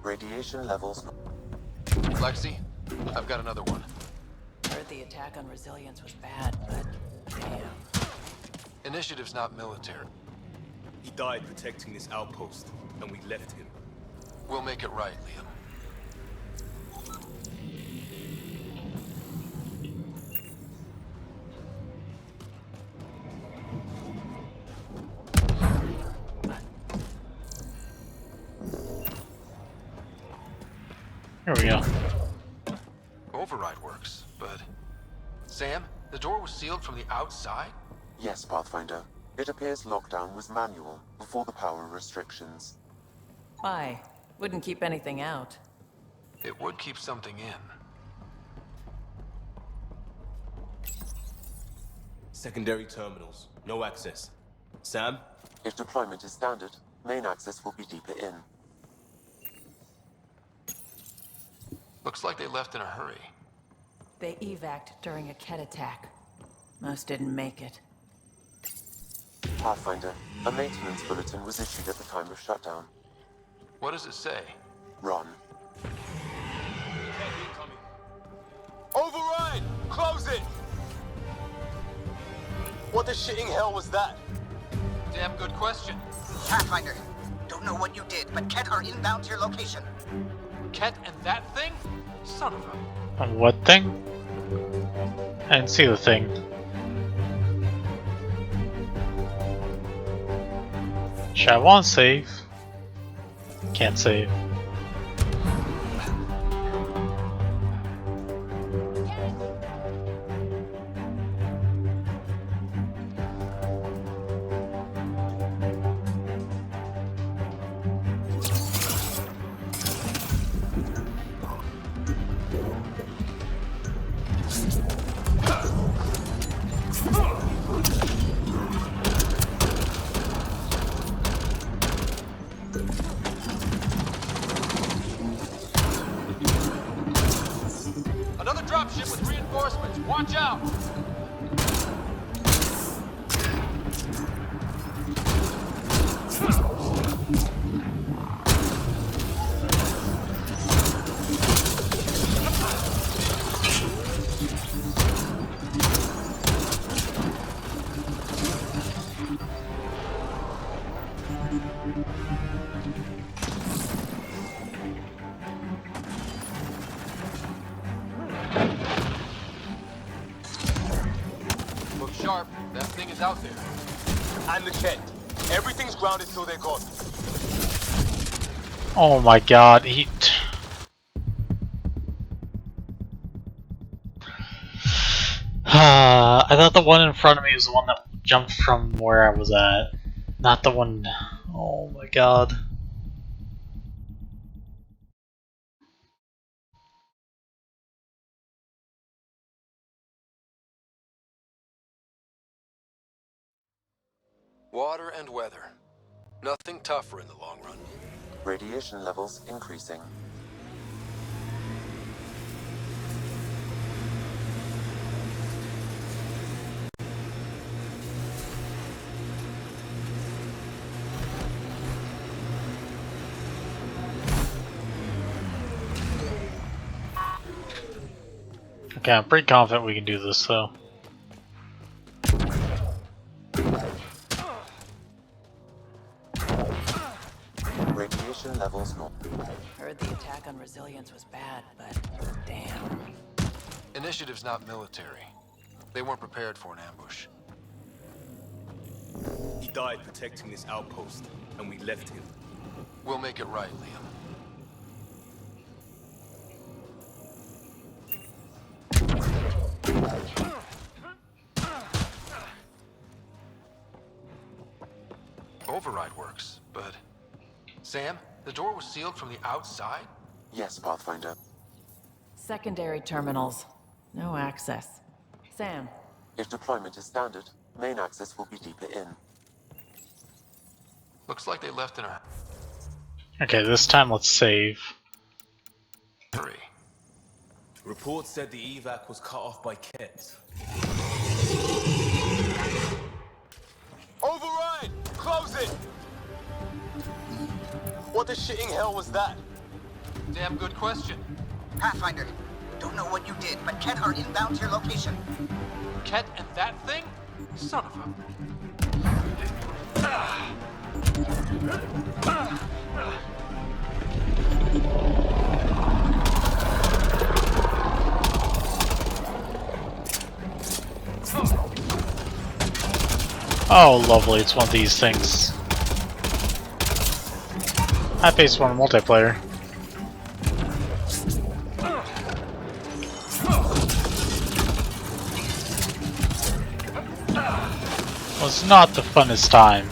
Radiation levels. Lexi, I've got another one. Heard the attack on Resilience was bad, but damn. Initiative's not military. He died protecting this outpost, and we left him. We'll make it right, Liam. Here we go. Override works, but... Sam, the door was sealed from the outside? Yes, Pathfinder. It appears lockdown was manual, before the power restrictions. Why? Wouldn't keep anything out. It would keep something in. Secondary terminals, no access. Sam? If deployment is standard, main access will be deeper in. Looks like they left in a hurry. They evac'd during a Ket attack. Most didn't make it. Pathfinder, a maintenance bulletin was issued at the time of shutdown. What does it say? Run. Override! Close it! What the shitting hell was that? Damn good question. Pathfinder, don't know what you did, but Ket are inbound to your location. Ket and that thing? Son of a... On what thing? I didn't see the thing. Should I want to save? Can't save. Another dropship with reinforcements. Watch out! Look sharp. That thing is out there. And the Kent. Everything's grounded till they're gone. Oh my god, I thought the one in front of me was the one that jumped from where I was at. Not the one... Oh my god. Water and weather. Nothing tougher in the long run. Radiation levels increasing. Okay, I'm pretty confident we can do this though. Radiation levels normal. Heard the attack on Resilience was bad, but damn. Initiative's not military. They weren't prepared for an ambush. He died protecting this outpost, and we left him. We'll make it right, Liam. Override works, but... Sam, the door was sealed from the outside? Yes, Pathfinder. Secondary terminals. No access. Sam. If deployment is standard, main access will be deeper in. Looks like they left in a... Okay, this time let's save. hurry. Reports said the evac was cut off by Kent. Override! Close it! What the shitting hell was that? Damn good question. Pathfinder, don't know what you did, but Kent are inbound to your location. Ket and that thing? Son of a... Oh, lovely, it's one of these things. I faced one multiplayer. Was not the funnest time.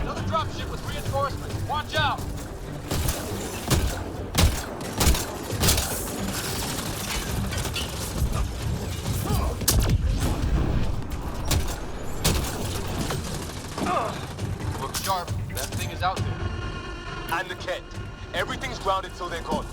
Another dropship with reinforcements. Watch out! Look sharp. That thing is out there. And the Kent. Everything's grounded till they're gone.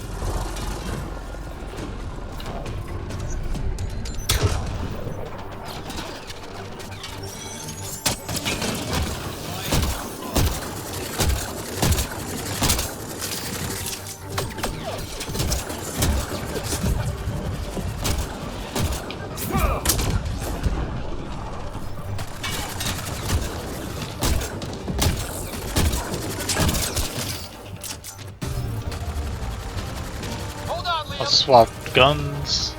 Let's swap guns.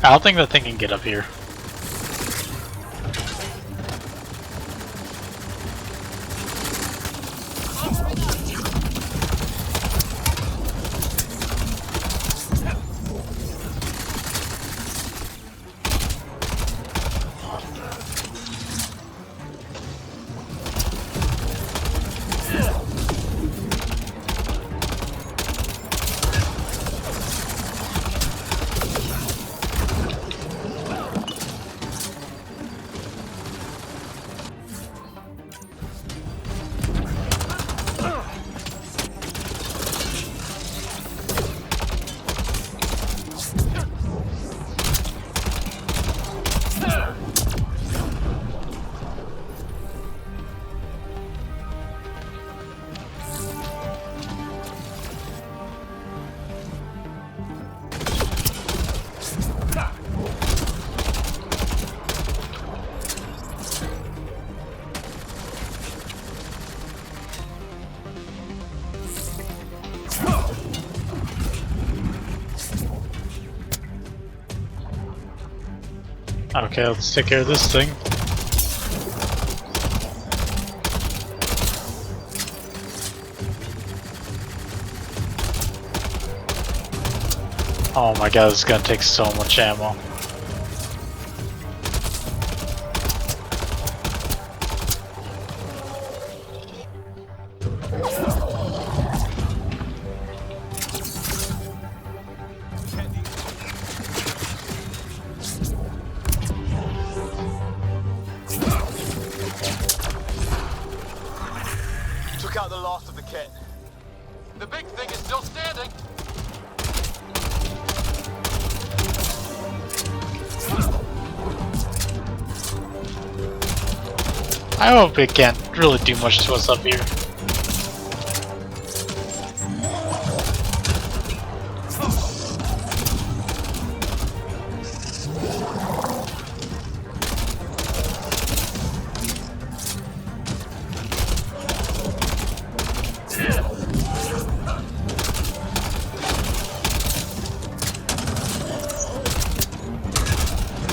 I don't think that thing can get up here. Okay, let's take care of this thing. Oh my god, this is gonna take so much ammo. Took out the last of the kit. The big thing is still standing. I hope it can't really do much to us up here.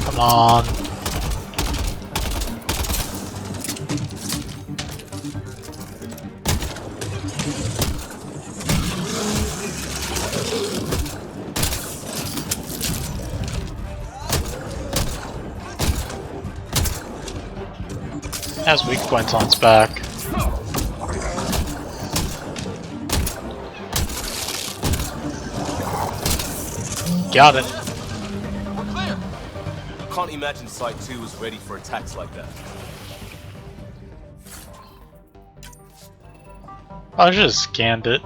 Come on. Has weak points on its back. Got it. We're clear. Can't imagine Site 2 was ready for attacks like that. I just scanned it.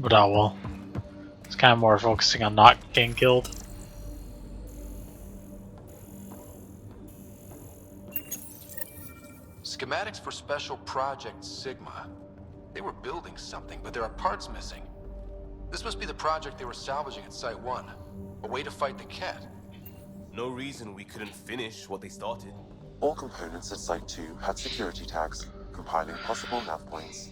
But oh well. It's kind of more focusing on not getting killed. Schematics for Special Project Sigma. They were building something, but there are parts missing. This must be the project they were salvaging at Site 1. A way to fight the Cat. No reason we couldn't finish what they started. All components at Site 2 had security tags, compiling possible nav points.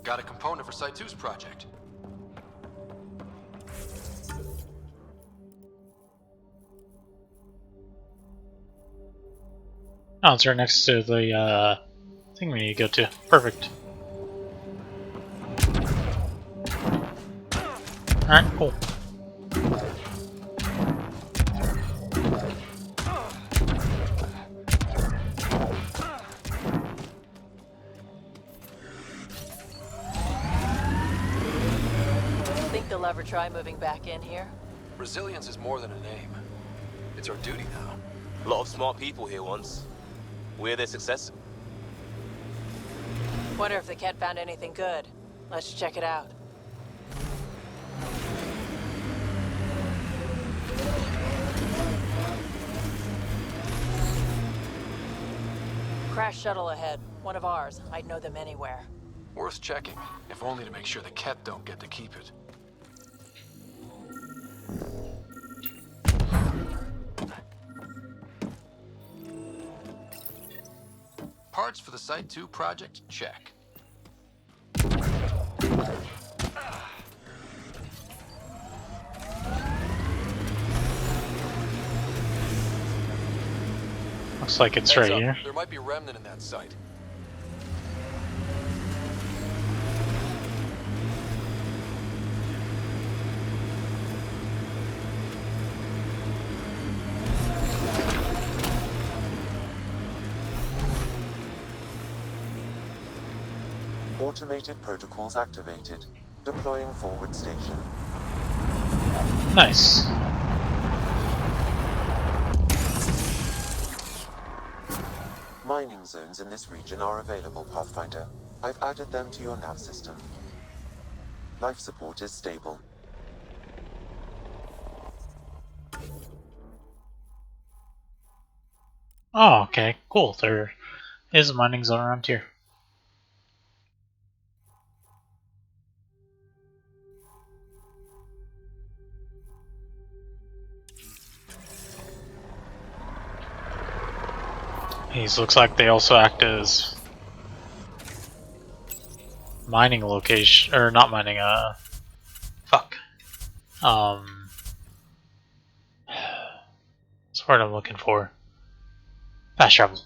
Got a component for Site 2's project. Oh, it's right next to the thing we need to go to. Perfect. Alright, cool. Think they'll ever try moving back in here? Resilience is more than a name. It's our duty now. A lot of smart people here once. We're their successor. Wonder if the Cat found anything good. Let's check it out. Crash shuttle ahead. One of ours. I'd know them anywhere. Worth checking, if only to make sure the Ket don't get to keep it. Parts for the Site 2 project, check. Looks like it's Heads right up, here. there might be a remnant in that site. Automated protocols activated. Deploying forward station. Nice. Mining zones in this region are available, Pathfinder. I've added them to your nav system. Life support is stable. Oh, okay, cool. There is a mining zone around here. These looks like they also act as mining location, or not mining, fuck. That's what I'm looking for. Fast travel.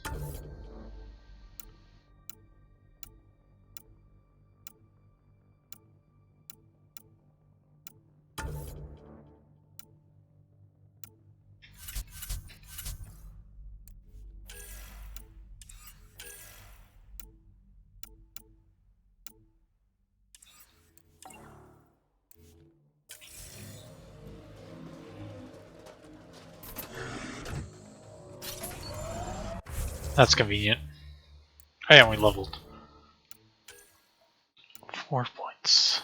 That's convenient. Oh yeah, we leveled. 4 points.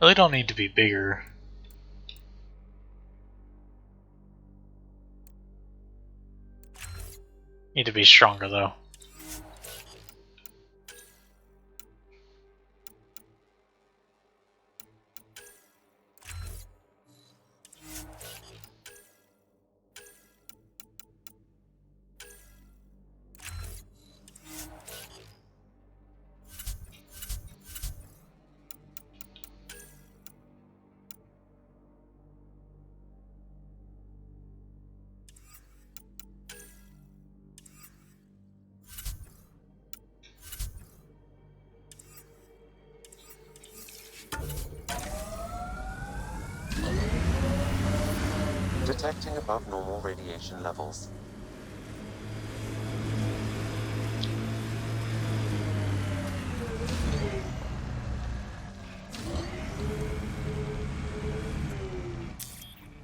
Really don't need to be bigger. Need to be stronger though. Detecting above normal radiation levels.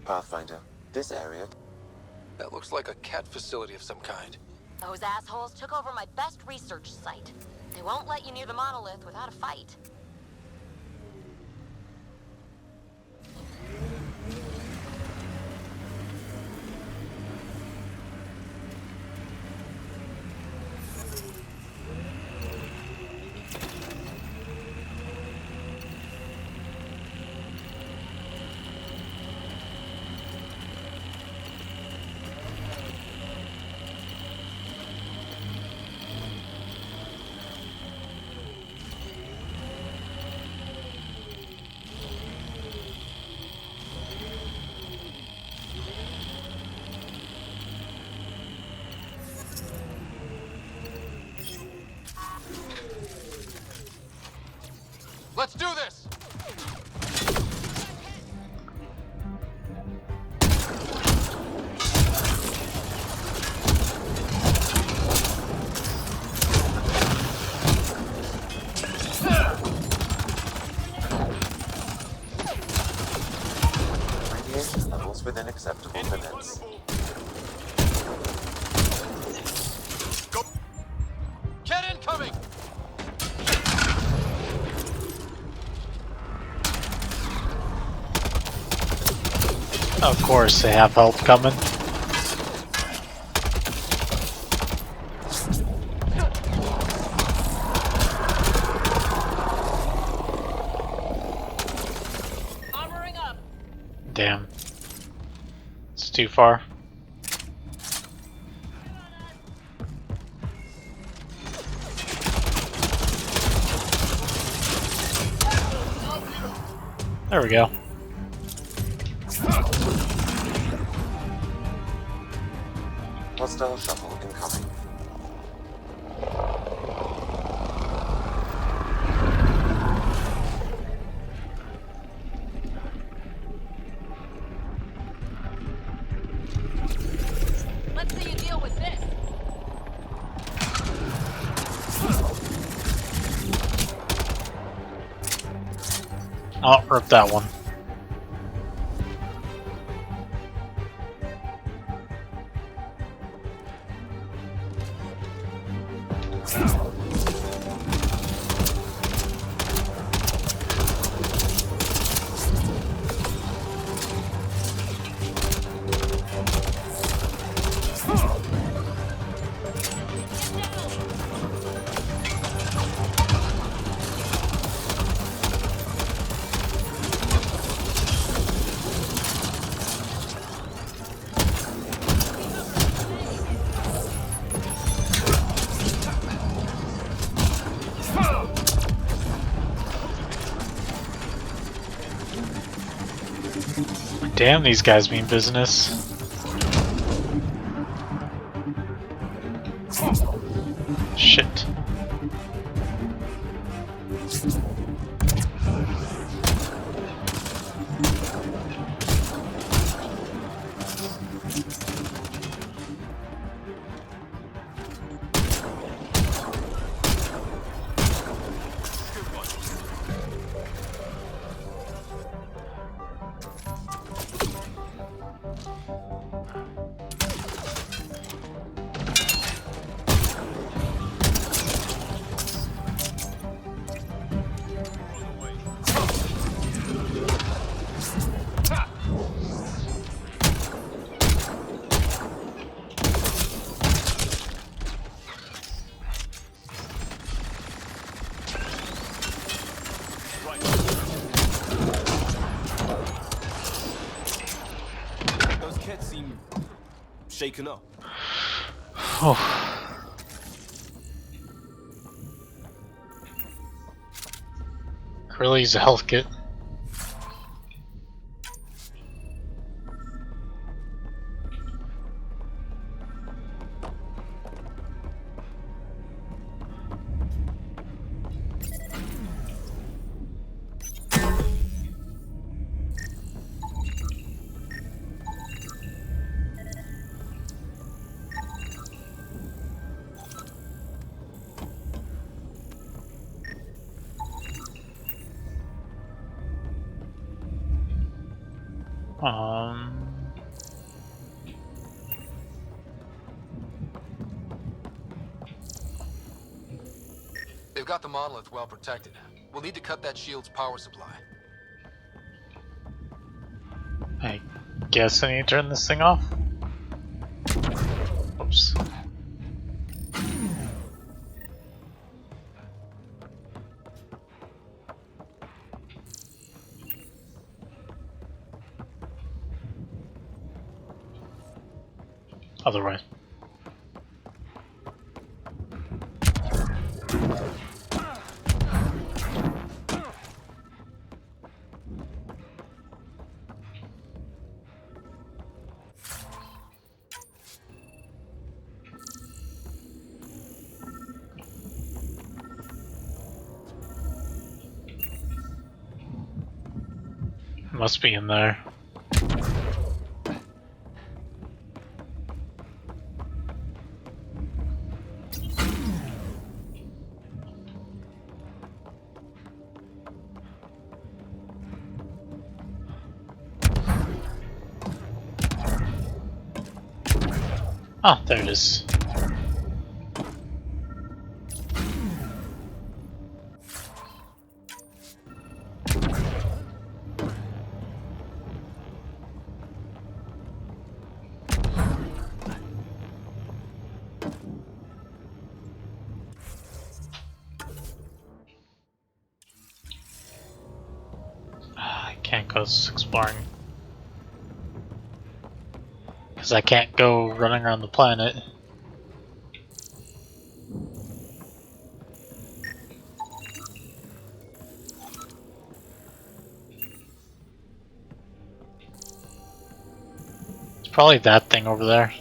Pathfinder, this area... That looks like a Ket facility of some kind. Those assholes took over my best research site. They won't let you near the monolith without a fight. Let's do this! Radiation levels within acceptable limits. Ket incoming! Of course, they have help coming. too far. There we go. Hostile shuttle incoming. Let's see you deal with this. Oh, rip that one. Damn, these guys mean business. Shit. Those kids seem shaken up. Oh. Really use a health kit. They've got the monolith well protected. We'll need to cut that shield's power supply. I guess I need to turn this thing off. Oops. Other way. Must be in there. Ah, there it is. I can't go exploring. Because I can't go running around the planet. It's probably that thing over there.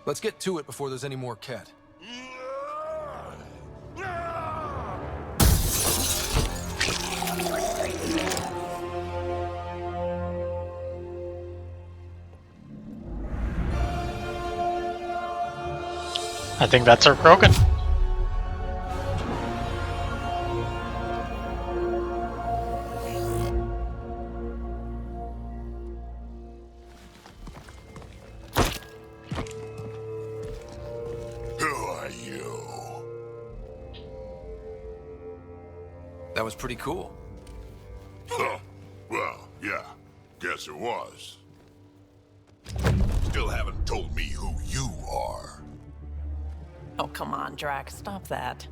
Let's get to it before there's any more Ket. I think that's our Krogan. Who are you? That was pretty cool. Huh. Well, yeah. Guess it was. Still haven't told me who you are. Oh, come on, Drax. Stop that.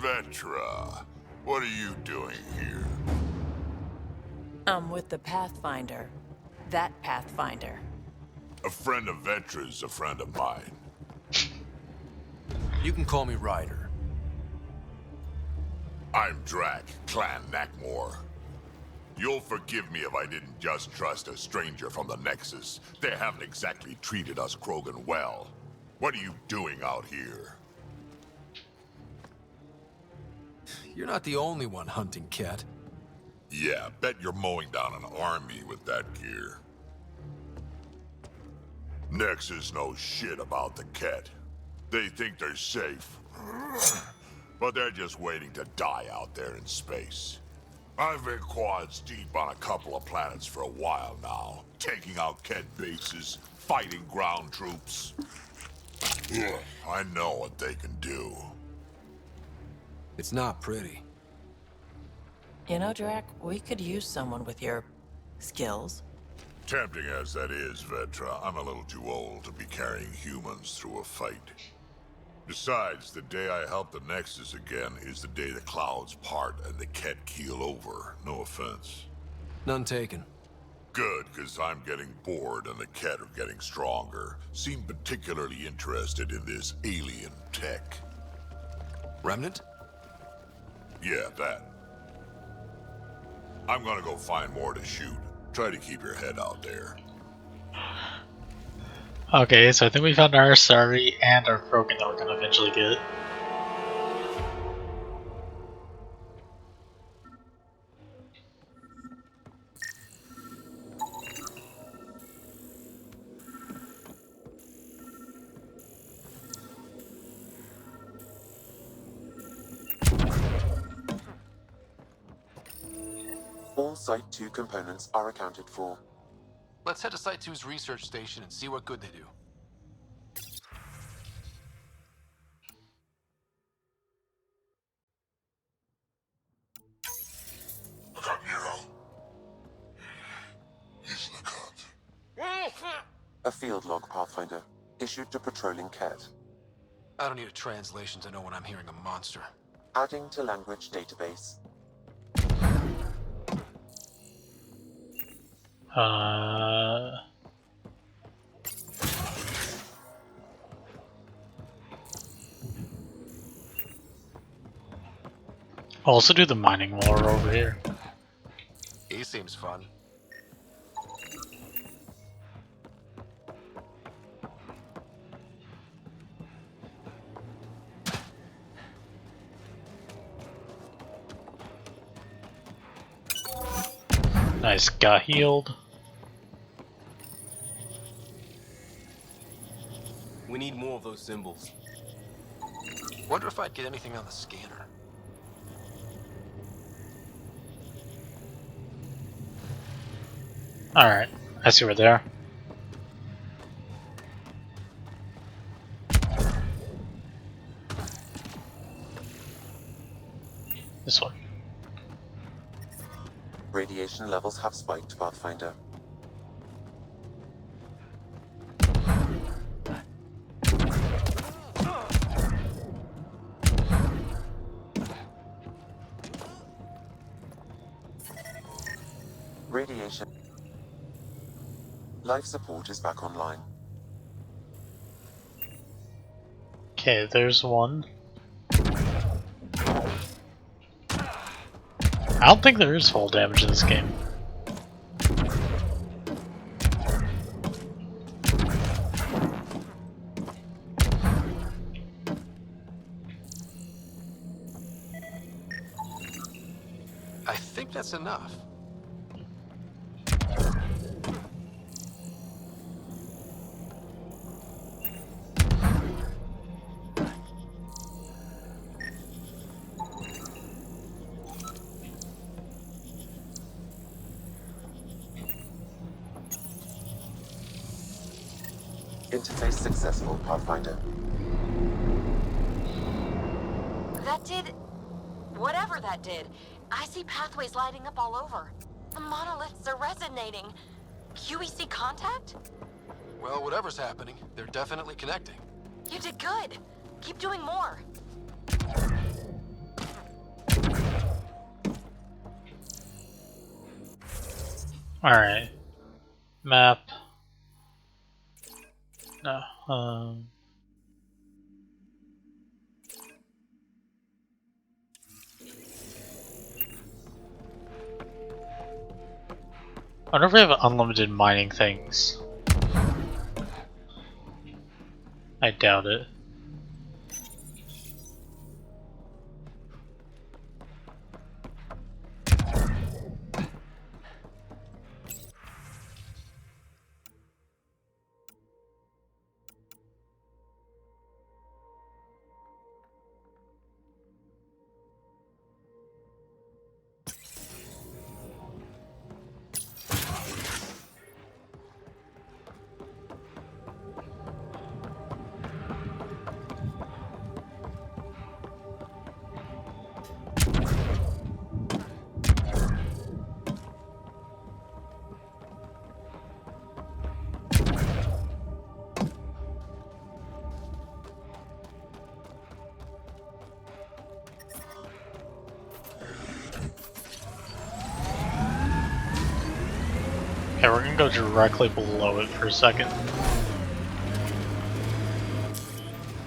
Vetra, what are you doing here? I'm with the Pathfinder. That Pathfinder. A friend of Vetra's a friend of mine. You can call me Ryder. I'm Drac, Clan Nakmor. You'll forgive me if I didn't just trust a stranger from the Nexus. They haven't exactly treated us Krogan well. What are you doing out here? You're not the only one hunting Ket. Yeah, bet you're mowing down an army with that gear. Nexus knows shit about the Ket. They think they're safe. But they're just waiting to die out there in space. I've been quads deep on a couple of planets for a while now, taking out Ket bases, fighting ground troops. I know what they can do. It's not pretty. You know, Drac, we could use someone with your skills. Tempting as that is, Vetra, I'm a little too old to be carrying humans through a fight. Besides, the day I help the Nexus again is the day the clouds part and the Ket keel over. No offense. None taken. Good, because I'm getting bored and the Ket are getting stronger. Seem particularly interested in this alien tech. Remnant? Yeah, that. I'm gonna go find more to shoot. Try to keep your head out there. Okay, so I think we found our Asari and our Krogan that we're gonna eventually get. All Site 2 components are accounted for. Let's head to Site 2's research station and see what good they do. A field log, Pathfinder, issued to patrolling Ket. I don't need a translation to know when I'm hearing a monster. Adding to language database. I'll also do the mining while we're over here. He seems fun. Nice, got healed. We need more of those symbols. Wonder if I'd get anything on the scanner. Alright, I see where they are. This one. Radiation levels have spiked, Pathfinder. Radiation. Life support is back online. Okay, there's one. I don't think there is fall damage in this game. I think that's enough. Interface successful, Pathfinder. That did... whatever that did. I see pathways lighting up all over. The monoliths are resonating. QEC contact? Well, whatever's happening, they're definitely connecting. You did good. Keep doing more. Alright. Map. No. I wonder if we have unlimited mining things. I doubt it. Okay, we're gonna go directly below it for a second.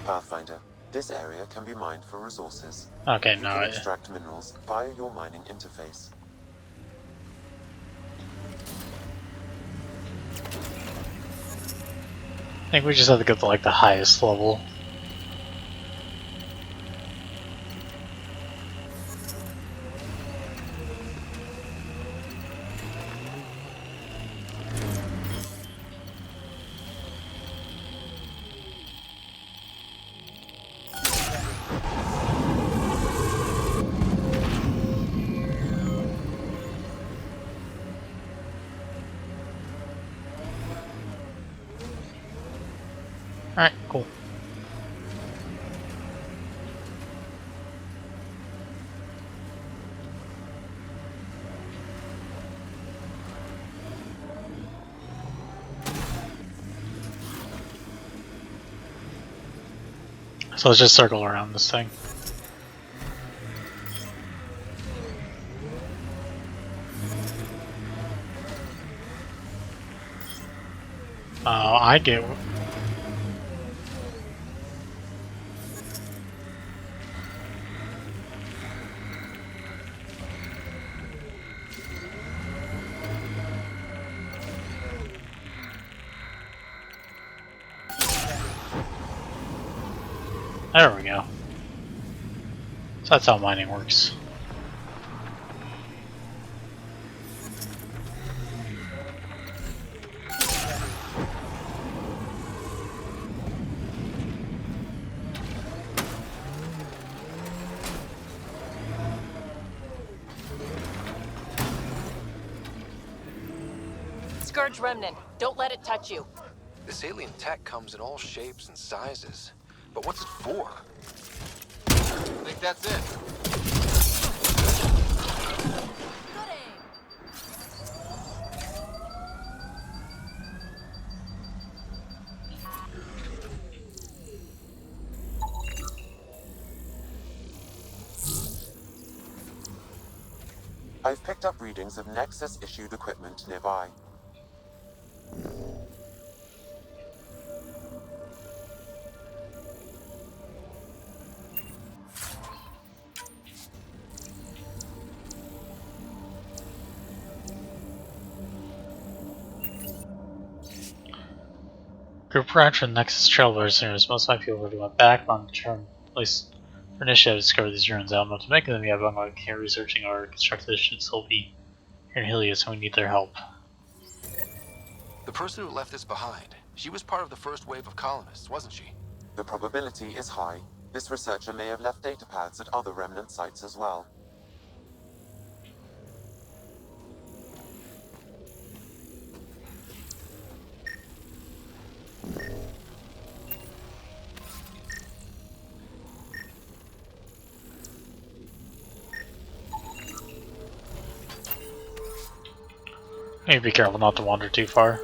Pathfinder, this area can be mined for resources. Okay, you no. can extract minerals via your mining interface. I think we just have to get to like the highest level. Alright, cool. So let's just circle around this thing. I get. There we go. So that's how mining works. Scourge Remnant, don't let it touch you. This alien tech comes in all shapes and sizes. But what's it for? I think that's it. I've picked up readings of Nexus-issued equipment nearby. Group ranch and Nexus travelers near most of my people already went back on the term. At least for initiative to discover these ruins. I don't know what to make of them yet, but I'm going to continue researching or constructing this should still be here in Helios, and we need their help. The person who left this behind, she was part of the first wave of colonists, wasn't she? The probability is high. This researcher may have left data pads at other remnant sites as well. You need to be careful not to wander too far.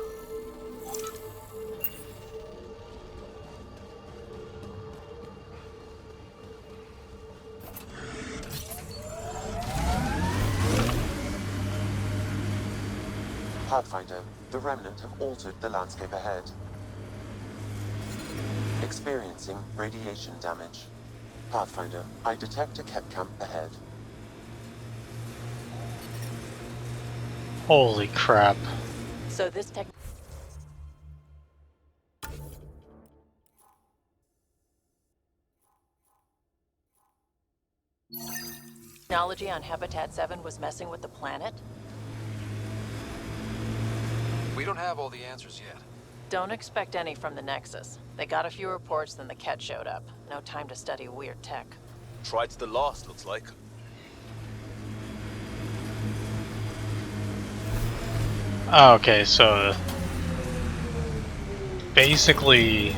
Pathfinder, the Remnant have altered the landscape ahead. Experiencing radiation damage. Pathfinder, I detect a Ket camp ahead. Holy crap. So this technology on Habitat 7 was messing with the planet? We don't have all the answers yet. Don't expect any from the Nexus. They got a few reports, then the Ket showed up. No time to study weird tech. Tried to the last, looks like. Okay, so basically,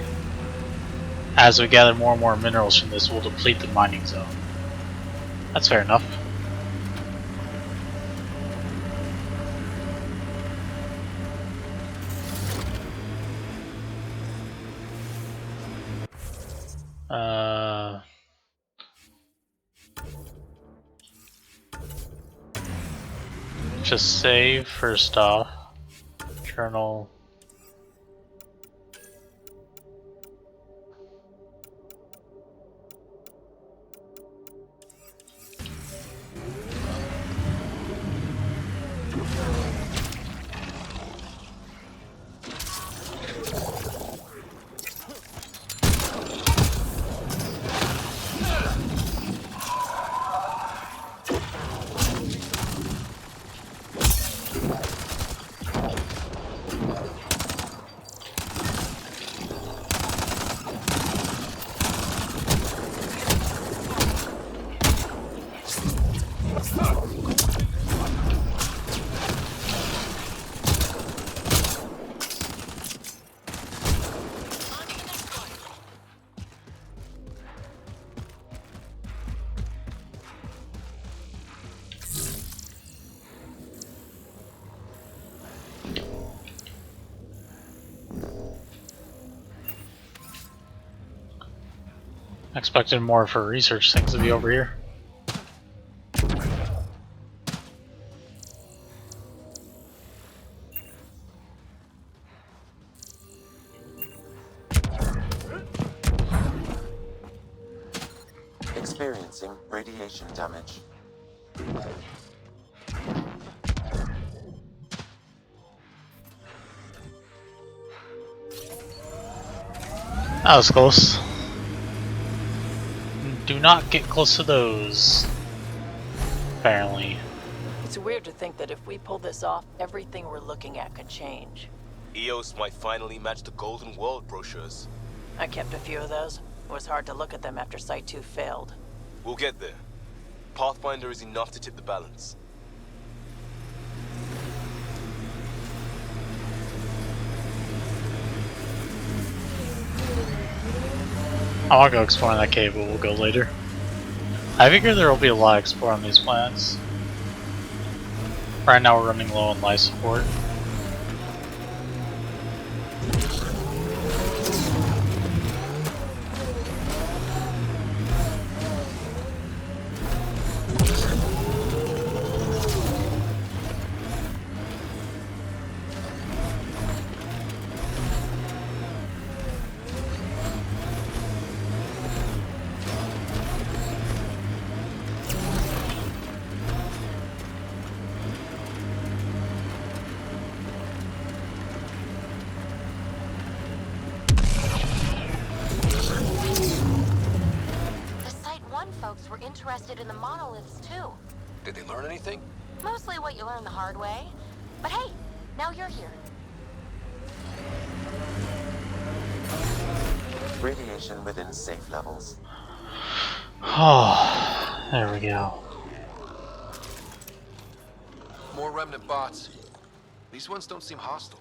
as we gather more and more minerals from this, we'll deplete the mining zone. That's fair enough. Just save first off. Journal. Expected more for research things to be over here. Experiencing radiation damage. That was close. Do not get close to those. Apparently. It's weird to think that if we pull this off, everything we're looking at could change. EOS might finally match the Golden World brochures. I kept a few of those. It was hard to look at them after Site 2 failed. We'll get there. Pathfinder is enough to tip the balance. I want to go exploring that cave, but we'll go later. I figure there will be a lot of exploring these planets. Right now we're running low on life support. interested in the monoliths too. Did they learn anything? Mostly what you learn the hard way. But hey, now you're here. Radiation within safe levels. Oh, there we go. More remnant bots. These ones don't seem hostile.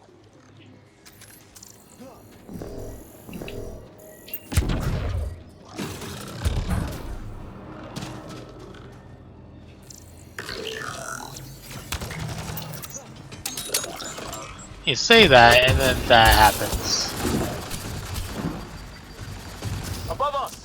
You say that, and then that happens. Above us!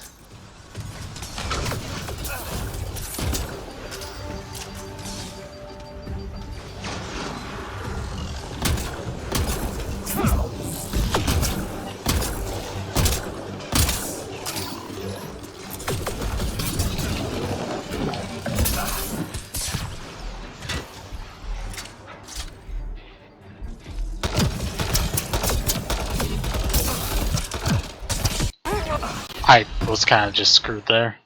I was kind of just screwed there.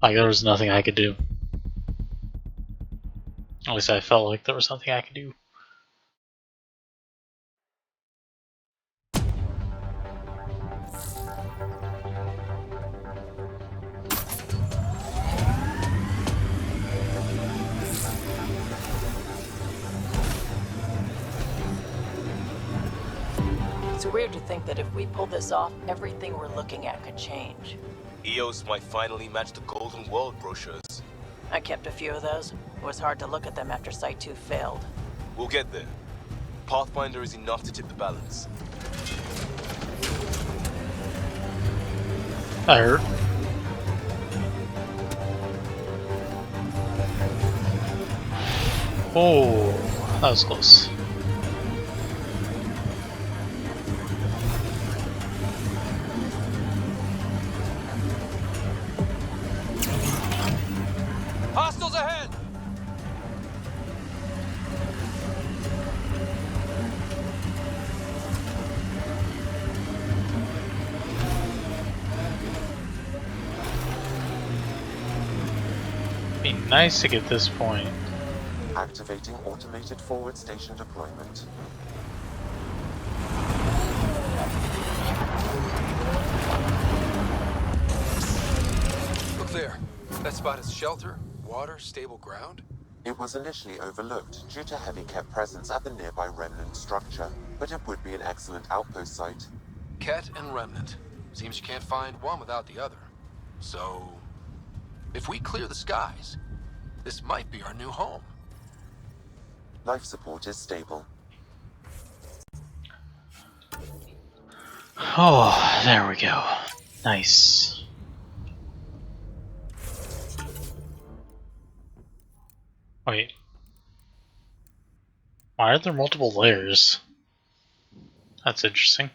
Like, there was nothing I could do. At least I felt like there was nothing I could do. It's weird to think that if we pull this off, everything we're looking at could change. EOS might finally match the Golden World brochures. I kept a few of those. It was hard to look at them after Site 2 failed. We'll get there. Pathfinder is enough to tip the balance. That hurt. Oh, that was close. Hostiles ahead! Be nice to get this point. Activating automated forward station deployment. Look there. That spot is shelter, water, stable ground. It was initially overlooked due to heavy Ket presence at the nearby remnant structure, but it would be an excellent outpost site. Ket and remnant. Seems you can't find one without the other. So, if we clear the skies, this might be our new home. Life support is stable. Oh, there we go. Nice. Wait. Why are there multiple layers? That's interesting.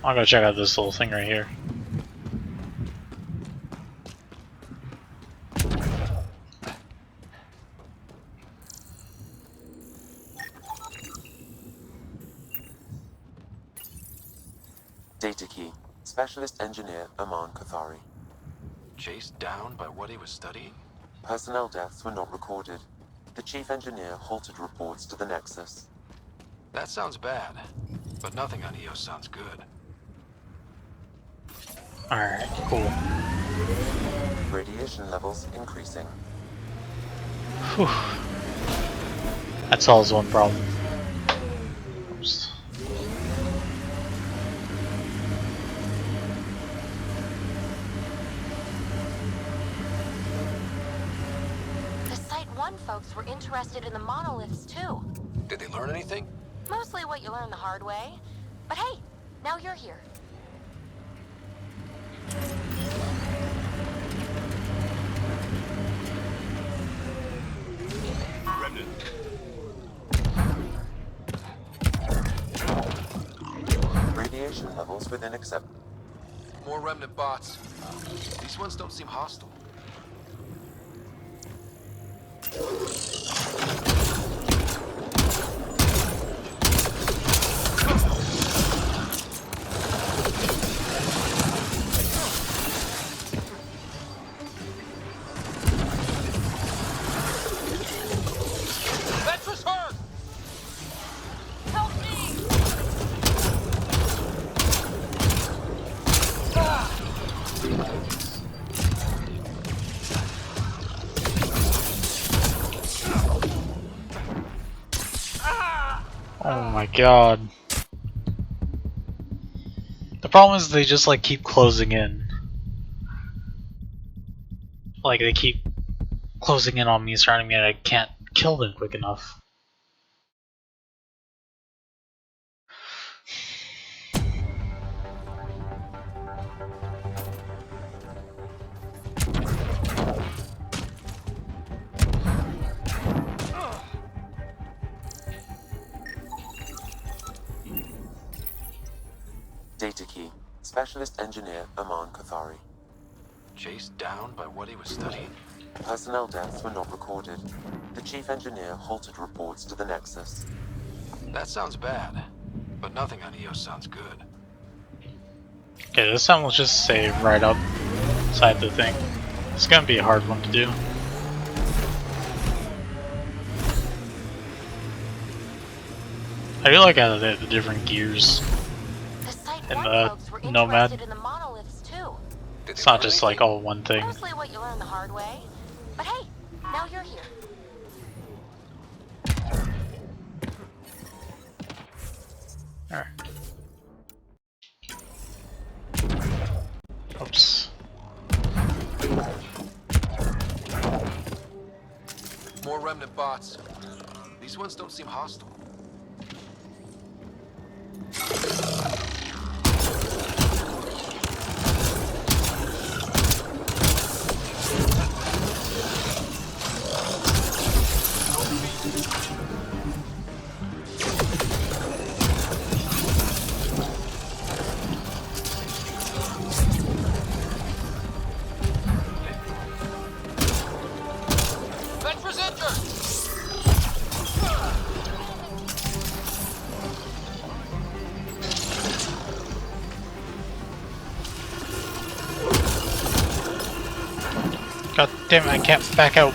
I'll go check out this little thing right here. Data key. Specialist engineer Aman Kathari. Chased down by what he was studying? Personnel deaths were not recorded. The chief engineer halted reports to the Nexus. That sounds bad, but nothing on EOS sounds good. Alright, cool. Radiation levels increasing. Whew. That solves one problem. Oops. The Site 1 folks were interested in the monoliths too. Did they learn anything? Mostly what you learn the hard way. But hey, now you're here. Remnant. Radiation levels within accept. More remnant bots. These ones don't seem hostile. Vetra's hurt! Help me! Oh my god. The problem is they just like keep closing in. Like they keep closing in on me, surrounding me, and I can't kill them quick enough. Data key. Specialist Engineer Aman Kathari. Chased down by what he was studying? Personnel deaths were not recorded. The Chief Engineer halted reports to the Nexus. That sounds bad, but nothing on EOS sounds good. Okay, this time we'll just save right outside the thing. It's gonna be a hard one to do. I do like how they have the different gears in the Nomad. In the monoliths too. It's not just like all one thing. Mostly what you learn the hard way. But hey, now you're here. Alright. Oops. More remnant bots. These ones don't seem hostile. Vetra's injured! God damn it, I can't back out.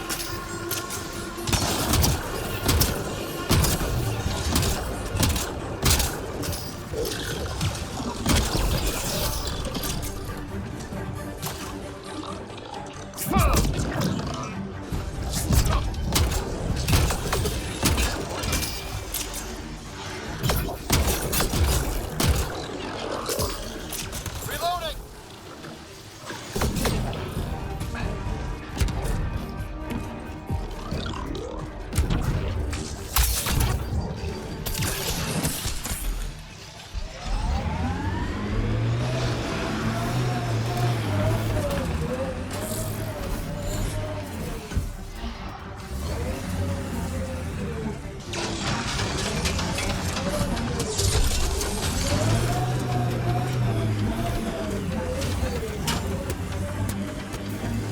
Reloading!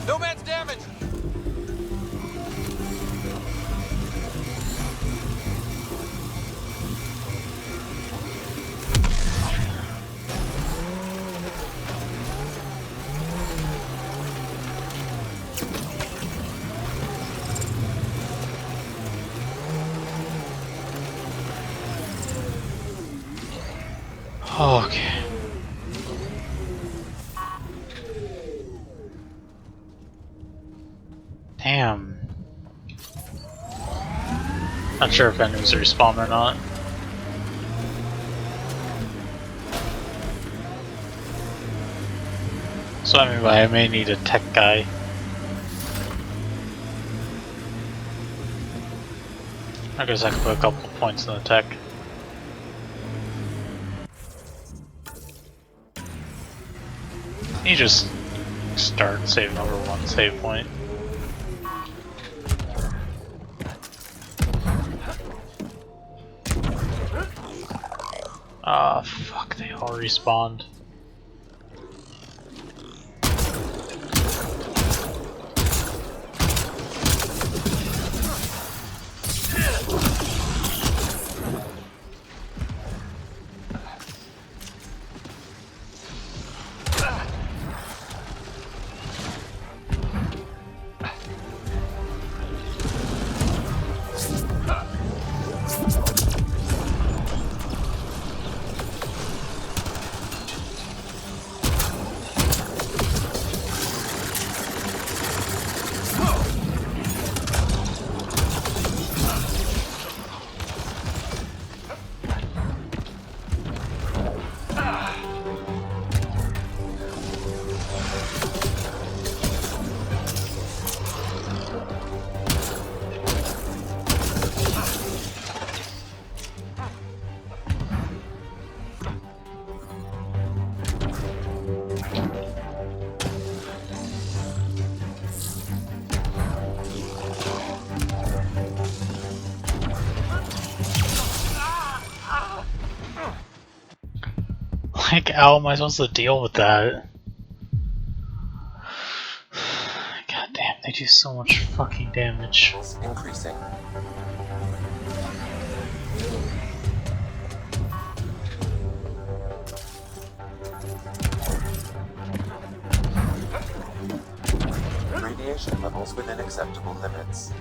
No man's damaged! Okay. Damn. Not sure if enemies respawn or not. So anyway, I may need a tech guy. I guess I could put a couple of points in the tech. You just start saving over one save point. Ah, fuck, they all respawned. hell am I supposed to deal with that? God damn, they do so much fucking damage. Increasing. Radiation levels within acceptable limits.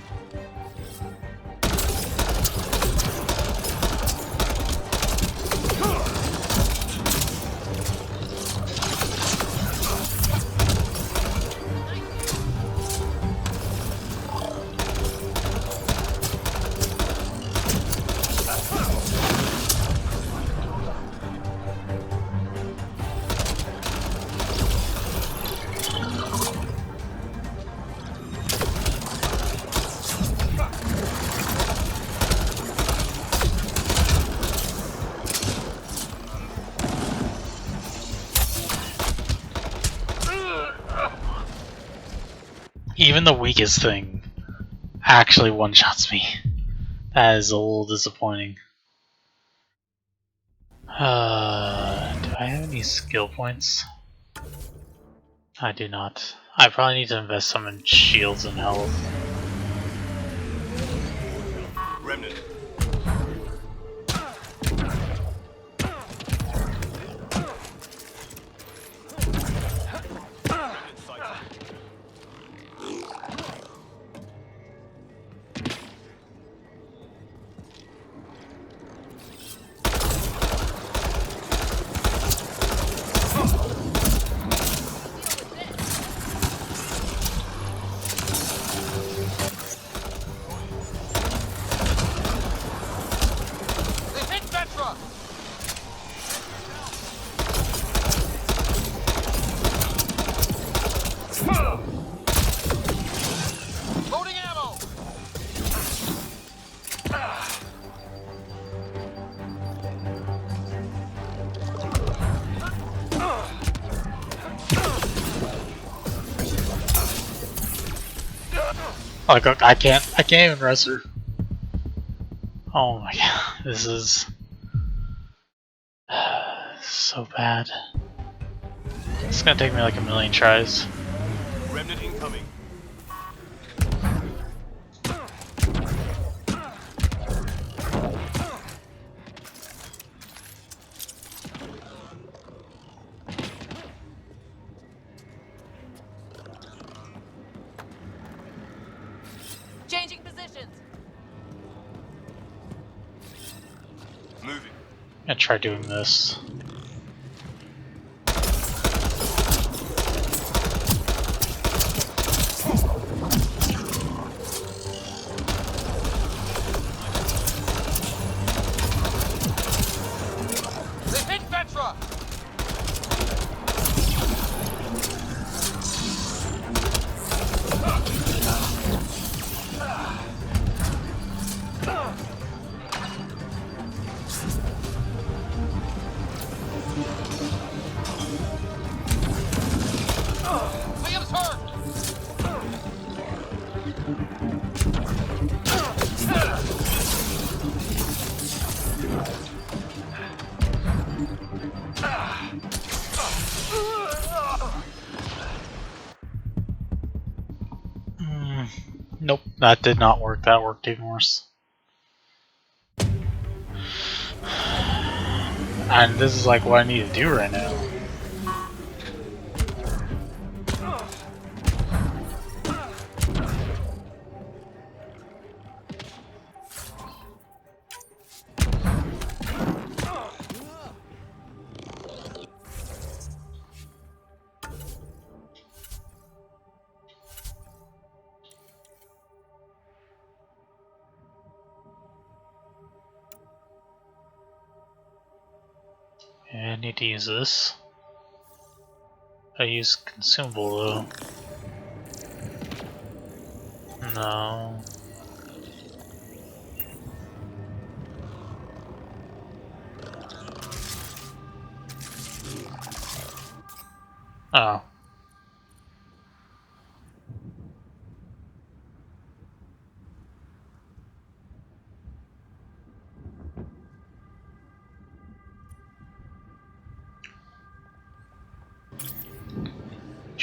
Even the weakest thing actually one-shots me. That is a little disappointing. Do I have any skill points? I do not. I probably need to invest some in shields and health. Remnant. Like I can't even res her. Oh my god, this is so bad. It's gonna take me like a million tries. Remnant incoming. Changing positions. Moving. I'm gonna try doing this. They've hit Vetra! Liam's hurt! Nope, that did not work. That worked even worse. And this is like what I need to do right now. Yeah, I need to use this. I use consumable though. No. Oh.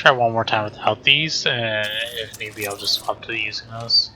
Try one more time without these, and if need be, I'll just swap to using those.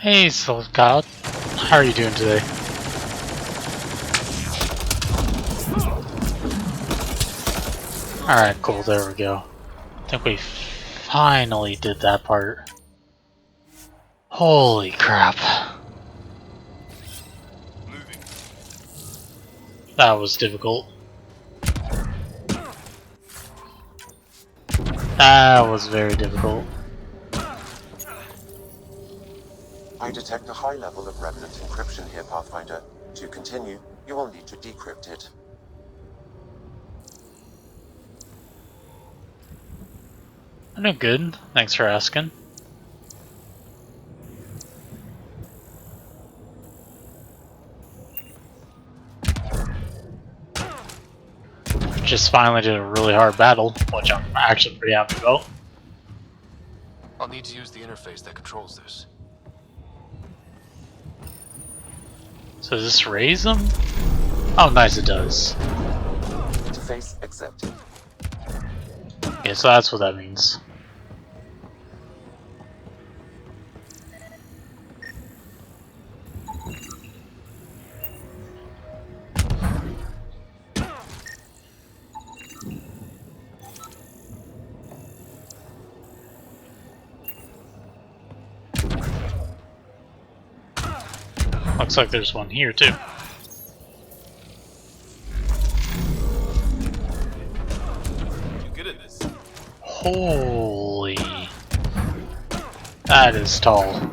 Hey, Soul God. How are you doing today? Alright, cool, there we go. I think we finally did that part. Holy crap. That was difficult. That was very difficult. I detect a high level of remnant encryption here, Pathfinder. To continue, you will need to decrypt it. I'm doing good, thanks for asking. Just finally did a really hard battle, which I'm actually pretty happy about. I'll need to use the interface that controls this. So does this raise them? Oh nice, it does. Interface accepted. Okay, so that's what that means. Looks like there's one here too. You're good at this. Holy. That is tall.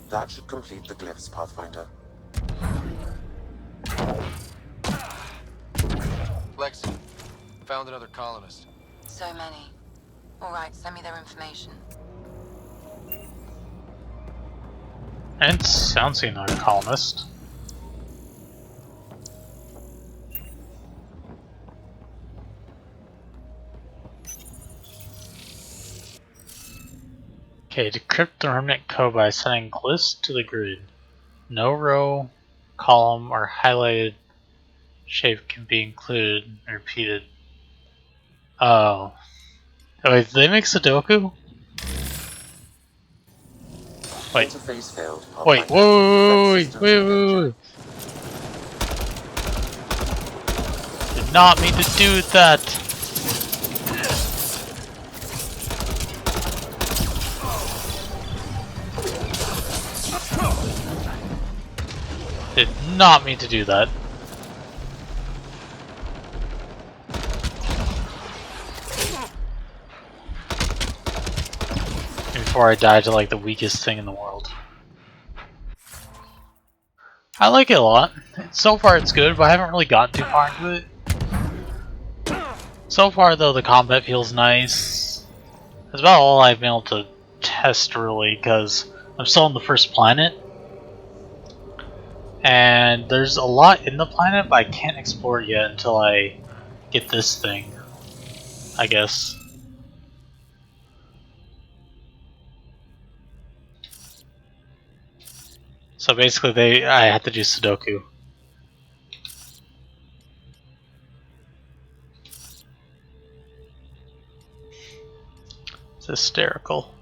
That should complete the glyphs, Pathfinder. Lexi, found another colonist. So many. Alright, send me their information. And sounds like a colonist. Okay, decrypt the remnant code by sending glyphs to the grid. No row, column, or highlighted shape can be included and repeated. Oh. Wait, did they make Sudoku? Wait. Interface failed. Wait, wait. Did not mean to do that. Did not mean to do that. Before I die to like the weakest thing in the world. I like it a lot. So far it's good, but I haven't really gotten too far into it. So far though, the combat feels nice. That's about all I've been able to test really, because I'm still on the first planet. And there's a lot in the planet, but I can't explore it yet until I get this thing, I guess. So basically I had to do Sudoku. It's hysterical.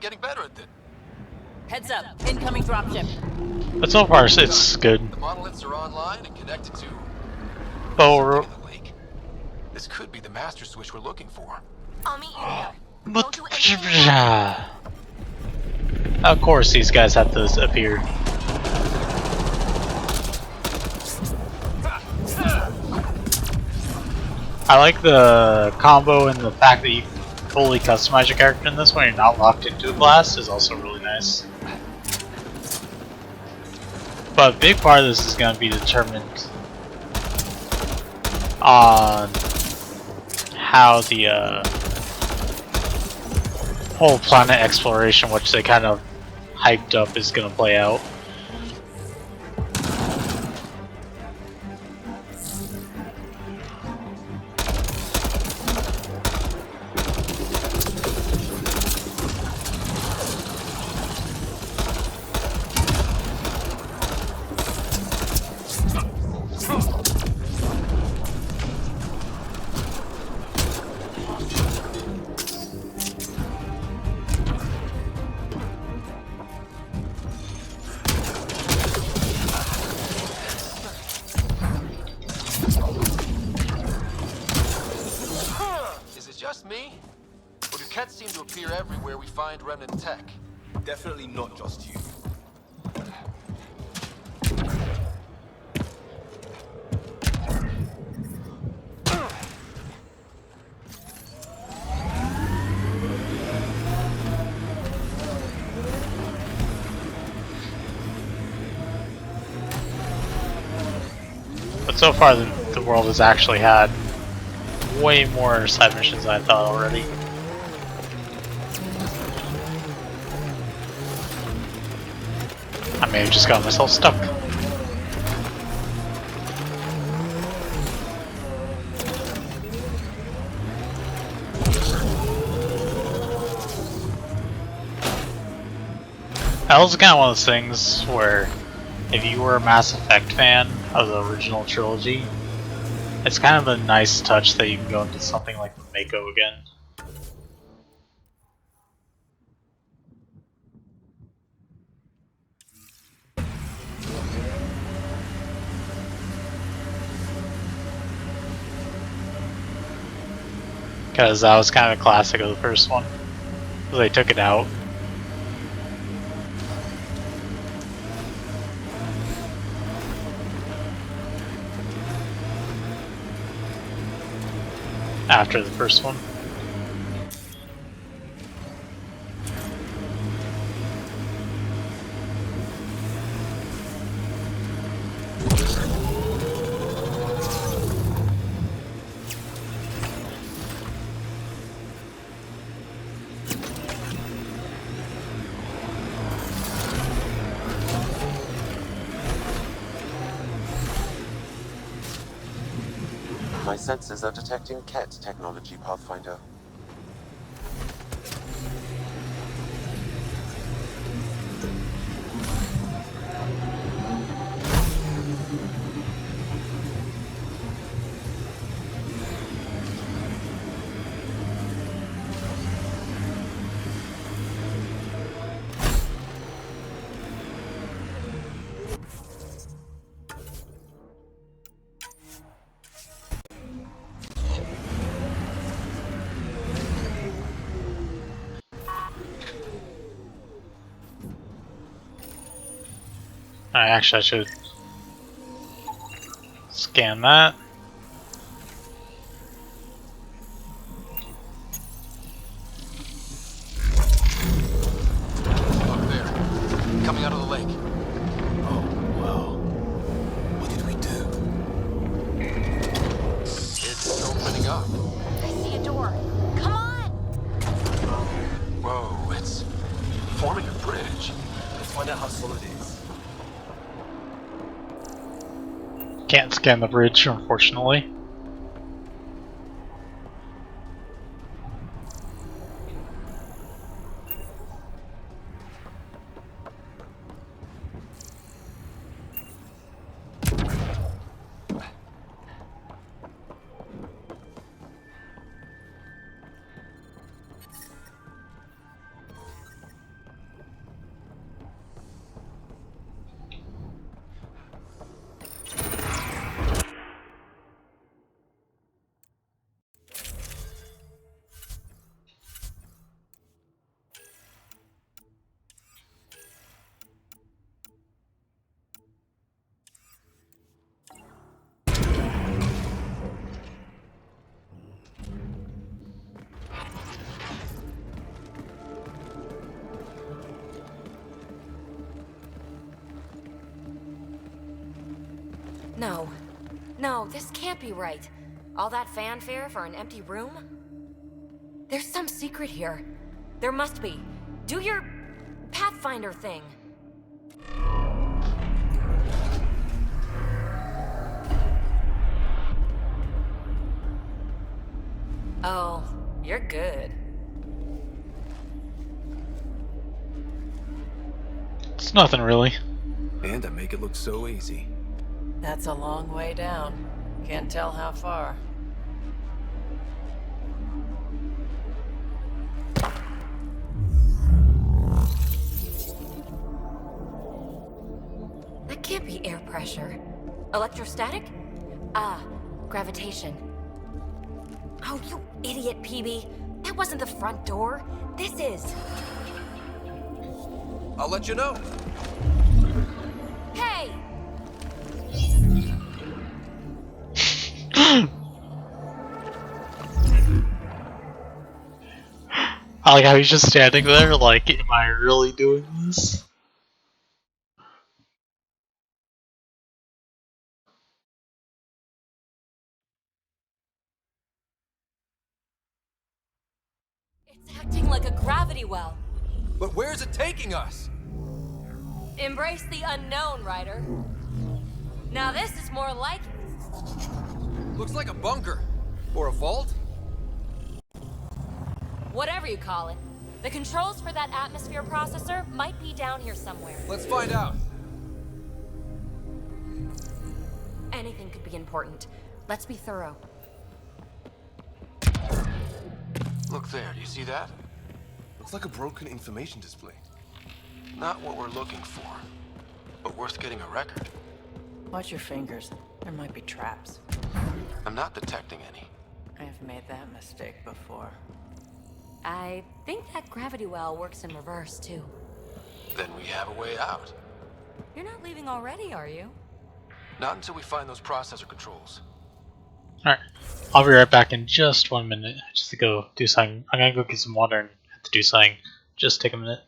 getting better at this. Heads up, incoming dropship. But so far, it's good. The monoliths are online and connected to But something in the lake. This could be the master switch we're looking for. I'll meet you there. of course, these guys have to appear. I like the combo and the fact that you can fully customize your character in this one. You're not locked into a class is also really nice. But a big part of this is going to be determined on how the whole planet exploration, which they kind of hyped up, is going to play out. Me? Or do cats seem to appear everywhere we find remnant tech? Definitely not just you. But so far, the world has actually had way more side missions than I thought already. I may have just got myself stuck. That was kind of one of those things where, if you were a Mass Effect fan of the original trilogy, it's kind of a nice touch that you can go into something like the Mako again. Because that was kind of a classic of the first one. They took it out. After the first one. My sensors are detecting Ket technology, Pathfinder. Actually, I should scan that. Look there, coming out of the lake. Oh, wow. What did we do? It's opening up. I see a door. Come on! Whoa, it's forming a bridge. Let's find out how solid it is. Can't scan the bridge, unfortunately. No. No, this can't be right. All that fanfare for an empty room? There's some secret here. There must be. Do your Pathfinder thing. Oh, you're good. It's nothing really. And I make it look so easy. That's a long way down. Can't tell how far. That can't be air pressure. Electrostatic? Ah, gravitation. Oh, you idiot, PB. That wasn't the front door. This is. I'll let you know. Hey! I like how he's just standing there, like, am I really doing this? It's acting like a gravity well. But where's it taking us? Embrace the unknown, Ryder. Now this is more like it. Looks like a bunker. Or a vault? Whatever you call it. The controls for that atmosphere processor might be down here somewhere. Let's find out. Anything could be important. Let's be thorough. Look there, do you see that? Looks like a broken information display. Not what we're looking for, but worth getting a record. Watch your fingers. There might be traps. I'm not detecting any. I've made that mistake before. I think that gravity well works in reverse, too. Then we have a way out. You're not leaving already, are you? Not until we find those processor controls. Alright, I'll be right back in just 1 minute, just to go do something. I'm gonna go get some water and have to do something. Just take a minute.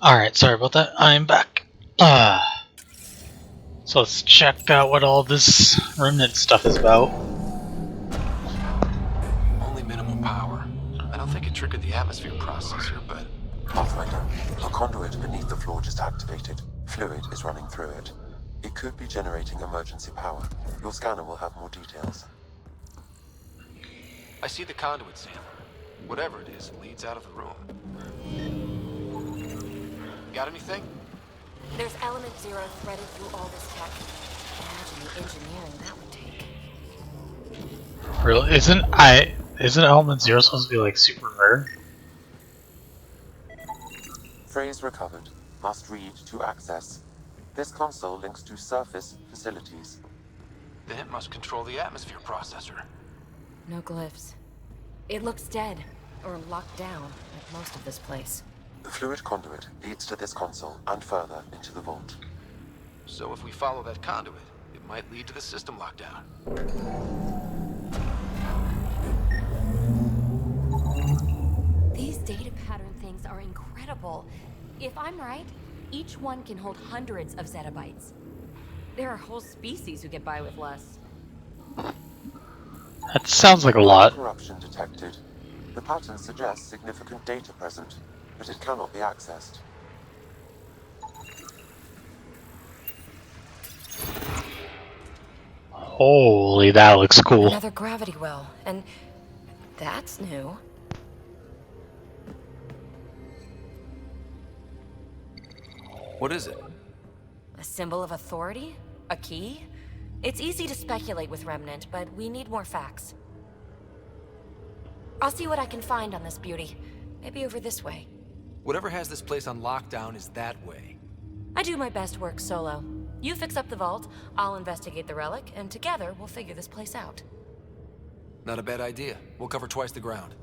Alright, sorry about that. I'm back. So let's check out what all this remnant stuff is about. Only minimal power. I don't think it triggered the atmosphere processor, but... Pathfinder, a conduit beneath the floor just activated. Fluid is running through it. It could be generating emergency power. Your scanner will have more details. I see the conduit, Sam. Whatever it is, it leads out of the room. Got anything? There's Element Zero threaded through all this tech. Imagine the engineering that would take. Really? Isn't Element Zero supposed to be like super rare? Phrase recovered. Must read to access. This console links to surface facilities. Then it must control the atmosphere processor. No glyphs. It looks dead, or locked down, like most of this place. The fluid conduit leads to this console and further into the vault. So if we follow that conduit, it might lead to the system lockdown. These data pattern things are incredible. If I'm right, each one can hold hundreds of zettabytes. There are whole species who get by with less. That sounds like a lot. Corruption detected. The pattern suggests significant data present, but it cannot be accessed. Holy, that looks cool. Another gravity well, and that's new. What is it? A symbol of authority? A key? It's easy to speculate with Remnant, but we need more facts. I'll see what I can find on this beauty. Maybe over this way. Whatever has this place on lockdown is that way. I do my best work solo. You fix up the vault, I'll investigate the relic, and together we'll figure this place out. Not a bad idea. We'll cover twice the ground.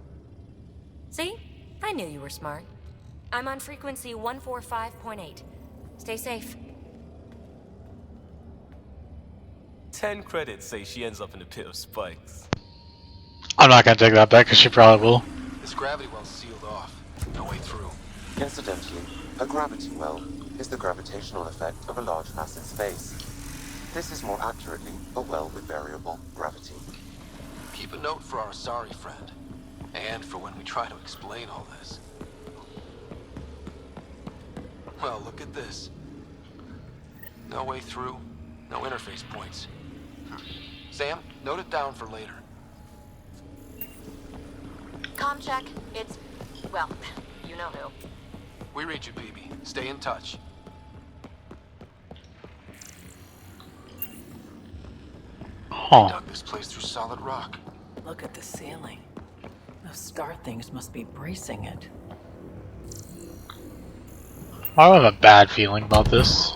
See? I knew you were smart. I'm on frequency 145.8. Stay safe. 10 credits say she ends up in a pit of spikes. I'm not gonna take that back because she probably will. This gravity well's sealed off. No way through. Incidentally, a gravity well is the gravitational effect of a large mass in space. This is more accurately a well with variable gravity. Keep a note for our sorry friend. And for when we try to explain all this. Well, look at this. No way through, no interface points. Sam, note it down for later. Comm check. It's... well, you know who. We read you, baby. Stay in touch. Huh. Dug this place through solid rock. Look at the ceiling. Those star things must be bracing it. I have a bad feeling about this.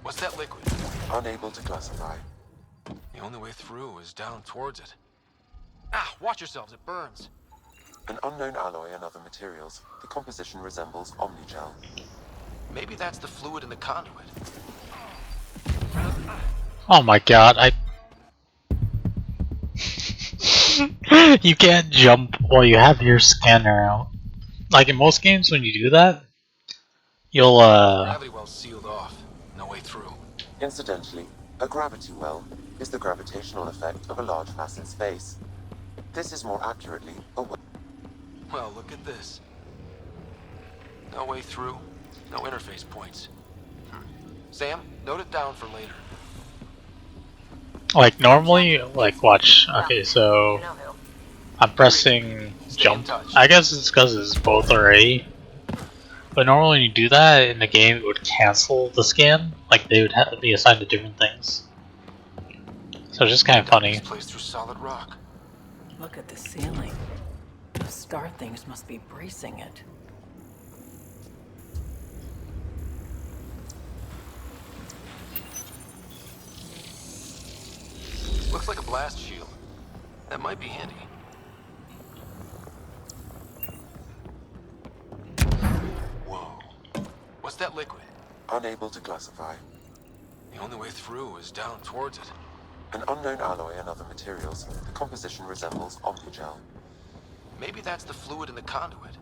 What's that liquid? Unable to classify. The only way through is down towards it. Ah, watch yourselves, it burns. An unknown alloy and other materials. The composition resembles omnigel. Maybe that's the fluid in the conduit. Oh my god, you can't jump while you have your scanner out. Like in most games, when you do that, you'll Gravity well's sealed off. No way through. Incidentally, a gravity well is the gravitational effect of a large mass in space. This is more accurately a well. Well, look at this. No way through, no interface points. Sam, note it down for later. like normally, like watch. Okay, so I'm pressing jump. I guess it's because it's both are A. But normally when you do that in the game, it would cancel the scan. Like they would be assigned to different things. So it's just kind of funny. This place through solid rock. Look at the ceiling. Those star things must be bracing it. Looks like a blast shield. That might be handy. Whoa. What's that liquid? Unable to classify. The only way through is down towards it. An unknown alloy and other materials. The composition resembles omnigel. Maybe that's the fluid in the conduit.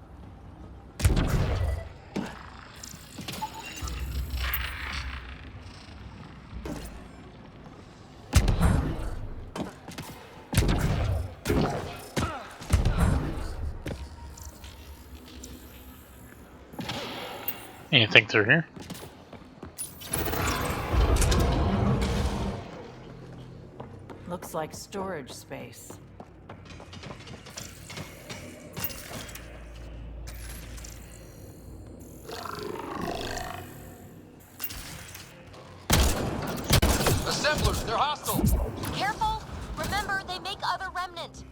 Anything through here? Looks like storage space. Assemblers, they're hostile! Careful! Remember, they make other remnant.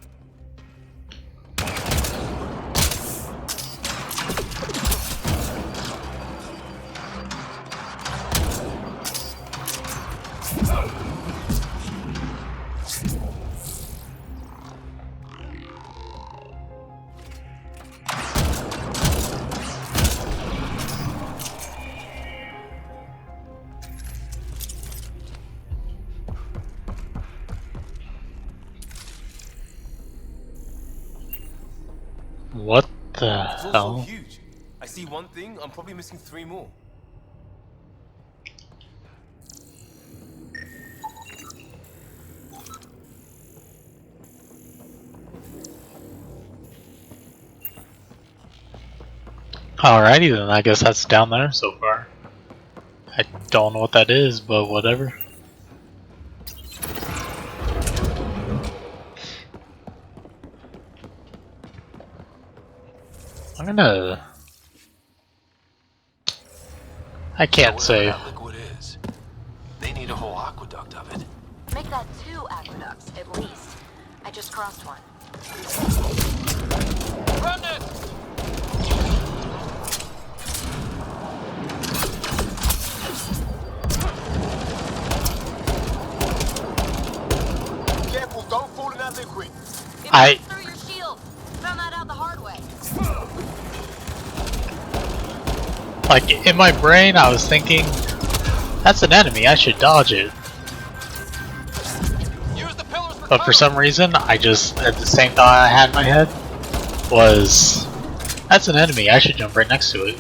What the It's all so hell? huge. I see one thing, I'm probably missing 3 more. Alrighty then, I guess that's down there so far. I don't know what that is, but whatever. I'm gonna... I can't So say. whatever that liquid is, they need a whole aqueduct of it. Make that 2 aqueducts, at least. I just crossed one. Remnant! Careful, don't fall in that liquid. It through your shield. Found that out the hard way. Like, in my brain, I was thinking, that's an enemy, I should dodge it. But for some reason, I just, at the same thought I had in my head, was, that's an enemy, I should jump right next to it.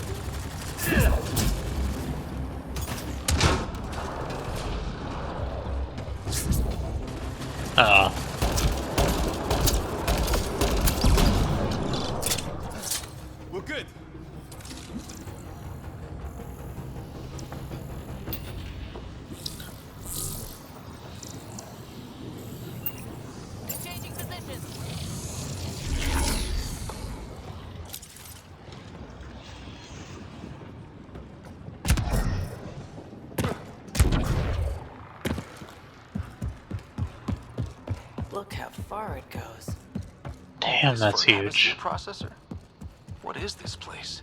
We're good. Changing positions. Look how far it goes. Damn, that's huge. Processor? What is this place?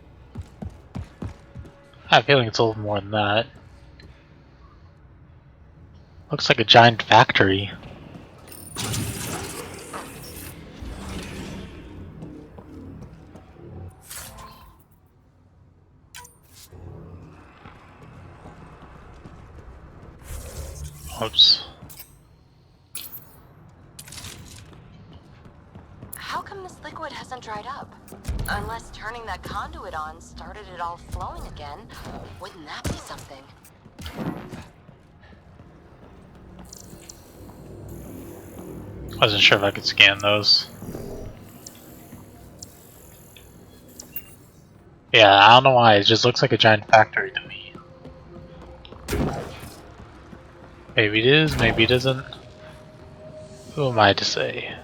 I have a feeling it's a little more than that. Looks like a giant factory. Oops. How come this liquid hasn't dried up? Unless turning that conduit on started it all flowing again. Wouldn't that be something? Wasn't sure if I could scan those. Yeah, I don't know why, it just looks like a giant factory to me. Maybe it is, maybe it isn't. Who am I to say?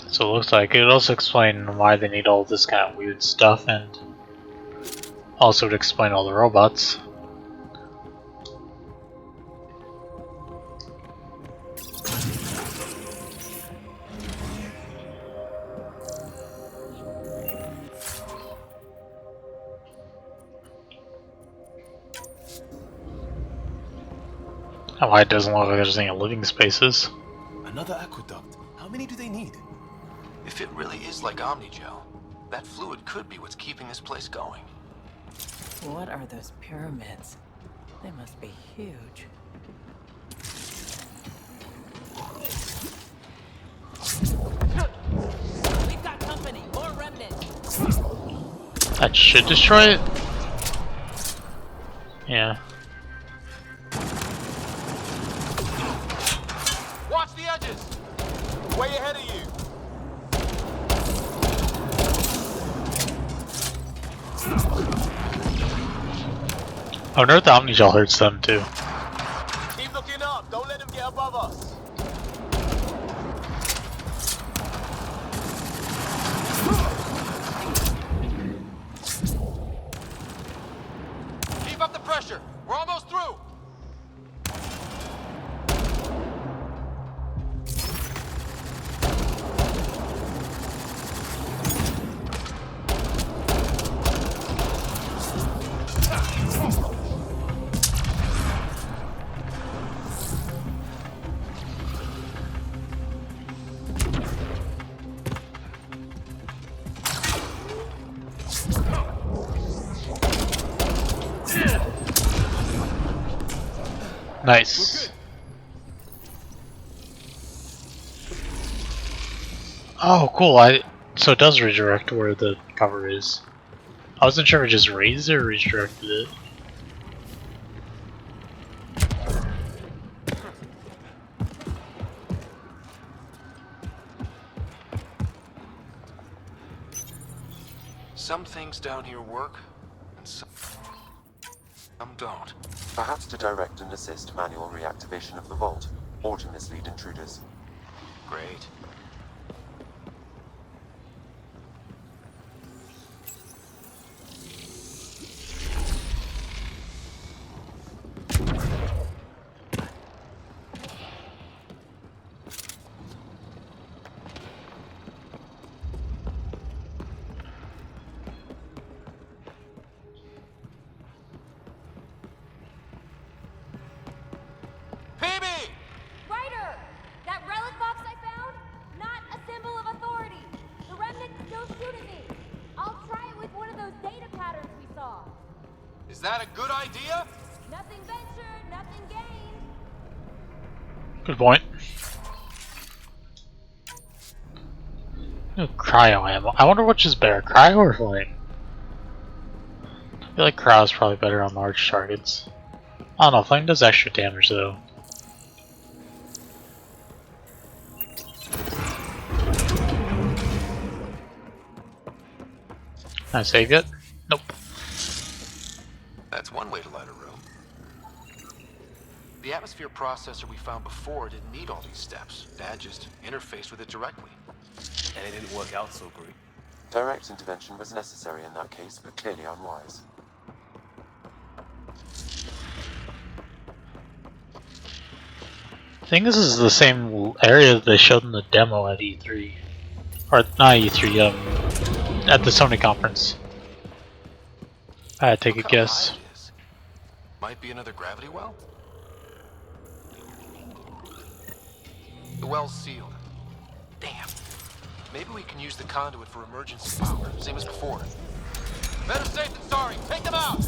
So it looks like it would also explain why they need all this kind of weird stuff, and also to explain all the robots. And why it doesn't look like there's any living spaces. Another aqueduct. How many do they need? If it really is like Omnigel, that fluid could be what's keeping this place going. What are those pyramids? They must be huge. We've got company. More remnant. That should destroy it? Yeah. Watch the edges! Way ahead of you! I wonder if the Omni Gel hurts them too. Keep looking up. Don't let them get above us. Keep up the pressure. We're almost through. Nice. Oh, cool. So it does redirect where the cover is. I wasn't sure if it just raised it or redirected it. Some things down here work, and some don't. Perhaps to direct and assist manual reactivation of the vault, or to mislead intruders. Great. Ryder! That relic box I found? Not a symbol of authority. The remnants still shoot at me. I'll try it with one of those data patterns we saw. Is that a good idea? Nothing ventured, nothing gained. Good point. Cryo ammo. I wonder which is better, cryo or flame? I feel like cryo is probably better on large targets. I don't know, flame does extra damage though. Can I save it? Nope. That's one way to light a room. The atmosphere processor we found before didn't need all these steps. Dad just interfaced with it directly. And it didn't work out so great. Direct intervention was necessary in that case, but clearly unwise. I think this is the same area that they showed in the demo at E3. Or not E3, at the Sony conference. Take a guess. Might be another gravity well? The well's sealed. Damn. Maybe we can use the conduit for emergency power, same as before. Better safe than sorry. Take them out.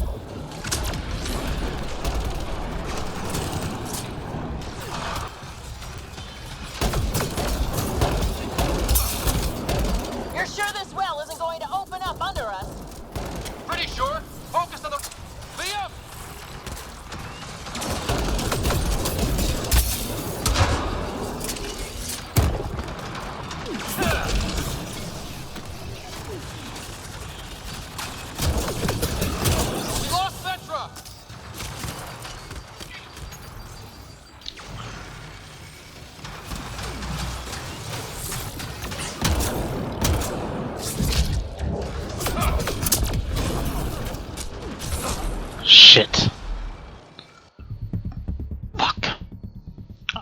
You're sure this well isn't going to open up under us? Pretty sure. Focus on the... Liam! We lost Vetra! Shit. Fuck.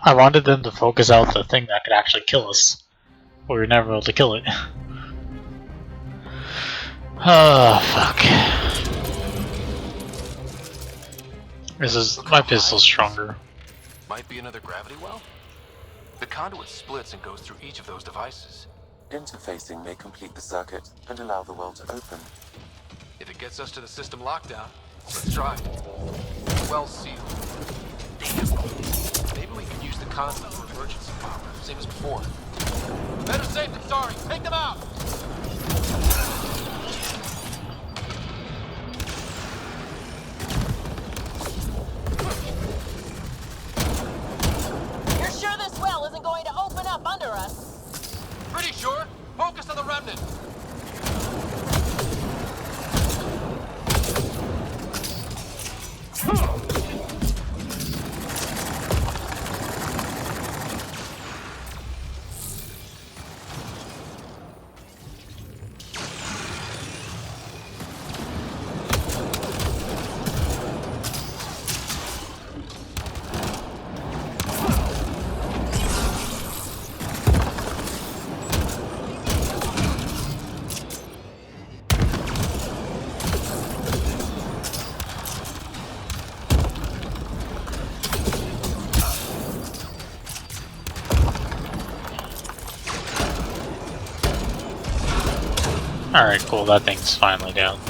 I wanted them to focus out the thing that could actually kill us. But we were never able to kill it. Oh, fuck. My pistol's stronger. Might be another gravity well? The conduit splits and goes through each of those devices. Interfacing may complete the circuit and allow the well to open. If it gets us to the system lockdown, let's try it. The well's sealed. Damn. Maybe we can use the conduit for emergency power, same as before. Better safe than sorry. Take them out. You're sure this well isn't going to open up under us? Pretty sure. Focus on the remnant. Alright, cool, that thing's finally down.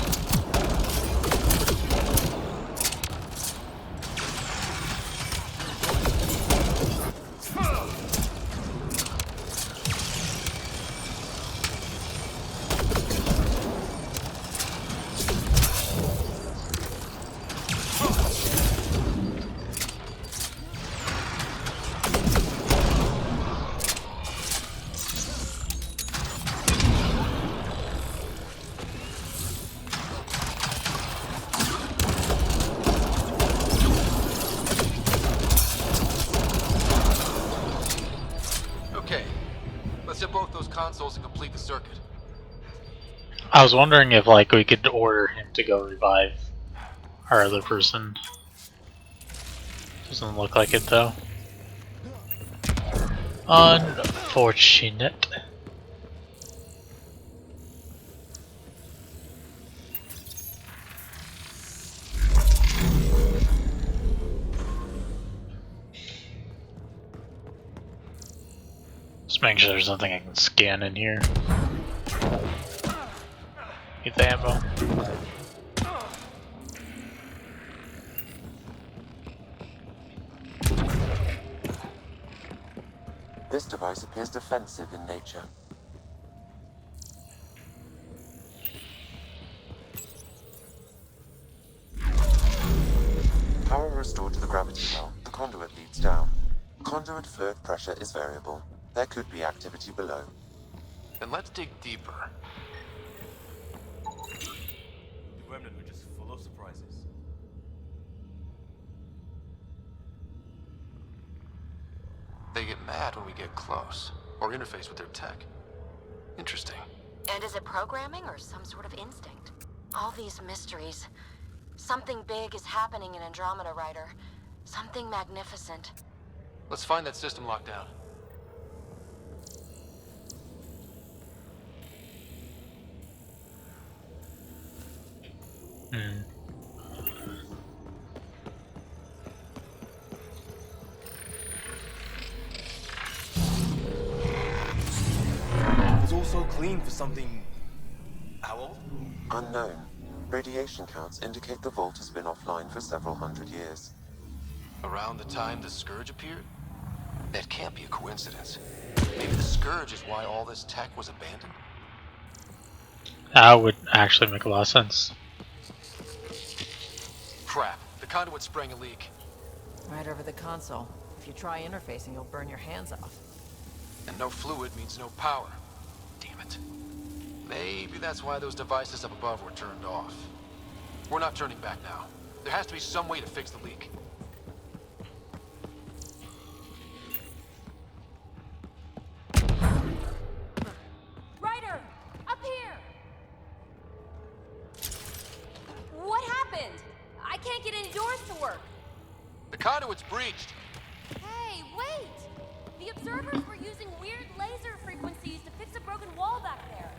Okay, let's hit both those consoles and complete the circuit. I was wondering if like we could order him to go revive our other person. Doesn't look like it though. Unfortunate. Just making sure there's nothing I can scan in here. Get the ammo. This device appears defensive in nature. Power restored to the gravity well. The conduit leads down. Conduit fluid pressure is variable. There could be activity below. Then let's dig deeper. The Remnant are just full of surprises. They get mad when we get close, or interface with their tech. Interesting. And is it programming or some sort of instinct? All these mysteries. Something big is happening in Andromeda, Ryder. Something magnificent. Let's find that system lockdown. It's all so clean for something... How old? Unknown. Radiation counts indicate the vault has been offline for several hundred years. Around the time the Scourge appeared? That can't be a coincidence. Maybe the Scourge is why all this tech was abandoned? That would actually make a lot of sense. Crap, the conduit's spraying a leak. Right over the console. If you try interfacing, you'll burn your hands off. And no fluid means no power. Damn it. Maybe that's why those devices up above were turned off. We're not turning back now. There has to be some way to fix the leak. Ryder! Up here! What happened? I can't get any doors to work. The conduit's breached. Hey, wait! The observers were using weird laser frequencies to fix a broken wall back there.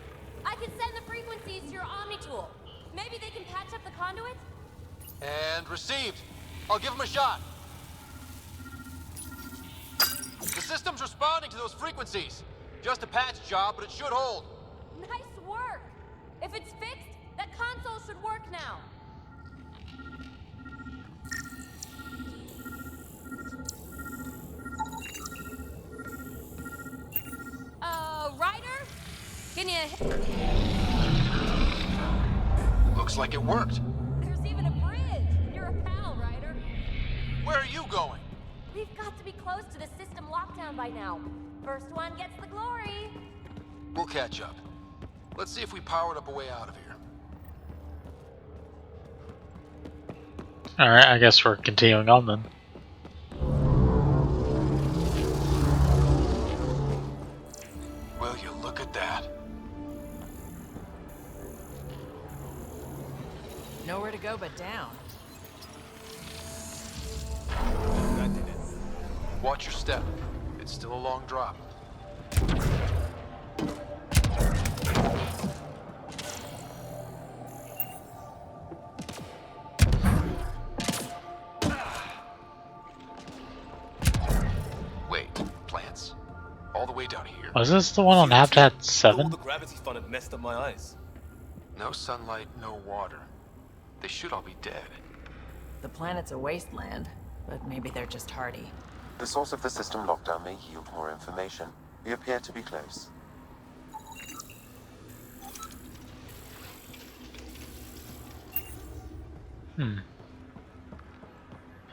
I can send the frequencies to your Omni tool. Maybe they can patch up the conduit? And received. I'll give them a shot. The system's responding to those frequencies. Just a patch job, but it should hold. Nice work! If it's fixed, that console should work now. Ryder? Can you... Looks like it worked. There's even a bridge. You're a pal, Ryder. Where are you going? We've got to be close to the system lockdown by now. First one gets the glory. We'll catch up. Let's see if we powered up a way out of here. Alright, I guess we're continuing on then. Will you look at that? Nowhere to go but down. That did it. Watch your step. It's still a long drop. Wait, plants? All the way down here? Was this the one on Habitat 7? All the gravity fun had messed up my eyes. No sunlight, no water. They should all be dead. The planet's a wasteland, but maybe they're just hardy. The source of the system lockdown may yield more information. We appear to be close.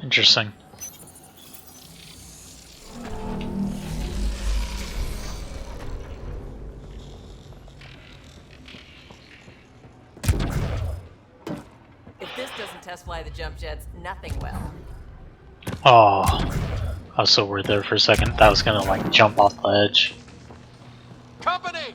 Interesting. If this doesn't test fly the jump jets, nothing will. Oh, I was so worried there for a second. That was gonna like jump off the edge. Company!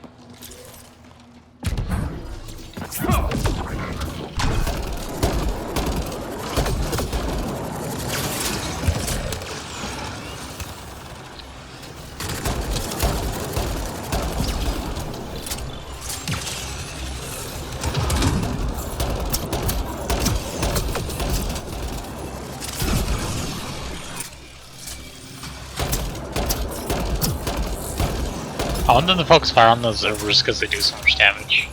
I want them to focus fire on those overs because they do so much damage.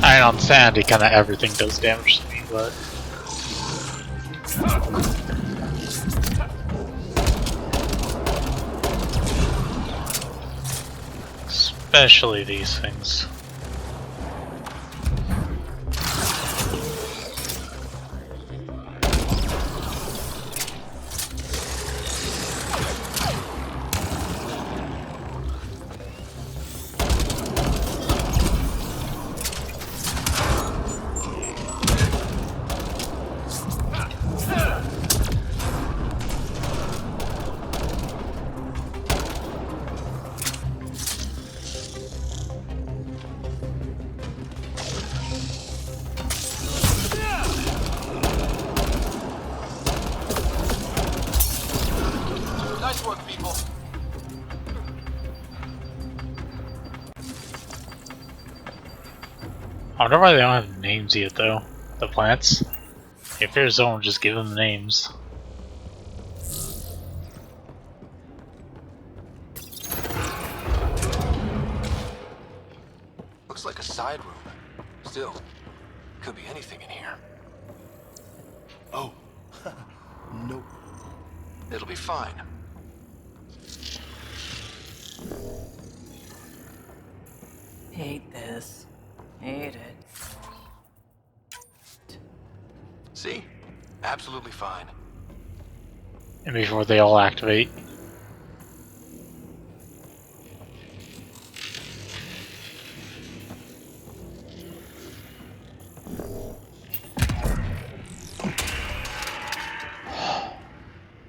I mean, on Sandy, kind of everything does damage to me, but especially these things. Nice work, people. I wonder why they don't have names yet, though. The plants. If there's someone, just give them names. Looks like a side room. Still, could be anything in here. Oh. Nope. It'll be fine. Hate this. Hate it. See? Absolutely fine. And before they all activate.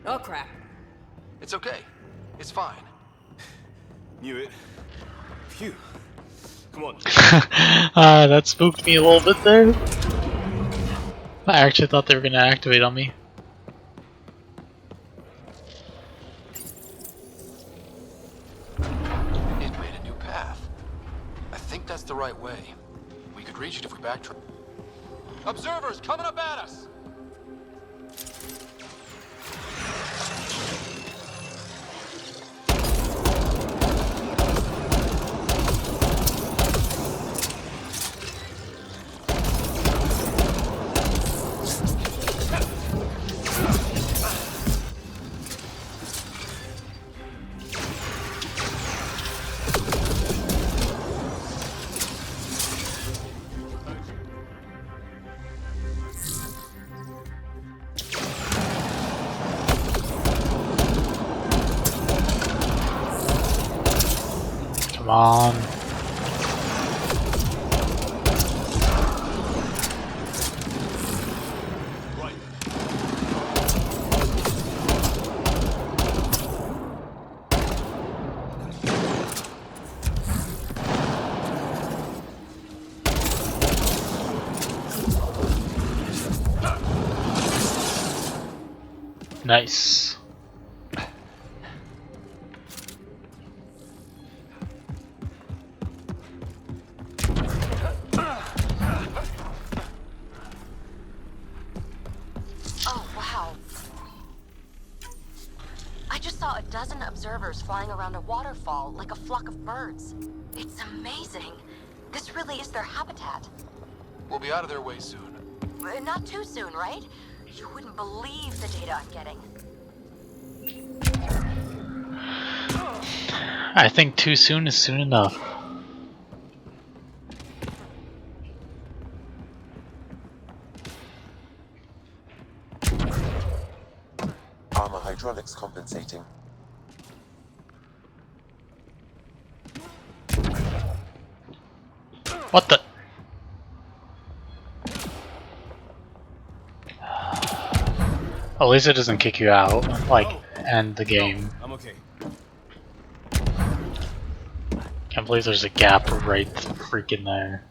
Oh crap. It's okay. It's fine. Knew it. Phew. Come on. That spooked me a little bit there. I actually thought they were gonna activate on me. It made a new path. I think that's the right way. We could reach it if we backtrack. Observers coming up at us! Come on. Nice. Oh, wow. dozen observers flying around a waterfall like a flock of birds. It's amazing. This really is their habitat. We'll be out of their way soon. Not too soon, right? You wouldn't believe the data I'm getting. I think too soon is soon enough. Armor hydraulics compensating. What the? At least it doesn't kick you out, like, end the game. I'm okay. Can't believe there's a gap right freaking there.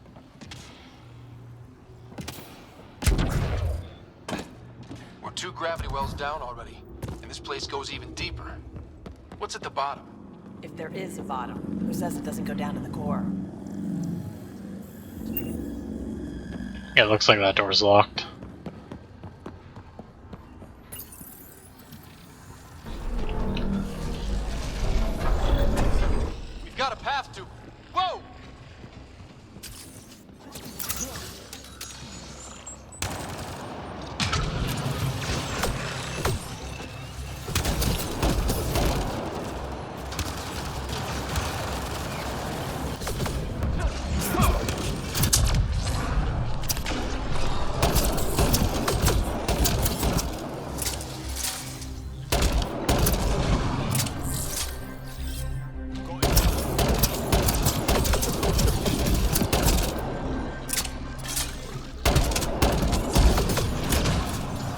We're 2 gravity wells down already, and this place goes even deeper. What's at the bottom? If there is a bottom, who says it doesn't go down to the core? Yeah, it looks like that door's locked. We've got a path to... Whoa!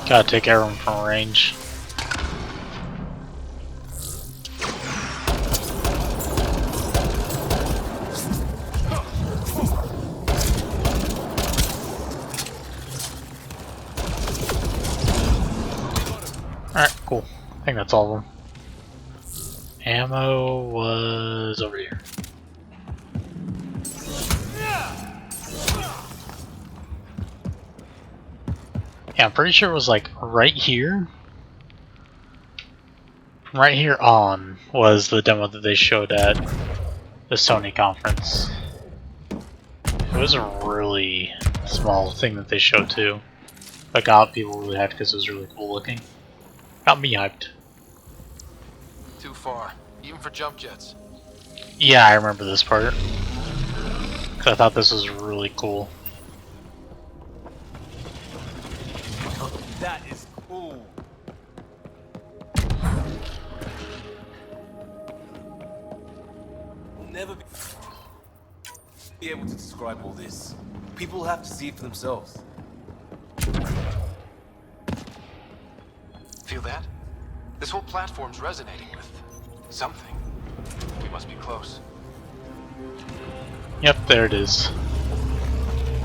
Gotta take everyone from range. Alright, cool. I think that's all of them. Ammo was over here. Yeah, I'm pretty sure it was like right here. From right here on was the demo that they showed at the Sony conference. It was a really small thing that they showed too. But got people really hyped because it was really cool looking. Got me hyped. Too far, even for jump jets. Yeah, I remember this part. Cause I thought this was really cool. That is cool. We'll never be able to describe all this. People have to see it for themselves. Feel that? This whole platform's resonating with something. We must be close. Yep, there it is.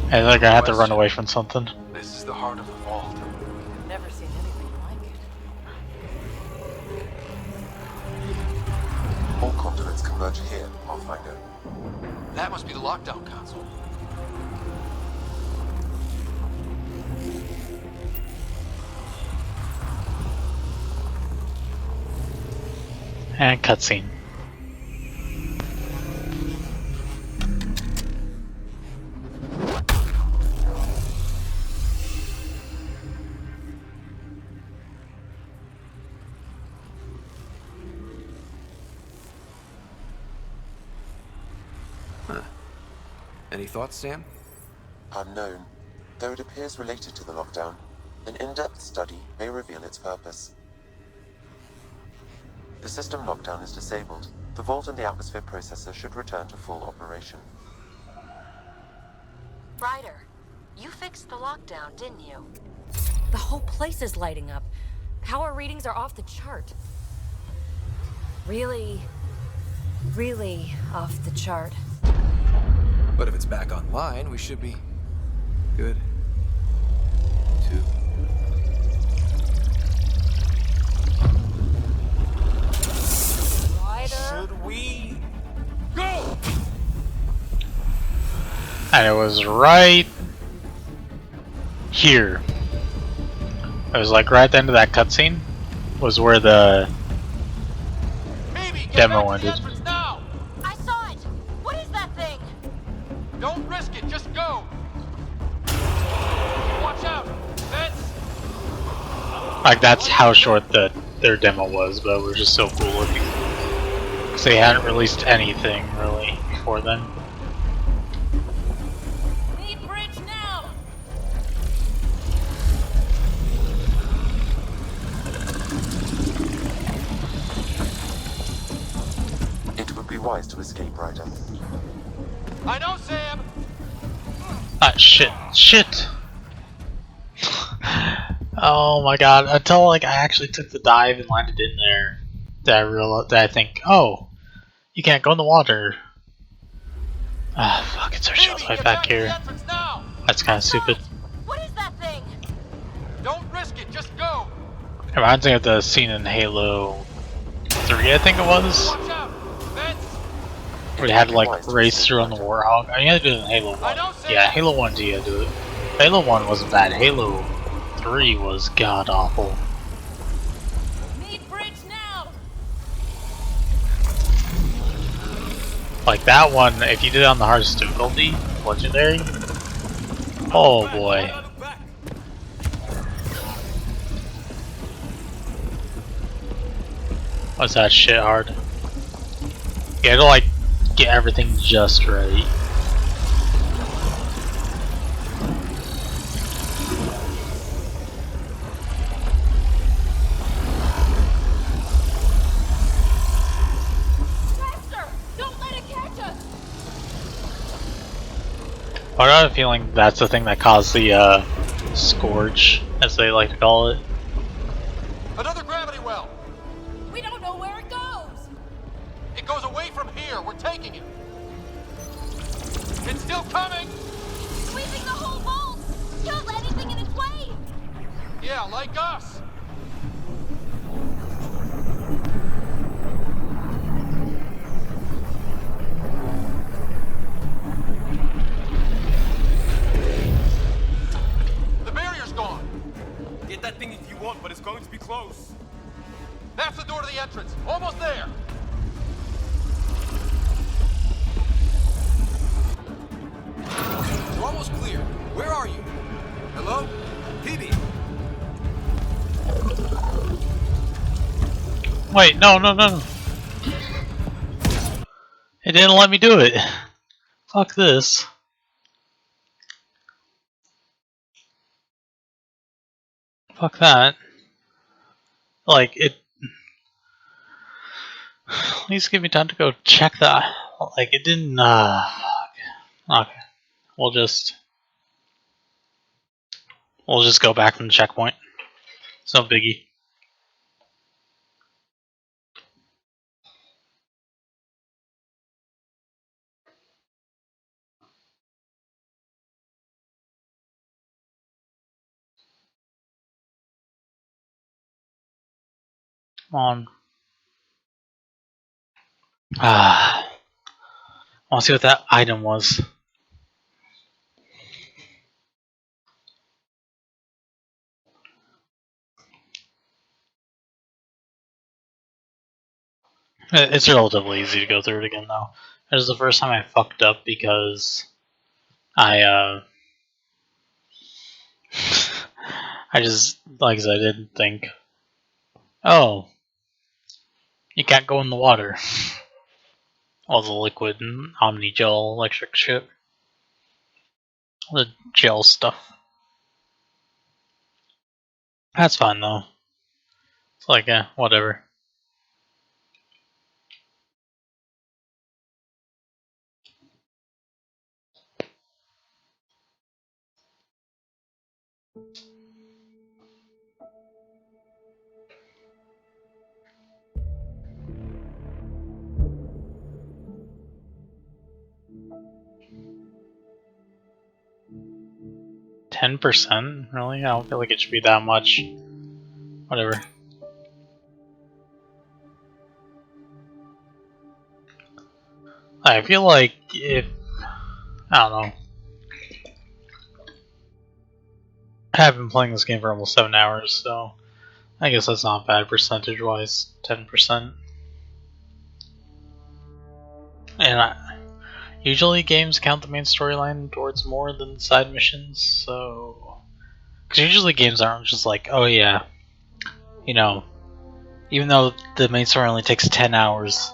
I think I had to run away from something. This is the heart of the vault. Never seen anything like it. All conduits converge here, Pathfinder. That must be the lockdown console. And cutscene. Huh. Any thoughts, Sam? Unknown. Though it appears related to the lockdown, an in-depth study may reveal its purpose. The system lockdown is disabled. The vault and the atmosphere processor should return to full operation. Ryder, you fixed the lockdown, didn't you? The whole place is lighting up. Power readings are off the chart. Really, really off the chart. But if it's back online, we should be good. Too. Should we go? And it was right here. It was like right at the end of that cutscene was where the demo ended. Now! I saw it! What is that thing? Don't risk it, just go! Watch out! Vents! Like, that's how short their demo was, but it was just so cool looking. Because they hadn't released anything, really, before then. Need bridge now! It would be wise to escape, Ryder. I know, Sam! Ah, shit. Shit! Oh my god, until like I actually took the dive and landed in there, that I think, oh, you can't go in the water. Ah, fuck, it's our shield's right back here. That's kinda stupid. What is that thing? Don't risk it, just go! It reminds me of the scene in Halo 3, I think it was. Watch out! Vents! Where they had to like race through on the Warhog. I mean, you had to do it in Halo 1. Yeah, Halo 1 you had to do it. Halo 1 wasn't bad. Halo 3 was god awful. Need bridge now! Like that one, if you did it on the hardest difficulty, legendary. Oh boy. Was that shit hard? You had to like get everything just right. I have a feeling that's the thing that caused the scourge, as they like to call it. Another gravity well! We don't know where it goes! It goes away from here, we're taking it! It's still coming! Sweeping the whole vault! Kill anything in its way! Yeah, like us! The barrier's gone! Get that thing if you want, but it's going to be close. That's the door to the entrance! Almost there! We're almost clear. Where are you? Hello? PB? Wait, no. It didn't let me do it. Fuck this. Fuck that. Like, it... At least give me time to go check that. Like, it didn't, fuck. Okay. We'll just go back from the checkpoint. It's no biggie. Come on. I want to see what that item was. It's relatively easy to go through it again, though. It was the first time I fucked up because I just, like I said, I didn't think, oh, you can't go in the water. All the liquid and Omni gel electric shit. The gel stuff. That's fine, though. It's like, whatever. %? Really? I don't feel like it should be that much. Whatever. I feel like if... I don't know. I have been playing this game for almost 7 hours, so I guess that's not bad percentage-wise. 10%. And usually games count the main storyline towards more than side missions, so... Because usually games aren't just like, oh yeah, you know, even though the main story only takes 10 hours,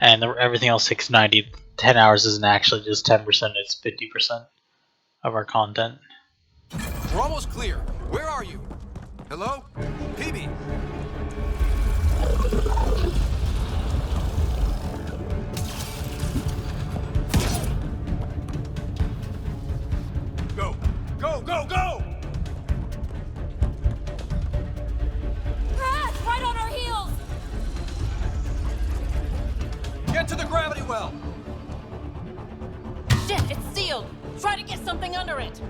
and everything else takes 90, 10 hours isn't actually just 10%, it's 50% of our content. We're almost clear. Where are you? Hello? PB! Go! Go, go, go! Crash! Right on our heels! Get to the gravity well! Shit, it's sealed! Try to get something under it!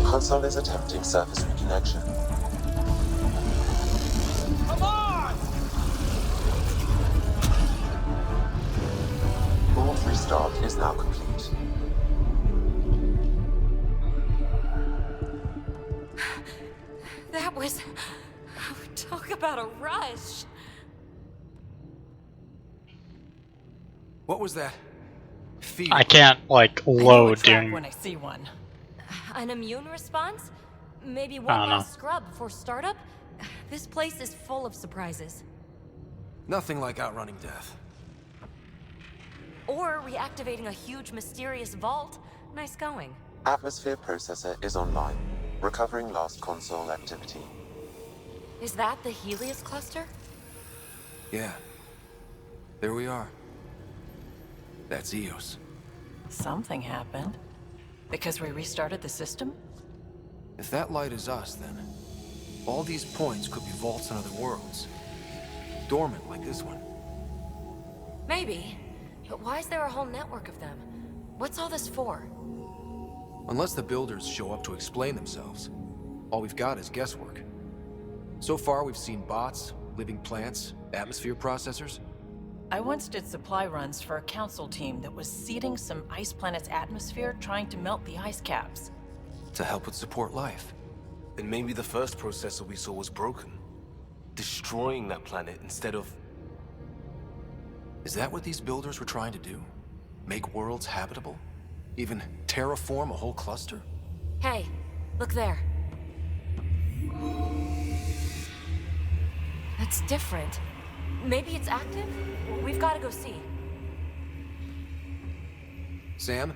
Console is attempting surface reconnection. Come on! Board restart is now complete. That was... Talk about a rush. What was that? Fever. I can't, like, load during... when I see one. An immune response? Maybe I one don't know. last scrub before startup? This place is full of surprises. Nothing like outrunning death. Or reactivating a huge mysterious vault. Nice going. Atmosphere processor is online, recovering lost console activity. Is that the Helios cluster? Yeah. There we are. That's Eos. Something happened. Because we restarted the system? If that light is us, then all these points could be vaults in other worlds. Dormant like this one. Maybe. But why is there a whole network of them? What's all this for? Unless the builders show up to explain themselves, all we've got is guesswork. So far, we've seen bots, living plants, atmosphere processors. I once did supply runs for a council team that was seeding some ice planet's atmosphere, trying to melt the ice caps. To help with support life. And maybe the first processor we saw was broken. Destroying that planet instead of... Is that what these builders were trying to do? Make worlds habitable? Even terraform a whole cluster? Hey, look there. That's different. Maybe it's active? We've got to go see. Sam?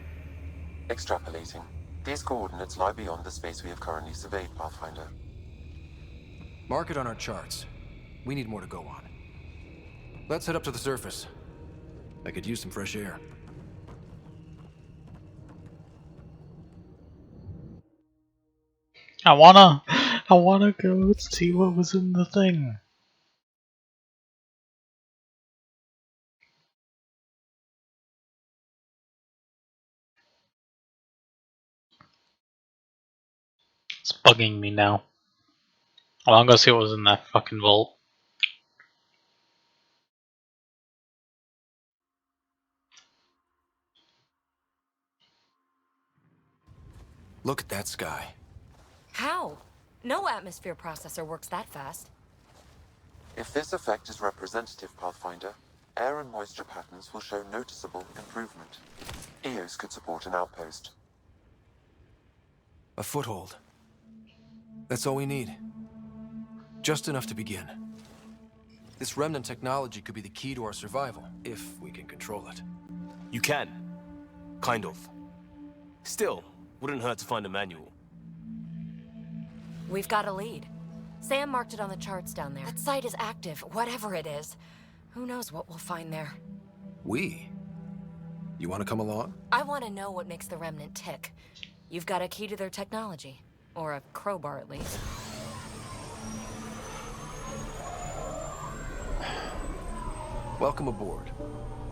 Extrapolating. These coordinates lie beyond the space we have currently surveyed, Pathfinder. Mark it on our charts. We need more to go on. Let's head up to the surface. I could use some fresh air. I wanna go see what was in the thing. It's bugging me now. I wanna go see what was in that fucking vault. Look at that sky. How? No atmosphere processor works that fast. If this effect is representative, Pathfinder, air and moisture patterns will show noticeable improvement. Eos could support an outpost. A foothold. That's all we need. Just enough to begin. This remnant technology could be the key to our survival, if we can control it. You can. Kind of. Still, wouldn't hurt to find a manual. We've got a lead. Sam marked it on the charts down there. That site is active, whatever it is. Who knows what we'll find there. We? You want to come along? I want to know what makes the Remnant tick. You've got a key to their technology. Or a crowbar, at least. Welcome aboard.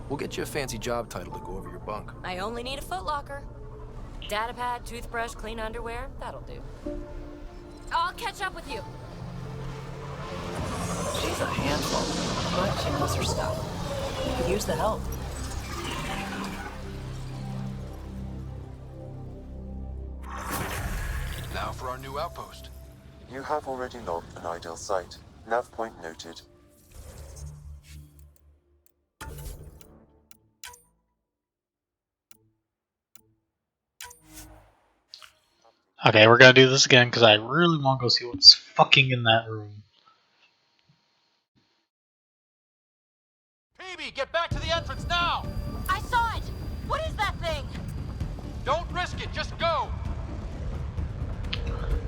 We'll get you a fancy job title to go over your bunk. I only need a footlocker. Datapad, toothbrush, clean underwear, that'll do. I'll catch up with you. She's a handful, but she knows her stuff. We could use the help. Now for our our new outpost. You have already logged an ideal site. Nav point noted. Okay, we're gonna do this again because I really want to go see what's fucking in that room. Peavy, get back to the entrance now! I saw it! What is that thing? Don't risk it, just go!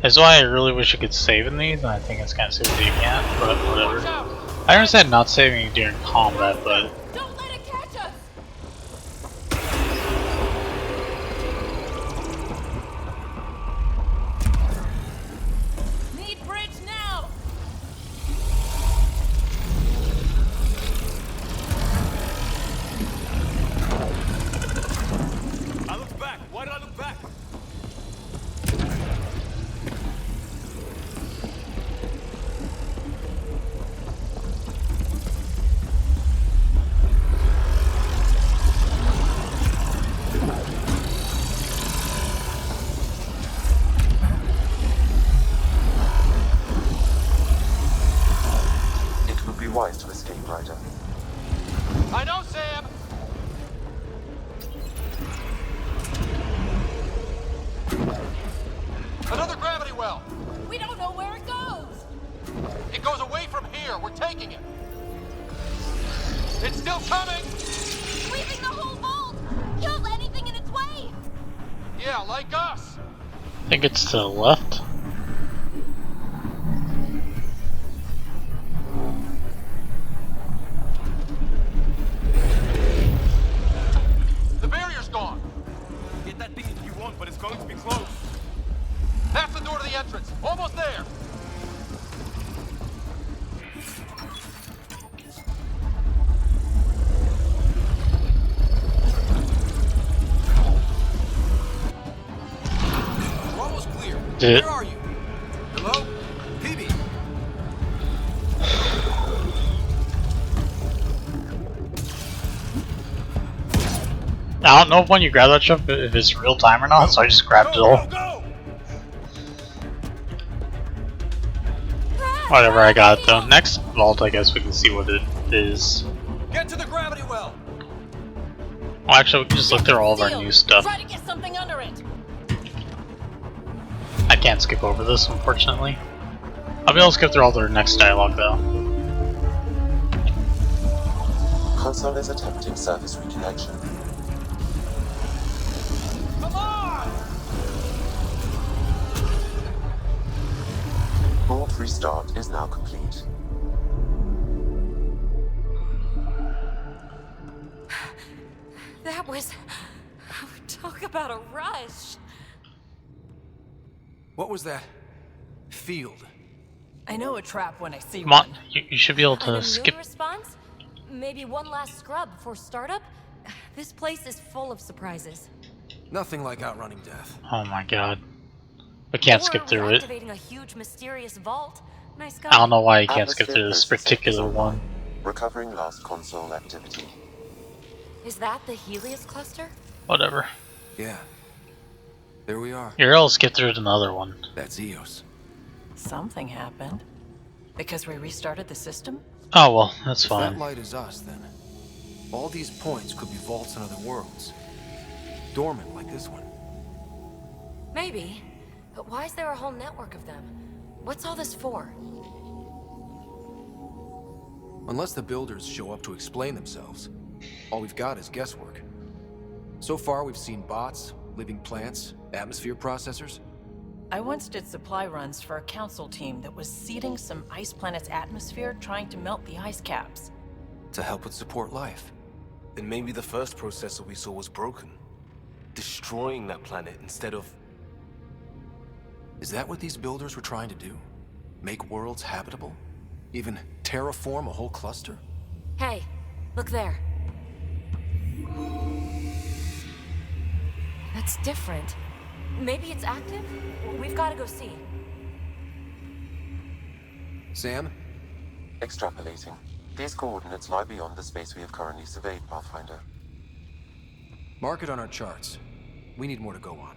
That's why I really wish I could save in these, and I think it's kind of stupid you can't, but whatever. I understand not saving during combat, but... Don't let it catch us! Need bridge now! I look back. Why did I look back? It would be wise to escape, Ryder. I know, Sam! Another gravity well! We don't know where it goes! It goes away from here. We're taking it. It's still coming! Sweeping the whole vault! Kills anything in its way! Yeah, like us! I think it's to the left. The barrier's gone! Get that thing if you want, but it's going to be close. That's the door to the entrance. Almost there! We're almost clear. Did it? Where are you? Hello? Peavy? I don't know if when you grab that stuff if it's real time or not, so I just grabbed it all. Whatever, I got it though. Next vault, I guess we can see what it is. Get to the gravity well! Well, actually, we can just look through all of our new stuff. Try to get something under it! I can't skip over this, unfortunately. I'll be able to skip through all their next dialogue though. Console is attempting service reconnection. Come on! Vault restart is now complete. That was... Talk about a rush. What was that? Field. I know a trap when I see Come on, one. you should be able An to immune skip. response? Maybe one last scrub before startup? This place is full of surprises. Nothing like outrunning death. Oh my god. We can't Or skip through it. activating a huge mysterious vault. Nice guy. I don't know why you can't skip Atmosphere through this processing is particular online. one. Recovering lost console activity. Is that the Helios cluster? Whatever. Yeah. There we are. You're able to skip through to another one. That's Eos. Something happened. Because we restarted the system? Oh well, that's If fine. that light is us, then all these points could be vaults in other worlds. Dormant like this one. Maybe. But why is there a whole network of them? What's all this for? Unless the builders show up to explain themselves, all we've got is guesswork. So far, we've seen bots, living plants, atmosphere processors. I once did supply runs for a council team that was seeding some ice planet's atmosphere trying to melt the ice caps. To help it support life. Then maybe the first processor we saw was broken. Destroying that planet instead of... Is that what these builders were trying to do? Make worlds habitable? Even terraform a whole cluster? Hey, look there. That's different. Maybe it's active? We've got to go see. Sam? Extrapolating. These coordinates lie beyond the space we have currently surveyed, Pathfinder. Mark it on our charts. We need more to go on.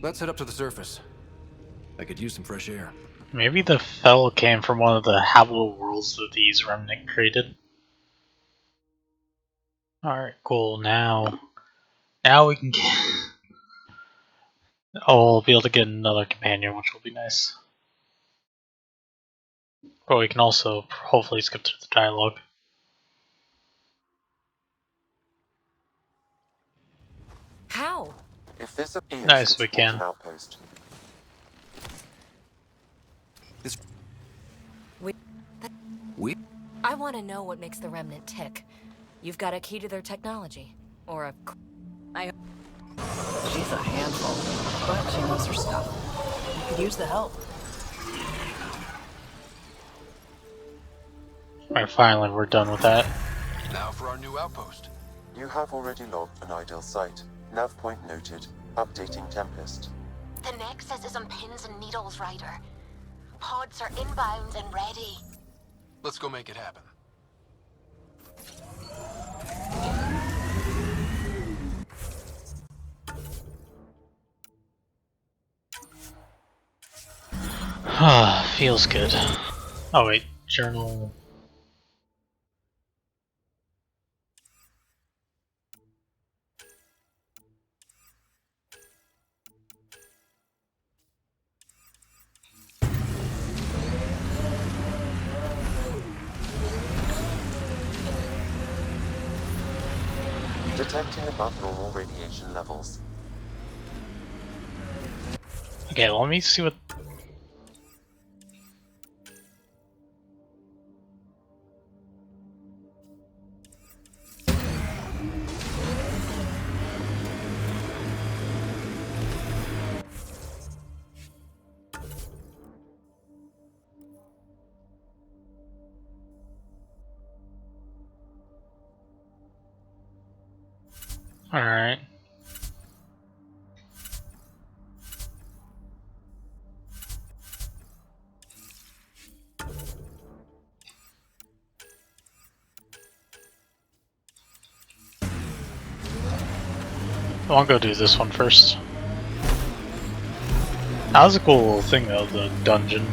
Let's head up to the surface. I could use some fresh air. Maybe the fell came from one of the habitable worlds that these remnant created. Alright, cool. Now we can get... Oh, we'll be able to get another companion, which will be nice. But we can also hopefully skip through the dialogue. How? If this appears, Nice, it's we can. an outpost. I want to know what makes the Remnant tick. You've got a key to their technology. Or a... She's a handful, but she knows her stuff. You could use the help. Alright, finally we're done with that. Now for our new outpost. You have already logged an ideal site. Nav point noted. Updating Tempest. The Nexus is on pins and needles, Ryder. Pods are inbound and ready. Let's go make it happen. Feels good. Oh wait, journal. Detecting above normal radiation levels. Okay, let me see what... Alright. I'll go do this one first. That was a cool little thing though, the dungeon.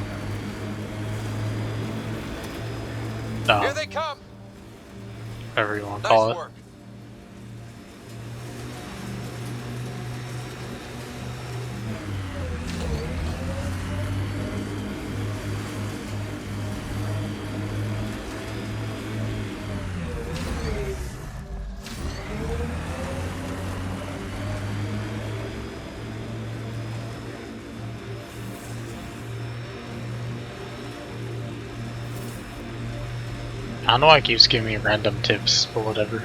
No. Here they come. Whatever you want to call it. Work. I don't know why it keeps giving me random tips, but whatever.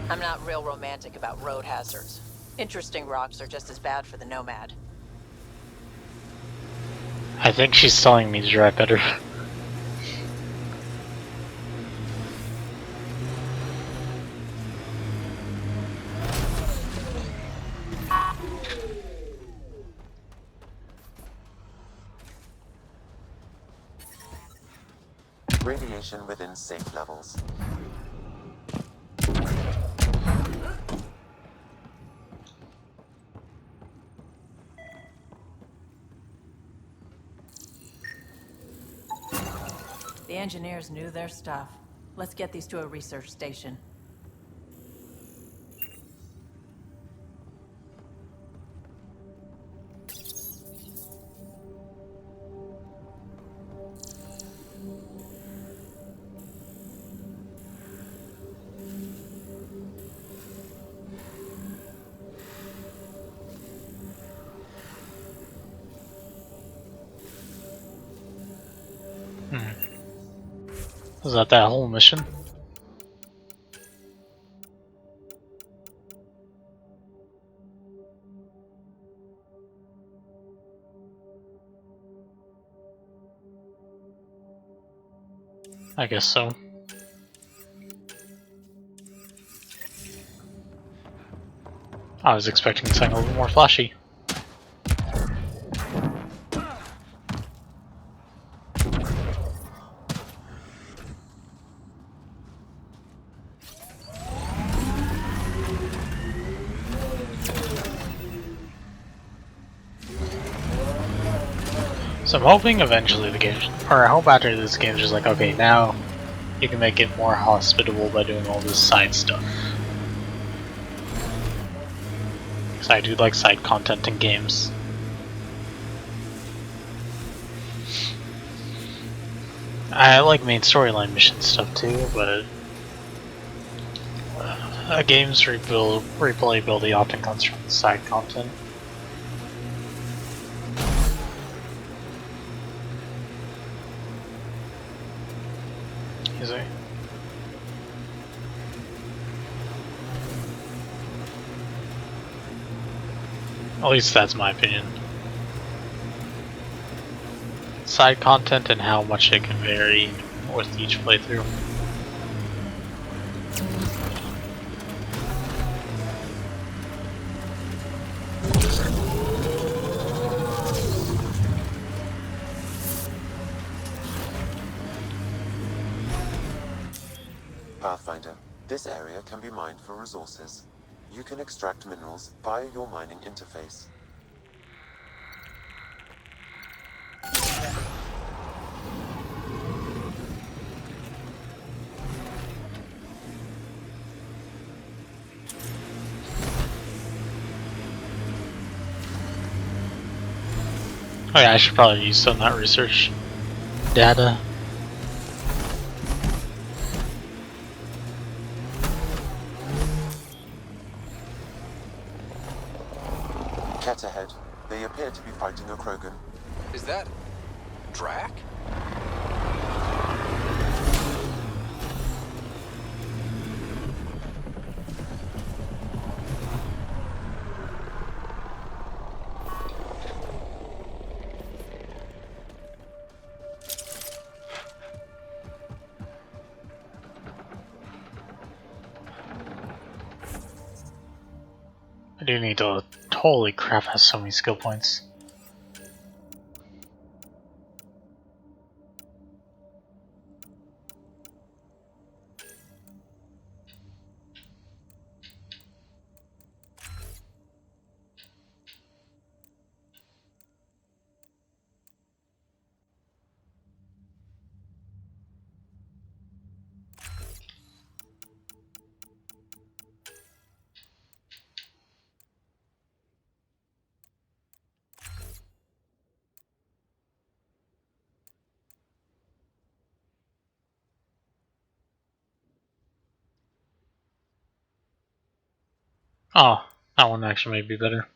I'm not real romantic about road hazards. Interesting rocks are just as bad for the Nomad. I think she's telling me to drive better. Radiation within safe levels. The engineers knew their stuff. Let's get these to a research station. Was that whole mission? I guess so. I was expecting something a little more flashy. So I'm hoping eventually the game, or I hope after this game is just like, okay, now you can make it more hospitable by doing all this side stuff. Because I do like side content in games. I like main storyline mission stuff too, but a game's replayability often comes from the side content. Is it? At least that's my opinion. Side content and how much it can vary with each playthrough. Pathfinder, this area can be mined for resources. You can extract minerals via your mining interface. Oh yeah, I should probably use some of that research data. Cat ahead. They appear to be fighting a Krogan. Is that Drac? I do need to. Holy crap, has so many skill points. Oh, that one actually may be better.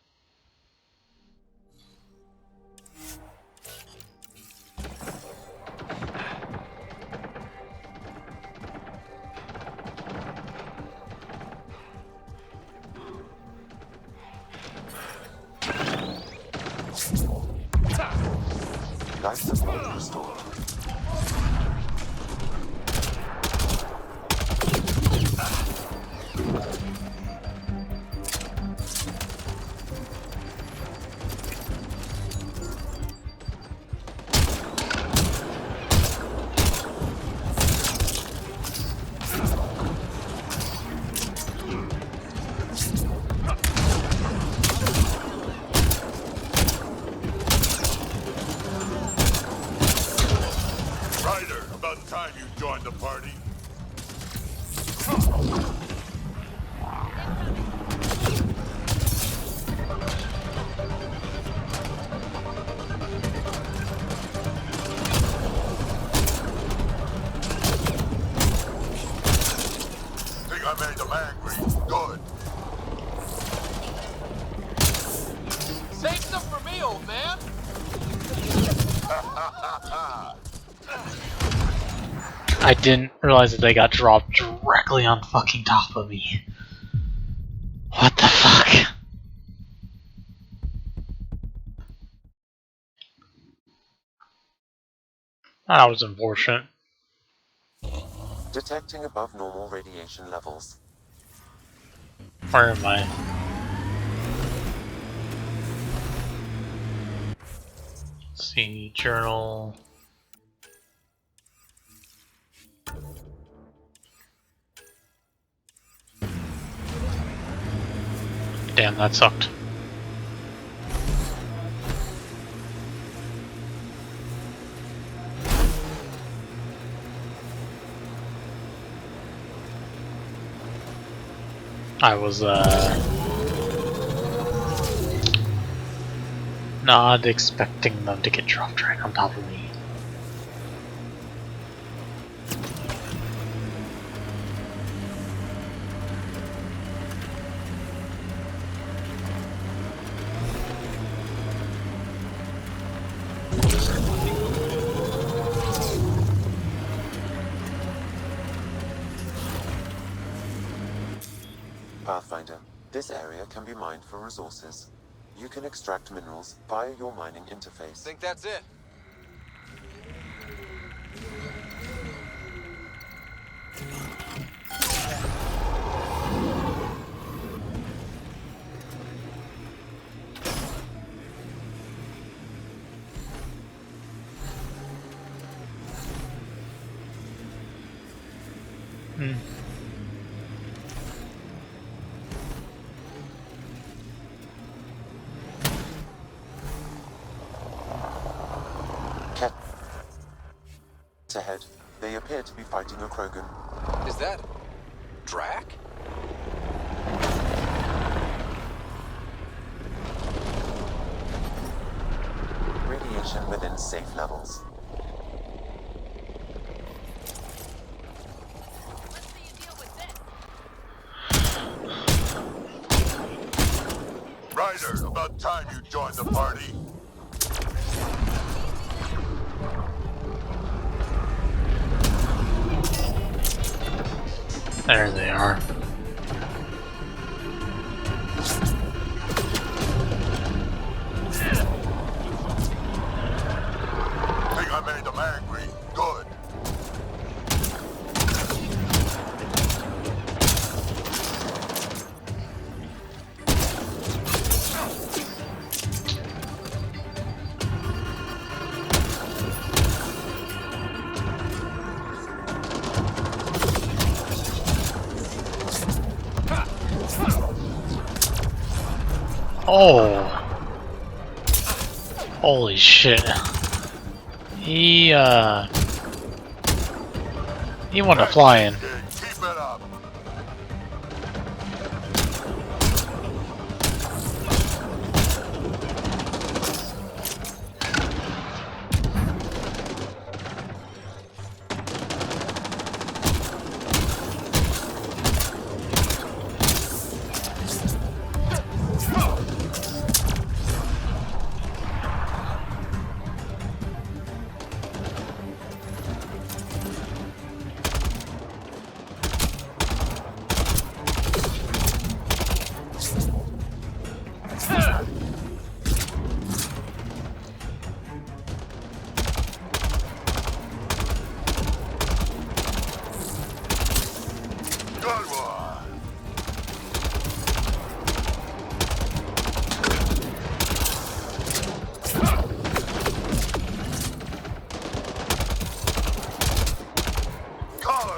Life support restored. Ryder, about time you joined the party. Think I made them angry. Good. Save some for me, old man! I didn't realize that they got dropped directly on fucking top of me. What the fuck? That was unfortunate. Detecting above normal radiation levels. Where am I? Let's see, journal. Damn, that sucked. I was not expecting them to get dropped right on top of me. Pathfinder, this area can be mined for resources. You can extract minerals via your mining interface. Think that's it? Ahead, they appear to be fighting a Krogan. Is that Drac? Radiation within safe levels. Ryder, about time you joined the party. There they are. Think I made them angry. Good. Oh! Holy shit. He wanted to fly in. Keep it up.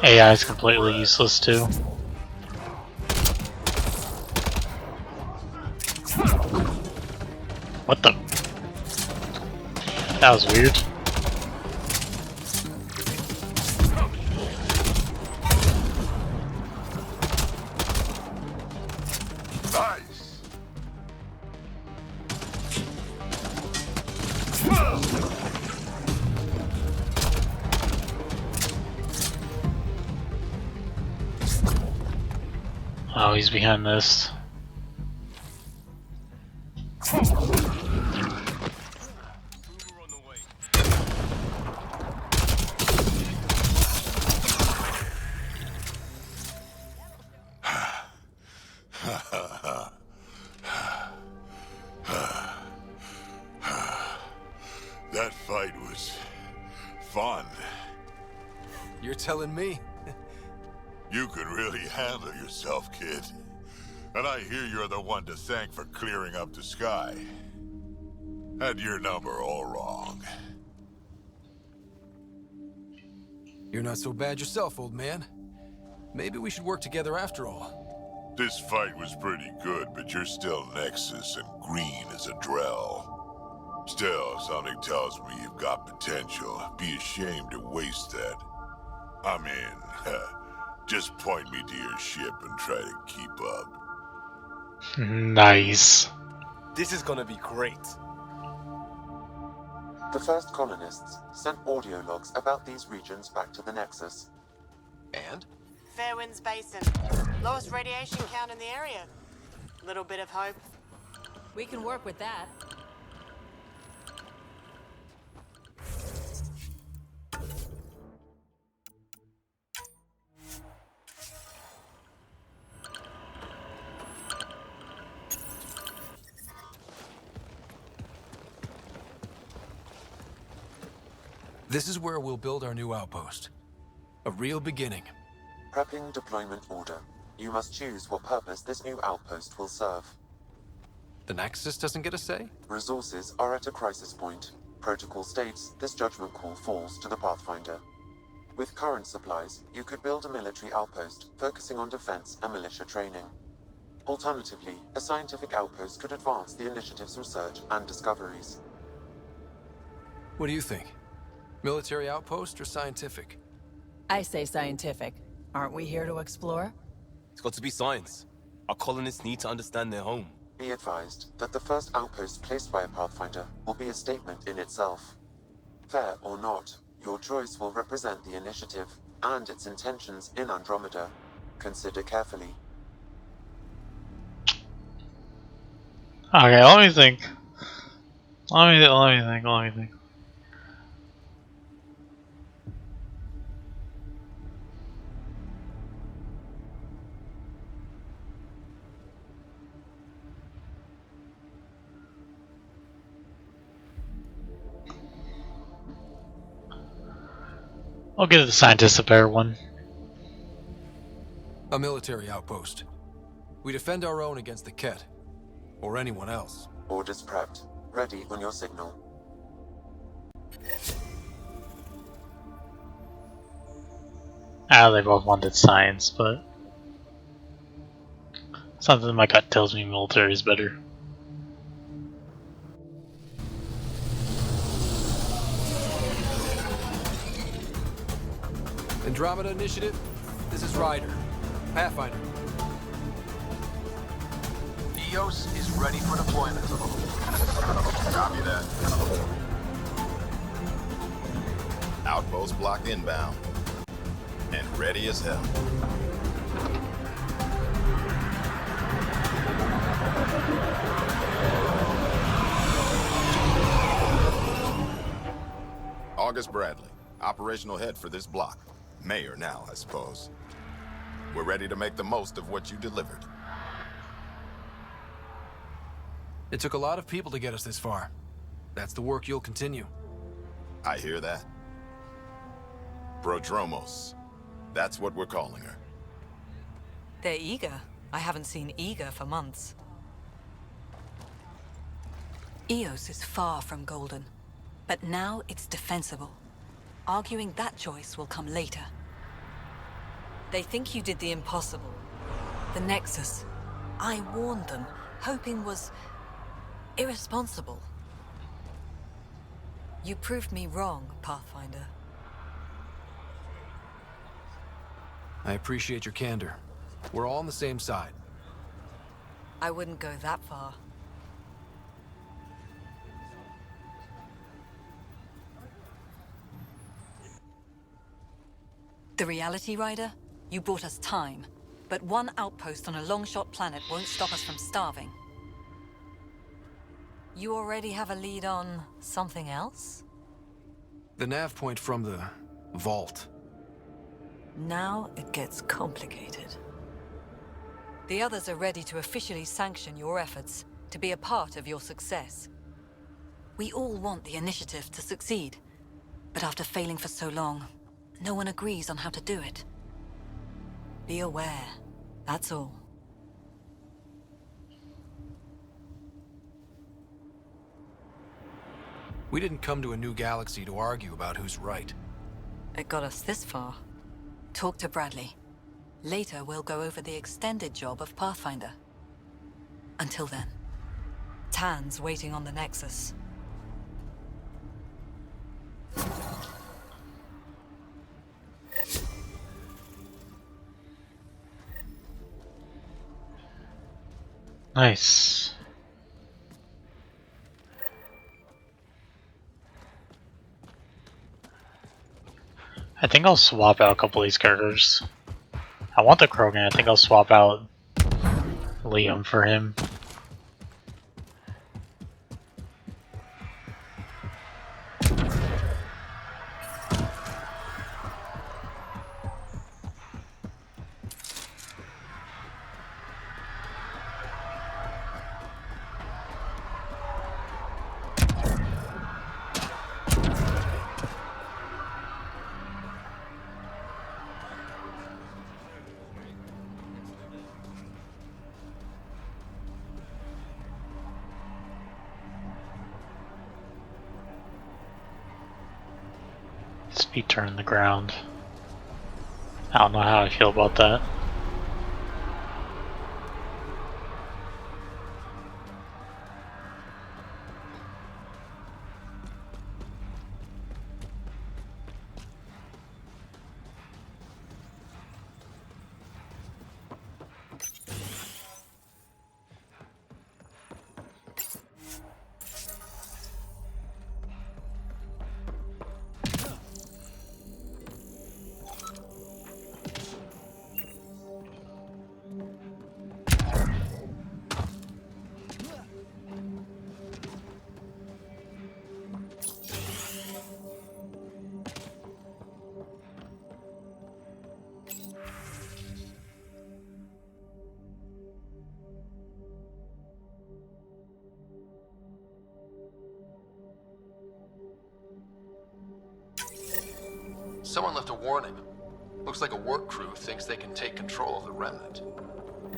AI is completely useless too. What the? That was weird. Nice. Oh, he's behind this. That fight was fun. You're telling me? You can really handle yourself, kid. And I hear you're the one to thank for clearing up the sky. Had your number all wrong. You're not so bad yourself, old man. Maybe we should work together after all. This fight was pretty good, but you're still Nexus and green as a Drell. Still, something tells me you've got potential. Be ashamed to waste that. I mean, Just point me to your ship and try to keep up. Nice. This is gonna be great. The first colonists sent audio logs about these regions back to the Nexus. And? Fairwinds Basin. Lowest radiation count in the area. Little bit of hope. We can work with that. This is where we'll build our new outpost. A real beginning. Prepping deployment order. You must choose what purpose this new outpost will serve. The Nexus doesn't get a say? Resources are at a crisis point. Protocol states this judgment call falls to the Pathfinder. With current supplies, you could build a military outpost focusing on defense and militia training. Alternatively, a scientific outpost could advance the initiative's research and discoveries. What do you think? Military outpost or scientific? I say scientific. Aren't we here to explore? It's got to be science. Our colonists need to understand their home. Be advised that the first outpost placed by a Pathfinder will be a statement in itself. Fair or not, your choice will represent the initiative and its intentions in Andromeda. Consider carefully. Okay, let me think. Let me think. I'll give the scientist a better one. A military outpost. We defend our own against the Ket. Or anyone else. Orders prepped. Ready on your signal. They both wanted science, but something in my gut tells me military is better. Andromeda Initiative, this is Ryder. Pathfinder. EOS is ready for deployment. Copy that. Outpost block inbound. And ready as hell. August Bradley, operational head for this block. Mayor now, I suppose. We're ready to make the most of what you delivered. It took a lot of people to get us this far. That's the work you'll continue. I hear that. Prodromos. That's what we're calling her. They're eager. I haven't seen eager for months. Eos is far from golden, but now it's defensible. Arguing that choice will come later. They think you did the impossible. The Nexus. I warned them, hoping was irresponsible. You proved me wrong, Pathfinder. I appreciate your candor. We're all on the same side. I wouldn't go that far. The reality, Rider? You bought us time, but one outpost on a long-shot planet won't stop us from starving. You already have a lead on something else? The nav point from the vault. Now it gets complicated. The others are ready to officially sanction your efforts, to be a part of your success. We all want the initiative to succeed, but after failing for so long, no one agrees on how to do it. Be aware, that's all. We didn't come to a new galaxy to argue about who's right. It got us this far. Talk to Bradley. Later, we'll go over the extended job of Pathfinder. Until then, Tan's waiting on the Nexus. Nice. I think I'll swap out a couple of these characters. I want the Krogan. I think I'll swap out Liam for him. Speed turn the ground. I don't know how I feel about that. Someone left a warning. Looks like a work crew thinks they can take control of the remnant.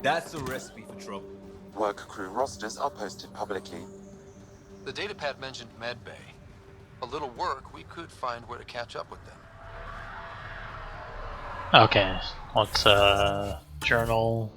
That's a recipe for trouble. Work crew rosters are posted publicly. The datapad mentioned medbay. A little work, we could find where to catch up with them. Okay, let's journal.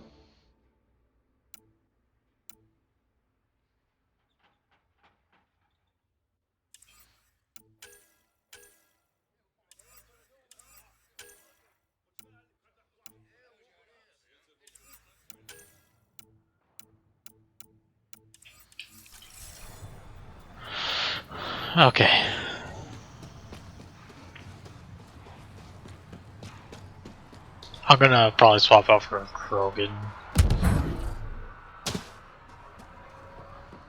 Okay. I'm gonna probably swap out for Krogan.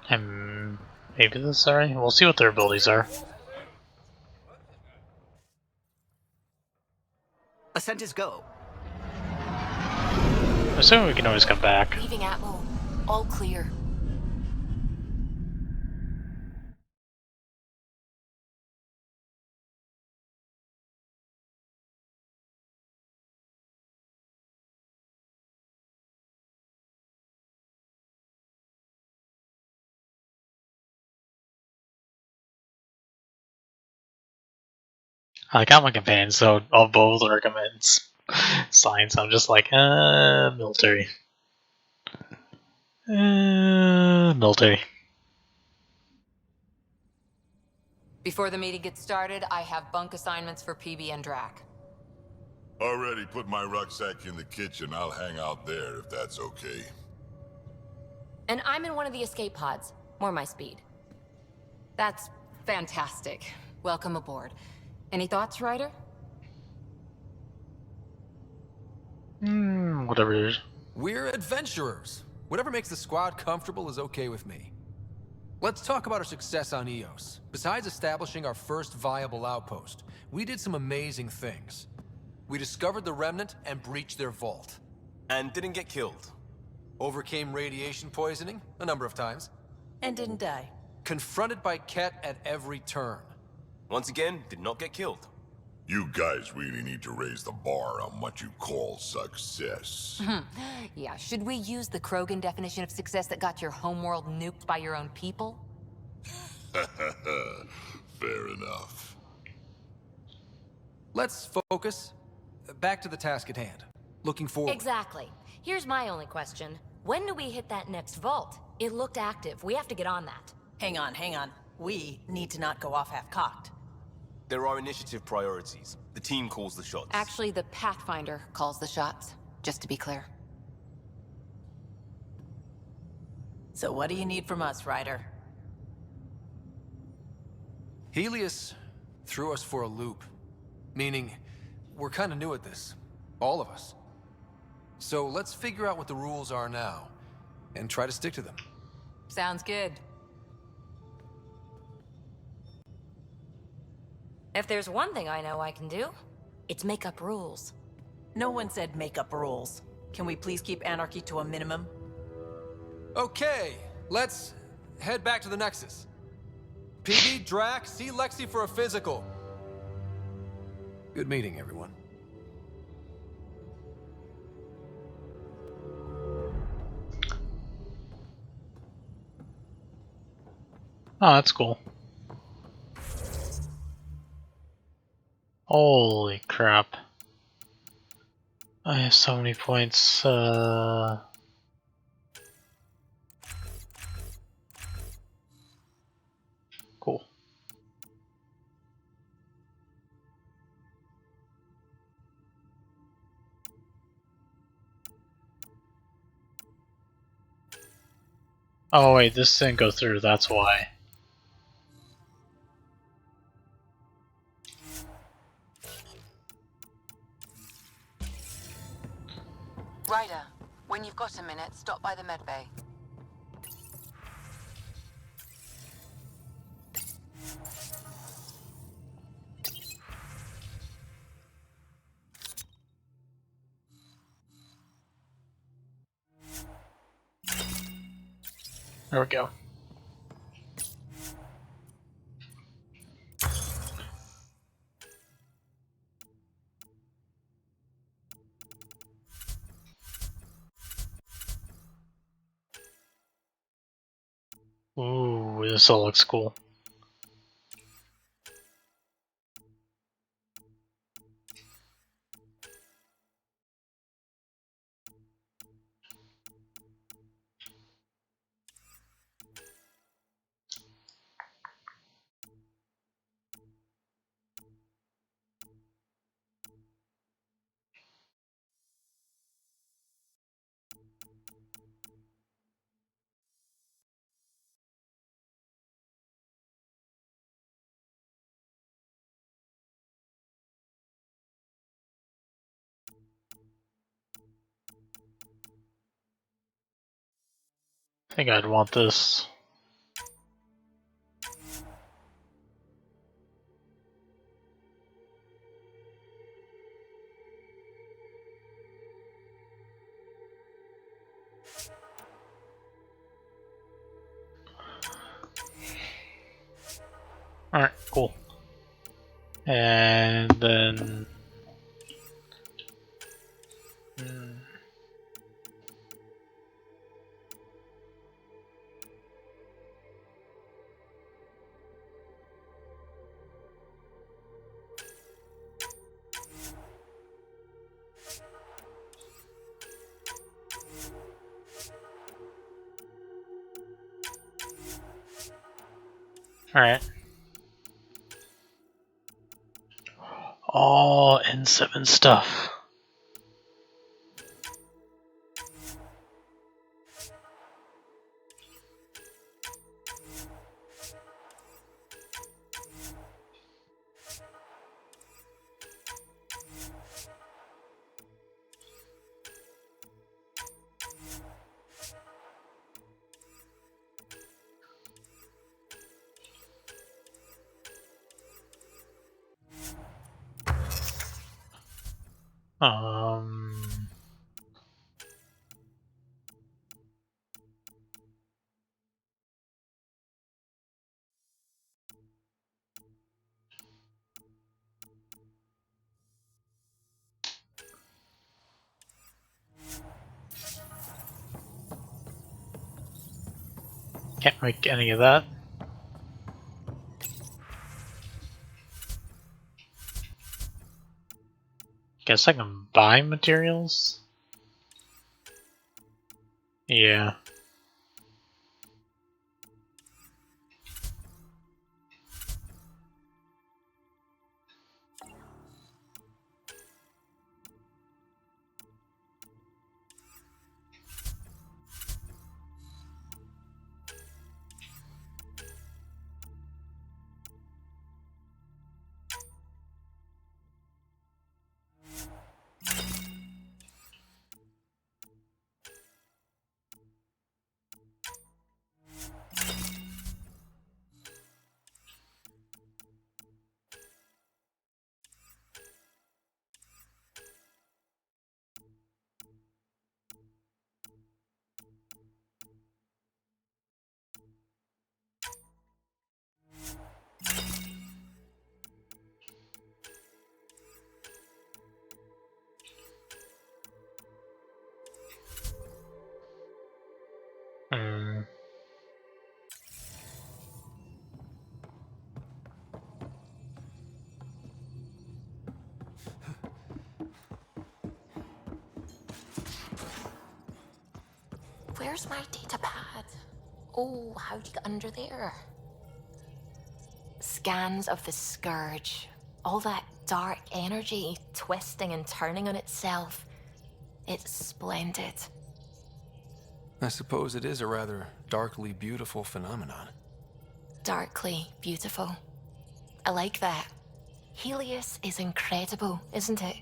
And maybe this, sorry. We'll see what their abilities are. Ascent is go. I'm assuming we can always come back. Leaving Atmo. All clear. I got my companions, so I'll both recommend science. I'm just like, military. Military. Before the meeting gets started, I have bunk assignments for PB and Drac. Already put my rucksack in the kitchen. I'll hang out there if that's okay. And I'm in one of the escape pods. More my speed. That's fantastic. Welcome aboard. Any thoughts, Ryder? Whatever it is. We're adventurers. Whatever makes the squad comfortable is okay with me. Let's talk about our success on Eos. Besides establishing our first viable outpost, we did some amazing things. We discovered the Remnant and breached their vault. And didn't get killed. Overcame radiation poisoning a number of times. And didn't die. Confronted by Ket at every turn. Once again, did not get killed. You guys really need to raise the bar on what you call success. Yeah, should we use the Krogan definition of success that got your homeworld nuked by your own people? Fair enough. Let's focus. Back to the task at hand. Looking forward. Exactly. Here's my only question. When do we hit that next vault? It looked active. We have to get on that. Hang on. We need to not go off half-cocked. There are initiative priorities. The team calls the shots. Actually, the Pathfinder calls the shots, just to be clear. So what do you need from us, Ryder? Helios threw us for a loop. Meaning, we're kind of new at this. All of us. So let's figure out what the rules are now, and try to stick to them. Sounds good. If there's one thing I know I can do, it's make up rules. No one said make up rules. Can we please keep anarchy to a minimum? Okay, let's head back to the Nexus. PB, Drac, see Lexi for a physical. Good meeting, everyone. Oh, that's cool. Holy crap. I have so many points. Cool. Oh wait, this didn't go through, that's why. Ryder, when you've got a minute, stop by the medbay. There we go. Ooh, this all looks cool. I think I'd want this. Alright, cool. And then... Alright. Oh, N7 stuff. Um... Can't make any of that. Guess I can buy materials? Yeah. Where's my data pad? Oh, how'd you get under there? Scans of the Scourge. All that dark energy twisting and turning on itself. It's splendid. I suppose it is a rather darkly beautiful phenomenon. Darkly beautiful. I like that. Helios is incredible, isn't it?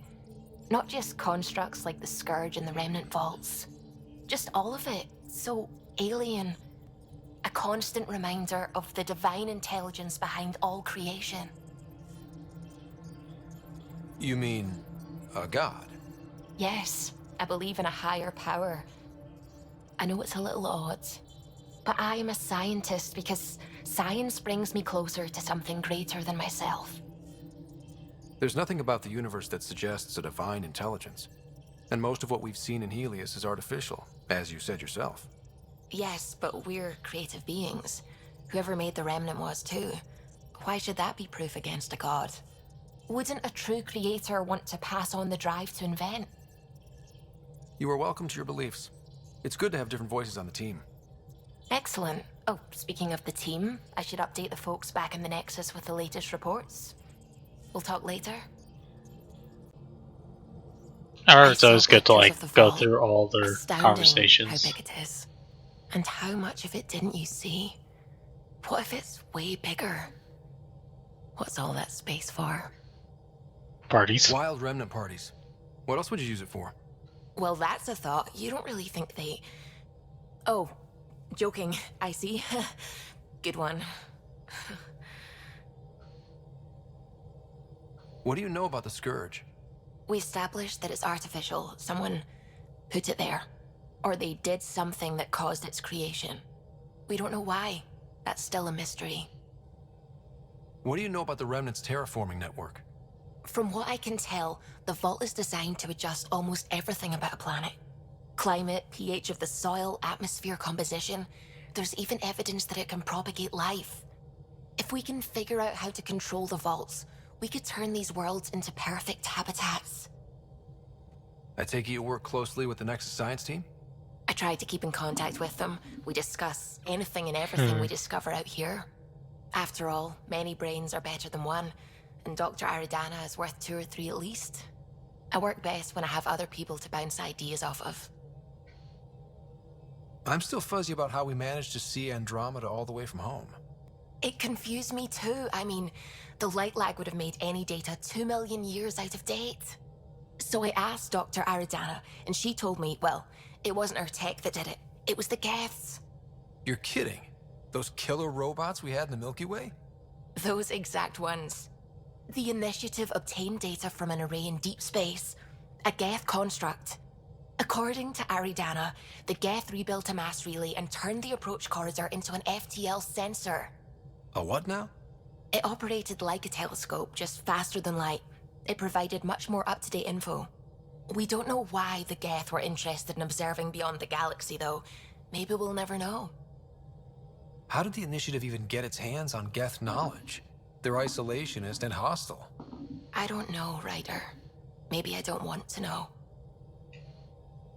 Not just constructs like the Scourge and the Remnant Vaults. Just all of it. So alien. A constant reminder of the divine intelligence behind all creation. You mean a god? Yes, I believe in a higher power. I know it's a little odd, but I am a scientist because science brings me closer to something greater than myself. There's nothing about the universe that suggests a divine intelligence. And most of what we've seen in Helios is artificial, as you said yourself. Yes, but we're creative beings. Whoever made the Remnant was too. Why should that be proof against a god? Wouldn't a true creator want to pass on the drive to invent? You are welcome to your beliefs. It's good to have different voices on the team. Excellent. Oh, speaking of the team, I should update the folks back in the Nexus with the latest reports. We'll talk later. I heard it's always good to like go through all their Astounding conversations. how big it is. And how much of it didn't you see? What if it's way bigger? What's all that space for? Parties. Wild remnant parties. What else would you use it for? Well, that's a thought. You don't really think they... Oh, joking. I see. Good one. What do you know about the Scourge? We established that it's artificial. Someone put it there. Or they did something that caused its creation. We don't know why. That's still a mystery. What do you know about the Remnant's terraforming network? From what I can tell, the vault is designed to adjust almost everything about a planet. Climate, pH of the soil, atmosphere composition. There's even evidence that it can propagate life. If we can figure out how to control the vaults, we could turn these worlds into perfect habitats. I take it you work closely with the Nexus science team? I tried to keep in contact with them. We discuss anything and everything we discover out here. After all, many brains are better than one, and Dr. Aridana is worth 2 or 3 at least. I work best when I have other people to bounce ideas off of. I'm still fuzzy about how we managed to see Andromeda all the way from home. It confused me too. I mean, the light lag would have made any data 2 million years out of date. So I asked Dr. Aridana, and she told me, well, it wasn't her tech that did it. It was the Geths. You're kidding. Those killer robots we had in the Milky Way? Those exact ones. The initiative obtained data from an array in deep space, a Geth construct. According to Aridana, the Geth rebuilt a mass relay and turned the approach corridor into an FTL sensor. A what now? It operated like a telescope, just faster than light. It provided much more up-to-date info. We don't know why the Geth were interested in observing beyond the galaxy, though. Maybe we'll never know. How did the Initiative even get its hands on Geth knowledge? They're isolationist and hostile. I don't know, Ryder. Maybe I don't want to know.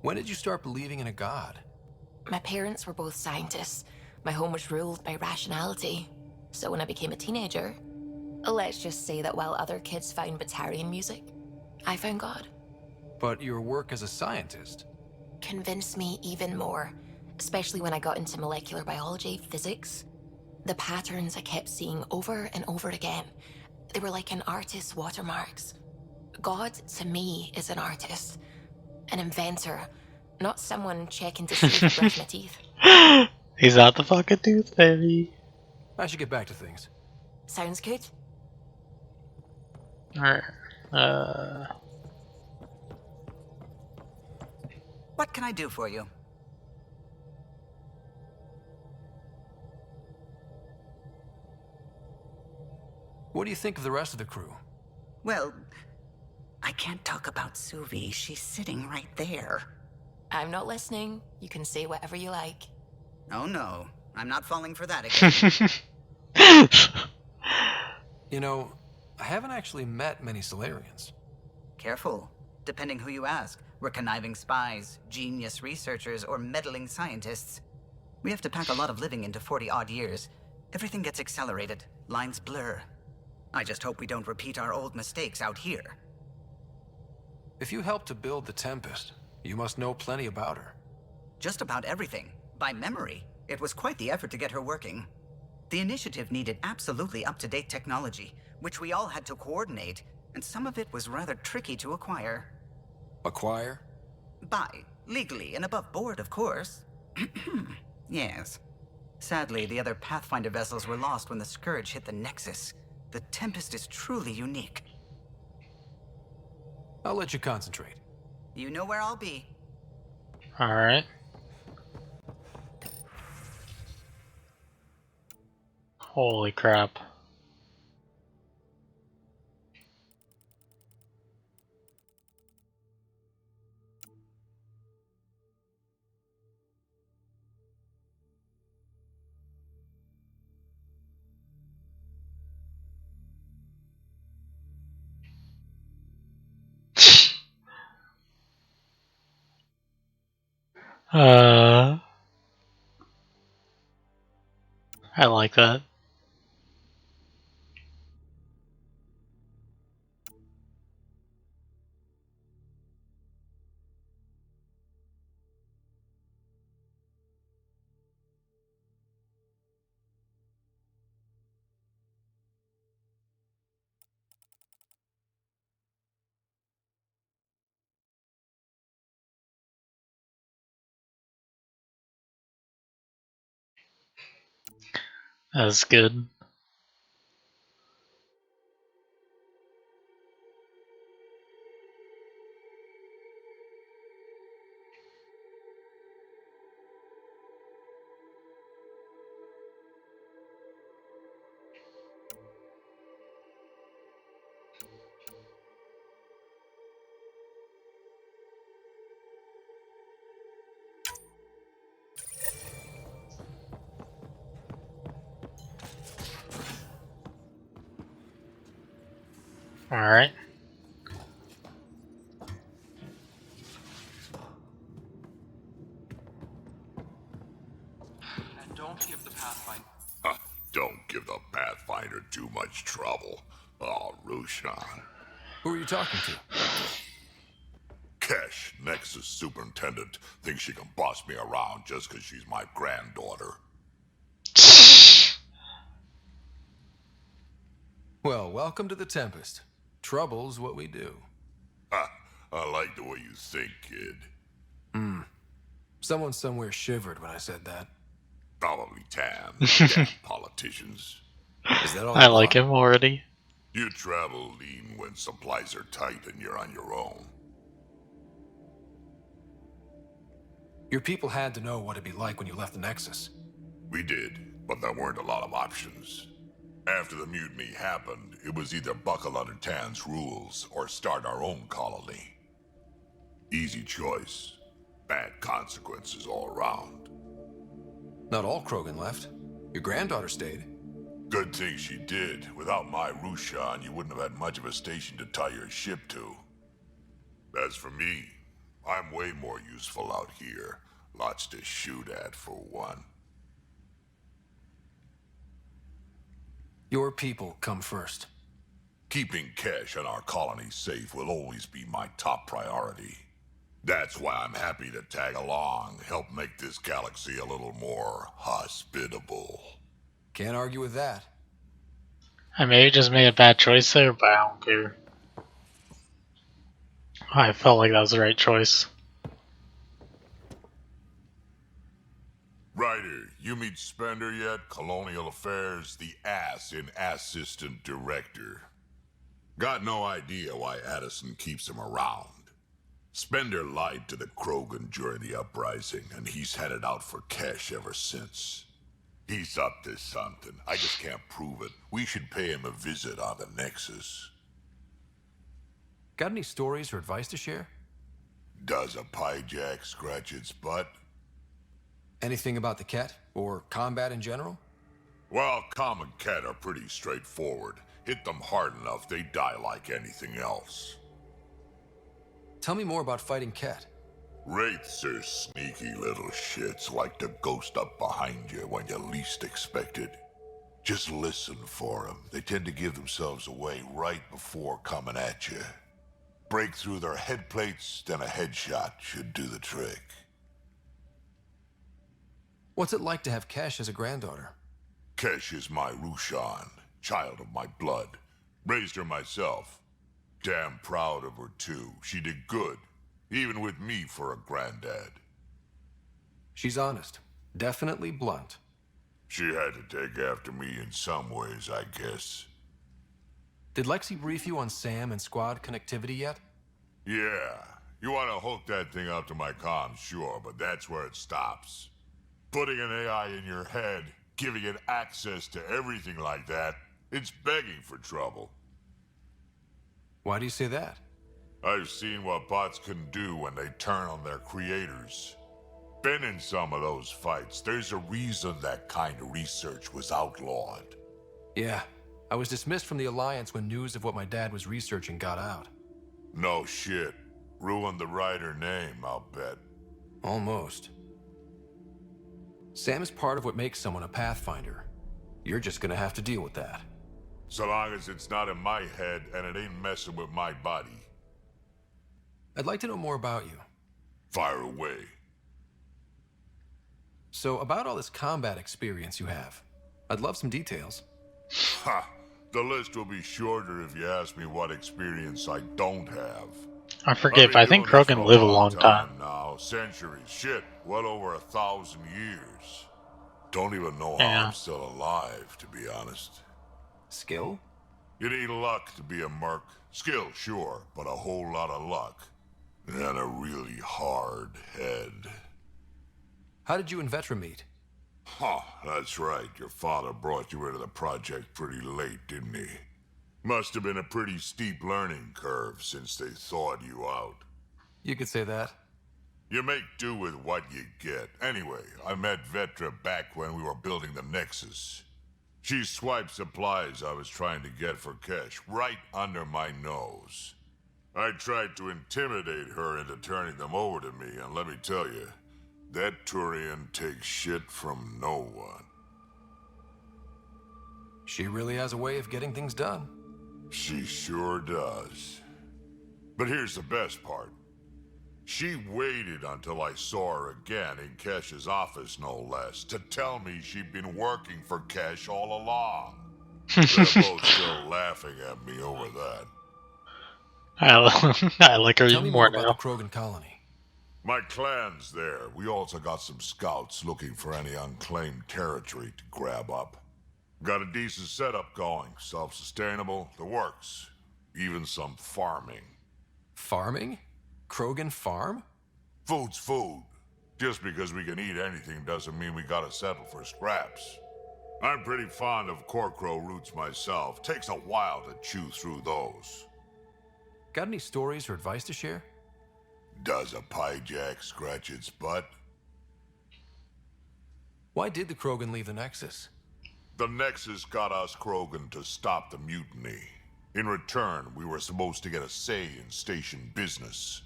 When did you start believing in a god? My parents were both scientists. My home was ruled by rationality. So when I became a teenager, let's just say that while other kids found Batarian music, I found God. But your work as a scientist Convinced me even more, especially when I got into molecular biology, physics. The patterns I kept seeing over and over again, they were like an artist's watermarks. God, to me, is an artist, an inventor, not someone checking to see if I brush my teeth. He's not the fucking tooth fairy. I should get back to things. Sounds good. Alright. What can I do for you? What do you think of the rest of the crew? Well, I can't talk about Suvi. She's sitting right there. I'm not listening. You can say whatever you like. Oh no, I'm not falling for that again. You know, I haven't actually met many Solarians. Careful. Depending who you ask, we're conniving spies, genius researchers, or meddling scientists. We have to pack a lot of living into 40-odd years. Everything gets accelerated, lines blur. I just hope we don't repeat our old mistakes out here. If you helped to build the Tempest, you must know plenty about her. Just about everything, by memory. It was quite the effort to get her working. The initiative needed absolutely up-to-date technology, which we all had to coordinate, and some of it was rather tricky to acquire. Acquire? Buy, legally and above board, of course. Yes. Sadly, the other Pathfinder vessels were lost when the Scourge hit the Nexus. The Tempest is truly unique. I'll let you concentrate. You know where I'll be. Alright. Holy crap. I like that. That's good. Alright. And don't give the Pathfinder... Don't give the Pathfinder too much trouble. Oh, Rushan. Who are you talking to? Kesh, Nexus Superintendent, thinks she can boss me around just because she's my granddaughter. Well, welcome to the Tempest. Trouble's what we do. I like the way you think, kid. Someone somewhere shivered when I said that. Probably Tam. Damn politicians. Is that all I like him already. You travel lean when supplies are tight and you're on your own. Your people had to know what it'd be like when you left the Nexus. We did, but there weren't a lot of options. After the mutiny happened, it was either buckle under Tan's rules or start our own colony. Easy choice. Bad consequences all around. Not all Krogan left. Your granddaughter stayed. Good thing she did. Without my Rushan, you wouldn't have had much of a station to tie your ship to. As for me, I'm way more useful out here. Lots to shoot at, for one. Your people come first. Keeping Kesh and our colony safe will always be my top priority. That's why I'm happy to tag along, help make this galaxy a little more hospitable. Can't argue with that. I maybe just made a bad choice there, but I don't care. I felt like that was the right choice. Ryder, you meet Spender yet? Colonial Affairs, the ass in Assistant Director. Got no idea why Addison keeps him around. Spender lied to the Krogan during the uprising, and he's had it out for Kesh ever since. He's up to something. I just can't prove it. We should pay him a visit on the Nexus. Got any stories or advice to share? Does a pyjak scratch its butt? Anything about the Ket, or combat in general? Well, common Ket are pretty straightforward. Hit them hard enough, they die like anything else. Tell me more about fighting Ket. Wraiths are sneaky little shits like to ghost up behind you when you least expect it. Just listen for them. They tend to give themselves away right before coming at you. Break through their head plates, then a headshot should do the trick. What's it like to have Kesh as a granddaughter? Kesh is my Rushan, child of my blood. Raised her myself. Damn proud of her too. She did good, even with me for a granddad. She's honest. Definitely blunt. She had to take after me in some ways, I guess. Did Lexi brief you on Sam and squad connectivity yet? Yeah. You want to hook that thing up to my comms, sure, but that's where it stops. Putting an AI in your head, giving it access to everything like that, it's begging for trouble. Why do you say that? I've seen what bots can do when they turn on their creators. Been in some of those fights. There's a reason that kind of research was outlawed. Yeah. I was dismissed from the Alliance when news of what my dad was researching got out. No shit. Ruined the writer name, I'll bet. Almost. Sam is part of what makes someone a Pathfinder. You're just gonna have to deal with that. So long as it's not in my head and it ain't messing with my body. I'd like to know more about you. Fire away. So, about all this combat experience you have, I'd love some details. Ha! The list will be shorter if you ask me what experience I don't have. I forget, but I think Crow can live a long time. Now, centuries. Shit, well over 1,000 years. Don't even know Yeah. how I'm still alive, to be honest. Skill? You need luck to be a merc. Skill, sure, but a whole lot of luck. And a really hard head. How did you and Vetra meet? Huh, that's right. Your father brought you into the project pretty late, didn't he? Must have been a pretty steep learning curve since they thawed you out. You could say that. You make do with what you get. Anyway, I met Vetra back when we were building the Nexus. She swiped supplies I was trying to get for Kesh right under my nose. I tried to intimidate her into turning them over to me, and let me tell you, that Turian takes shit from no one. She really has a way of getting things done. She sure does. But here's the best part. She waited until I saw her again in Kesh's office, no less, to tell me she'd been working for Kesh all along. They're both still laughing at me over that. I like her Tell me even more more about now. the Krogan colony. My clan's there. We also got some scouts looking for any unclaimed territory to grab up. Got a decent setup going. Self-sustainable, the works. Even some farming. Farming? Krogan farm? Food's food. Just because we can eat anything doesn't mean we gotta settle for scraps. I'm pretty fond of Corcrow roots myself. Takes a while to chew through those. Got any stories or advice to share? Does a piejack scratch its butt? Why did the Krogan leave the Nexus? The Nexus got us Krogan to stop the mutiny. In return, we were supposed to get a say in station business.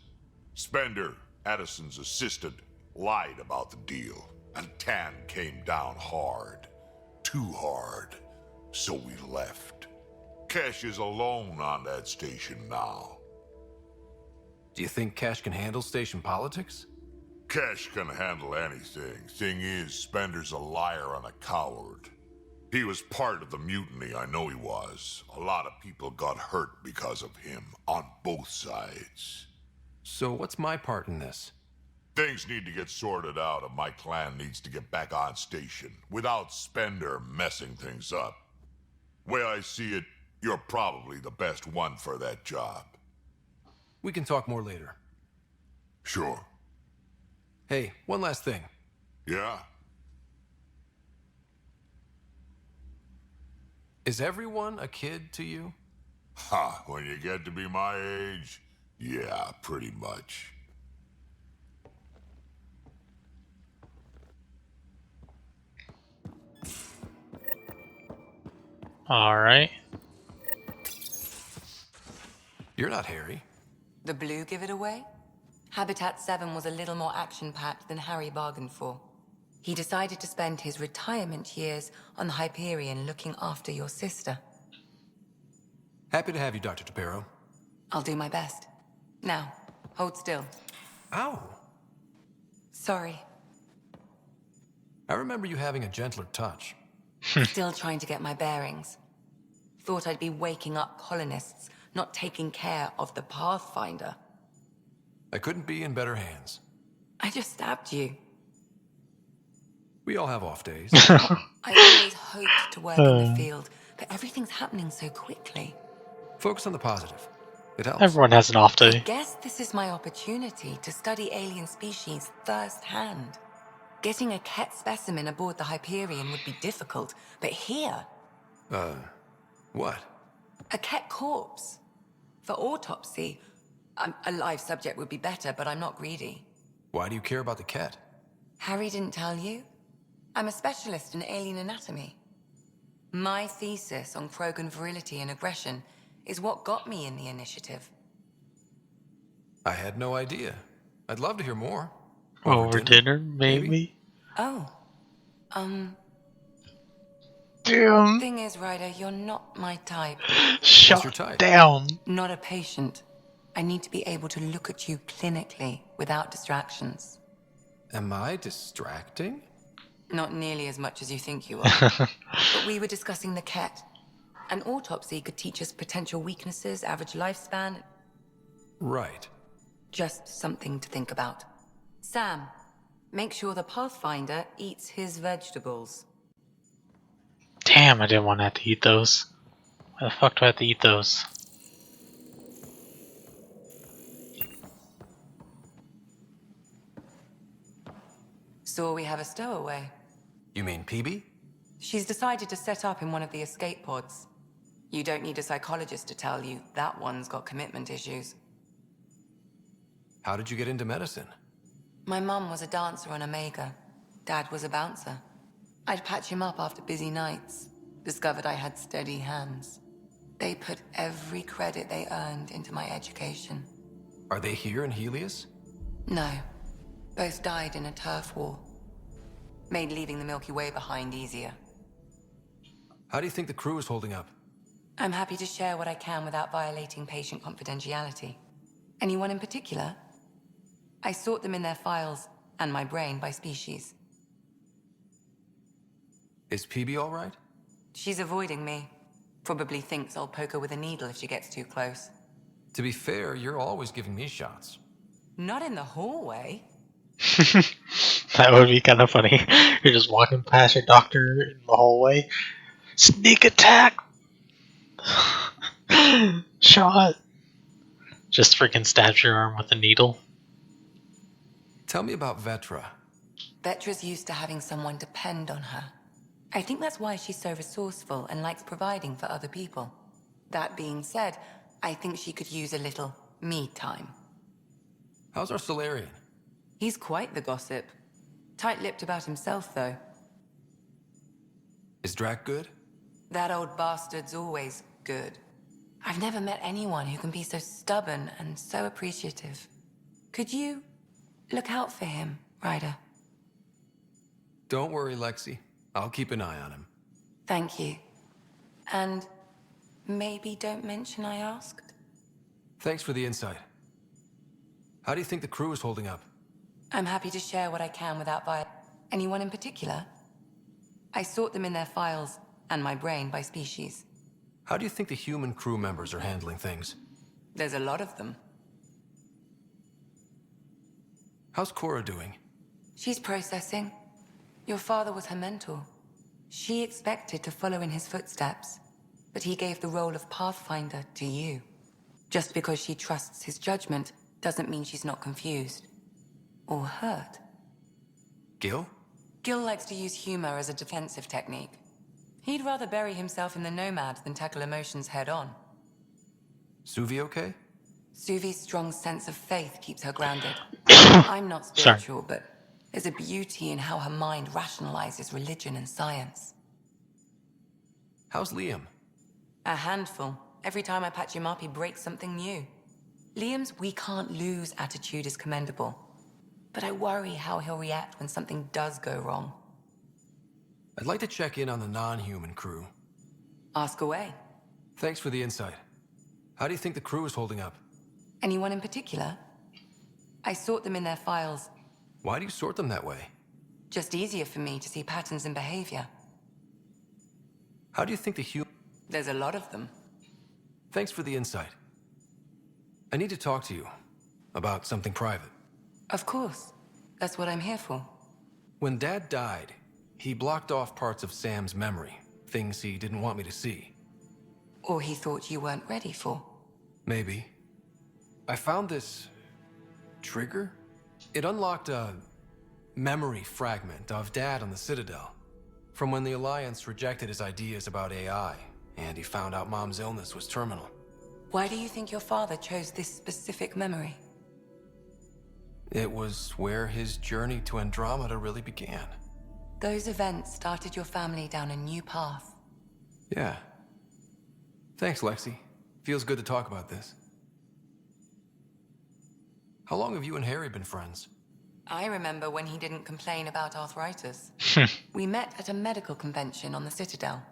Spender, Addison's assistant, lied about the deal, and Tan came down hard. Too hard. So we left. Kesh is alone on that station now. Do you think Kesh can handle station politics? Kesh can handle anything. Thing is, Spender's a liar and a coward. He was part of the mutiny, I know he was. A lot of people got hurt because of him, on both sides. So what's my part in this? Things need to get sorted out and my clan needs to get back on station, without Spender messing things up. Way I see it, you're probably the best one for that job. We can talk more later. Sure. Hey, one last thing. Yeah? Is everyone a kid to you? Ha, when you get to be my age, yeah, pretty much. Alright. You're not Harry. The blue give it away? Habitat 7 was a little more action-packed than Harry bargained for. He decided to spend his retirement years on the Hyperion looking after your sister. Happy to have you, Dr. Tapero. I'll do my best. Now, hold still. Ow! Sorry. I remember you having a gentler touch. Still trying to get my bearings. Thought I'd be waking up colonists, not taking care of the Pathfinder. I couldn't be in better hands. I just stabbed you. We all have off days. I always hoped to work in the field, but everything's happening so quickly. Focus on the positive. It helps. Everyone has an off I day. guess this is my opportunity to study alien species firsthand. Getting a Ket specimen aboard the Hyperion would be difficult, but here... What? A Ket corpse. For autopsy, a live subject would be better, but I'm not greedy. Why do you care about the Ket? Harry didn't tell you? I'm a specialist in alien anatomy. My thesis on Krogan virility and aggression is what got me in the initiative. I had no idea. I'd love to hear more. Over dinner, maybe? Oh. Damn. Thing is, Ryder, you're not my type. Shut down. Not a patient. I need to be able to look at you clinically without distractions. Am I distracting? Not nearly as much as you think you are. But we were discussing the Ket. An autopsy could teach us potential weaknesses, average lifespan. Right. Just something to think about. Sam, make sure the Pathfinder eats his vegetables. Damn, I didn't want to have to eat those. Why the fuck do I have to eat those? So we have a stowaway. You mean PB? She's decided to set up in one of the escape pods. You don't need a psychologist to tell you that one's got commitment issues. How did you get into medicine? My mum was a dancer on Omega. Dad was a bouncer. I'd patch him up after busy nights. Discovered I had steady hands. They put every credit they earned into my education. Are they here in Helios? No. Both died in a turf war. Made leaving the Milky Way behind easier. How do you think the crew is holding up? I'm happy to share what I can without violating patient confidentiality. Anyone in particular? I sort them in their files and my brain by species. Is PB all right? She's avoiding me. Probably thinks I'll poke her with a needle if she gets too close. To be fair, you're always giving me shots. Not in the hallway. That would be kind of funny. You're just walking past your doctor in the hallway. Sneak attack! Shot! Just freaking stabs your arm with a needle. Tell me about Vetra. Vetra's used to having someone depend on her. I think that's why she's so resourceful and likes providing for other people. That being said, I think she could use a little me time. How's our Solarian? He's quite the gossip. Tight-lipped about himself, though. Is Drac good? That old bastard's always good. I've never met anyone who can be so stubborn and so appreciative. Could you look out for him, Ryder? Don't worry, Lexi. I'll keep an eye on him. Thank you. And maybe don't mention I asked? Thanks for the insight. How do you think the crew is holding up? I'm happy to share what I can without anyone in particular? I sort them in their files and my brain by species. How do you think the human crew members are handling things? There's a lot of them. How's Cora doing? She's processing. Your father was her mentor. She expected to follow in his footsteps, but he gave the role of Pathfinder to you. Just because she trusts his judgment doesn't mean she's not confused. Or hurt. Gil? Gil likes to use humor as a defensive technique. He'd rather bury himself in the Nomad than tackle emotions head-on. Suvi okay? Suvi's strong sense of faith keeps her grounded. I'm not spiritual, but there's a beauty in how her mind rationalizes religion and science. How's Liam? A handful. Every time I patch him up, he breaks something new. Liam's "we can't lose" attitude is commendable. But I worry how he'll react when something does go wrong. I'd like to check in on the non-human crew. Ask away. Thanks for the insight. How do you think the crew is holding up? Anyone in particular? I sort them in their files. Why do you sort them that way? Just easier for me to see patterns in behavior. How do you think the human... There's a lot of them. Thanks for the insight. I need to talk to you about something private. Of course. That's what I'm here for. When Dad died, he blocked off parts of Sam's memory, things he didn't want me to see. Or he thought you weren't ready for. Maybe. I found this... trigger? It unlocked a memory fragment of Dad on the Citadel, from when the Alliance rejected his ideas about AI, and he found out Mom's illness was terminal. Why do you think your father chose this specific memory? It was where his journey to Andromeda really began. Those events started your family down a new path. Yeah. Thanks, Lexi. Feels good to talk about this. How long have you and Harry been friends? I remember when he didn't complain about arthritis. We met at a medical convention on the Citadel.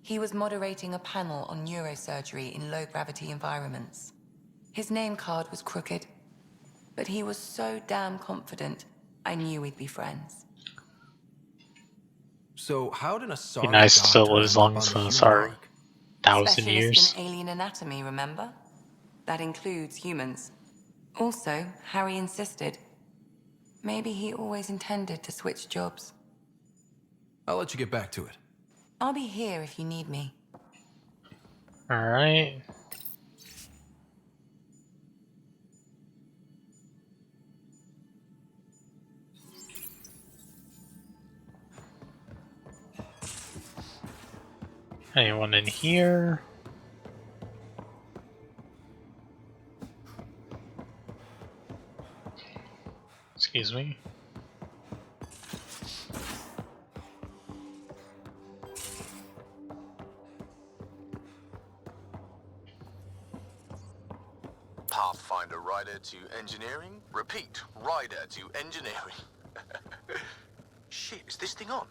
He was moderating a panel on neurosurgery in low-gravity environments. His name card was crooked, but he was so damn confident, I knew we'd be friends. So how did a Be nice to still live as long as our 1,000 years. Specialist in alien anatomy, remember? That includes humans. Also, Harry insisted. Maybe he always intended to switch jobs. I'll let you get back to it. I'll be here if you need me. Alright. Anyone in here? Excuse me. Pathfinder rider to engineering? Repeat, rider to engineering. Shit, is this thing on?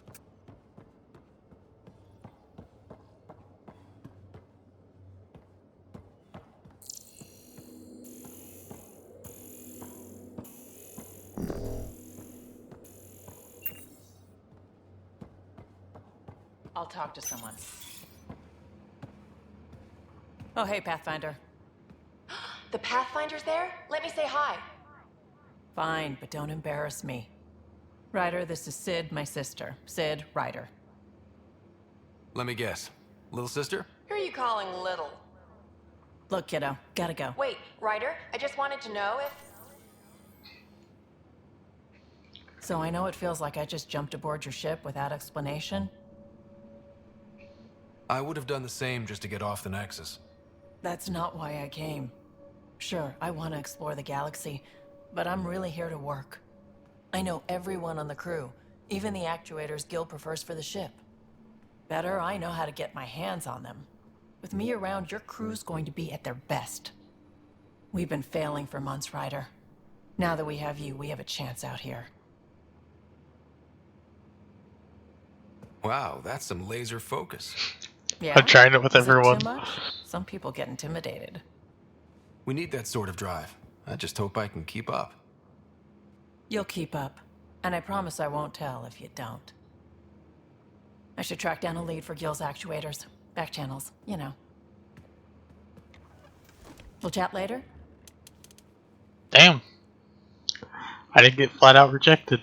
I'll talk to someone. Oh, hey, Pathfinder. The Pathfinder's there? Let me say hi. Fine, but don't embarrass me. Ryder, this is Sid, my sister. Sid, Ryder. Let me guess. Little sister? Who are you calling little? Look, kiddo, gotta go. Wait, Ryder, I just wanted to know if... So I know it feels like I just jumped aboard your ship without explanation. I would have done the same just to get off the Nexus. That's not why I came. Sure, I want to explore the galaxy, but I'm really here to work. I know everyone on the crew, even the actuators Gil prefers for the ship. Better, I know how to get my hands on them. With me around, your crew's going to be at their best. We've been failing for months, Ryder. Now that we have you, we have a chance out here. Wow, that's some laser focus. Yeah? I'm trying it with Is that everyone. too much? Some people get intimidated. We need that sort of drive. I just hope I can keep up. You'll keep up, and I promise I won't tell if you don't. I should track down a lead for Gil's actuators. Back channels, you know. We'll chat later? Damn. I didn't get flat out rejected.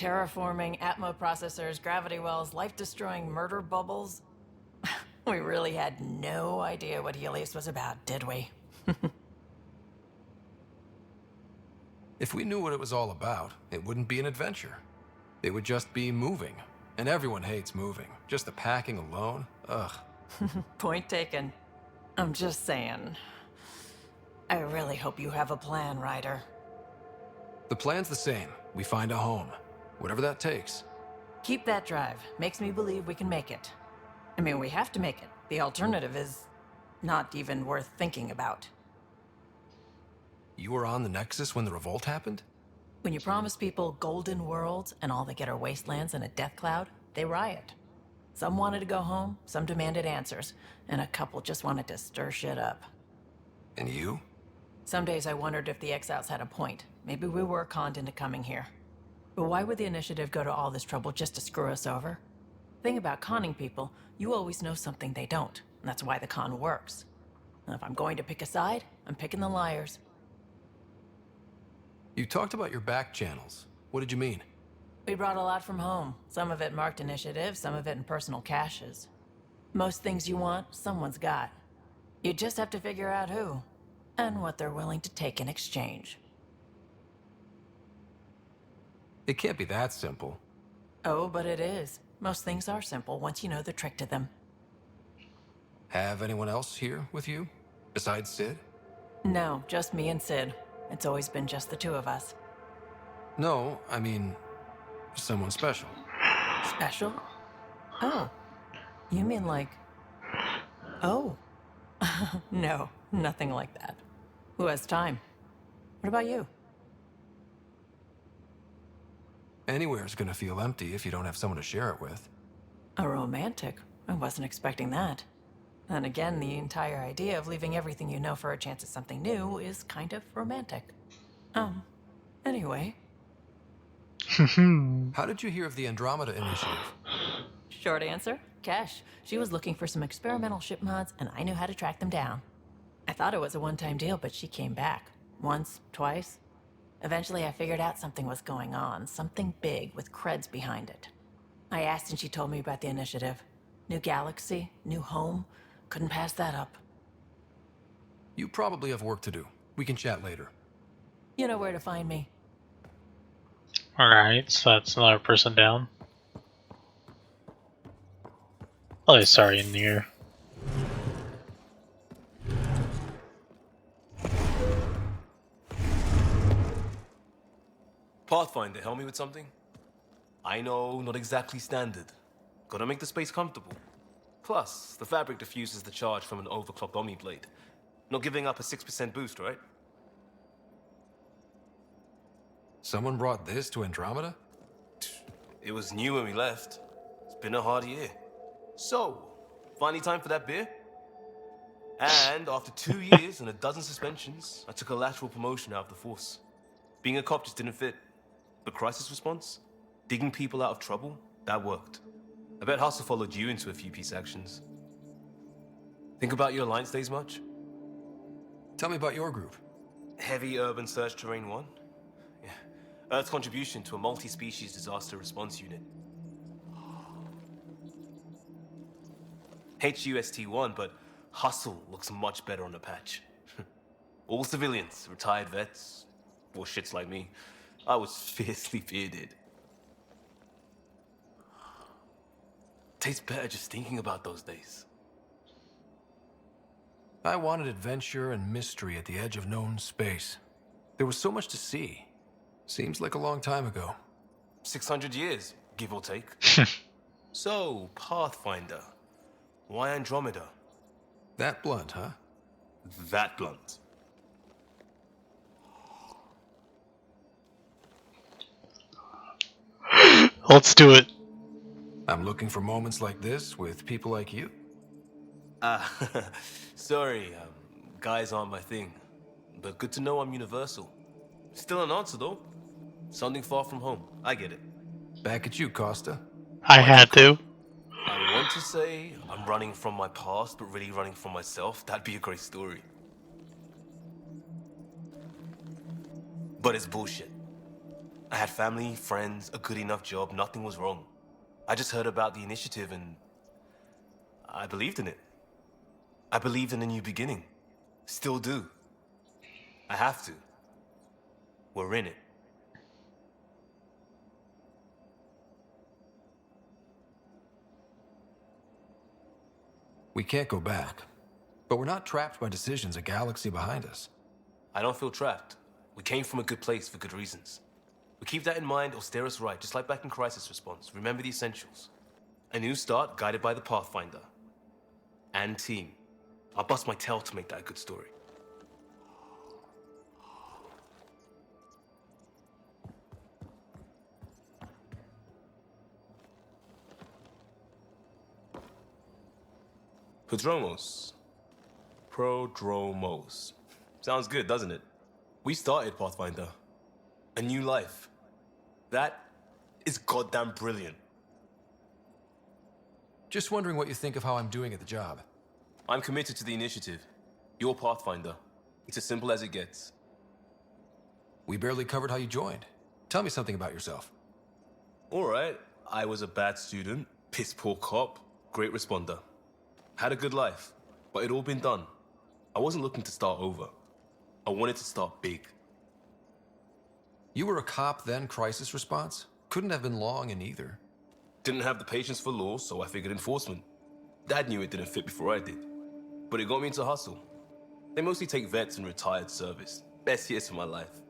terraforming, atmo processors, gravity wells, life-destroying murder bubbles. We really had no idea what Helios was about, did we? If we knew what it was all about, it wouldn't be an adventure. It would just be moving. And everyone hates moving. Just the packing alone, ugh. Point taken. I'm just saying. I really hope you have a plan, Ryder. The plan's the same. We find a home. Whatever that takes. Keep that drive. Makes me believe we can make it. I mean, we have to make it. The alternative is not even worth thinking about. You were on the Nexus when the revolt happened? When you promise people golden worlds and all they get are wastelands and a death cloud, they riot. Some wanted to go home, some demanded answers, and a couple just wanted to stir shit up. And you? Some days I wondered if the exiles had a point. Maybe we were conned into coming here. But why would the Initiative go to all this trouble just to screw us over? Thing about conning people, you always know something they don't, and that's why the con works. And if I'm going to pick a side, I'm picking the liars. You talked about your back channels. What did you mean? We brought a lot from home. Some of it marked initiative, some of it in personal caches. Most things you want, someone's got. You just have to figure out who, and what they're willing to take in exchange. It can't be that simple. Oh, but it is. Most things are simple once you know the trick to them. Have anyone else here with you? Besides Sid? No, just me and Sid. It's always been just the two of us. No, I mean, someone special. Special? Oh. You mean like... Oh. No, nothing like that. Who has time? What about you? Anywhere's gonna feel empty if you don't have someone to share it with. A romantic? I wasn't expecting that. And again, the entire idea of leaving everything you know for a chance at something new is kind of romantic. Anyway. How did you hear of the Andromeda initiative? Short answer, Kesh. She was looking for some experimental ship mods, and I knew how to track them down. I thought it was a one-time deal, but she came back. Once, twice. Eventually, I figured out something was going on. Something big with creds behind it. I asked and she told me about the initiative. New galaxy, new home. Couldn't pass that up. You probably have work to do. We can chat later. You know where to find me. Alright, so that's another person down. Oh, sorry, in here. Pathfinder, help me with something? I know, not exactly standard. Gotta make the space comfortable. Plus, the fabric diffuses the charge from an overclocked Omni blade. Not giving up a 6% boost, right? Someone brought this to Andromeda? It was new when we left. It's been a hard year. So, finally time for that beer? And after 2 years and a dozen suspensions, I took a lateral promotion out of the force. Being a cop just didn't fit. But crisis response? Digging people out of trouble? That worked. I bet Hustle followed you into a few peace actions. Think about your Alliance days much? Tell me about your group. Heavy Urban Search Terrain 1? Yeah. Earth's contribution to a multi-species disaster response unit. HUST-1, but Hustle looks much better on the patch. All civilians, retired vets, or shits like me. I was fiercely bearded. Tastes better just thinking about those days. I wanted adventure and mystery at the edge of known space. There was so much to see. Seems like a long time ago. 600 years, give or take. So, Pathfinder. Why Andromeda? That blunt, huh? That blunt. Let's do it. I'm looking for moments like this with people like you. Sorry, guys aren't my thing. But good to know I'm universal. Still an answer, though. Something far from home. I get it. Back at you, Costa. I had to. I want to say I'm running from my past, but really running from myself. That'd be a great story. But it's bullshit. I had family, friends, a good enough job, nothing was wrong. I just heard about the initiative and I believed in it. I believed in a new beginning. Still do. I have to. We're in it. We can't go back. But we're not trapped by decisions a galaxy behind us. I don't feel trapped. We came from a good place for good reasons. We keep that in mind or steer us right, just like back in Crisis Response. Remember the essentials. A new start guided by the Pathfinder. And team. I'll bust my tail to make that a good story. Prodromos. Sounds good, doesn't it? We started Pathfinder. A new life. That is goddamn brilliant. Just wondering what you think of how I'm doing at the job. I'm committed to the initiative. You're Pathfinder. It's as simple as it gets. We barely covered how you joined. Tell me something about yourself. Alright, I was a bad student, piss poor cop, great responder. Had a good life, but it'd all been done. I wasn't looking to start over. I wanted to start big. You were a cop then, Crisis Response? Couldn't have been long in either. Didn't have the patience for law, so I figured enforcement. Dad knew it didn't fit before I did. But it got me into hustle. They mostly take vets and retired service. Best years of my life.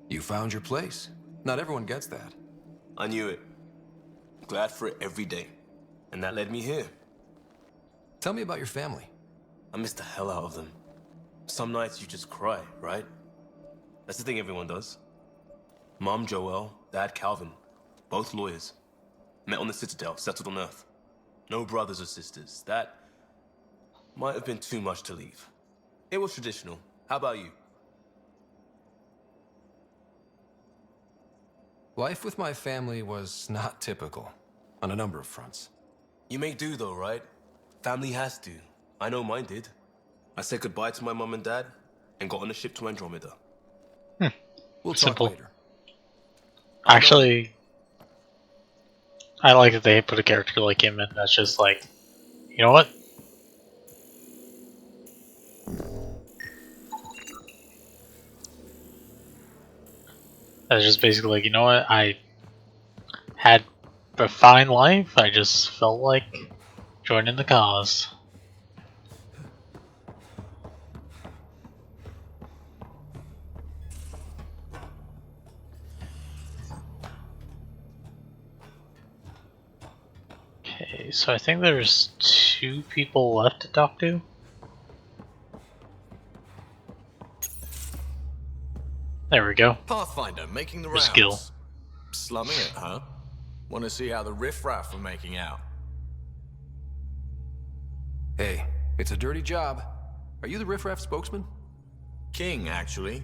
You found your place. Not everyone gets that. I knew it. Glad for it every day. And that led me here. Tell me about your family. I miss the hell out of them. Some nights you just cry, right? That's the thing everyone does. Mom Joelle, Dad Calvin. Both lawyers. Met on the Citadel, settled on Earth. No brothers or sisters. That might have been too much to leave. It was traditional. How about you? Life with my family was not typical, on a number of fronts. You may do though, right? Family has to. I know mine did. I said goodbye to my mom and dad, and got on a ship to Andromeda. We'll Simple. talk later. Actually, I like that they put a character like him in that's just like, you know what? That's just basically like, you know what? I had a fine life, I just felt like joining the cause. Okay, so I think there's 2 people left to talk to. There we go. Pathfinder, making the Your rounds. skill. Slumming it, huh? Want to see how the riffraff are making out? Hey, it's a dirty job. Are you the riffraff spokesman? King, actually.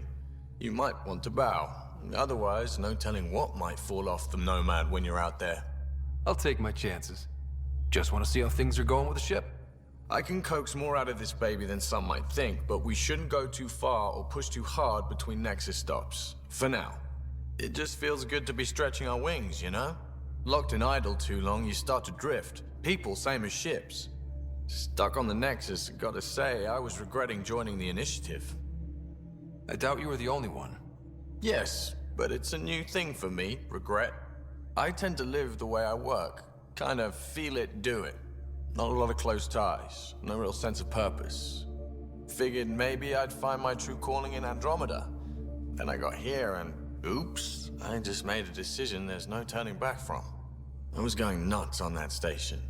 You might want to bow. Otherwise, no telling what might fall off the Nomad when you're out there. I'll take my chances. Just want to see how things are going with the ship. I can coax more out of this baby than some might think, but we shouldn't go too far or push too hard between Nexus stops. For now. It just feels good to be stretching our wings, you know? Locked in idle too long, you start to drift. People, same as ships. Stuck on the Nexus, gotta say, I was regretting joining the initiative. I doubt you were the only one. Yes, but it's a new thing for me, regret. I tend to live the way I work. Kind of feel it, do it. Not a lot of close ties, no real sense of purpose. Figured maybe I'd find my true calling in Andromeda. Then I got here and, oops, I just made a decision there's no turning back from. I was going nuts on that station.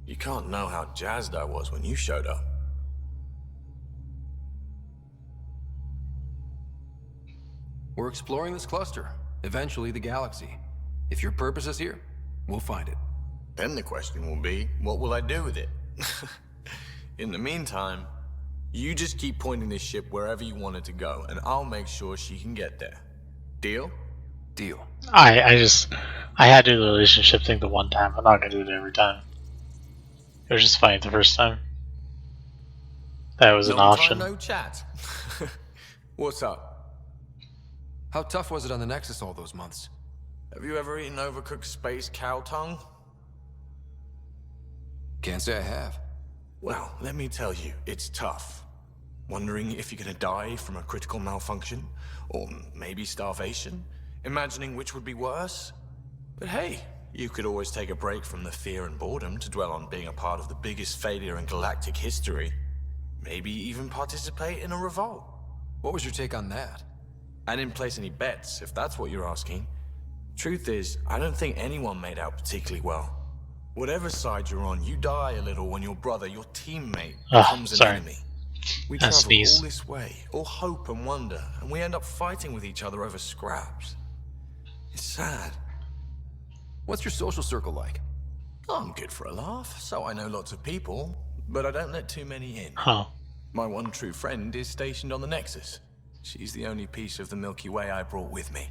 You can't know how jazzed I was when you showed up. We're exploring this cluster, eventually the galaxy. If your purpose is here, we'll find it. Then the question will be, what will I do with it? In the meantime, you just keep pointing this ship wherever you want it to go, and I'll make sure she can get there. Deal? Deal. I had to do the relationship thing the one time. I'm not gonna do it every time. It was just funny the first time. That was an Long option. time no chat. What's up? How tough was it on the Nexus all those months? Have you ever eaten overcooked space cow tongue? Can't say I have. Well, let me tell you, it's tough. Wondering if you're gonna die from a critical malfunction, or maybe starvation? Imagining which would be worse? But hey, you could always take a break from the fear and boredom to dwell on being a part of the biggest failure in galactic history. Maybe even participate in a revolt. What was your take on that? I didn't place any bets, if that's what you're asking. Truth is, I don't think anyone made out particularly well. Whatever side you're on, you die a little when your brother, your teammate, becomes an enemy. We travel all this way, all hope and wonder, and we end up fighting with each other over scraps. It's sad. What's your social circle like? I'm good for a laugh, so I know lots of people, but I don't let too many in. Huh. My one true friend is stationed on the Nexus. She's the only piece of the Milky Way I brought with me.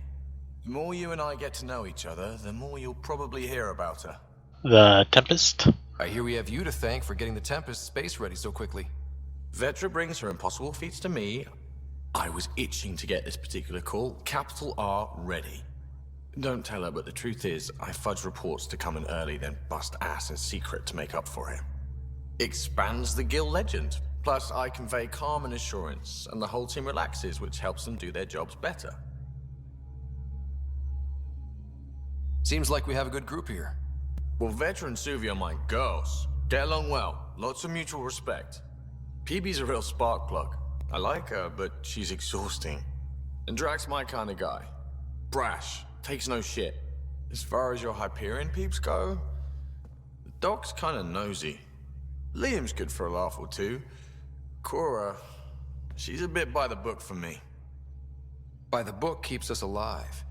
The more you and I get to know each other, the more you'll probably hear about her. The Tempest? I hear we have you to thank for getting the Tempest space ready so quickly. Vetra brings her impossible feats to me. I was itching to get this particular call, capital R, ready. Don't tell her, but the truth is, I fudge reports to come in early, then bust ass in secret to make up for it. Expands the guild legend. Plus, I convey calm and assurance, and the whole team relaxes, which helps them do their jobs better. Seems like we have a good group here. Well, Vetra and Suvi are my girls. Get along well, lots of mutual respect. PB's a real spark plug. I like her, but she's exhausting. And Drax's my kind of guy. Brash, takes no shit. As far as your Hyperion peeps go, the Doc's kinda nosy. Liam's good for a laugh or two. Cora, she's a bit by the book for me. By the book keeps us alive.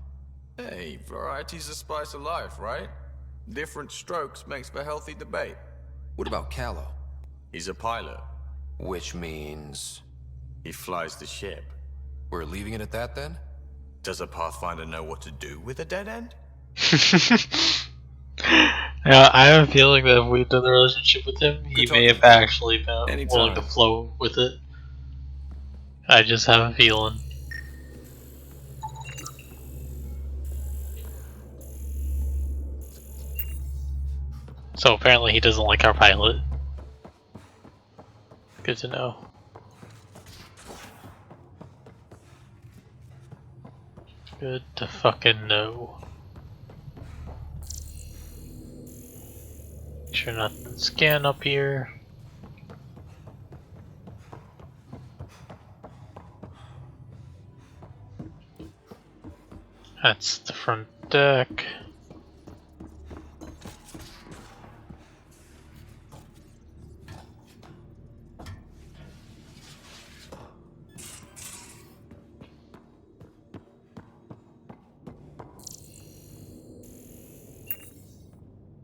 Hey, variety's the spice of life, right? Different strokes makes for healthy debate. What about Callow? He's a pilot. Which means... he flies the ship. We're leaving it at that then? Does a Pathfinder know what to do with a dead end? Yeah, I have a feeling that if we'd done the relationship with him, he may have actually been willing to flow with it. I just have a feeling. So apparently he doesn't like our pilot. Good to know. Good to fucking know. Make sure not to scan up here. That's the front deck.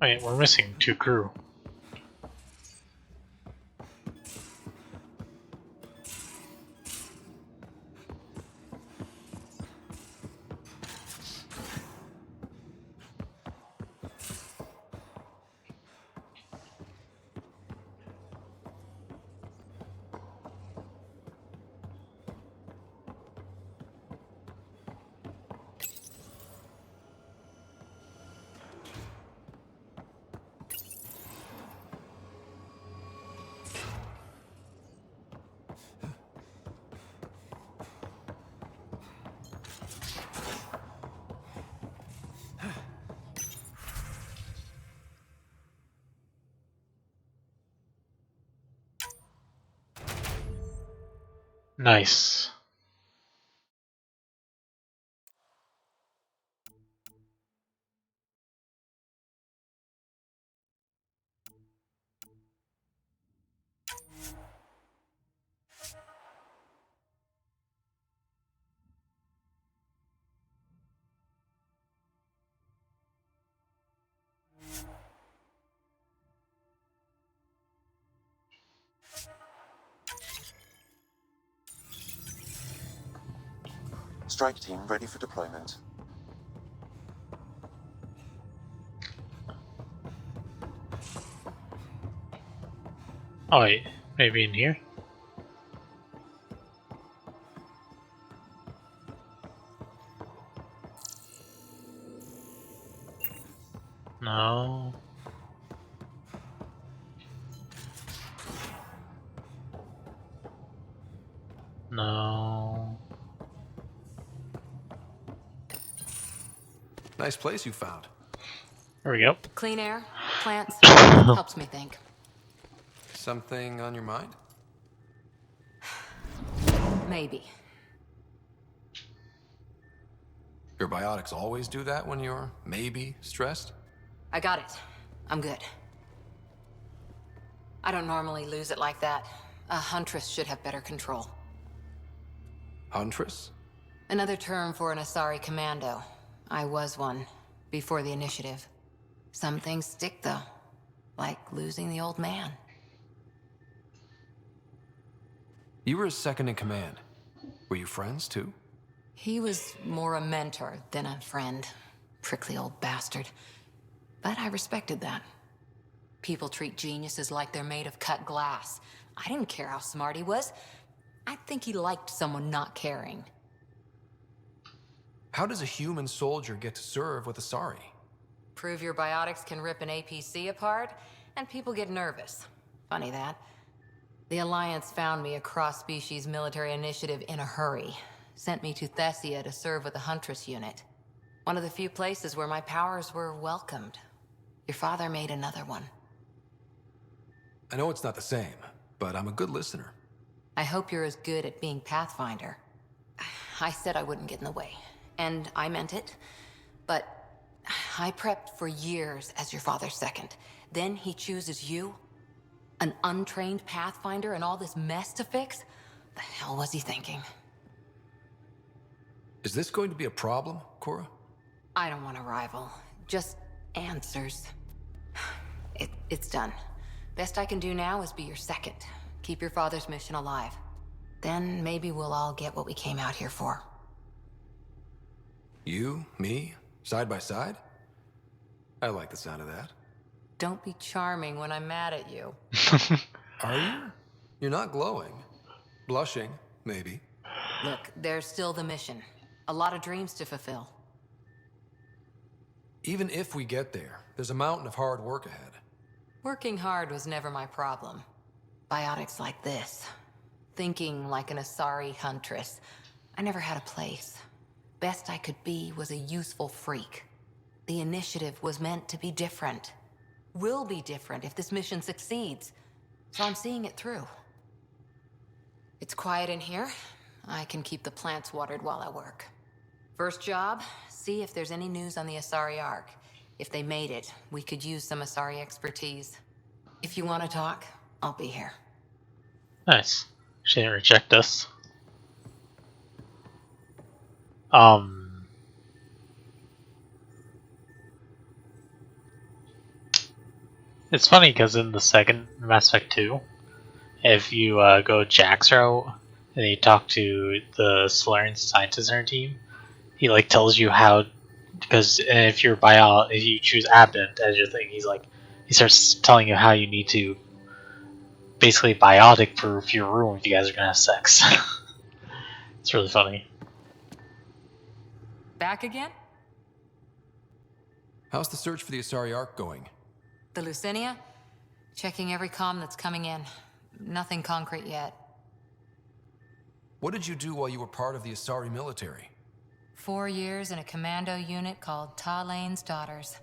Wait, we're missing 2 crew. Nice. Strike team ready for deployment. Oh wait, maybe in here? No. No. Nice place you found. There we go. Clean air, plants, helps me think. Something on your mind? Maybe. Your biotics always do that when you're maybe stressed? I got it. I'm good. I don't normally lose it like that. A huntress should have better control. Huntress? Another term for an Asari commando. I was one, before the initiative. Some things stick, though. Like losing the old man. You were his second in command. Were you friends, too? He was more a mentor than a friend. Prickly old bastard. But I respected that. People treat geniuses like they're made of cut glass. I didn't care how smart he was. I think he liked someone not caring. How does a human soldier get to serve with Asari? Prove your biotics can rip an APC apart, and people get nervous. Funny that. The Alliance found me a cross-species military initiative in a hurry. Sent me to Thessia to serve with the Huntress unit. One of the few places where my powers were welcomed. Your father made another one. I know it's not the same, but I'm a good listener. I hope you're as good at being Pathfinder. I said I wouldn't get in the way, and I meant it. But I prepped for years as your father's second. Then he chooses you? An untrained Pathfinder and all this mess to fix? The hell was he thinking? Is this going to be a problem, Cora? I don't want a rival. Just answers. It's done. Best I can do now is be your second. Keep your father's mission alive. Then maybe we'll all get what we came out here for. You, me, side by side? I like the sound of that. Don't be charming when I'm mad at you. Are you? You're not glowing. Blushing, maybe. Look, there's still the mission. A lot of dreams to fulfill. Even if we get there, there's a mountain of hard work ahead. Working hard was never my problem. Biotics like this. Thinking like an Asari huntress. I never had a place. Best I could be was a useful freak. The initiative was meant to be different. Will be different if this mission succeeds. So I'm seeing it through. It's quiet in here. I can keep the plants watered while I work. First job, see if there's any news on the Asari Ark. If they made it, we could use some Asari expertise. If you want to talk, I'll be here. Nice. She didn't reject us. It's funny because in the second Mass Effect 2, if you go Jack's route and you talk to the Solarian scientist in our team, he like tells you how, because if you're if you choose Abdent as your thing, he starts telling you how you need to basically biotic proof your room if you guys are gonna have sex. It's really funny. Back again? How's the search for the Asari Ark going? The Lucinia? Checking every comm that's coming in. Nothing concrete yet. What did you do while you were part of the Asari military? 4 years in a commando unit called Talane's Daughters.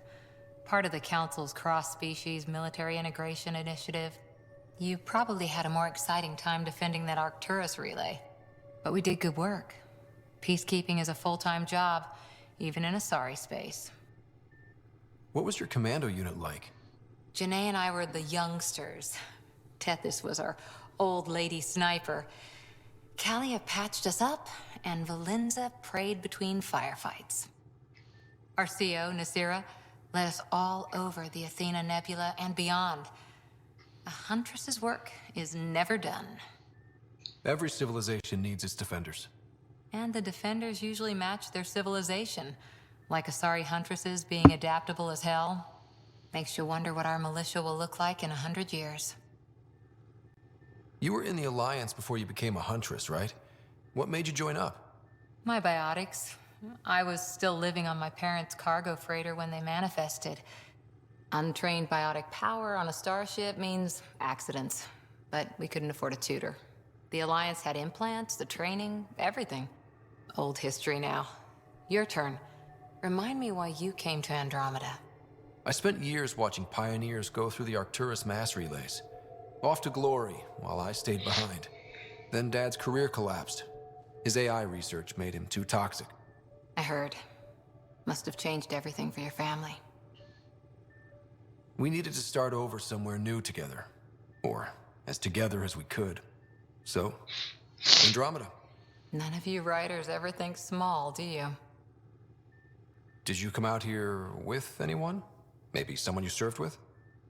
Part of the Council's cross-species military integration initiative. You probably had a more exciting time defending that Arcturus relay. But we did good work. Peacekeeping is a full-time job, even in Asari space. What was your commando unit like? Janae and I were the youngsters. Tethys was our old lady sniper. Kalia patched us up, and Valenza prayed between firefights. Our CO, Nasira, led us all over the Athena Nebula and beyond. A huntress's work is never done. Every civilization needs its defenders. And the defenders usually match their civilization. Like Asari huntresses being adaptable as hell. Makes you wonder what our militia will look like in 100 years. You were in the Alliance before you became a huntress, right? What made you join up? My biotics. I was still living on my parents' cargo freighter when they manifested. Untrained biotic power on a starship means accidents. But we couldn't afford a tutor. The Alliance had implants, the training, everything. Old history now. Your turn. Remind me why you came to Andromeda. I spent years watching pioneers go through the Arcturus mass relays. Off to glory, while I stayed behind. Then Dad's career collapsed. His AI research made him too toxic. I heard. Must have changed everything for your family. We needed to start over somewhere new together. Or as together as we could. So, Andromeda. None of you writers ever think small, do you? Did you come out here with anyone? Maybe someone you served with?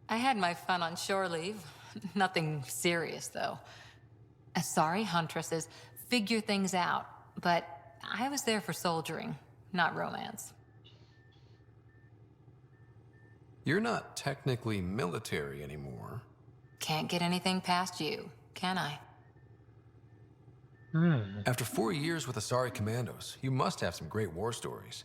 I had my fun on shore leave. Nothing serious, though. Asari huntresses figure things out, but I was there for soldiering, not romance. You're not technically military anymore. Can't get anything past you, can I? After 4 years with Asari Commandos, you must have some great war stories.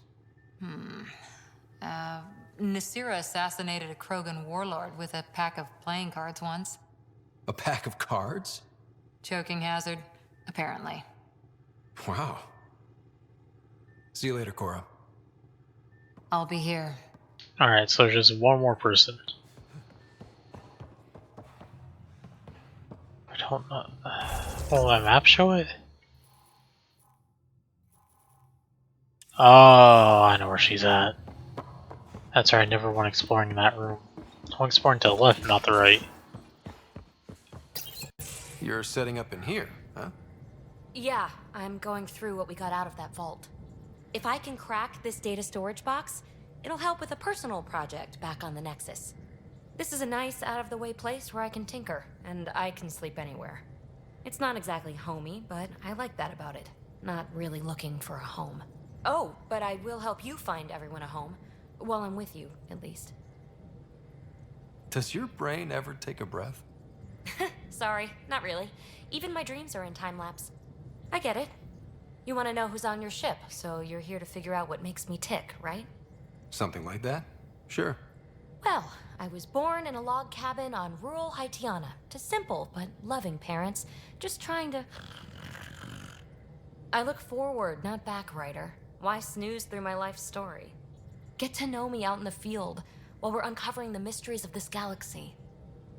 Nasira assassinated a Krogan warlord with a pack of playing cards once. A pack of cards? Choking hazard, apparently. Wow. See you later, Cora. I'll be here. Alright, so just one more person. I don't know. Will my map show it? Oh, I know where she's at. That's right, I never went exploring that room. I went exploring to the left, not the right. You're setting up in here, huh? Yeah, I'm going through what we got out of that vault. If I can crack this data storage box, it'll help with a personal project back on the Nexus. This is a nice, out-of-the-way place where I can tinker, and I can sleep anywhere. It's not exactly homey, but I like that about it. Not really looking for a home. Oh, but I will help you find everyone a home. While I'm with you, at least. Does your brain ever take a breath? Sorry, not really. Even my dreams are in time-lapse. I get it. You want to know who's on your ship, so you're here to figure out what makes me tick, right? Something like that? Sure. Well, I was born in a log cabin on rural Haitiana to simple but loving parents, just trying to... I look forward, not back, writer. Why snooze through my life story? Get to know me out in the field while we're uncovering the mysteries of this galaxy.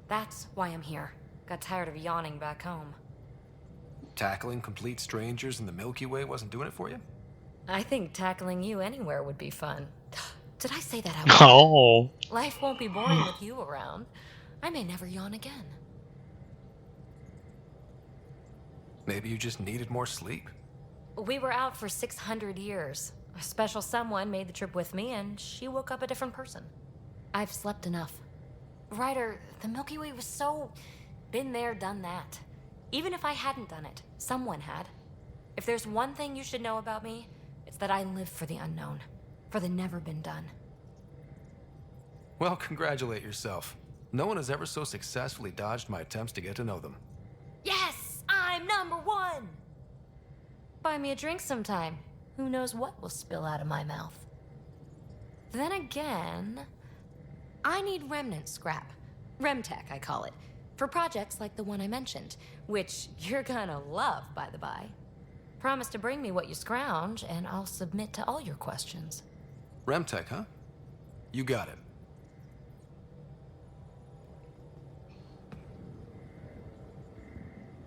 That's why I'm here. Got tired of yawning back home. Tackling complete strangers in the Milky Way wasn't doing it for you? I think tackling you anywhere would be fun. Did I say that out loud? Oh. Life won't be boring with you around. I may never yawn again. Maybe you just needed more sleep. We were out for 600 years. A special someone made the trip with me, and she woke up a different person. I've slept enough. Ryder, the Milky Way was so... been there, done that. Even if I hadn't done it, someone had. If there's one thing you should know about me, it's that I live for the unknown. For the never been done. Well, congratulate yourself. No one has ever so successfully dodged my attempts to get to know them. Yes! I'm #1! Buy me a drink sometime. Who knows what will spill out of my mouth. Then again... I need remnant scrap. Remtech, I call it. For projects like the one I mentioned. Which you're gonna love, by the by. Promise to bring me what you scrounge, and I'll submit to all your questions. Remtech, huh? You got it.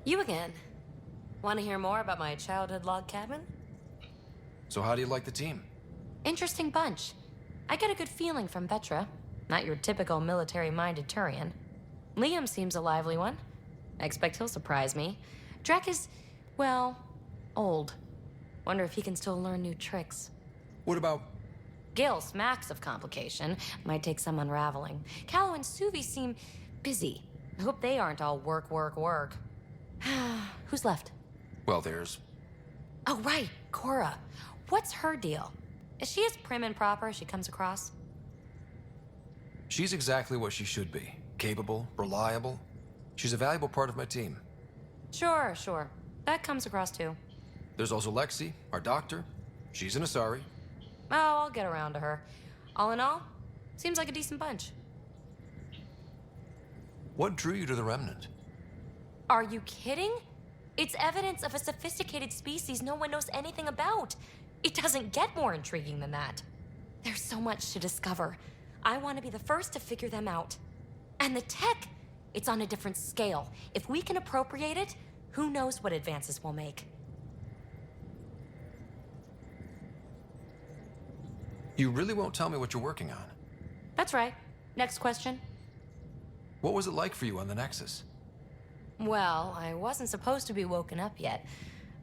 You again. Want to hear more about my childhood log cabin? So how do you like the team? Interesting bunch. I get a good feeling from Vetra. Not your typical military-minded Turian. Liam seems a lively one. I expect he'll surprise me. Drek is, well, old. Wonder if he can still learn new tricks. What about... Gil smacks of complication. Might take some unraveling. Callow and Suvi seem busy. I hope they aren't all work, work, work. Who's left? Well, there's... Oh, right, Cora. What's her deal? Is she as prim and proper as she comes across? She's exactly what she should be. Capable, reliable. She's a valuable part of my team. Sure, sure. That comes across too. There's also Lexi, our doctor. She's an Asari. Oh, I'll get around to her. All in all, seems like a decent bunch. What drew you to the Remnant? Are you kidding? It's evidence of a sophisticated species no one knows anything about. It doesn't get more intriguing than that. There's so much to discover. I want to be the first to figure them out. And the tech, it's on a different scale. If we can appropriate it, who knows what advances we'll make. You really won't tell me what you're working on? That's right. Next question. What was it like for you on the Nexus? Well, I wasn't supposed to be woken up yet.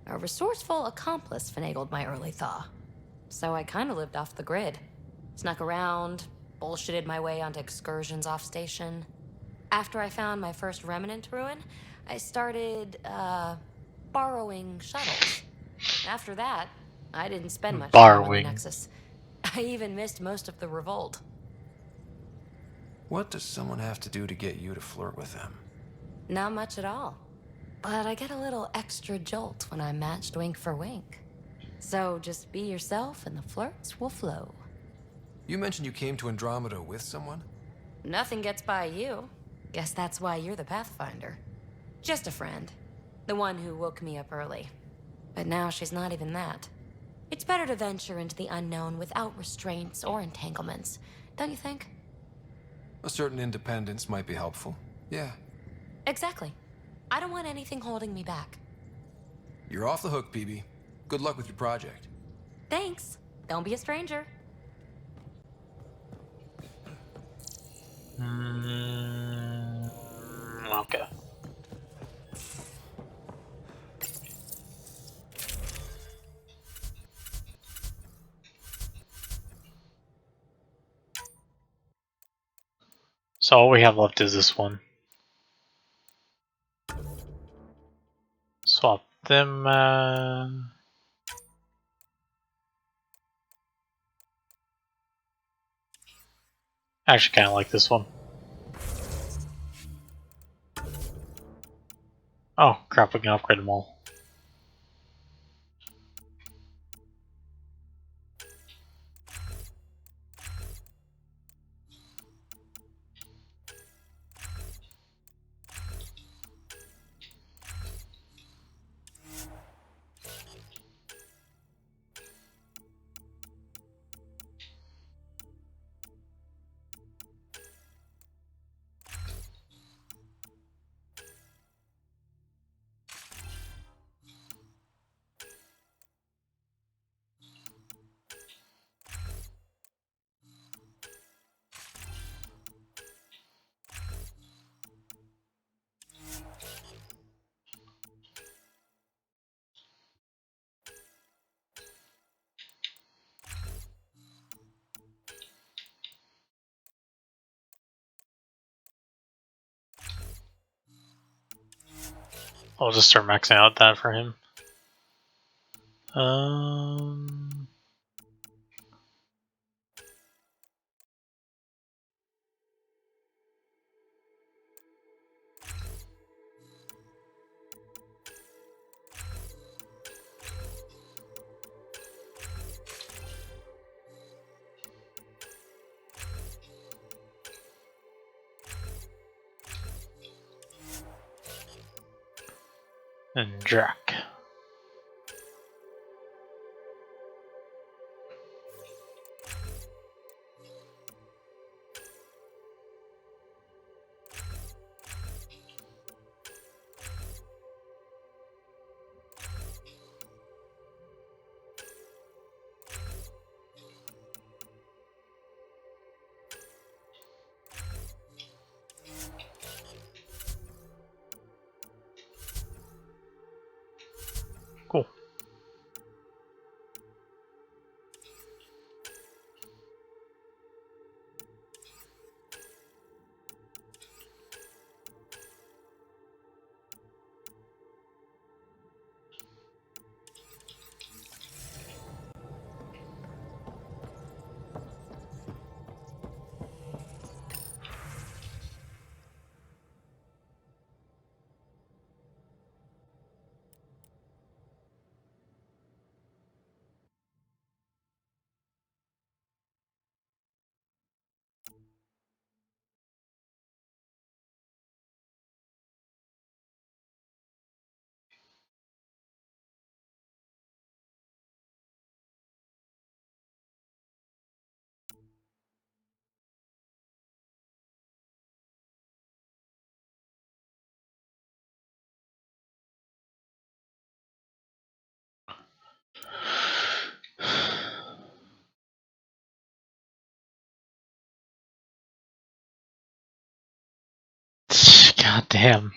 A resourceful accomplice finagled my early thaw. So I kind of lived off the grid. Snuck around, bullshitted my way onto excursions off station. After I found my first remnant ruin, I started, borrowing shuttles. After that, I didn't spend much time on the Nexus. I even missed most of the revolt. What does someone have to do to get you to flirt with them? Not much at all. But I get a little extra jolt when I'm matched wink for wink. So just be yourself and the flirts will flow. You mentioned you came to Andromeda with someone? Nothing gets by you. Guess that's why you're the Pathfinder. Just a friend. The one who woke me up early. But now she's not even that. It's better to venture into the unknown without restraints or entanglements, don't you think? A certain independence might be helpful. Yeah. Exactly. I don't want anything holding me back. You're off the hook, PB. Good luck with your project. Thanks. Don't be a stranger. Okay. So all we have left is this one. Swap them. I actually kind of like this one. Oh crap! We can upgrade them all. I'll just start maxing out that for him. And Jack. God damn.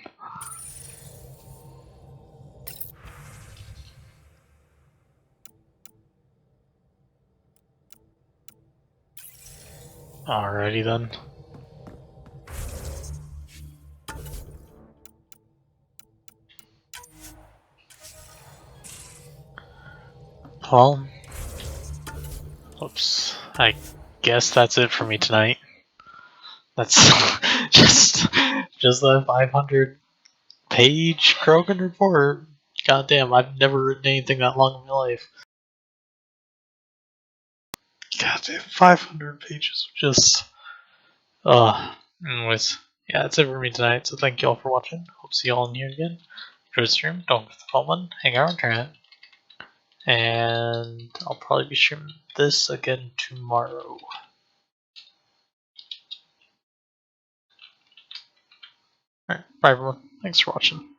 Alrighty then. Well, oops. I guess that's it for me tonight. That's just the 500-page Krogan report. Goddamn, I've never written anything that long in my life. Goddamn, 500 pages. Just, anyways, yeah, that's it for me tonight. So thank you all for watching. Hope to see you all in here again. Enjoy the stream. Don't forget the follow button. Hang out on internet. And I'll probably be streaming this again tomorrow. Alright, bye everyone. Thanks for watching.